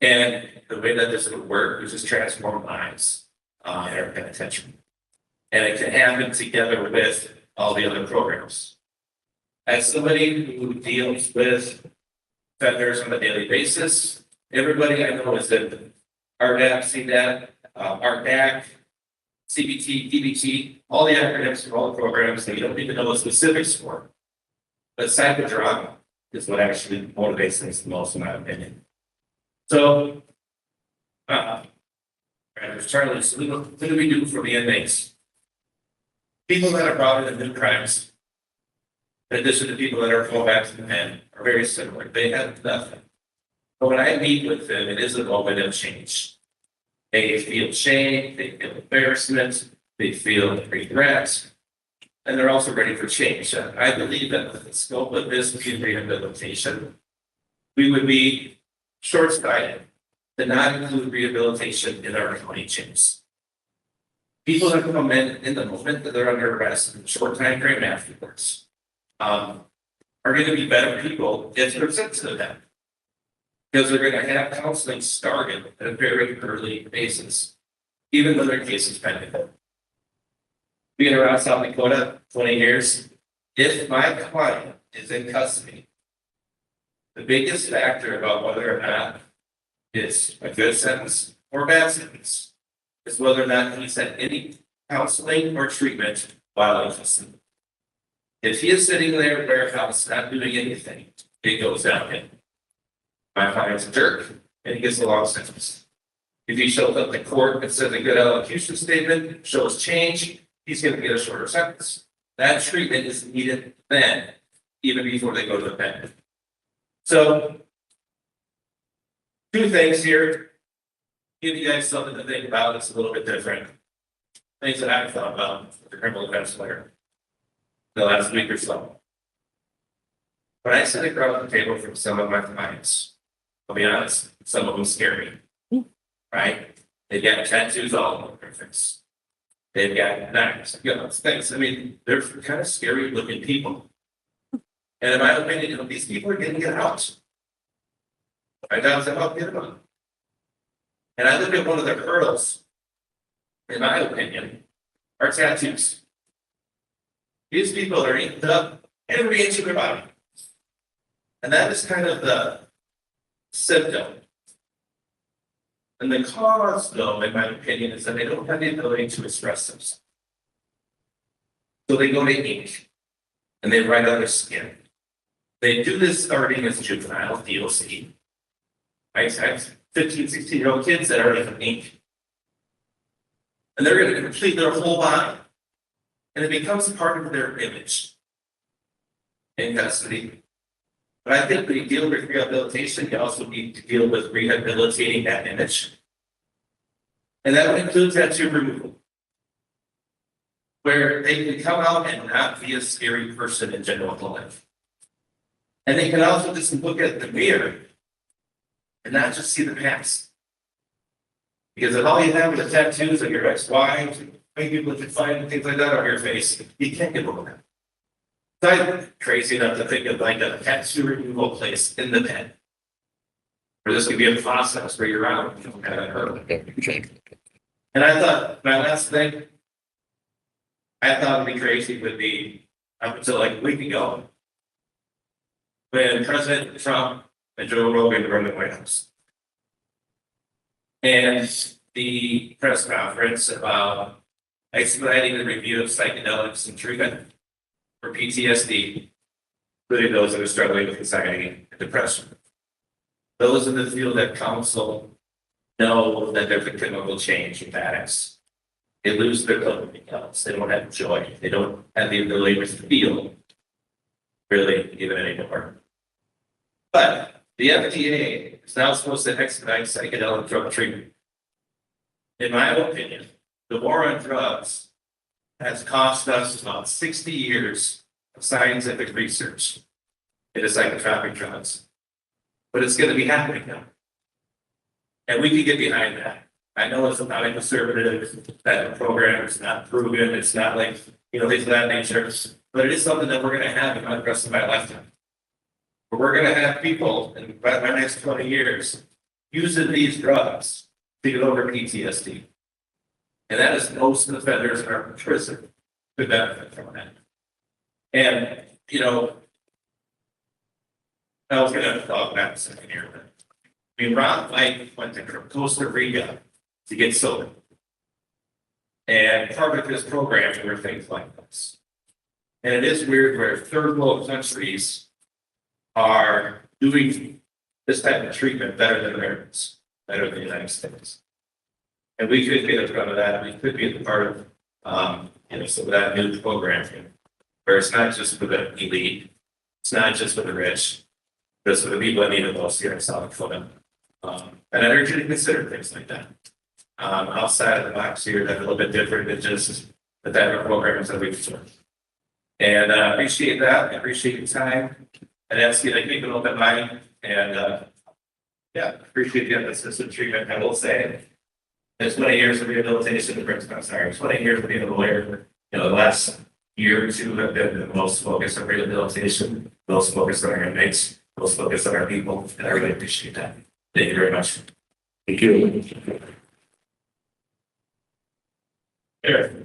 and the way that this would work was just transform lives in our penitentiary. And it can happen together with all the other programs. As somebody who deals with offenders on a daily basis, everybody I know is in RDAP, CDAP, RDAC, CBT, DBT, all the acronyms for all the programs that you don't even know the specifics for. But psychodrama is what actually motivates things the most, in my opinion. So, Charlie, so what do we do for the inmates? People that are brought into new crimes, in addition to people that are going back to the pen, are very similar. They have nothing. But when I meet with them, it is a moment of change. They feel shame, they feel embarrassment, they feel regret, and they're also ready for change. I believe that with the scope of this rehabilitation, we would be short-sighted to not include rehabilitation in our county changes. People that come in the moment that they're under arrest in a short time frame afterwards are going to be better people if they're sensitive to them. Because they're going to have counseling started at a very early basis, even though their case is pending. Being around South Dakota 20 years, if my client is in custody, the biggest factor about whether or not it's a good sentence or a bad sentence is whether or not he's had any counseling or treatment while in custody. If he is sitting there in a warehouse not doing anything, it goes downhill. My client's a jerk, and he gets a long sentence. If he shows up to court and says a good elocution statement, shows change, he's going to get a shorter sentence. That treatment is needed then, even before they go to the pen. So, two things here. Give you guys something to think about. It's a little bit different. Things that I've thought about with the criminal defense lawyer the last week or so. When I sit across the table from some of my clients, I'll be honest, some of them scare me, right? They've got tattoos all over their face. They've got knives, guns, things. I mean, they're kind of scary looking people. And in my opinion, these people are going to get out. I doubt that I'll get them out. And I look at one of the hurdles, in my opinion, are tattoos. These people are inked up every inch of their body. And that is kind of the symptom. And the cause, though, in my opinion, is that they don't have the ability to express themselves. So they go to ink and they write on their skin. They do this starting as juvenile, DOC. I have 15, 16-year-old kids that are in ink. And they're going to complete their whole body. And it becomes part of their image in custody. But I think when you deal with rehabilitation, you also need to deal with rehabilitating that image. And that would include tattoo removal, where they can come out and not be a scary person in general life. And they can also just look at the mirror and not just see the past. Because if all you have are the tattoos of your ex-wives, maybe people can find things like that on your face, you can't get over that. I'm crazy enough to think of like a tattoo removal place in the pen. Or this could be a process where you're out. And I thought, my last thing, I thought would be crazy would be up until like a week ago, when President Trump and Joe Rogan were in the White House. And the press conference about expediting the review of psychedelics and treatment for PTSD, including those that are struggling with anxiety and depression. Those in the field that counsel know that there's a chemical change with addicts. They lose their coping skills. They don't have joy. They don't have the ability to feel really even anymore. But the FDA is now supposed to expedite psychedelic drug treatment. In my opinion, the war on drugs has cost us about 60 years of scientific research into psychotropic drugs. But it's going to be happening now. And we can get behind that. I know it's not a conservative, that the program is not proven, it's not like, things of that nature, but it is something that we're going to have in the rest of my lifetime. But we're going to have people in my next 20 years using these drugs to get over PTSD. And that is most offenders in our prison could benefit from that. And, I was going to talk about a second here. Ron White went to Costa Rica to get sober. And part of his program were things like this. And it is weird where third world countries are doing this type of treatment better than Americans, better than the United States. And we could be a part of that. We could be a part of, some of that new program where it's not just for the elite, it's not just for the rich, but it's for the people that need it most here in South Dakota. And I urge you to consider things like that. Outside of the box here, that's a little bit different than just the type of programs that we do. And I appreciate that. I appreciate your time. And ask you to keep an open mind. And appreciate the emphasis of treatment. I will say, there's 20 years of rehabilitation. 20 years of being a lawyer. The last year or two have been the most focused on rehabilitation, most focused on our inmates, most focused on our people. And I really appreciate that. Thank you very much. Thank you.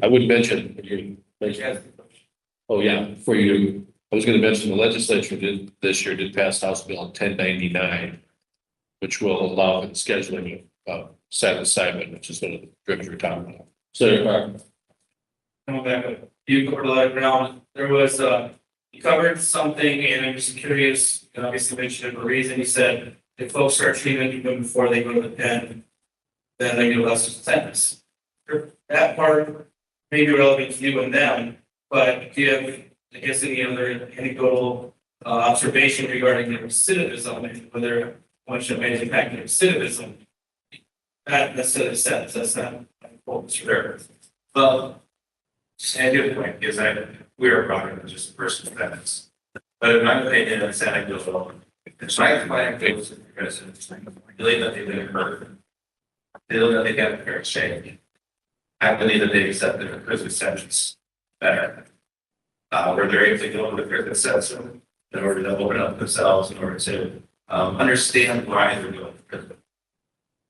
I would mention, oh yeah, before you, I was going to mention the legislature this year did pass House Bill 1099, which will allow for the scheduling of site assignment, which is one of the drips you're talking about. So, Coming back a few quarter round, there was, you covered something and I'm just curious, you obviously mentioned it for a reason. You said if folks start treatment even before they go to the pen, then they get a lesser sentence. That part may be relevant to you and them, but do you have, I guess, any other anecdotal observation regarding the recidivism and whether one should manage impact of recidivism? Not necessarily a sentence, that's not sure. Well, and the other point is that we are broader than just a person's sentence. But in my opinion, it's anecdotal. It's like my activities in the president, I believe that they've been heard. They don't know they got a fair shake. I believe that they accepted a prison sentence better. Where they're able to go into the prison sentence in order to open up themselves, in order to understand why they're going to prison.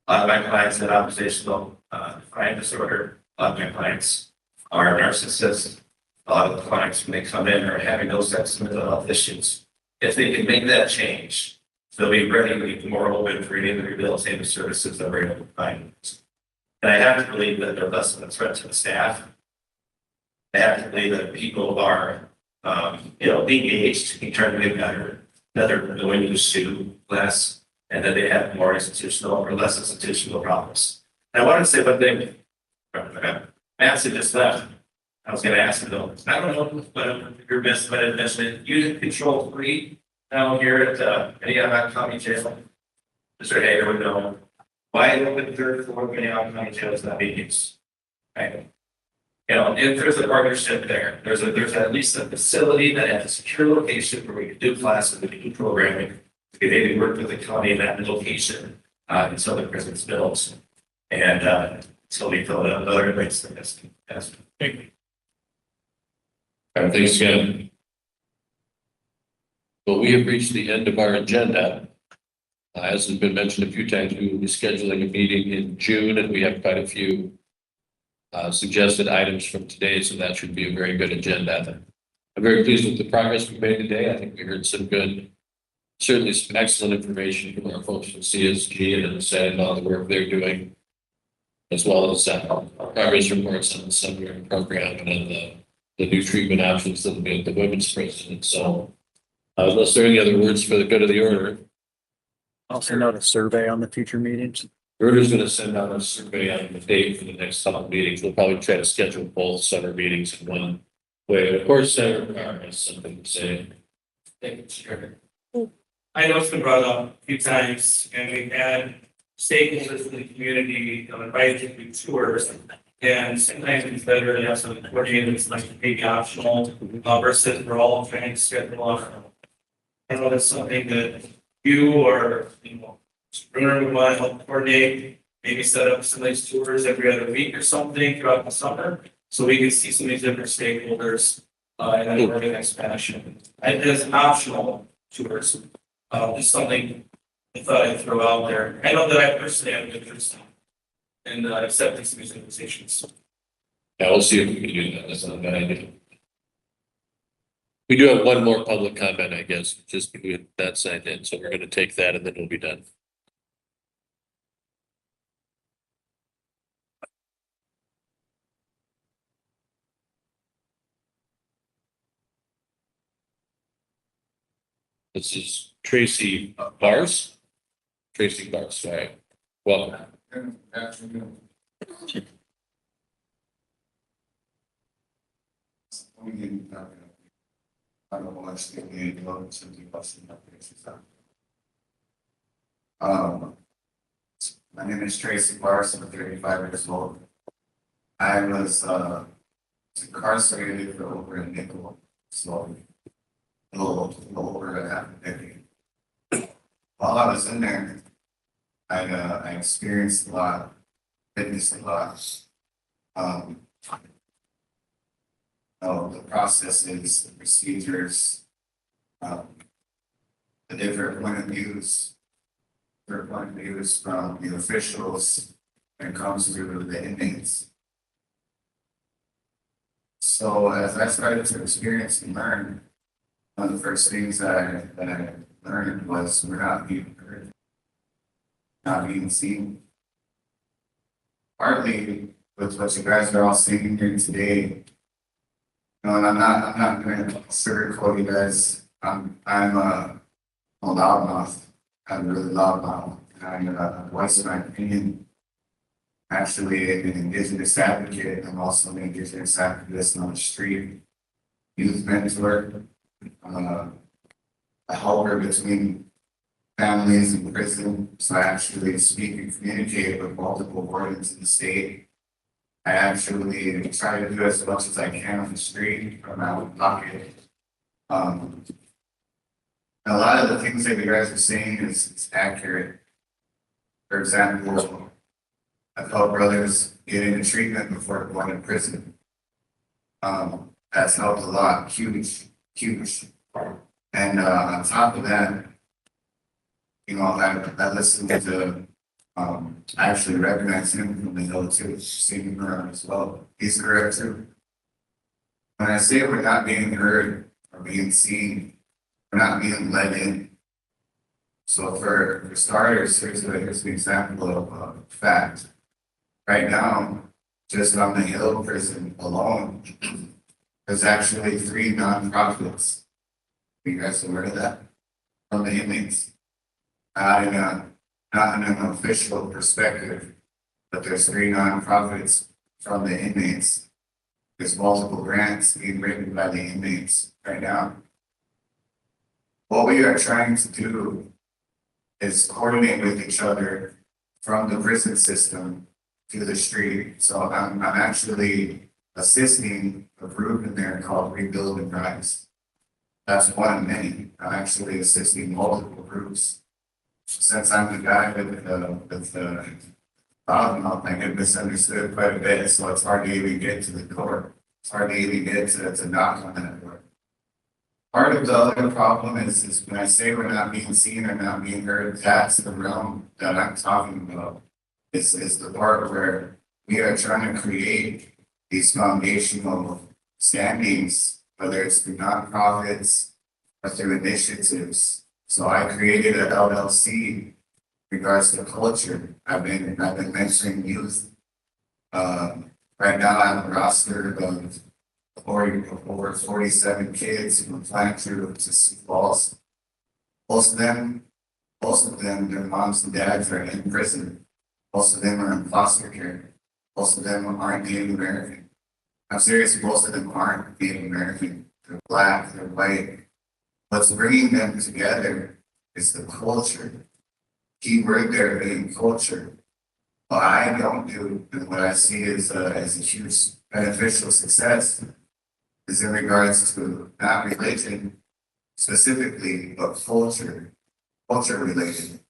A lot of my clients have oppositional defiant disorder. A lot of my clients are narcissists. A lot of the clients, when they come in, are having those types of mental health issues. If they can make that change, they'll be ready to be more open for any of the rehabilitative services that we're able to find. And I have to believe that they're less of a threat to the staff. I have to believe that people are, engaged in trying to get better, that they're willing to sue less, and that they have more institutional or less institutional problems. And I wanted to say one thing. Nancy just left. I was going to ask you though. I don't know, but you're missed by investment. You control 3 down here at Minnehaha County Jail. Mr. Hager would know. Why open 3rd floor of Minnehaha County Jail is not being used? Right? If there's a partnership there, there's at least a facility that has a secure location where we can do classes, we can do programming, we can maybe work with the county in that location until the prison's built. And until we fill out other inmates than this. Yes. Thank you. Thanks again. Well, we have reached the end of our agenda. As has been mentioned a few times, we will be scheduling a meeting in June, and we have quite a few suggested items from today, so that should be a very good agenda. I'm very pleased with the progress we made today. I think we heard some good, certainly some excellent information from our folks from CSG and all the work they're doing. as well as progress reports on the summer program and then the new treatment options that will be at the women's prison. So unless there are any other words for the good of the order, I'll send out a survey on the future meetings. the order's going to send out a survey on the date for the next couple of meetings. We'll probably try to schedule both summer meetings in one way. Of course, Senator has something to say. Thank you, Chair. I know it's been brought up a few times, and we've had stakeholders in the community invited to do tours. And sometimes it's better to have some coordinators like maybe optional versus we're all trying to schedule off. I know that's something that you or, Bruner would want to help coordinate, maybe set up some of these tours every other week or something throughout the summer. So we can see some of these different stakeholders in an organized fashion. And as optional tours, just something I thought I'd throw out there. I know that I personally have an interest in accepting some of these invitations. Yeah, we'll see if we can do that. That's not a bad idea. We do have one more public comment, I guess, just with that signed in. So we're going to take that and then we'll be done. This is Tracy Bars. Tracy Bars, sorry. Welcome. Afternoon. I don't want to stay in the office and do busting up places out. My name is Tracy Bars. I'm 35 years old. I was incarcerated for over a nickel, so a little over a half a decade. While I was in there, I experienced a lot, witnessed a lot. The processes, the procedures, the different point of views from the officials when it comes to the inmates. So as I started to experience and learn, one of the first things that I learned was we're not being heard, not being seen. Partly with what you guys are all seeing here today. And I'm not going to sugarcoat you guys. I'm a loudmouth. I'm really loudmouth. I'm a voice of my opinion. Actually, an Indigenous advocate. I'm also an Indigenous activist on the street, youth mentor, a helper between families in prison. So I actually speak and communicate with multiple wardens in the state. I actually try to do as much as I can on the street from my own pocket. A lot of the things that you guys are saying is accurate. For example, I've helped brothers get into treatment before going to prison. That's helped a lot, huge. And on top of that, I listened to I actually recognize him from the hill too, seen him around as well. He's correct too. When I say we're not being heard or being seen, we're not being let in. So for starters, here's an example of fact. Right now, just on the Hill prison alone, there's actually 3 nonprofits. You guys aware of that? From the inmates. Not in an official perspective, but there's 3 nonprofits from the inmates. There's multiple grants being written by the inmates right now. What we are trying to do is coordinate with each other from the prison system to the street. So I'm actually assisting a group in there called Rebuild and Rise. That's one of many. I'm actually assisting multiple groups. Since I'm the guy with the loudmouth, I get misunderstood quite a bit, so it's hard to even get to the door. It's hard to even get to knock on that door. Part of the other problem is when I say we're not being seen or not being heard, that's the realm that I'm talking about. Is the part where we are trying to create these foundational standings, whether it's through nonprofits or through initiatives. So I created a LLC in regards to culture. I've been mentoring youth Right now, I have a roster of over 47 kids who apply to Sioux Falls. Most of them, their moms and dads are in prison. Most of them are in foster care. Most of them aren't Native American. I'm serious, most of them aren't Native American. They're Black, they're white. What's bringing them together is the culture. Key word there being culture. What I don't do, and what I see as a huge beneficial success, is in regards to not religion specifically, but culture related.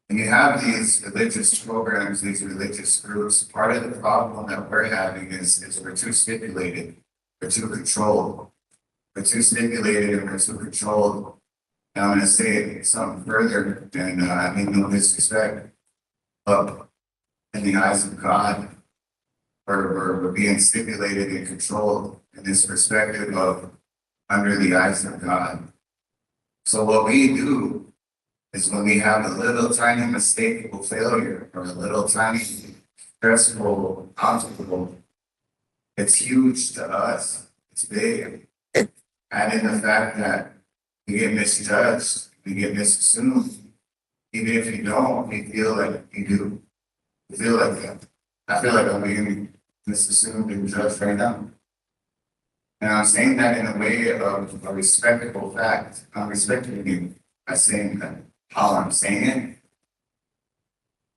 And you have these religious programs, these religious groups, part of the problem that we're having is we're too stipulated, we're too controlled. We're too stimulated and we're too controlled. And I'm gonna say something further, and I mean no disrespect, but in the eyes of God, we're being stimulated and controlled in this perspective of under the eyes of God. So what we do is when we have a little tiny mistake or failure or a little tiny stressful obstacle, it's huge to us. It's big. Add in the fact that you get misjudged, you get misassumed. Even if you don't, you feel like you do. You feel like that. I feel like I'm being misassumed and judged right now. And I'm saying that in a way of a respectable fact. I'm respecting you by saying that how I'm saying it.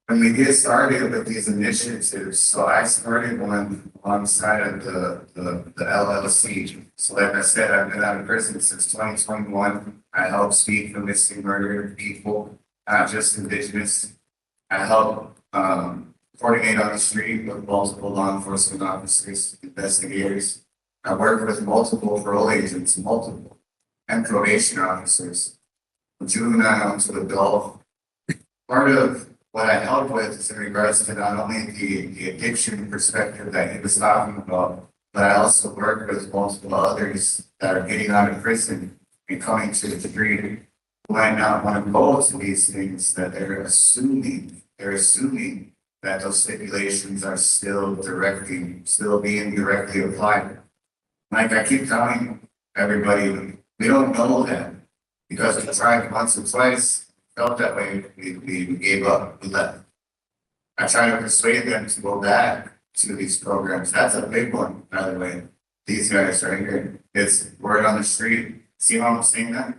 When we get started with these initiatives, so I started one alongside of the LLC. So like I said, I've been out of prison since 2021. I help speak for missing murdered people, not just Indigenous. I help coordinate on the street with multiple law enforcement officers, investigators. I work with multiple parole agents, and probation officers, from juvenile to adult. Part of what I help with is in regards to not only the addiction perspective that he was talking about, but I also work with multiple others that are getting out of prison and coming to the street who might not want to go to these things, that they're assuming that those stipulations are still being directly applied. Like I keep telling everybody, we don't know that because we tried once or twice. Felt that way, we gave up, we left. I try to persuade them to go back to these programs. That's a big one, by the way. These guys right here, it's word on the street. See how I'm saying that?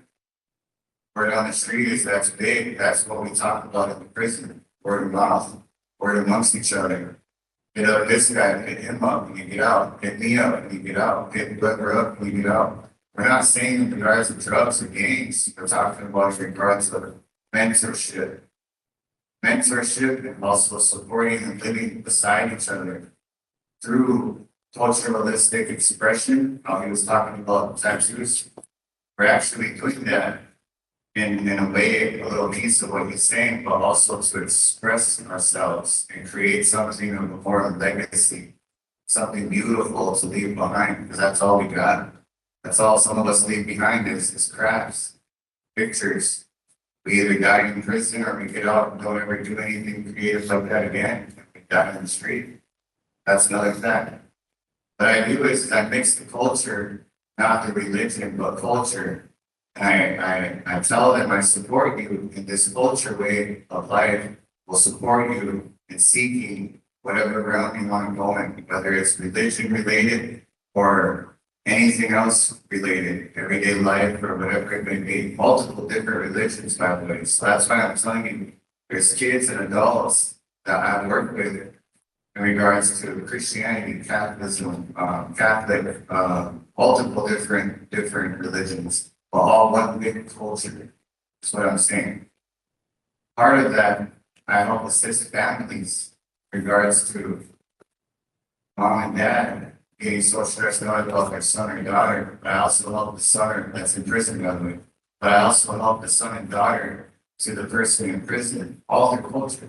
Word on the street that's big. That's what we talk about in the prison. Word of mouth, word amongst each other. Hit up this guy, hit him up when you get out. Hit me up when you get out. Hit whoever up when you get out. We're not saying in regards to drugs or gangs. We're talking about in regards to mentorship and also supporting and living beside each other through culturalistic expression. He was talking about tattoos. We're actually doing that in a way, a little piece of what he's saying, but also to express ourselves and create something of a more legacy, something beautiful to leave behind, because that's all we got. That's all some of us leave behind is crafts, pictures. We either die in prison or we get out and don't ever do anything creative like that again. We die in the street. That's another fact. What I do is I mix the culture, not the religion, but culture. And I tell them I support you in this culture way of life. Will support you in seeking whatever realm you want to go in, whether it's religion related or anything else related, everyday life or whatever it may be, multiple different religions, by the way. So that's why I'm telling you, there's kids and adults that I work with in regards to Christianity, Catholicism, Catholic, multiple different religions, but all one big culture. That's what I'm saying. Part of that, I help assist families in regards to mom and dad getting so stressed out about their son or daughter. But I also help the son that's in prison, by the way. But I also help the son and daughter to the person in prison. All their culture.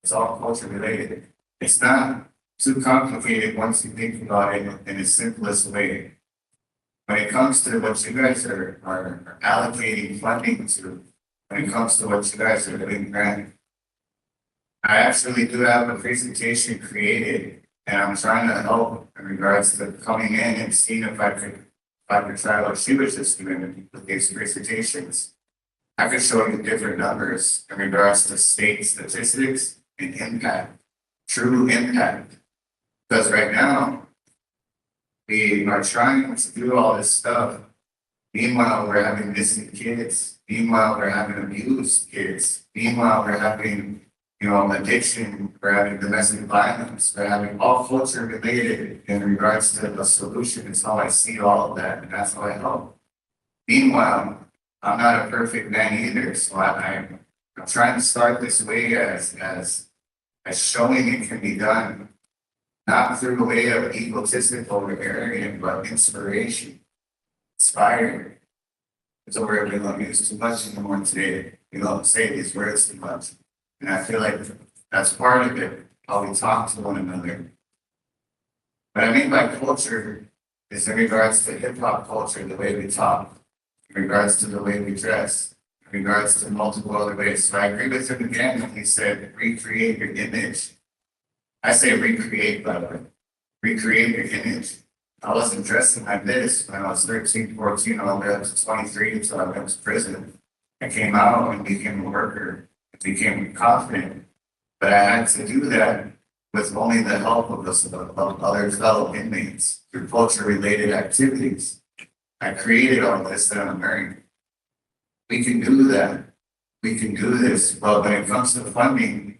It's all culture related. It's not too complicated once you think about it in the simplest way. When it comes to what you guys are allocating funding to, when it comes to what you guys are doing, granted, I actually do have a presentation created And I'm trying to help in regards to coming in and seeing if I could try what she was just doing with these presentations. I could show you different numbers in regards to state statistics and impact, true impact. Because right now, we are trying to do all this stuff. Meanwhile, we're having missing kids. Meanwhile, we're having abused kids. Meanwhile, we're having, addiction. We're having domestic violence. We're having all culture related in regards to the solution. It's how I see all of that, and that's how I help. Meanwhile, I'm not a perfect man either, so I'm trying to start this way as showing it can be done, not through the way of egotistical or arrogant, but inspiration, inspiring. It's over we don't use too much anymore today. We don't say these words too much, and I feel like that's part of it. How we talk to one another. What I mean by culture is in regards to hip hop culture, the way we talk. In regards to the way we dress, in regards to multiple other ways. So I agree with him again when he said, recreate your image. I say recreate, by the way. Recreate your image. I wasn't dressing like this when I was 13, 14, all the way up to 23 until I went to prison. I came out and became a worker, became confident. But I had to do that with only the help of other fellow inmates through culture-related activities. I created all this that I'm wearing. We can do that. We can do this. But when it comes to funding,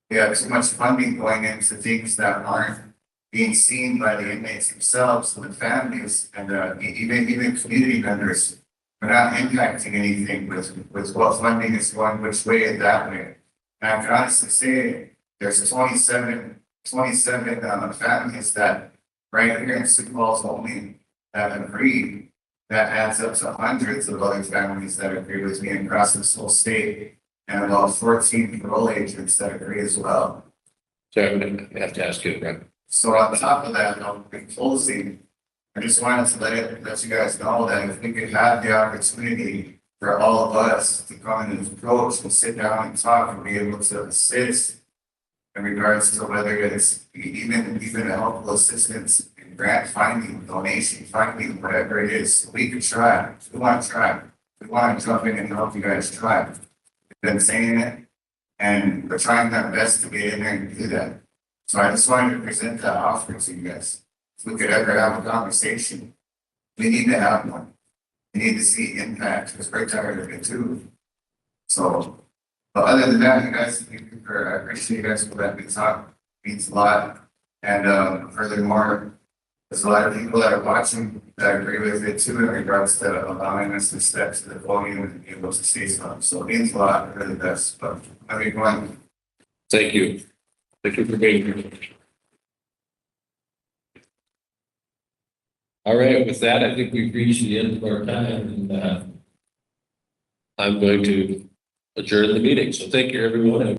we have too much funding going into things that aren't being seen by the inmates themselves and the families and even community members. We're not impacting anything with what funding is going which way and that way. And I can honestly say there's 27 families that right here in Sioux Falls only that agree. That adds up to hundreds of other families that agree with me across this whole state, and about 14 parole agents that agree as well. So I have to ask you, Brent. So on top of that, in closing, I just wanted to let you guys know that if we could have the opportunity for all of us to come and approach and sit down and talk and be able to assist in regards to whether it's even a helpful assistance in grant finding, donation finding, whatever it is, we could try. We want to try. We want to jump in and help you guys try. We've been saying it, and we're trying our best to get in there and do that. So I just wanted to present that offer to you guys. If we could ever have a conversation, we need to have one. We need to see impact because we're tired of it too. So, but other than that, you guys, I appreciate you guys for letting me talk. It means a lot. And furthermore, there's a lot of people that are watching that agree with it too in regards to allowing us to step to the podium and be able to say something. So it means a lot, really does. But everyone. Thank you. Thank you for being here. All right, with that, I think we've reached the end of our time, and I'm going to adjourn the meeting. So thank you, everyone.